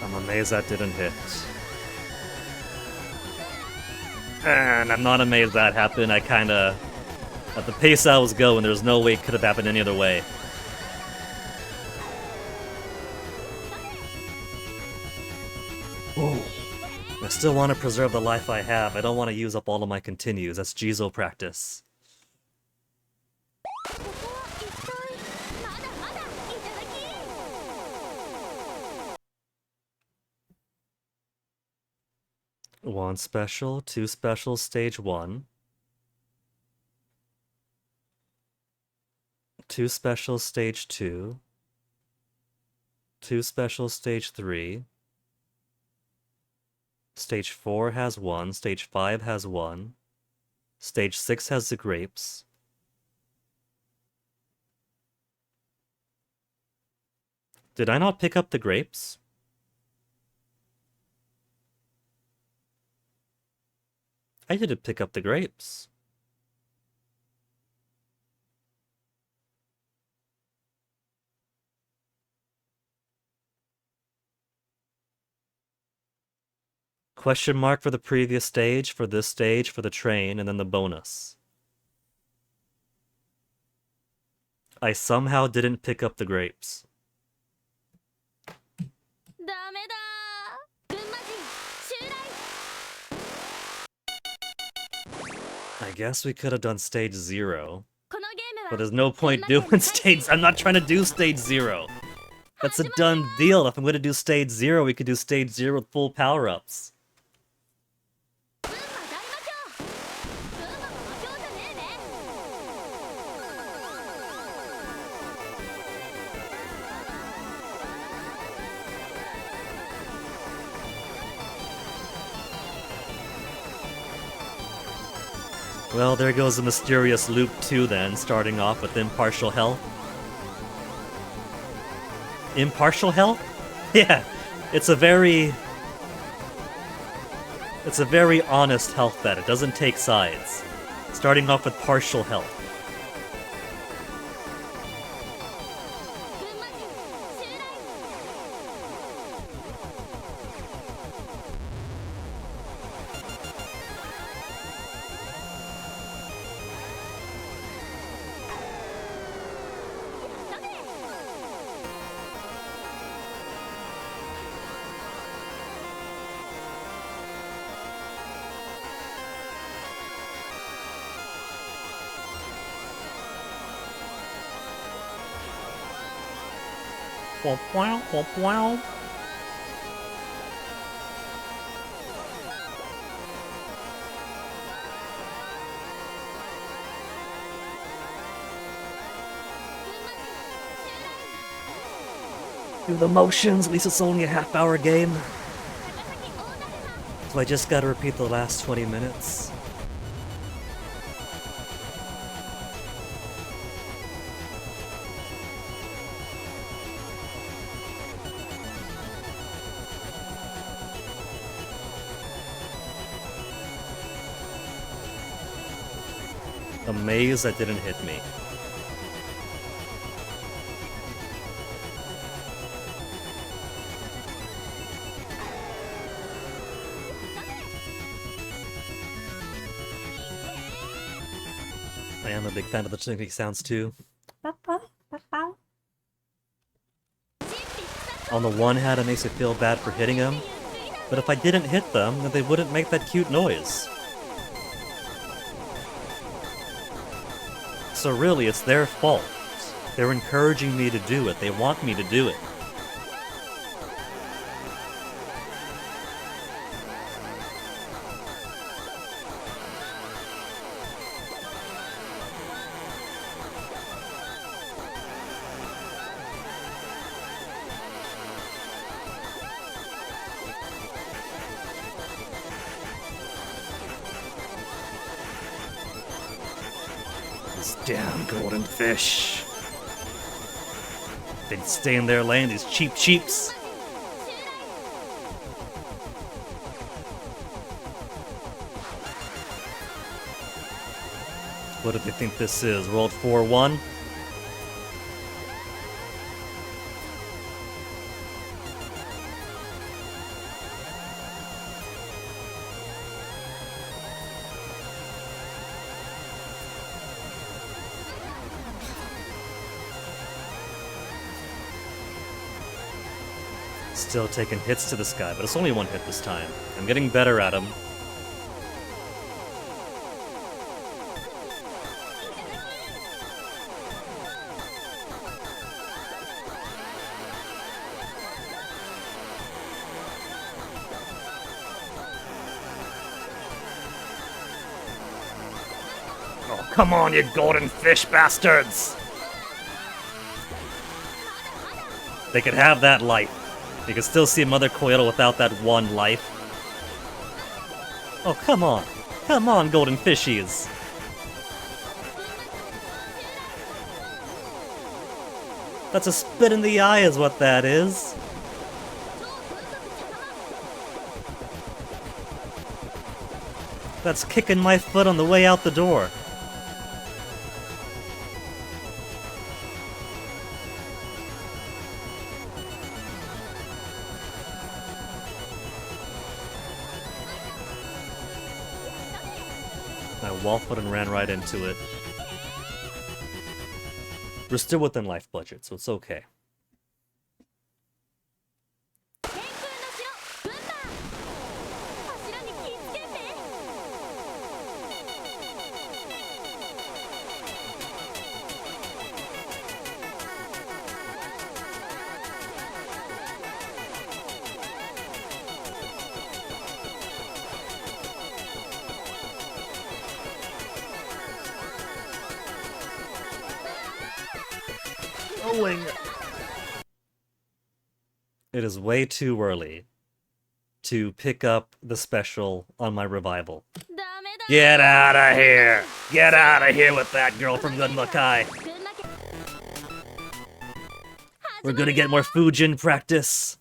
I'm amazed that didn't hit. And I'm not amazed that happened. I kinda... At the pace I was going, there's no way it could have happened any other way. Ooh. I still want to preserve the life I have. I don't want to use up all of my continues. That's Jizou practice. One special, 2 specials, stage 1. 2 specials, stage 2. 2 specials, stage 3. Stage 4 has 1, stage 5 has 1. Stage 6 has the grapes. Did I not pick up the grapes? I didn't pick up the grapes. Question mark for the previous stage, for this stage, for the train, and then the bonus. I somehow didn't pick up the grapes. I guess we could have done stage 0. But there's no point doing stage... I'm not trying to do stage 0. That's a done deal. If I'm going to do stage 0, we could do stage 0 with full power-ups. Well, there goes the mysterious loop 2 then, starting off with impartial health. Impartial health? Yeah, it's a very honest health bet. It doesn't take sides. Starting off with partial health. Wow, wow, wow. Do the motions, at least it's only a half-hour game. So I just gotta repeat the last 20 minutes. Amazed that didn't hit me. I am a big fan of the technique sounds too. On the one hand, it makes me feel bad for hitting them, but if I didn't hit them, then they wouldn't make that cute noise. So really, it's their fault. They're encouraging me to do it. They want me to do it. Damn golden fish. They'd stay in their lane, these cheap cheeps. What do they think this is? World 4-1? Still taking hits to this guy, but it's only one hit this time. I'm getting better at him. Oh, come on, you golden fish bastards! They could have that life. You can still see Mother Coyotl without that one life. Oh, come on. Come on, golden fishies. That's a spit in the eye is what that is. That's kicking my foot on the way out the door. I wall-foot and ran right into it. We're still within life budget, so it's okay. It is way too early to pick up the special on my revival. ダメだ Get out of here! Get out of here with that girl from Gunma Kai! We're gonna get more Fujin practice!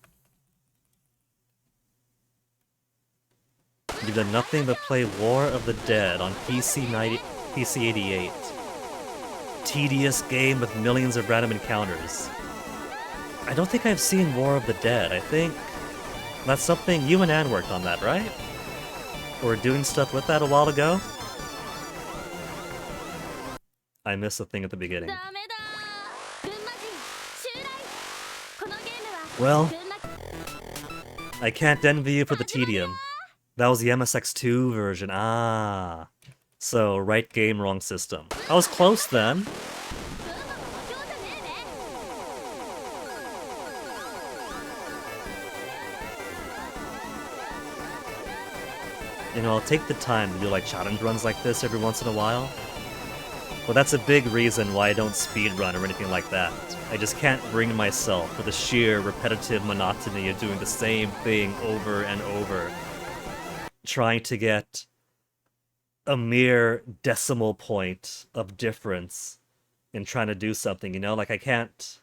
You've done nothing but play War of the Dead on PC 88. Tedious game with millions of random encounters. I don't think I've seen War of the Dead. I think that's something you and Ann worked on that, right? Or doing stuff with that a while ago? I missed the thing at the beginning. Well, I can't envy you for the tedium. That was the MSX2 version. Ah. So, right game, wrong system. I was close then. You know, I'll take the time to do like challenge runs like this every once in a while. But that's a big reason why I don't speedrun or anything like that. I just can't bring myself for the sheer repetitive monotony of doing the same thing over and over. Trying to get a mere decimal point of difference in trying to do something, you know? Like, I can't...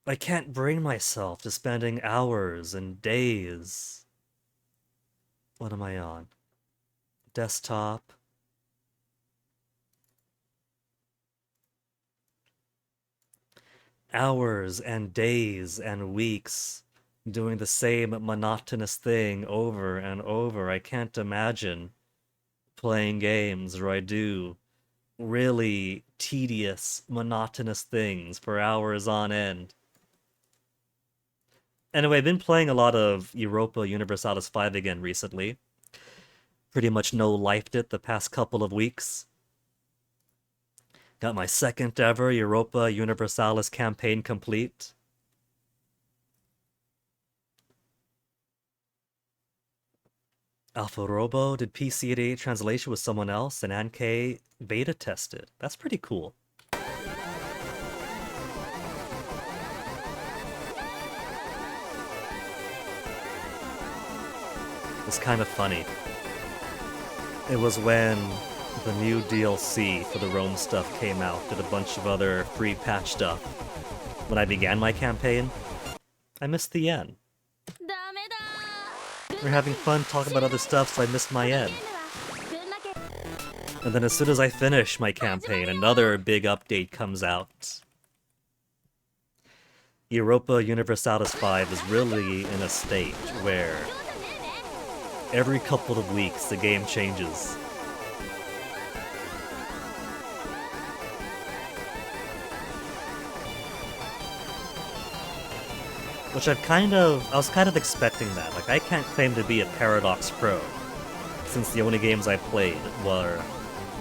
I can't bring myself to spending hours and days... What am I on? Desktop. Hours and days and weeks doing the same monotonous thing over and over. I can't imagine playing games where I do really tedious, monotonous things for hours on end. Anyway, I've been playing a lot of Europa Universalis 5 again recently. Pretty much no-lifed it the past couple of weeks. Got my second ever Europa Universalis campaign complete. Alpha Robo did PC88 translation with someone else, and Ank beta tested. That's pretty cool. It's kind of funny. It was when the new DLC for the Rome stuff came out, did a bunch of other free patch stuff. When I began my campaign, I missed the end. We're having fun talking about other stuff, so I missed my end. And then as soon as I finish my campaign, another big update comes out. Europa Universalis 5 is really in a state where every couple of weeks the game changes. Which I was kind of expecting that. Like, I can't claim to be a Paradox Pro, since the only games I played were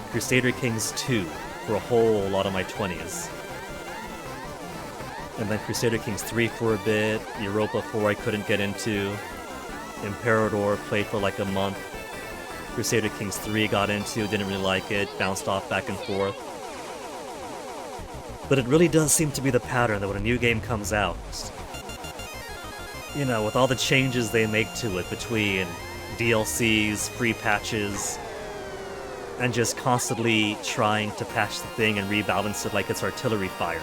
Crusader Kings 2 for a whole lot of my 20s. And then Crusader Kings 3 for a bit, Europa 4 I couldn't get into, Imperador played for like a month, Crusader Kings 3 got into, didn't really like it, bounced off back and forth. But it really does seem to be the pattern that when a new game comes out, you know, with all the changes they make to it between DLCs, free patches, and just constantly trying to patch the thing and rebalance it like it's artillery fire,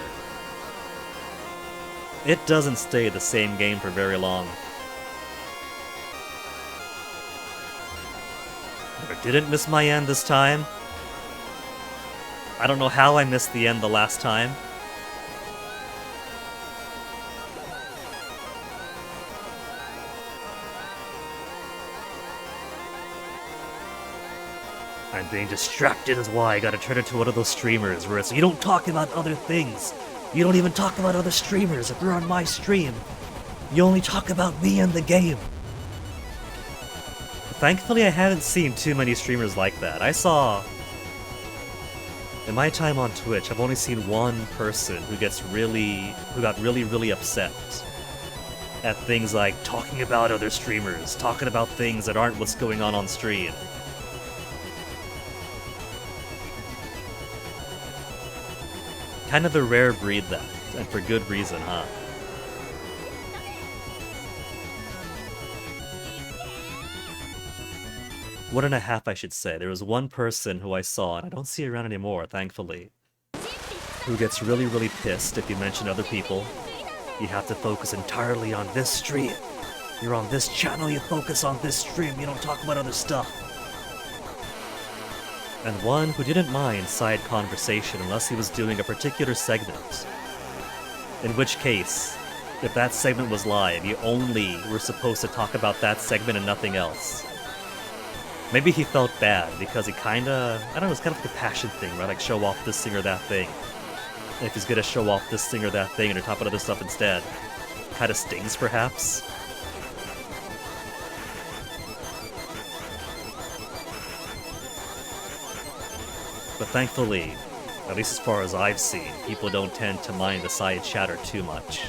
it doesn't stay the same game for very long. I didn't miss my end this time. I don't know how I missed the end the last time. I'm being distracted is why I gotta turn into one of those streamers where it's, you don't talk about other things. You don't even talk about other streamers if you're on my stream. You only talk about me and the game. Thankfully, I haven't seen too many streamers like that. I saw... In my time on Twitch, I've only seen one person who got really upset at things like talking about other streamers, talking about things that aren't what's going on stream. Kind of a rare breed, that, and for good reason, huh? 1.5, I should say. There was one person who I saw, and I don't see around anymore, thankfully, who gets really, really pissed if you mention other people. You have to focus entirely on this stream. You're on this channel, you focus on this stream, you don't talk about other stuff. And one who didn't mind side conversation unless he was doing a particular segment. In which case, if that segment was live, you only were supposed to talk about that segment and nothing else. Maybe he felt bad because he kinda, I don't know, it's kind of like a passion thing, right? Like show off this thing or that thing. And if he's gonna show off this thing or that thing and to talk about other stuff instead, kinda stings perhaps. But thankfully, at least as far as I've seen, people don't tend to mind the side chatter too much.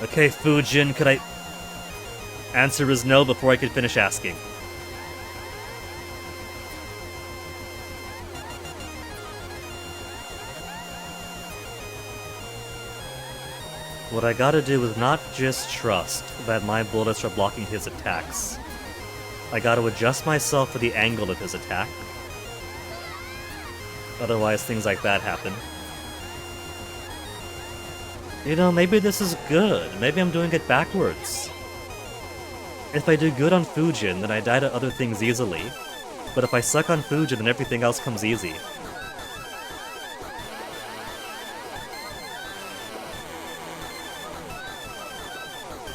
Okay, Fujin, could I... Answer is no before I could finish asking. What I gotta do is not just trust that my bullets are blocking his attacks. I gotta adjust myself for the angle of his attack. Otherwise, things like that happen. You know, maybe this is good. Maybe I'm doing it backwards. If I do good on Fujin, then I die to other things easily. But if I suck on Fujin, then everything else comes easy.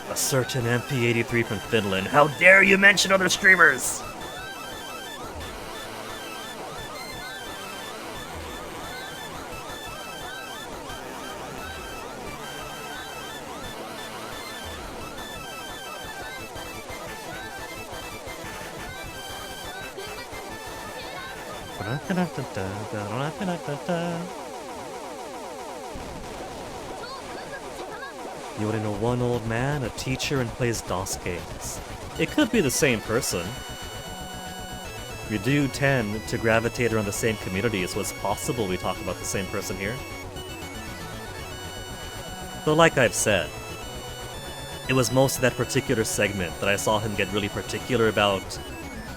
A certain MP83 from Finland. How dare you mention other streamers! You only know one old man, a teacher, and plays DOS games. It could be the same person. We do tend to gravitate around the same community, so it's possible we talk about the same person here. But like I've said, it was most of that particular segment that I saw him get really particular about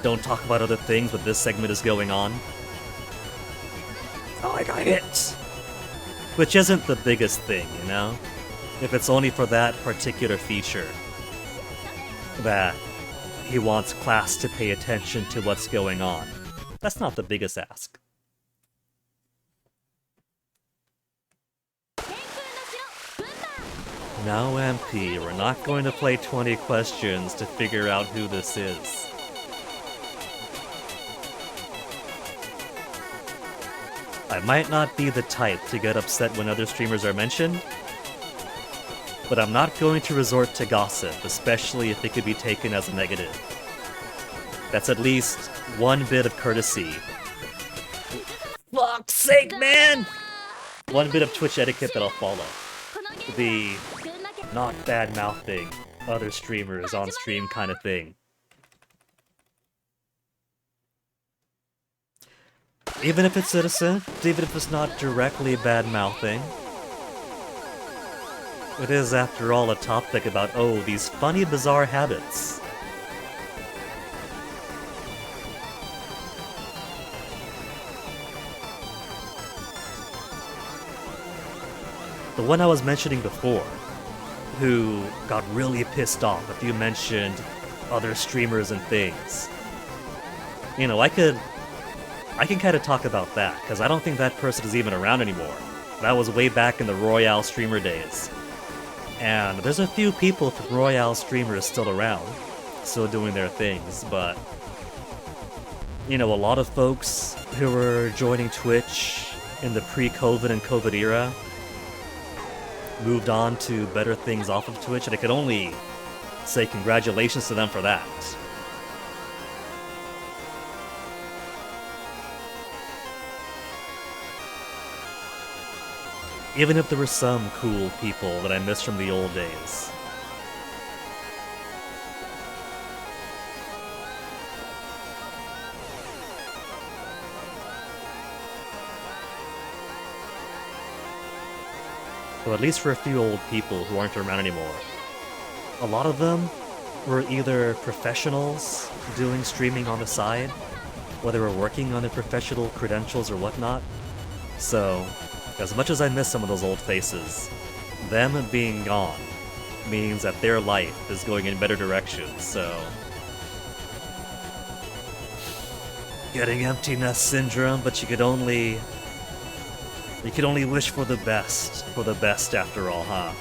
don't talk about other things when this segment is going on. Oh, I got hit! Which isn't the biggest thing, you know? If it's only for that particular feature that he wants class to pay attention to what's going on. That's not the biggest ask. Now, MP, we're not going to play 20 questions to figure out who this is. I might not be the type to get upset when other streamers are mentioned, but I'm not going to resort to gossip, especially if it could be taken as a negative. That's at least one bit of courtesy. Fuck's sake, man! One bit of Twitch etiquette that I'll follow. The not bad-mouthing other streamers on stream kind of thing. Even if it's innocent, even if it's not directly bad-mouthing, it is, after all, a topic about, oh, these funny, bizarre habits. The one I was mentioning before, who got really pissed off if you mentioned other streamers and things. You know, I can kind of talk about that, because I don't think that person is even around anymore. That was way back in the Royale streamer days. And there's a few people from Royale streamers still around, still doing their things, but you know, a lot of folks who were joining Twitch in the pre-COVID and COVID era moved on to better things off of Twitch, and I could only say congratulations to them for that. Even if there were some cool people that I miss from the old days. So at least for a few old people who aren't around anymore. A lot of them were either professionals doing streaming on the side, or they were working on their professional credentials or whatnot. So, as much as I miss some of those old faces, them being gone means that their life is going in better directions, so... Getting emptiness syndrome, but you could only wish for the best after all, huh?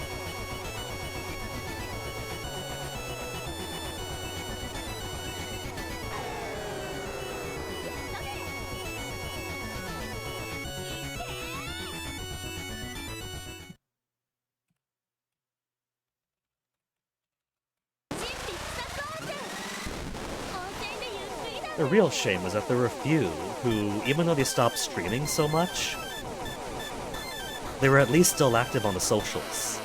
The real shame is that there were a few who, even though they stopped streaming so much, they were at least still active on the socials.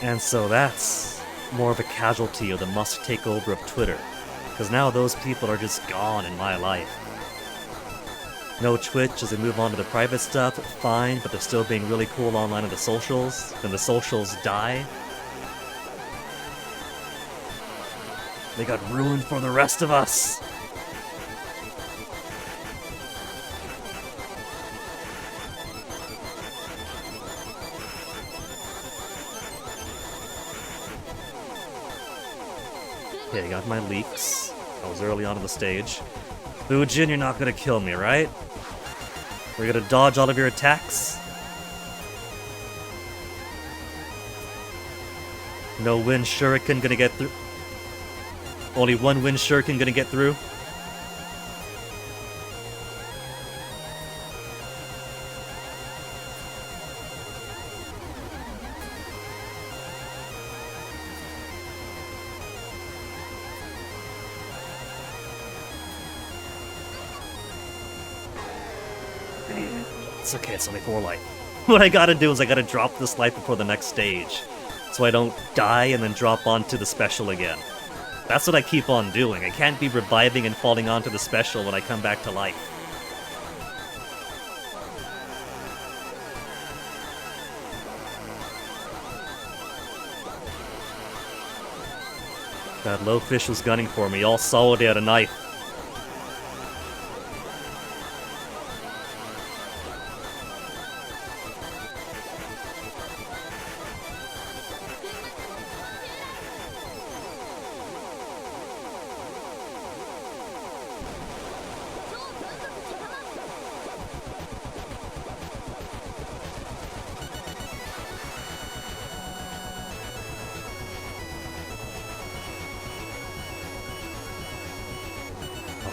And so that's more of a casualty of the Musk takeover of Twitter, because now those people are just gone in my life. No Twitch as they move on to the private stuff, fine, but they're still being really cool online on the socials. Then the socials die. They got ruined for the rest of us! Okay, I got my leaks. I was early on in the stage. Boojin, you're not gonna kill me, right? We're gonna dodge all of your attacks? No wind shuriken gonna get through? Only one wind shuriken gonna get through? It's okay, it's only 4 life. What I gotta do is I gotta drop this life before the next stage, so I don't die and then drop onto the special again. That's what I keep on doing. I can't be reviving and falling onto the special when I come back to life. That low fish was gunning for me, all solid out a knife.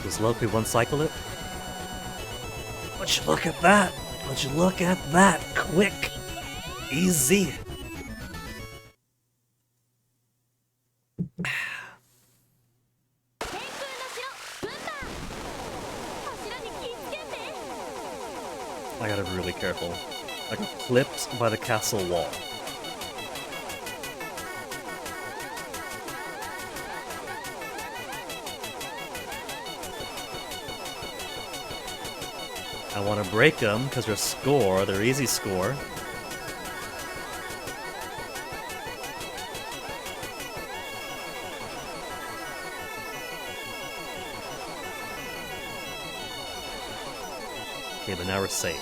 Does Loki one-cycle it? Would you look at that? Would you look at that? Quick! Easy! I gotta be really careful. I got clipped by the castle wall. I want to break them because they're easy score. Okay, but now we're safe.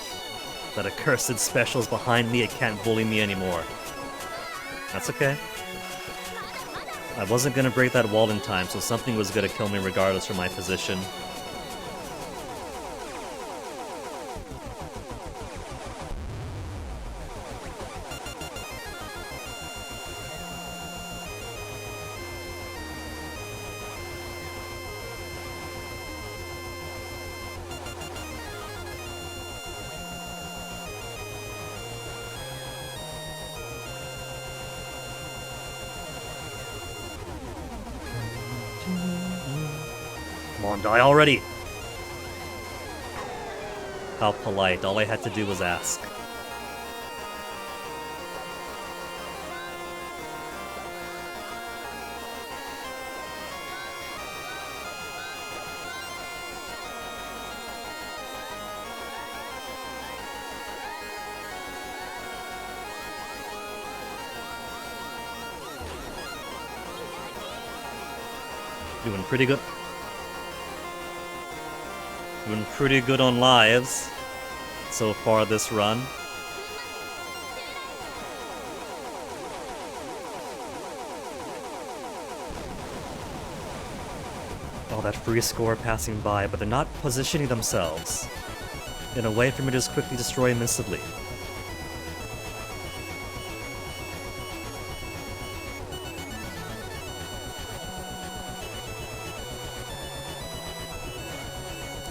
That accursed special's behind me, it can't bully me anymore. That's okay. I wasn't gonna break that wall in time, so something was gonna kill me regardless from my position. Come on, die already! How polite. All I had to do was ask. Doing pretty good. Doing pretty good on lives so far this run. Oh, that free score passing by, but they're not positioning themselves in a way for me to just quickly destroy him instantly.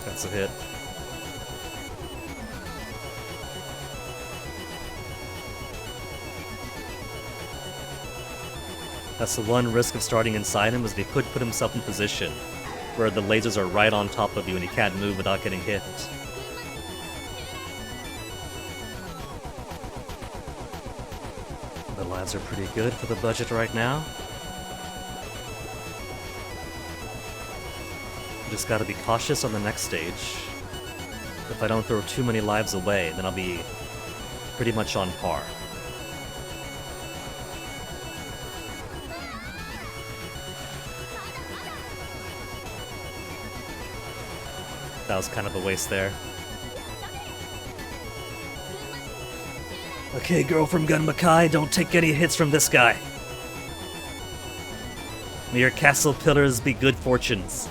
That's a hit. That's the one risk of starting inside him, is that he could put himself in position where the lasers are right on top of you and he can't move without getting hit. The lives are pretty good for the budget right now. Just gotta be cautious on the next stage. If I don't throw too many lives away, then I'll be pretty much on par. That was kind of a waste there. Okay, girl from Gunma Kai, don't take any hits from this guy. May your castle pillars be good fortunes.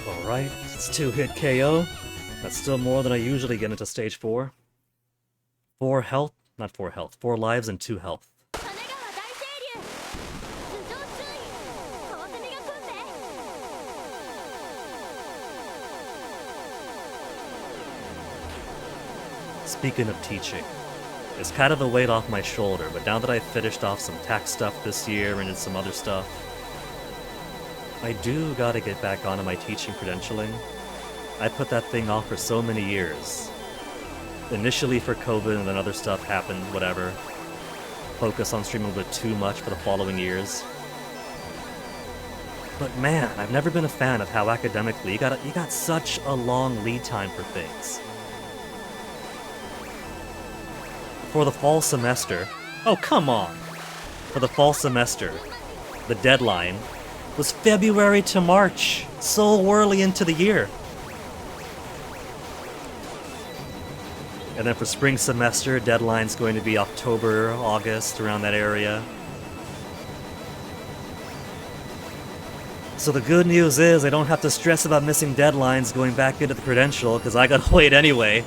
Alright, it's 2-hit KO. That's still more than I usually get into stage 4. 4 health, not 4 health, 4 lives and 2 health. Speaking of teaching, it's kind of a weight off my shoulder, but now that I've finished off some tax stuff this year and did some other stuff, I do gotta get back onto my teaching credentialing. I put that thing off for so many years. Initially for COVID, and then other stuff happened, whatever. Focus on streaming a bit too much for the following years. But man, I've never been a fan of how academically you got such a long lead time for things. For the fall semester... Oh, come on! For the fall semester, the deadline was February to March, so early into the year. And then for spring semester, deadline's going to be October, August, around that area. So the good news is I don't have to stress about missing deadlines going back into the credential, because I gotta wait anyway.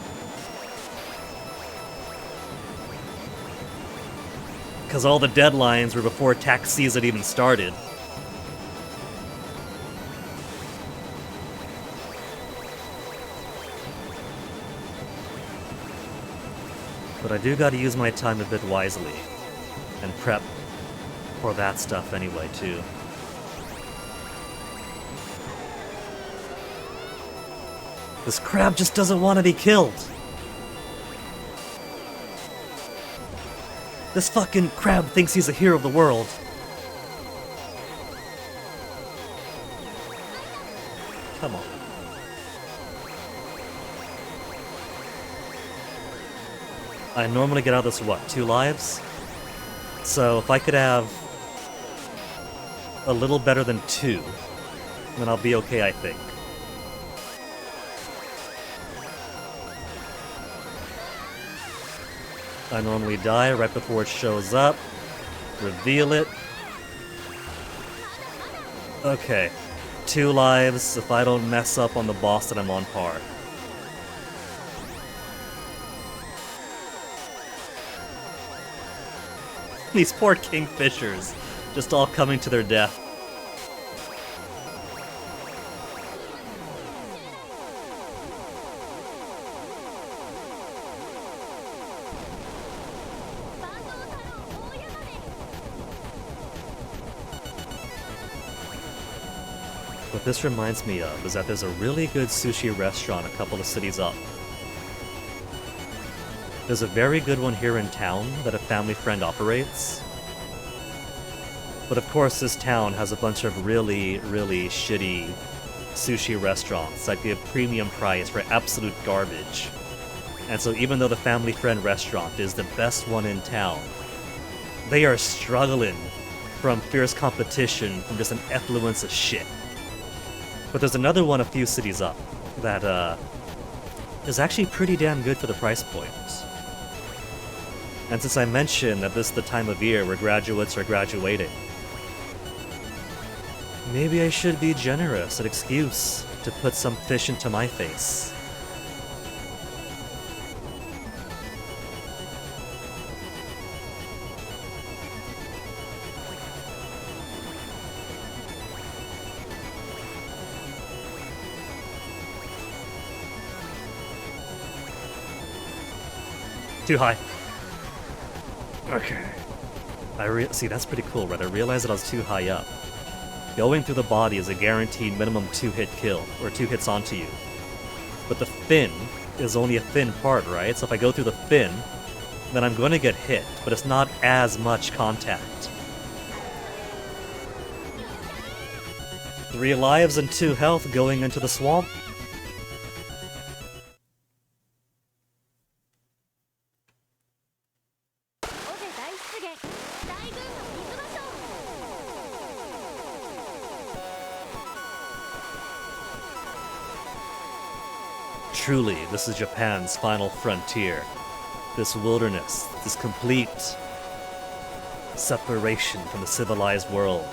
Because all the deadlines were before tax season even started. But I do gotta use my time a bit wisely, and prep for that stuff anyway, too. This crab just doesn't want to be killed! This fucking crab thinks he's a hero of the world. Come on. I normally get out of this, what, 2 lives? So if I could have a little better than 2, then I'll be okay, I think. I normally die right before it shows up. Reveal it. Okay. 2 lives. If I don't mess up on the boss, then I'm on par. These poor kingfishers, just all coming to their death. this reminds me of is that there's a really good sushi restaurant a couple of cities up. There's a very good one here in town that a family friend operates. But of course, this town has a bunch of really, really shitty sushi restaurants that give premium price for absolute garbage. And so even though the family friend restaurant is the best one in town, they are struggling from fierce competition from just an effluence of shit. But there's another one a few cities up that is actually pretty damn good for the price point. And since I mentioned that this is the time of year where graduates are graduating, maybe I should be generous, an excuse to put some fish into my face. Too high. Okay. See, that's pretty cool, right? I realized that I was too high up. Going through the body is a guaranteed minimum 2-hit kill, or 2 hits onto you. But the fin is only a thin part, right? So if I go through the fin, then I'm going to get hit, but it's not as much contact. 3 lives and 2 health going into the swamp. Truly, this is Japan's final frontier. This wilderness, this complete separation from the civilized world.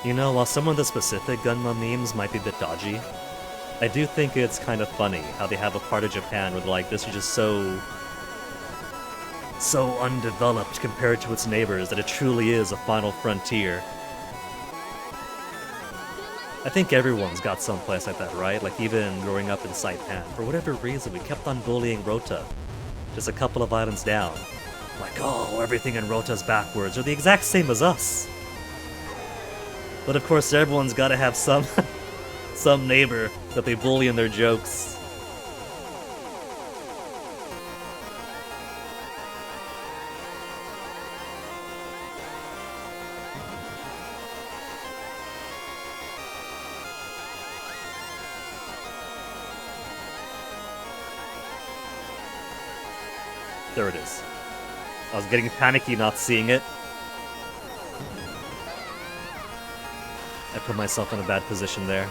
You know, while some of the specific Gunma memes might be a bit dodgy, I do think it's kind of funny how they have a part of Japan where they're like, this is just so undeveloped compared to its neighbors that it truly is a final frontier. I think everyone's got some place like that, right? Like even growing up in Saipan, for whatever reason we kept on bullying Rota, just a couple of islands down. Like, oh, everything in Rota's backwards, or the exact same as us. But of course, everyone's got to have some neighbor that they bully in their jokes. There it is. I was getting panicky not seeing it. I put myself in a bad position there.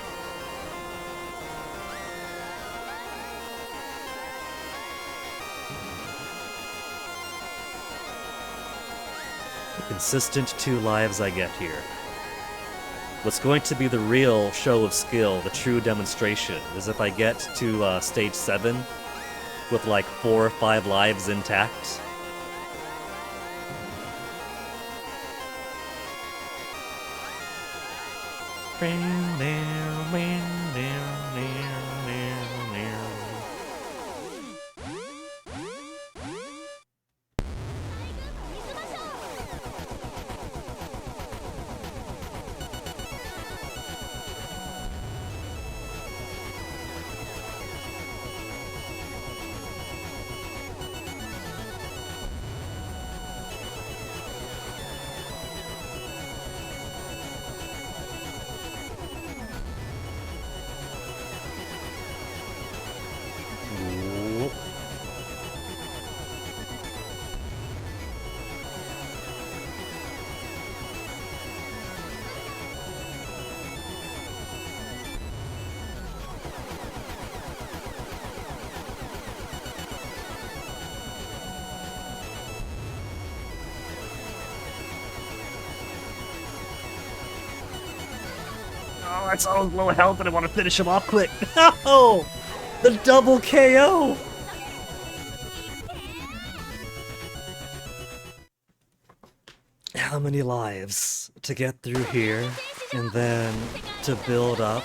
The consistent 2 lives I get here. What's going to be the real show of skill, the true demonstration, is if I get to stage 7 with like 4 or 5 lives intact. Oh, that's all low health and I want to finish him off quick. No! The double KO! many lives to get through here, and then to build up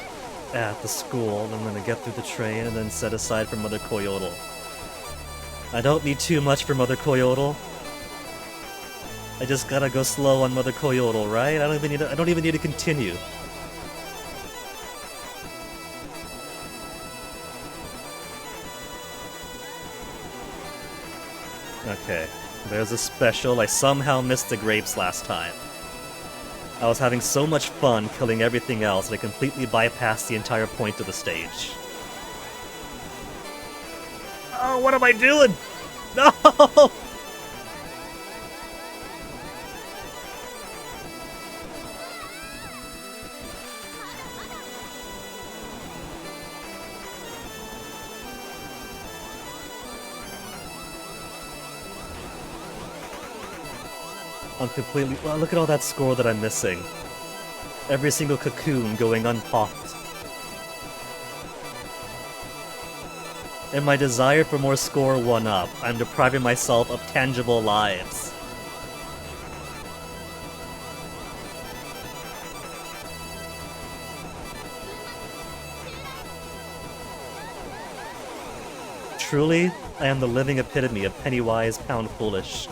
at the school, and then to get through the train, and then set aside for Mother Coyotl. I don't need too much for Mother Coyotl. I just gotta go slow on Mother Coyotl, right? I don't even need to continue. Okay, there's a special. I somehow missed the grapes last time. I was having so much fun killing everything else that I completely bypassed the entire point of the stage. Oh, what am I doing? No! I'm completely... Well, look at all that score that I'm missing. Every single cocoon going unpopped. In my desire for more score 1-up, I'm depriving myself of tangible lives. Truly, I am the living epitome of penny-wise, pound-foolish.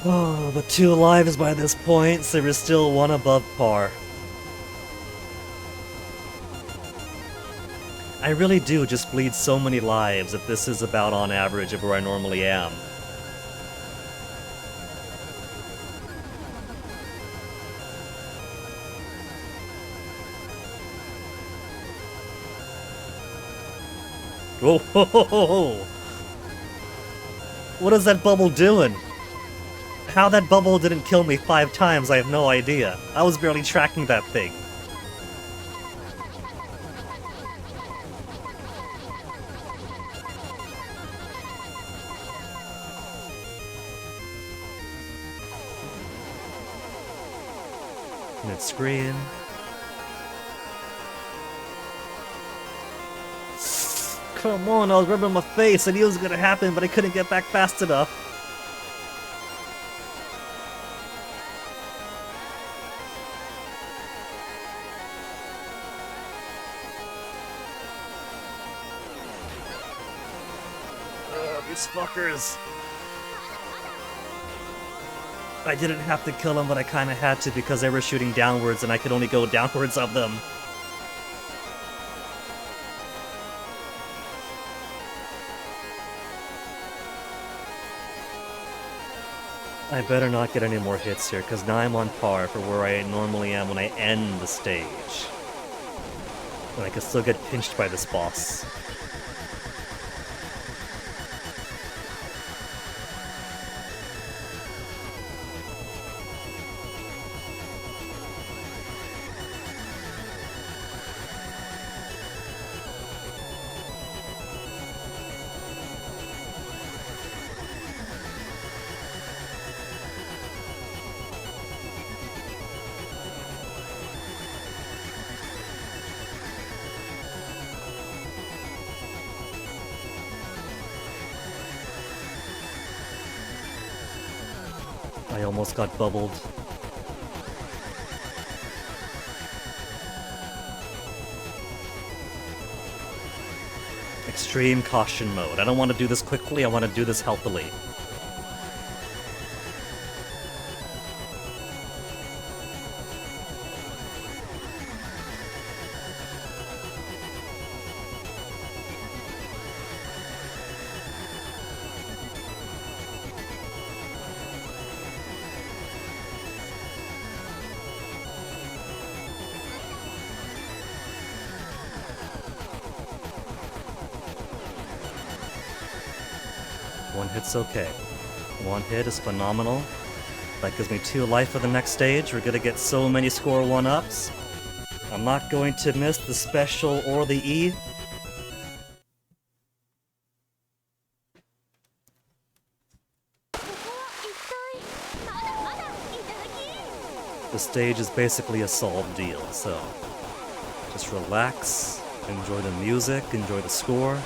Oh, but 2 lives by this point, so we're still 1 above par. I really do just bleed so many lives that this is about on average of where I normally am. Whoa, ho, ho, ho, ho. What is that bubble doing? How that bubble didn't kill me 5 times, I have no idea. I was barely tracking that thing. Mid-screen. Come on, I was rubbing my face. I knew it was gonna happen, but I couldn't get back fast enough. These fuckers. I didn't have to kill them, but I kinda had to because they were shooting downwards and I could only go downwards of them. I better not get any more hits here, because now I'm on par for where I normally am when I end the stage. And I can still get pinched by this boss. I almost got bubbled. Extreme caution mode. I don't want to do this quickly, I want to do this healthily. One hit's okay. One hit is phenomenal. That gives me 2 life for the next stage. We're gonna get so many score 1-ups. I'm not going to miss the special or the E. The stage is basically a solved deal, so just relax, enjoy the music, enjoy the score.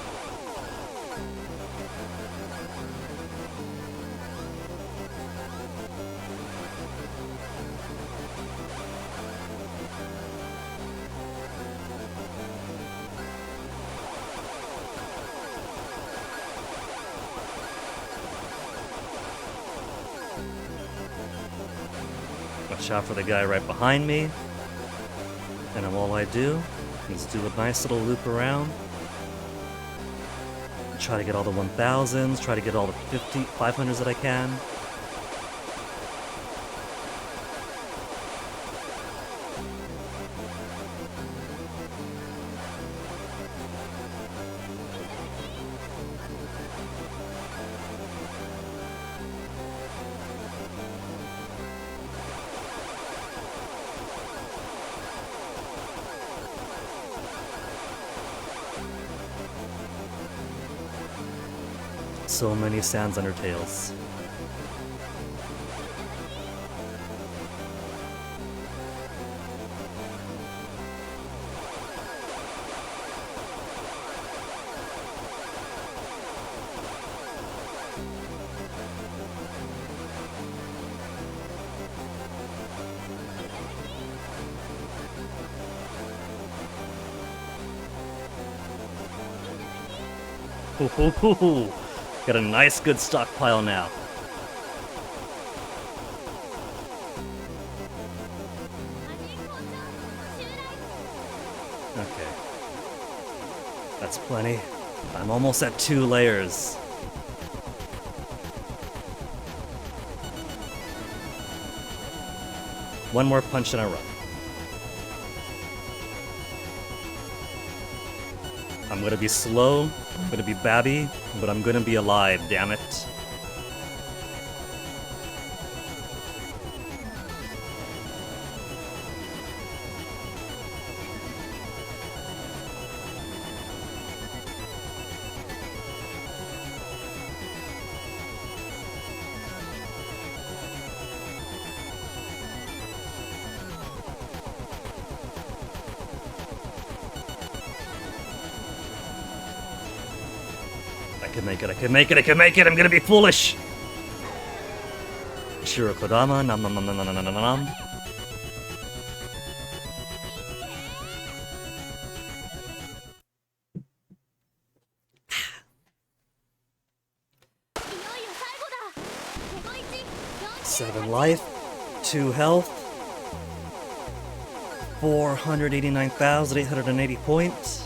Watch out for the guy right behind me. And then all I do is do a nice little loop around. Try to get all the 1000s, try to get all the 500s that I can. So many Sans Undertales. Hoo hoo hoo hoo. Got a nice good stockpile now. Okay. That's plenty. I'm almost at 2 layers. One more punch and I run. I'm gonna be slow, I'm gonna be babby, but I'm gonna be alive, damn it. I can make it, I'm gonna be foolish! Shirokodama, nom nom nom nom nom nom nom nom. Seven life, 2 health, 489,880 points.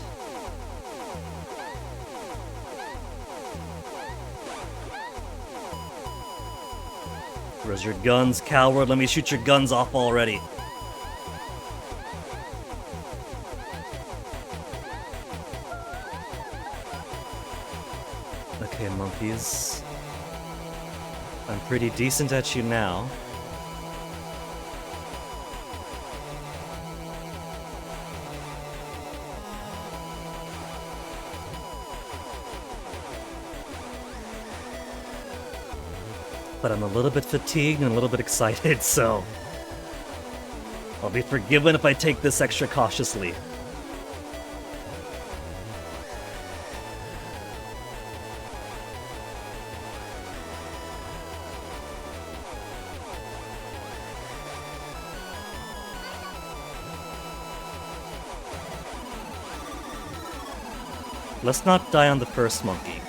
Where's your guns, coward? Let me shoot your guns off already. Okay, monkeys. I'm pretty decent at you now. But I'm a little bit fatigued and a little bit excited, so I'll be forgiven if I take this extra cautiously. Let's not die on the first monkey.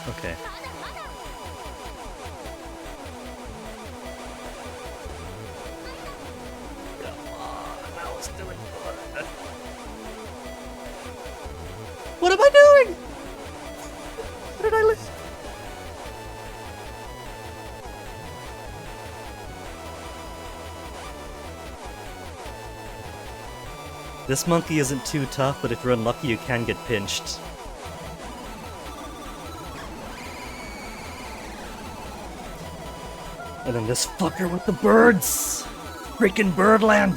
Okay. Come on, I was doing good. What am I doing? Where did I live? This monkey isn't too tough, but if you're unlucky, you can get pinched. And then this fucker with the birds! Freaking Birdland!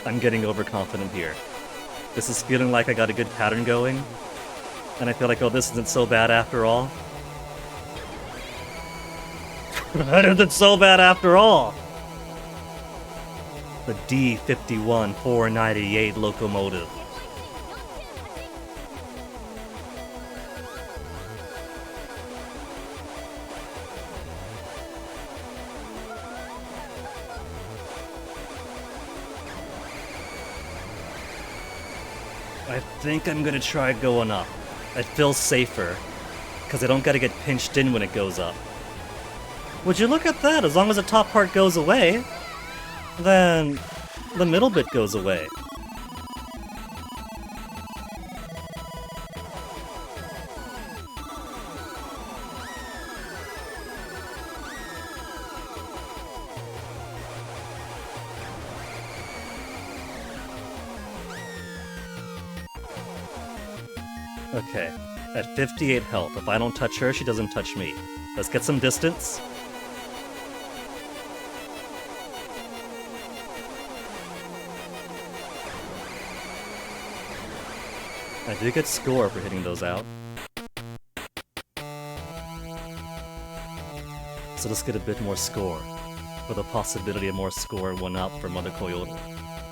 I'm getting overconfident here. This is feeling like I got a good pattern going, and I feel like, oh, this isn't so bad after all. That isn't so bad after all! The D51-498 locomotive. I think I'm gonna try going up. It feels safer, because I don't gotta get pinched in when it goes up. Would you look at that? As long as the top part goes away, then the middle bit goes away. Okay, at 58 health, if I don't touch her, she doesn't touch me. Let's get some distance. I do get score for hitting those out. So let's get a bit more score, with a possibility of more score 1-up for Mother Coyotl.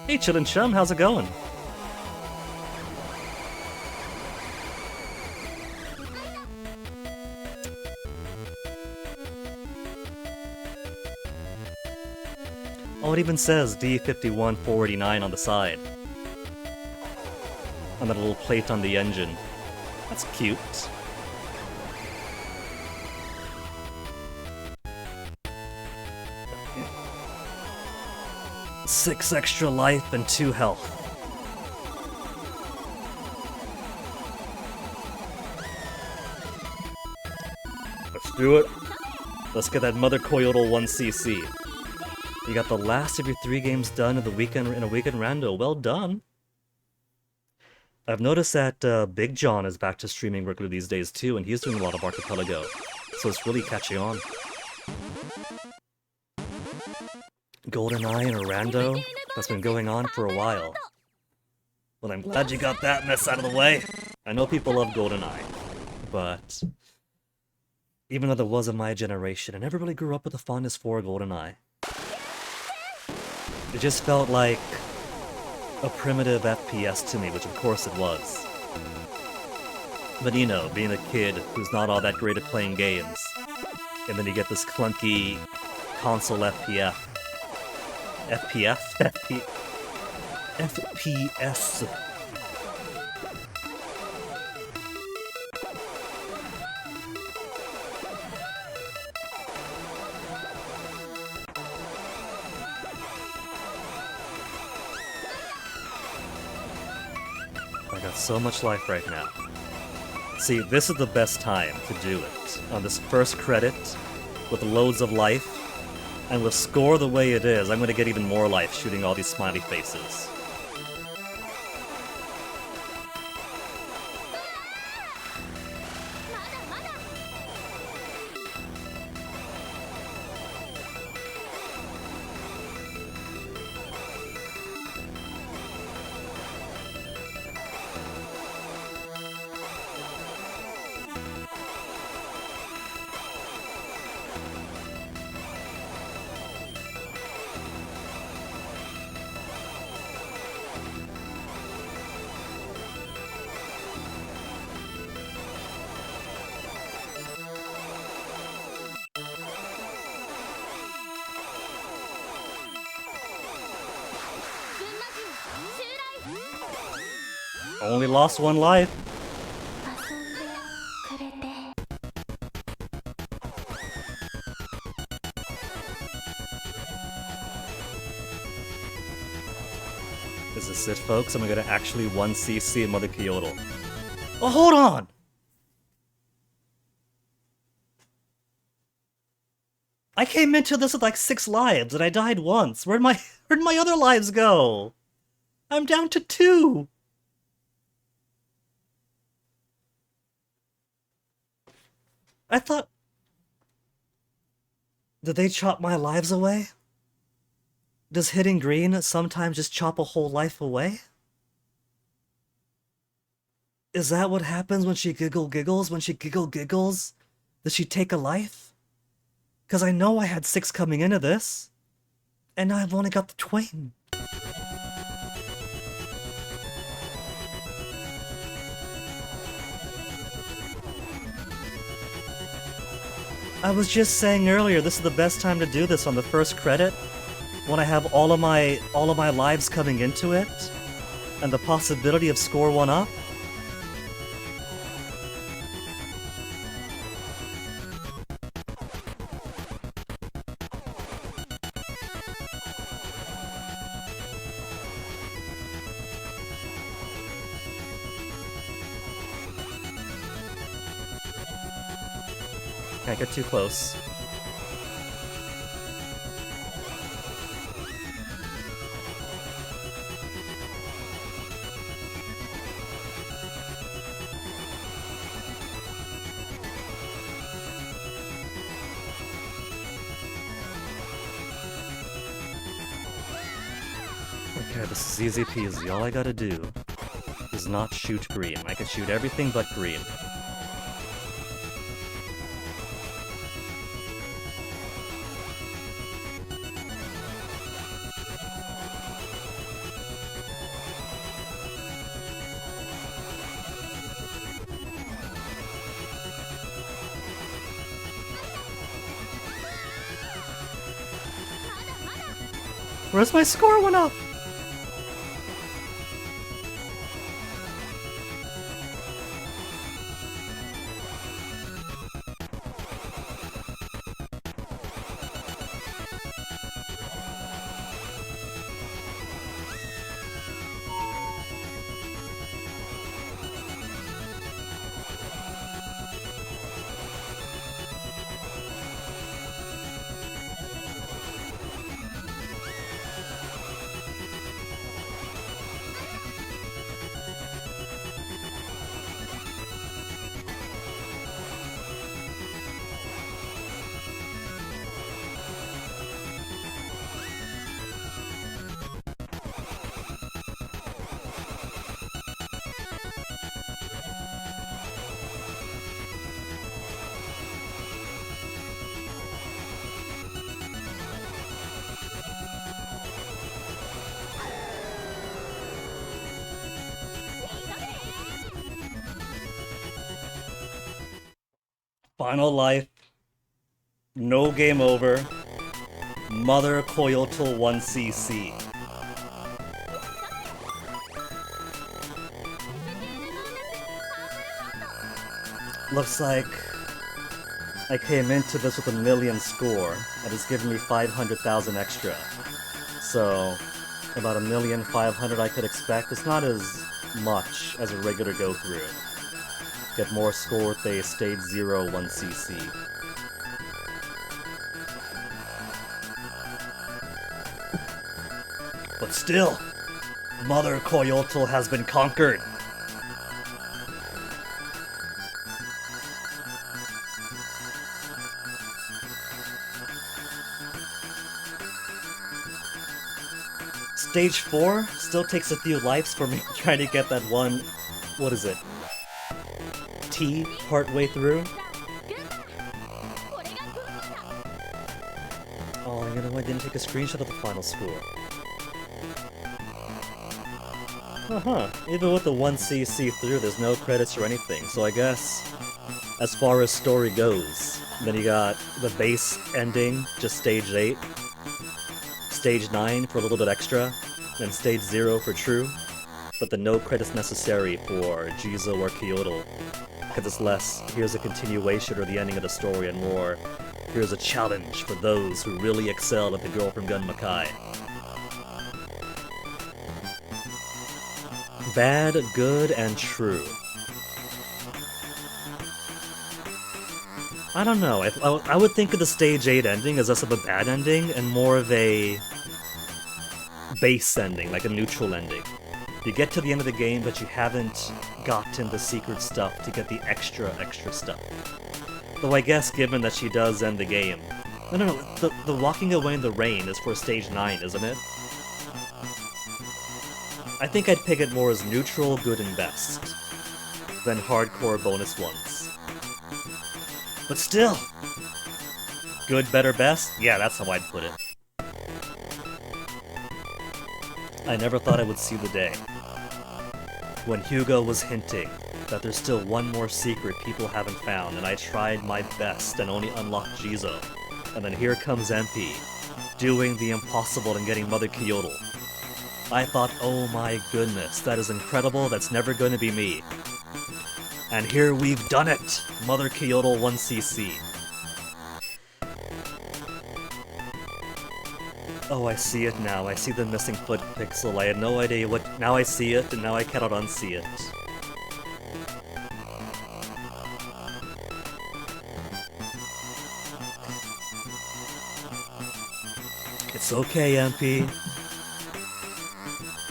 Hey Chillin' Chum, how's it going? Oh, it even says D51-489 on the side. And that little plate on the engine. That's cute. Okay. 6 extra life and 2 health. Let's do it. Let's get that Mother Coyotl 1cc. You got the last of your 3 games done in a weekend rando. Well done. I've noticed that Big John is back to streaming regularly these days too, and he's doing a lot of Archipelago, so it's really catching on. GoldenEye and a rando? That's been going on for a while. Well, I'm glad you got that mess out of the way. I know people love GoldenEye, but even though there was of my generation, I never really grew up with a fondness for GoldenEye. It just felt like a primitive FPS to me, which of course it was. But you know, being a kid who's not all that great at playing games, and then you get this clunky console FPS. FPS. I got so much life right now. See, this is the best time to do it. On this first credit, with loads of life, and with score the way it is, I'm gonna get even more life shooting all these smiley faces. Only lost 1 life. 遊んでくれて Is this it, folks? Am I gonna actually 1cc Mother Coyotl? Oh, hold on! I came into this with like 6 lives and I died once. Where'd my other lives go? I'm down to 2. I thought... Did they chop my lives away? Does hitting green sometimes just chop a whole life away? Is that what happens when she giggles? When she giggles? Does she take a life? Because I know I had 6 coming into this. And now I've only got the twain. I was just saying earlier, this is the best time to do this on the first credit, when I have all of my lives coming into it, and the possibility of score 1 up. Can't get too close. Okay, this is easy peasy. All I gotta do is not shoot green. I can shoot everything but green. Where's my score 1 up? Final life. No game over. Mother Coyotl 1cc. Looks like I came into this with a 1,000,000 score, and it's giving me 500,000 extra. So, about 1,500,000 I could expect. It's not as much as a regular go-through. Get more score with a stage 0 1cc. But still, Mother Coyotl has been conquered. Stage 4 still takes a few lives for me trying to get that one, what is it? T partway through. Oh, you know, I didn't take a screenshot of the final score. Even with the 1cc through, there's no credits or anything, so I guess as far as story goes, then you got the base ending, just stage 8, stage 9 for a little bit extra, then stage 0 for true, but the no credits necessary for Jizou or Coyotl, because it's less, here's a continuation or the ending of the story, and more, here's a challenge for those who really excel at the girl from Gunma Kai. Bad, good, and true. I don't know. I would think of the Stage 8 ending as less of a bad ending and more of a base ending, like a neutral ending. You get to the end of the game, but you haven't gotten the secret stuff to get the extra stuff. Though I guess given that she does end the game... No, the walking away in the rain is for Stage 9, isn't it? I think I'd pick it more as neutral, good, and best than hardcore bonus ones. But still! Good, better, best? Yeah, that's how I'd put it. I never thought I would see the day when Hugo was hinting that there's still one more secret people haven't found, and I tried my best and only unlocked Jizou. And then here comes MP, doing the impossible and getting Mother Coyotl. I thought, oh my goodness, that is incredible, that's never gonna be me. And here we've done it! Mother Coyotl 1cc. Oh, I see it now. I see the missing foot pixel. I had no idea what... Now I see it, and now I cannot unsee it. It's okay, MP.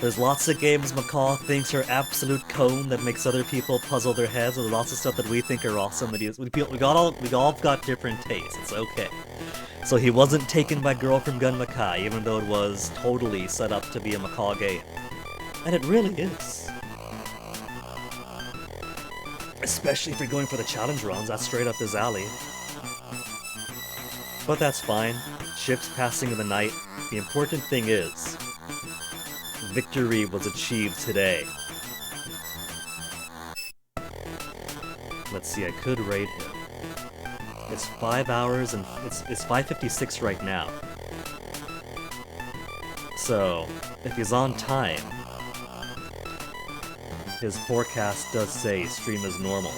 There's lots of games Macaw thinks are absolute cone that makes other people puzzle their heads, and there's lots of stuff that we think are awesome. We all got different tastes. It's okay. So he wasn't taken by Girl from Gunma Kai, even though it was totally set up to be a Macaw game. And it really is. Especially if you're going for the challenge runs, that's straight up his alley. But that's fine. Ships passing in the night. The important thing is, victory was achieved today. Let's see, I could raid him. It's 5 hours and it's 5:56 right now. So, if he's on time, his forecast does say stream is normal.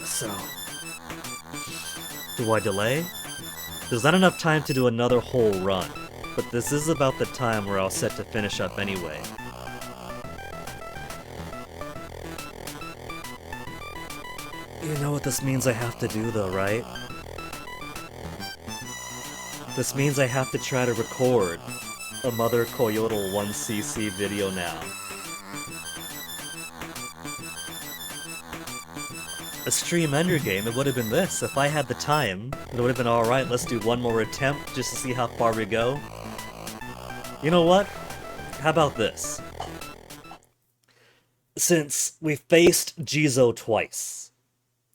So, do I delay? There's not enough time to do another whole run, but this is about the time where I was set to finish up anyway. You know what this means I have to do though, right? This means I have to try to record a Mother Coyotl 1cc video now. A stream ender game, it would have been this. If I had the time, it would have been alright, let's do one more attempt just to see how far we go. You know what? How about this? Since we faced Jizou twice,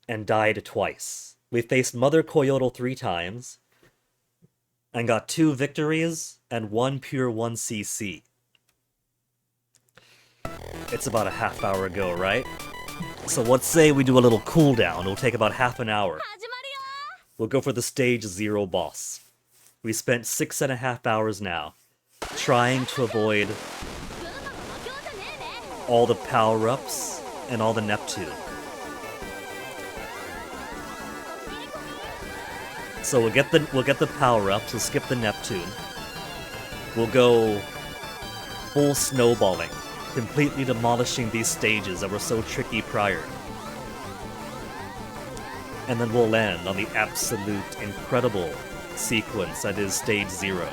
and died twice, we faced Mother Coyotl 3 times, and got 2 victories, and 1 pure 1cc. It's about a half hour ago, right? So let's say we do a little cooldown. It'll take about half an hour. We'll go for the stage 0 boss. We spent 6.5 hours now, trying to avoid all the power-ups and all the Neptune. So we'll get the power-ups, we'll skip the Neptune. We'll go full snowballing, completely demolishing these stages that were so tricky prior. And then we'll land on the absolute incredible sequence that is stage 0.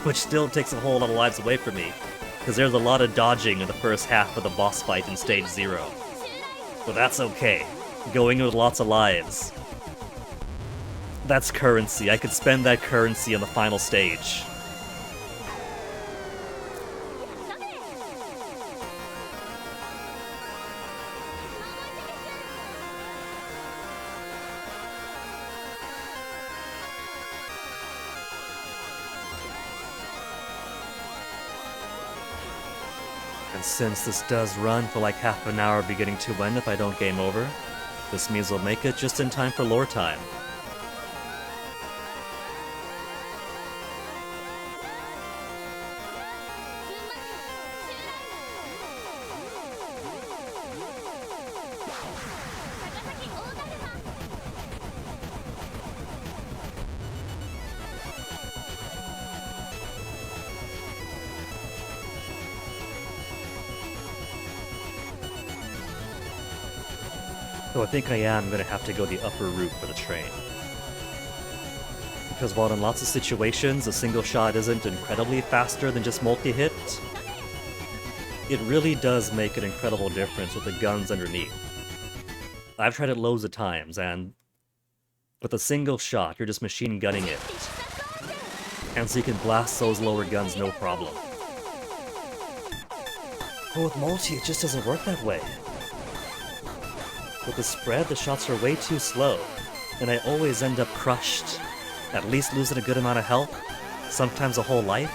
Which still takes a whole lot of lives away from me, because there's a lot of dodging in the first half of the boss fight in stage 0. But that's okay. Going with lots of lives. That's currency. I could spend that currency on the final stage. And since this does run for like half an hour beginning to end if I don't game over, this means we'll make it just in time for lore time. Though I think I am gonna have to go the upper route for the train. Because while in lots of situations a single shot isn't incredibly faster than just multi-hit, it really does make an incredible difference with the guns underneath. I've tried it loads of times, and with a single shot, you're just machine gunning it. And so you can blast those lower guns no problem. But with multi, it just doesn't work that way. With the spread, the shots are way too slow, and I always end up crushed, at least losing a good amount of health, sometimes a whole life.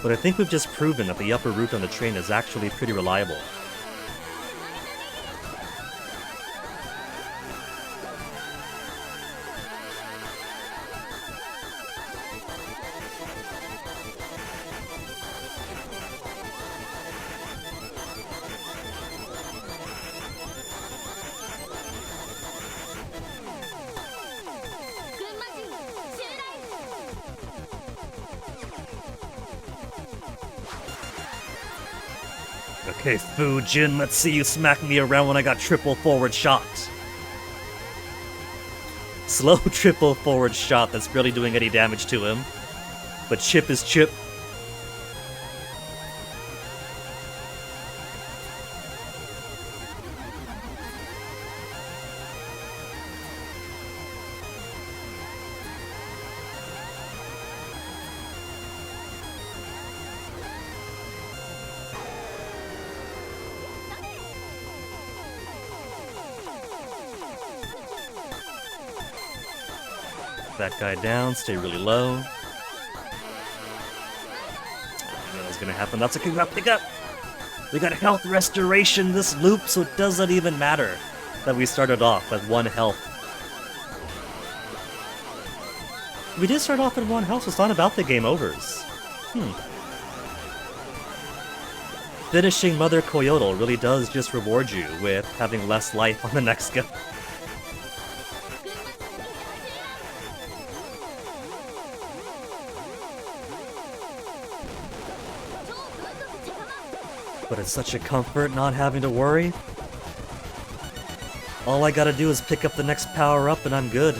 But I think we've just proven that the upper route on the train is actually pretty reliable. Okay, Fujin, let's see you smack me around when I got triple forward shot. Slow triple forward shot that's barely doing any damage to him. But chip is chip. That guy down, stay really low. I knew that was gonna happen. That's okay, pick up! We got health restoration this loop, so it doesn't even matter that we started off with 1 health. We did start off at 1 health, so it's not about the game overs. Finishing Mother Coyotl really does just reward you with having less life on the next go. But it's such a comfort not having to worry. All I gotta do is pick up the next power-up and I'm good.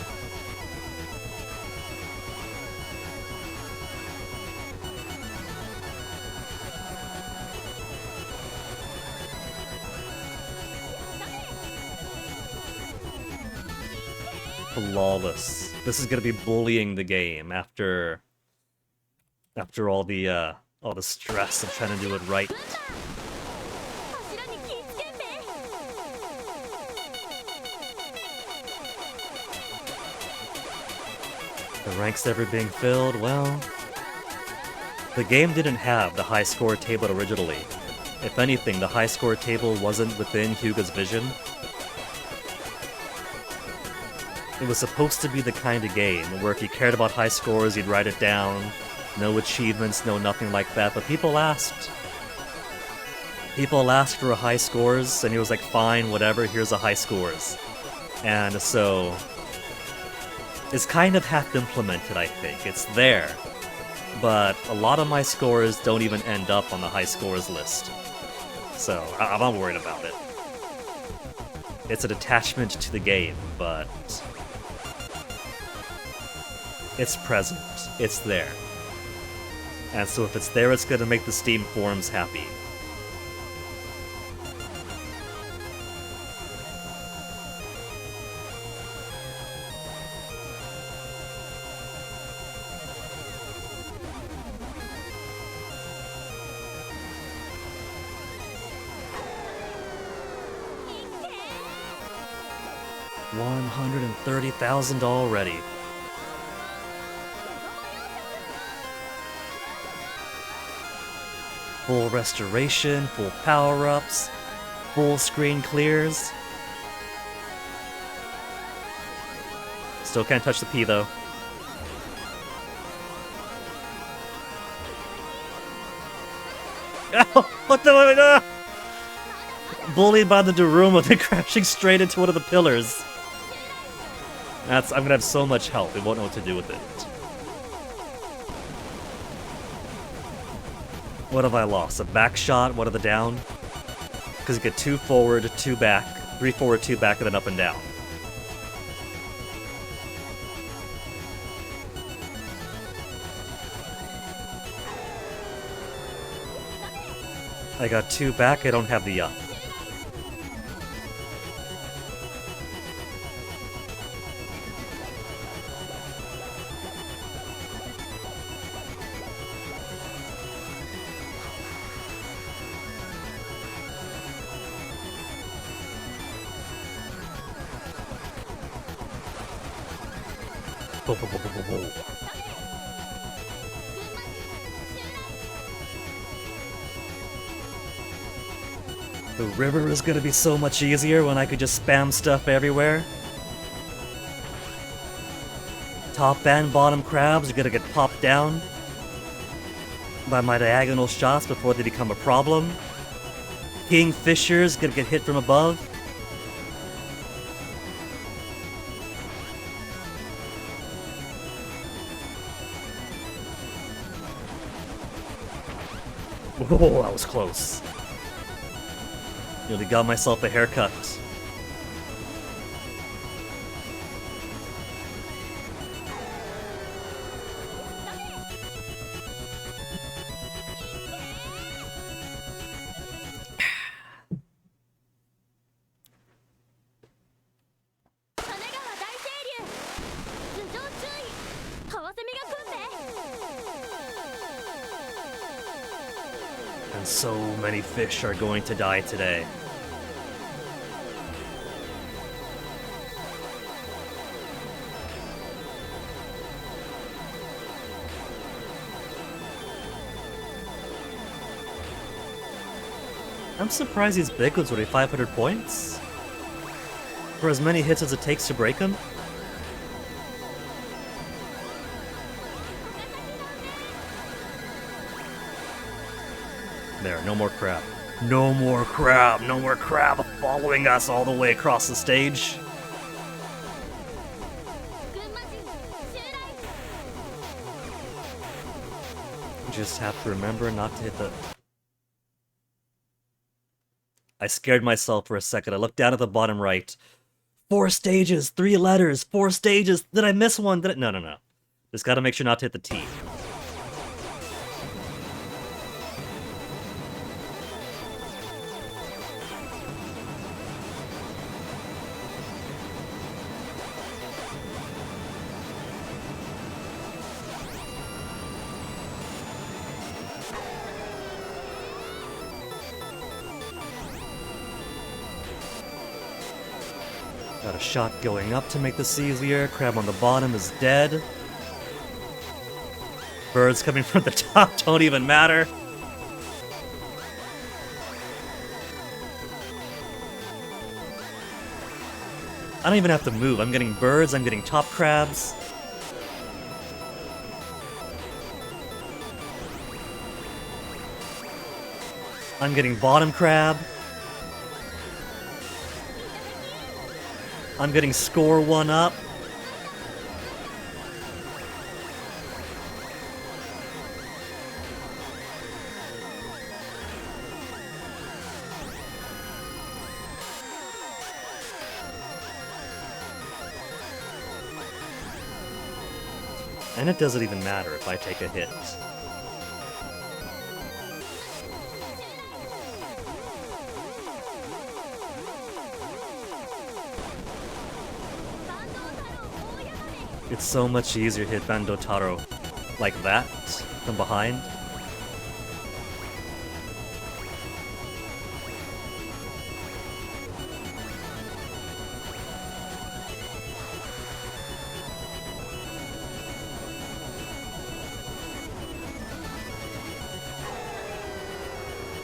Flawless. This is gonna be bullying the game after all the stress of trying to do it right. The ranks ever being filled, well... The game didn't have the high score table originally. If anything, the high score table wasn't within Hyuga's vision. It was supposed to be the kind of game where if you cared about high scores, you'd write it down. No achievements, no nothing like that, but people asked. People asked for high scores, and he was like, fine, whatever, here's a high scores. And so... It's kind of half implemented, I think. It's there. But a lot of my scores don't even end up on the high scores list. So, I'm not worried about it. It's an attachment to the game, but... It's present. It's there. And so if it's there, it's gonna make the Steam forums happy. $130,000 already. Full restoration, full power-ups, full screen clears. Still can't touch the P though. Oh, what the? Bullied by the Daruma, they're crashing straight into one of the pillars. I'm gonna have so much help, we won't know what to do with it. What have I lost? A back shot? What are the down? because you get 2 forward, 2 back, 3 forward, 2 back, and then up and down. I got 2 back, I don't have the up. The river is gonna be so much easier when I could just spam stuff everywhere. Top and bottom crabs are gonna get popped down by my diagonal shots before they become a problem. Kingfisher's gonna get hit from above. Whoa, that was close. Nearly got myself a haircut. And so many fish are going to die today. I'm surprised these big ones would be 500 points. For as many hits as it takes to break them. There, no more crab. No more crab! No more crab following us all the way across the stage. Just have to remember not to hit the... I scared myself for a second. I looked down at the bottom right. 4 stages, 3 letters, 4 stages. Did I miss one? Did I... No. Just gotta make sure not to hit the T. Got a shot going up to make this easier. Crab on the bottom is dead. Birds coming from the top don't even matter. I don't even have to move. I'm getting birds, I'm getting top crabs. I'm getting bottom crab. I'm getting score 1 up. And it doesn't even matter if I take a hit. It's so much easier to hit Bando Taro like that from behind.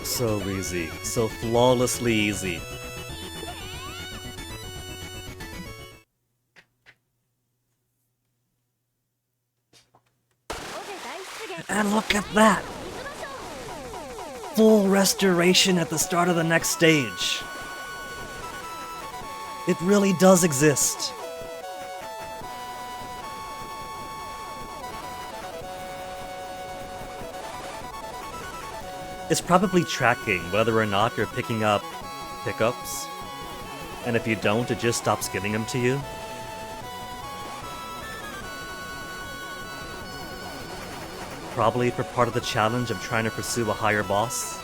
So easy, so flawlessly easy. And look at that! Full restoration at the start of the next stage. It really does exist. It's probably tracking whether or not you're picking up pickups, and if you don't, it just stops giving them to you. Probably for part of the challenge of trying to pursue a higher boss.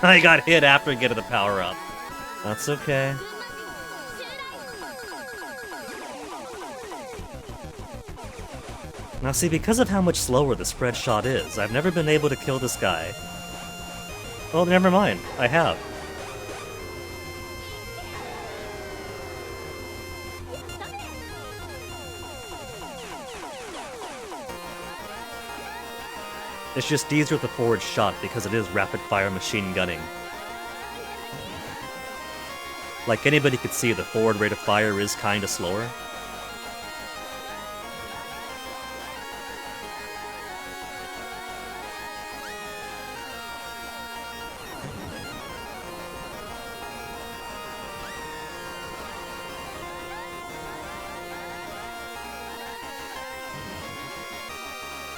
I got hit after getting the power up. That's okay. Now see, because of how much slower the spread shot is, I've never been able to kill this guy. Well, never mind. I have. It's just easier with the forward shot because it is rapid-fire machine gunning. Like anybody could see, the forward rate of fire is kinda slower.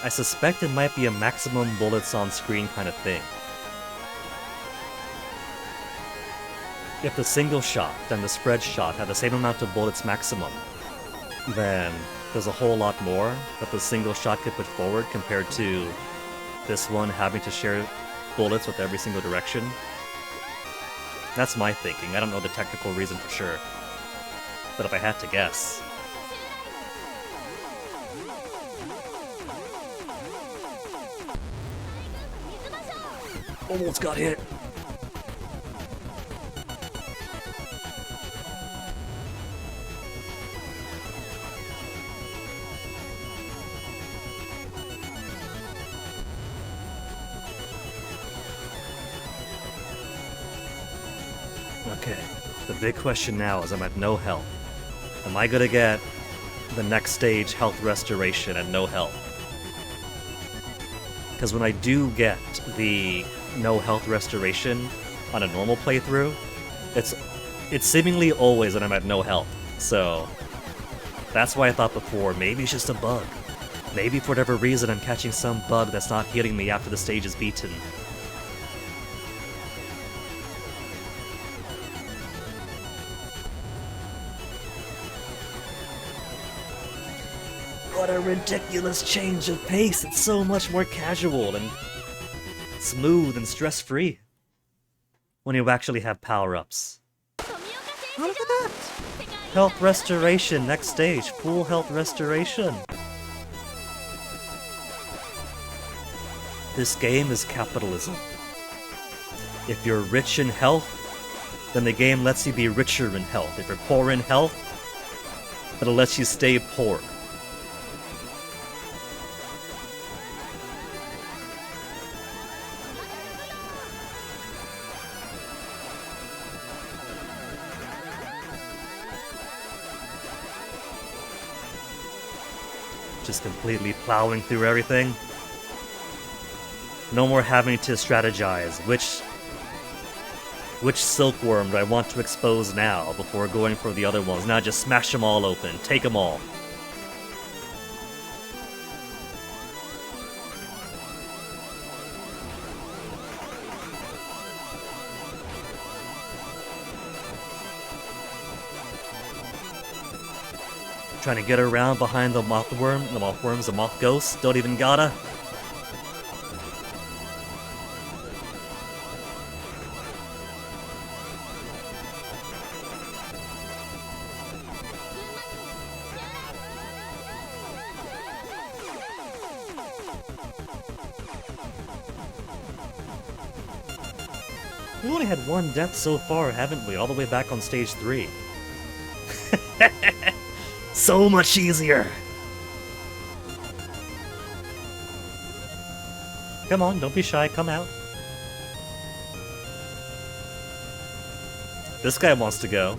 I suspect it might be a maximum bullets on screen kind of thing. If the single shot and the spread shot had the same amount of bullets maximum, then there's a whole lot more that the single shot could put forward compared to this one having to share bullets with every single direction. That's my thinking. I don't know the technical reason for sure. But if I had to guess... Almost got hit. Okay, the big question now is I'm at no health. Am I gonna get the next stage health restoration at no health? Because when I do get the no health restoration on a normal playthrough, it's seemingly always when I'm at no health. So that's why I thought before, maybe it's just a bug. Maybe for whatever reason I'm catching some bug that's not healing me after the stage is beaten. What a ridiculous change of pace! It's so much more casual and smooth and stress-free when you actually have power-ups. Oh, look at that! Health restoration, next stage, full health restoration. This game is capitalism. If you're rich in health, then the game lets you be richer in health. If you're poor in health, it'll let you stay poor. Just completely plowing through everything. No more having to strategize. Which silkworm do I want to expose now before going for the other ones? Now just smash them all open. Take them all. Trying to get around behind the mothworm, the mothworms, the moth ghosts. Don't even gotta. We only had one death so far, haven't we? All the way back on stage 3. So much easier! Come on, don't be shy, come out. This guy wants to go.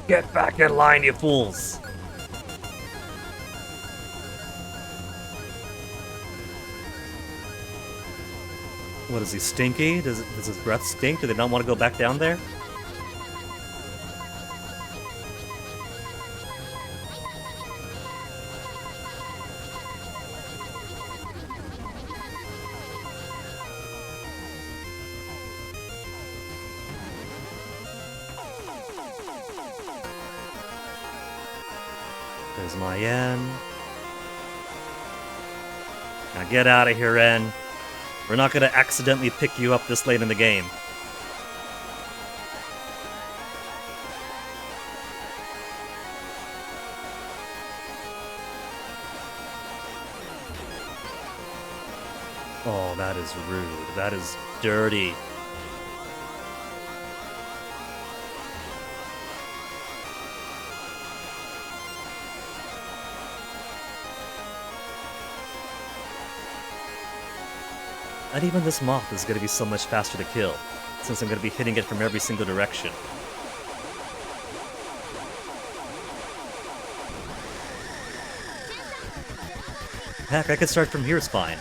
Get back in line, you fools! What, is he stinky? Does his breath stink? Do they not want to go back down there? There's my Yen. Now get out of here, Ren. We're not gonna accidentally pick you up this late in the game. Oh, that is rude. That is dirty. And even this moth is going to be so much faster to kill, since I'm going to be hitting it from every single direction. Heck, I could start from here, it's fine,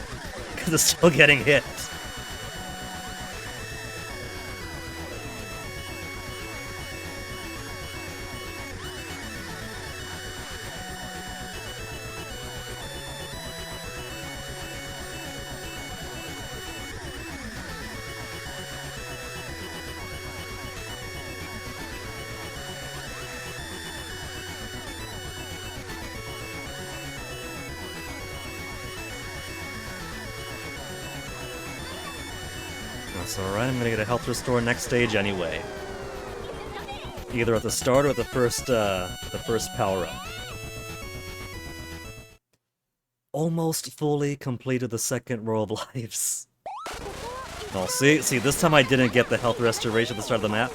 because it's still getting hit. That's alright, I'm gonna get a health restore next stage anyway. Either at the start or at the first power-up. Almost fully completed the second row of lives. Oh, see, this time I didn't get the health restoration at the start of the map.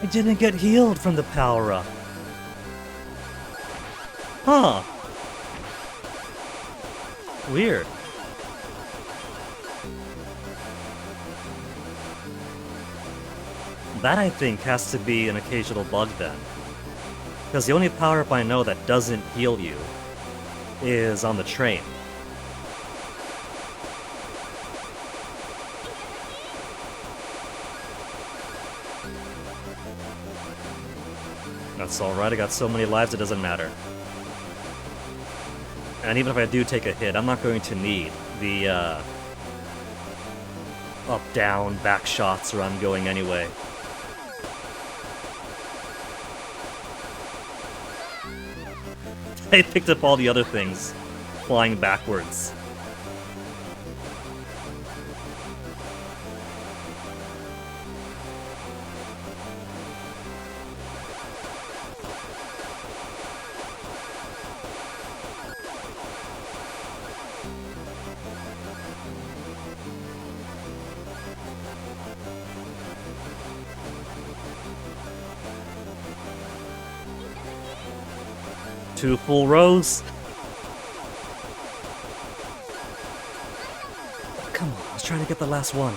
I didn't get healed from the power-up. Huh. Weird. That, I think, has to be an occasional bug then. Because the only power-up I know that doesn't heal you is on the train. That's alright, I got so many lives it doesn't matter. And even if I do take a hit, I'm not going to need the up-down back shots where I'm going anyway. I picked up all the other things, flying backwards. Two full rows. Come on, I was trying to get the last one.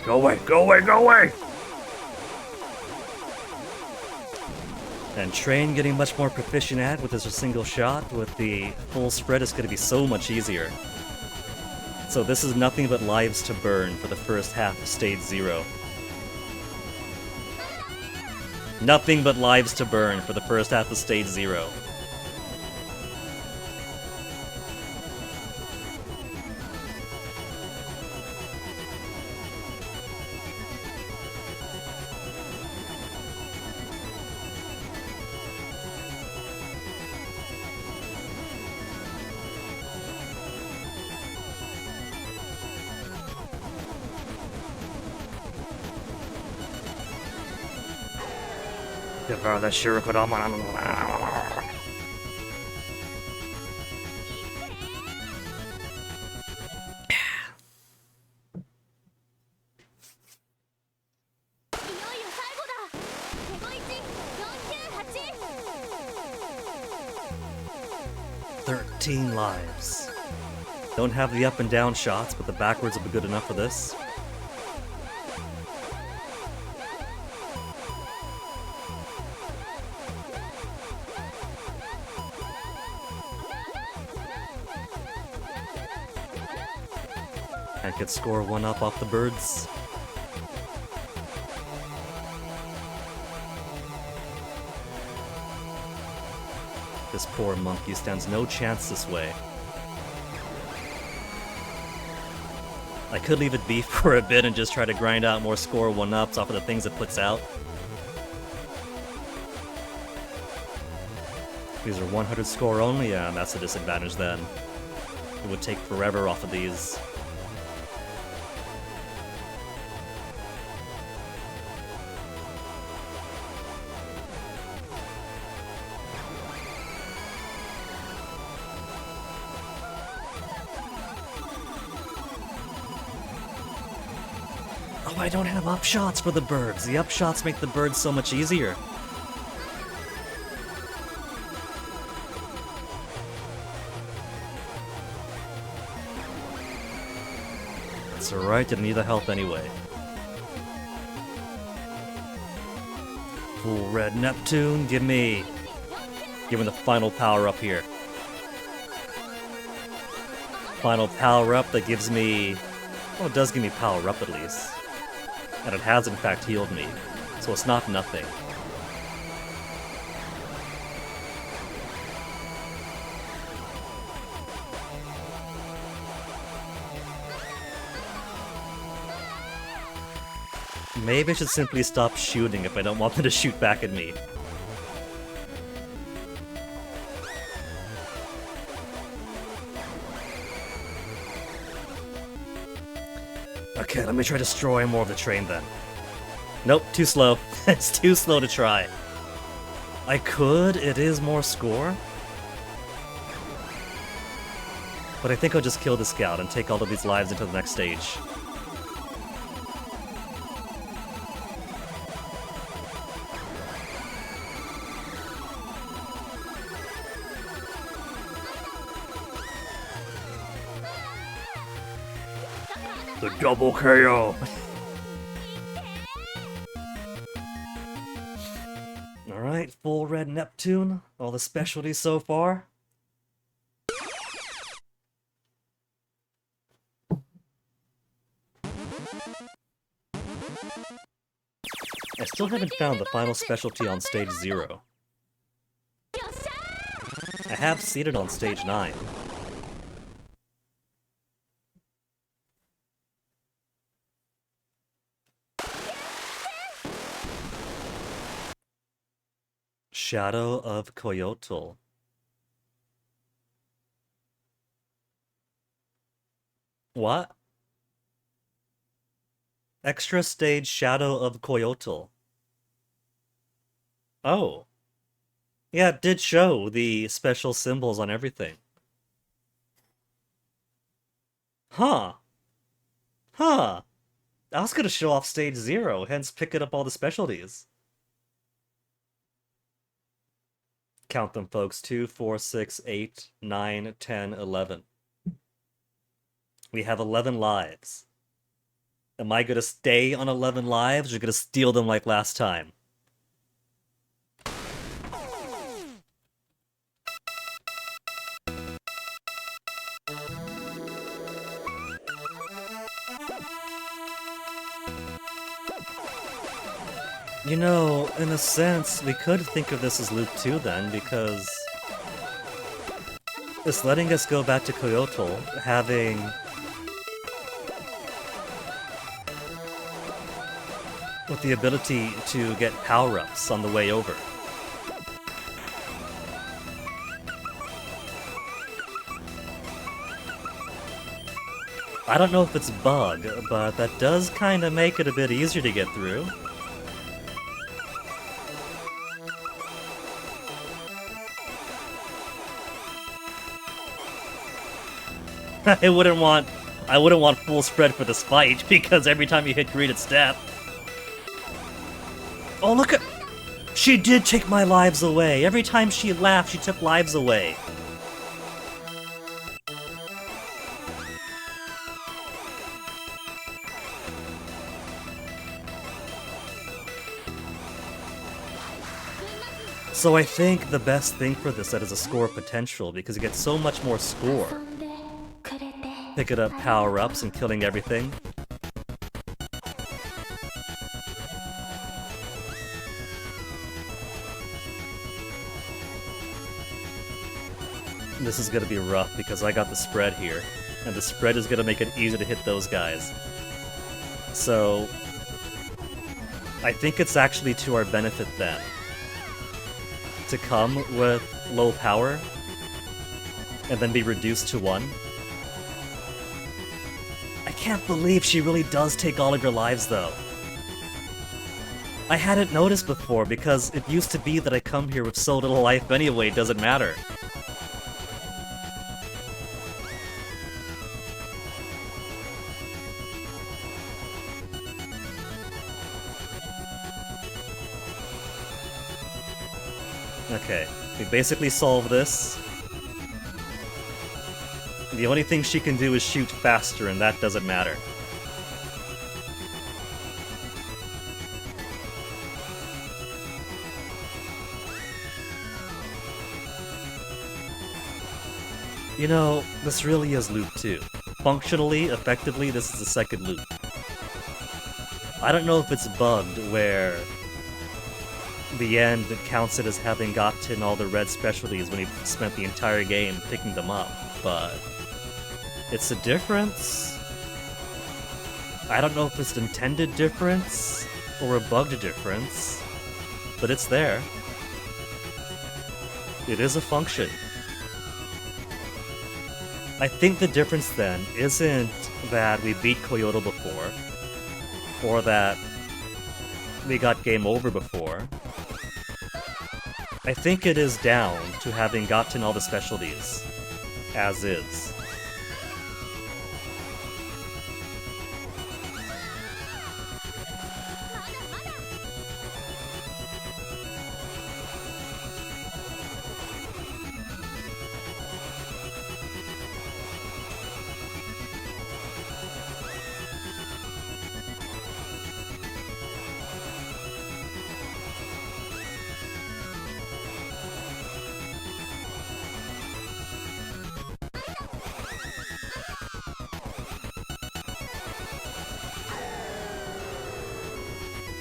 Go away, go away, go away! And Train getting much more proficient at with his single shot. With the full spread, it's going to be so much easier. So this is nothing but lives to burn for the first half of Stage 0. Nothing but lives to burn for the first half of Stage 0. Devour the Shurikodama. 15 lives. Don't have the up and down shots, but the backwards will be good enough for this. I could score one up off the birds. This poor monkey stands no chance this way. I could leave it be for a bit and just try to grind out more score 1-ups off of the things it puts out. These are 100 score only, yeah, that's a disadvantage then. It would take forever off of these. Oh, I don't have upshots for the birds. The upshots make the birds so much easier. That's alright, didn't need the help anyway. Full red Neptune, give me the final power up here. Final power up that gives me... well, it does give me power up at least. And it has in fact healed me, so it's not nothing. Maybe I should simply stop shooting if I don't want them to shoot back at me. Okay, let me try destroying more of the train then. Nope, too slow. It's too slow to try. I could, it is more score. But I think I'll just kill the scout and take all of these lives into the next stage. The double KO! Alright, full red Neptune. All the specialties so far. I still haven't found the final specialty on stage 0. I have seen it on stage 9. Shadow of Coyotl. What? Extra stage Shadow of Coyotl. Oh. Yeah, it did show the special symbols on everything. Huh. Huh. I was gonna show off stage 0, hence picking up all the specialties. Count them, folks. 2, 4, 6, 8, 9, 10, 11. We have 11 lives. Am I gonna stay on 11 lives, or gonna steal them like last time? You know, in a sense, we could think of this as Loop 2 then, because it's letting us go back to Coyotl, having with the ability to get power-ups on the way over. I don't know if it's bug, but that does kind of make it a bit easier to get through. I wouldn't want full spread for this fight, because every time you hit greeted step... Oh, look at... She did take my lives away! Every time she laughed, she took lives away! So I think the best thing for this set is a score potential, because you get so much more score. 遊んでくれて Picking up power-ups and killing everything. This is gonna be rough because I got the spread here, and the spread is gonna make it easier to hit those guys. So I think it's actually to our benefit then to come with low power and then be reduced to 1. I can't believe she really does take all of your lives though. I hadn't noticed before because it used to be that I come here with so little life anyway, it doesn't matter. Okay, we basically solved this. The only thing she can do is shoot faster, and that doesn't matter. You know, this really is loop 2. Functionally, effectively, this is the second loop. I don't know if it's bugged where the end counts it as having gotten all the red specialties when he spent the entire game picking them up, but it's a difference. I don't know if it's an intended difference or a bugged difference, but it's there. It is a function. I think the difference then isn't that we beat Coyotl before, or that we got game over before. I think it is down to having gotten all the specialties, as is.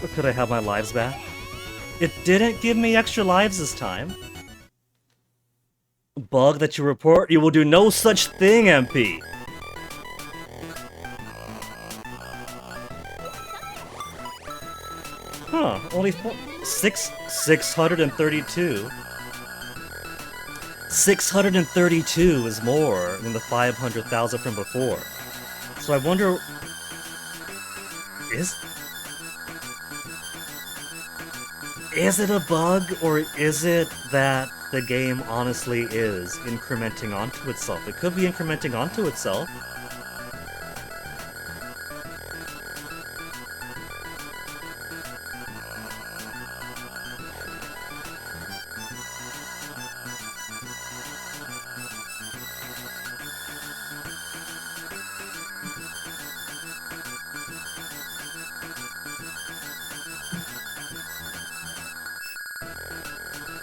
Or could I have my lives back? It didn't give me extra lives this time. Bug that you report? You will do no such thing, MP! Huh, only 632. 632 is more than the 500,000 from before. So I wonder... Is it a bug, or is it that the game honestly is incrementing onto itself? It could be incrementing onto itself.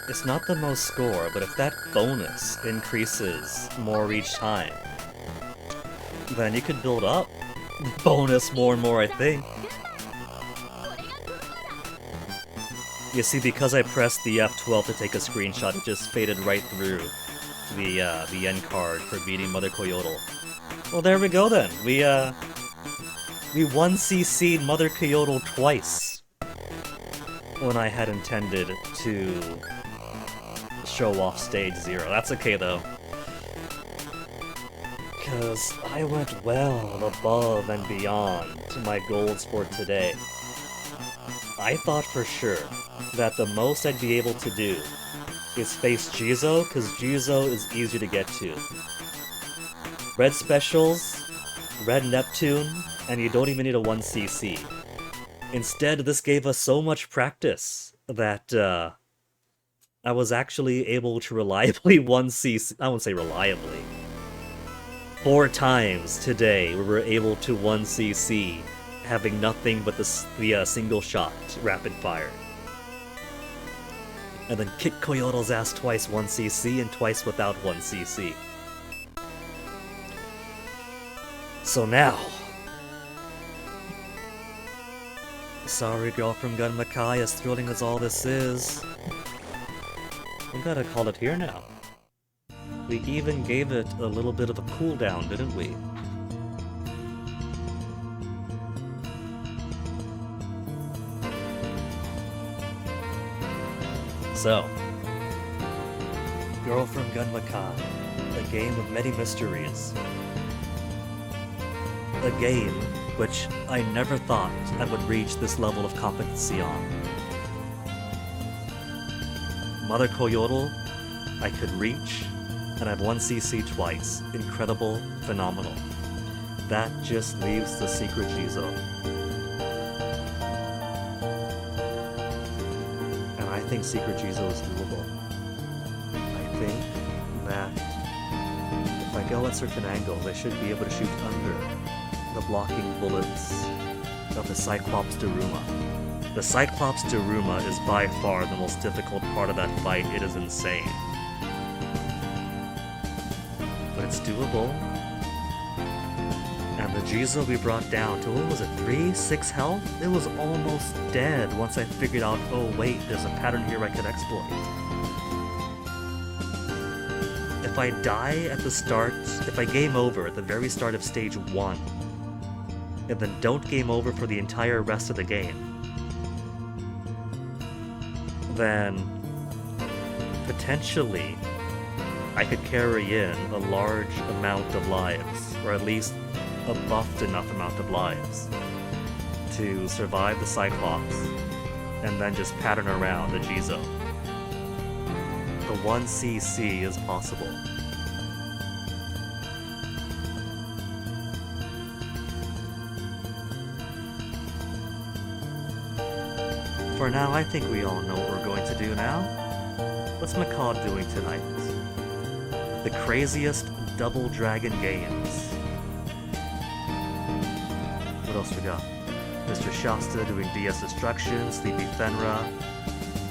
It's not the most score, but if that bonus increases more each time, then you could build up the bonus more and more, I think. You see, because I pressed the F12 to take a screenshot, it just faded right through the end card for beating Mother Coyotl. Well, there we go then. We 1CC'd Mother Coyotl twice when I had intended to show off stage 0. That's okay though, because I went well above and beyond my goals for today. I thought for sure that the most I'd be able to do is face Jizou, because Jizou is easier to get to. Red specials, red Neptune, and you don't even need a 1cc. Instead, this gave us so much practice that I was actually able to reliably 1cc, I won't say reliably. 4 times today we were able to 1cc, having nothing but the single shot rapid fire. and then kick Coyotle's ass twice 1cc and twice without 1cc. So now... Sorry, girl from Gunma Kai, as thrilling as all this is, we gotta call it here now. We even gave it a little bit of a cooldown, didn't we? So, Girl from Gunma Kai, a game of many mysteries. A game which I never thought I would reach this level of competency on. Mother Coyotl, I could reach, and I've 1cc twice. Incredible, phenomenal. That just leaves the secret Jizou. And I think secret Jizou is doable. I think that if I go at certain angles, I should be able to shoot under the blocking bullets of the Cyclops Daruma. The Cyclops Daruma is by far the most difficult part of that fight. It is insane. But it's doable. And the Jizou we brought down to, what was it, 6 health? It was almost dead once I figured out, oh wait, there's a pattern here I could exploit. If I die at the start, if I game over at the very start of stage 1, and then don't game over for the entire rest of the game, then potentially I could carry in a large amount of lives, or at least a buffed enough amount of lives, to survive the Cyclops, and then just pattern around the Jizou. The 1cc is possible. For now, I think we all know what we're going to do now. What's Macaw doing tonight? The craziest Double Dragon games. What else we got? Mr. Shasta doing DS Destruction, Sleepy Fenra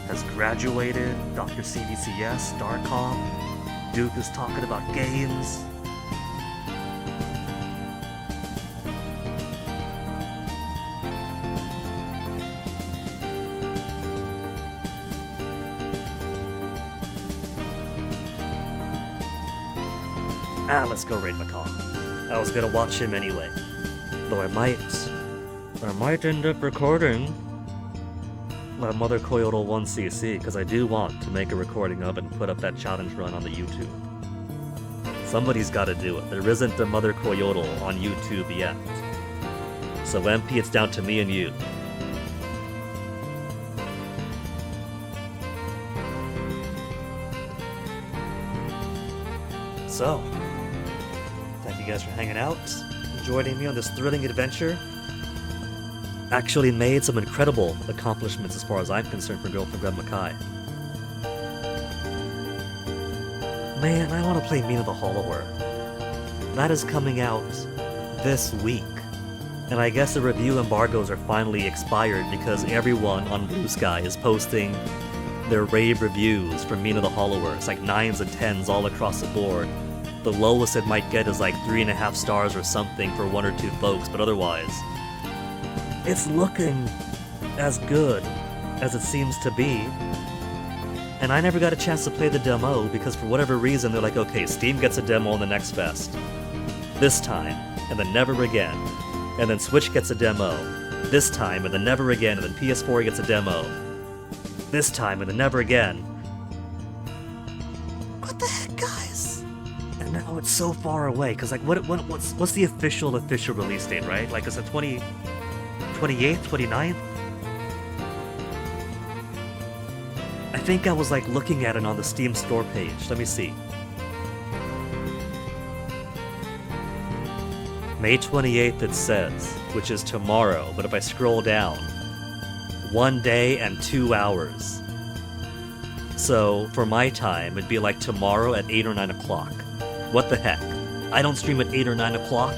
has graduated, Dr. CDCS, Starcom, Duke is talking about games. Let's go raid Macaw. I was gonna watch him anyway. Though I might end up recording my Mother Coyotl 1cc, because I do want to make a recording of it and put up that challenge run on the YouTube. Somebody's gotta do it. There isn't a Mother Coyotl on YouTube yet. So MP, it's down to me and you. So, thank you guys for hanging out, joining me on this thrilling adventure. Actually made some incredible accomplishments as far as I'm concerned for Girl from Gunma Kai. Man, I want to play Mina the Hollower. That is coming out this week. And I guess the review embargoes are finally expired because everyone on Blue Sky is posting their rave reviews for Mina the Hollower. It's like 9s and 10s all across the board. The lowest it might get is like 3.5 stars or something for 1 or 2 folks, but otherwise, it's looking as good as it seems to be. And I never got a chance to play the demo because for whatever reason they're like, okay, Steam gets a demo on the next fest. This time, and then never again. And then Switch gets a demo. This time, and then never again. And then PS4 gets a demo. This time, and then never again. What the heck, guys? And now it's so far away, because like, what's the official release date, right? Like, is it 28th, 29th? I think I was like looking at it on the Steam store page. Let me see. May 28th it says, which is tomorrow, but if I scroll down, 1 day and 2 hours. So, for my time, it'd be like tomorrow at 8 or 9 o'clock. What the heck? I don't stream at 8 or 9 o'clock.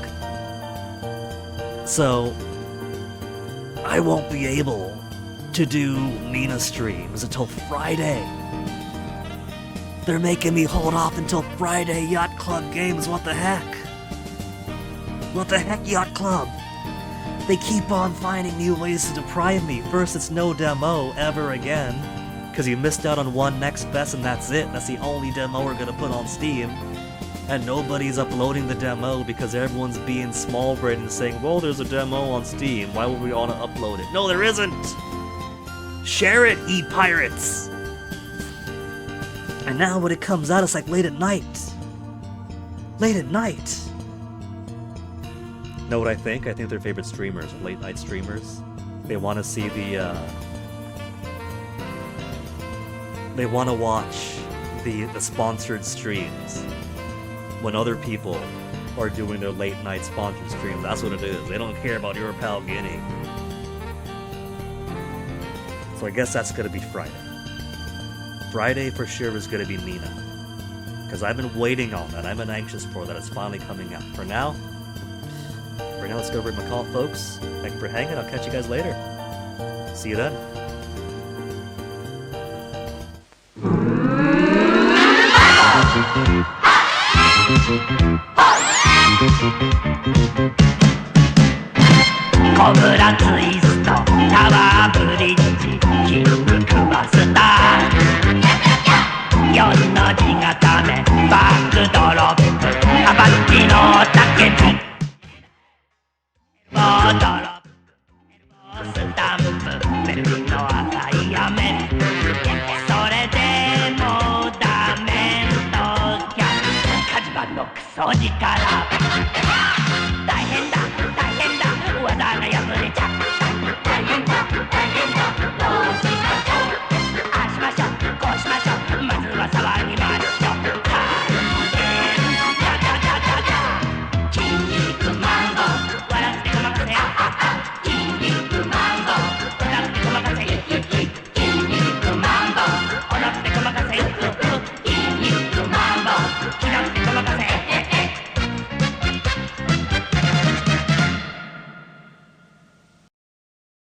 So, I won't be able to do Nina streams until Friday. They're making me hold off until Friday, Yacht Club games, what the heck? What the heck, Yacht Club? They keep on finding new ways to deprive me. First, it's no demo ever again, because you missed out on one next best and that's it. That's the only demo we're gonna put on Steam. And nobody's uploading the demo because everyone's being small-brained and saying, well, there's a demo on Steam, why would we want to upload it? No, there isn't! Share it, ye pirates! And now when it comes out, it's like late at night. Late at night! Know what I think? I think their favorite streamers, late night streamers. They want to see the, they want to watch the sponsored streams when other people are doing their late night sponsored streams. That's what it is. They don't care about your pal Guinea. So I guess that's gonna be Friday. Friday for sure is gonna be Nina. Because I've been waiting on that. I've been anxious for that. It's finally coming out. For now, let's go over to McCall, folks. Thank you for hanging. I'll catch you guys later. See you then.コブラツイストタワーブリッジキングクマスター4の字固めバックドロップアバッチの竹火ボードロップエルボースタンプベルリンの赤い雨それでもダメとキャッ火事場のクソ力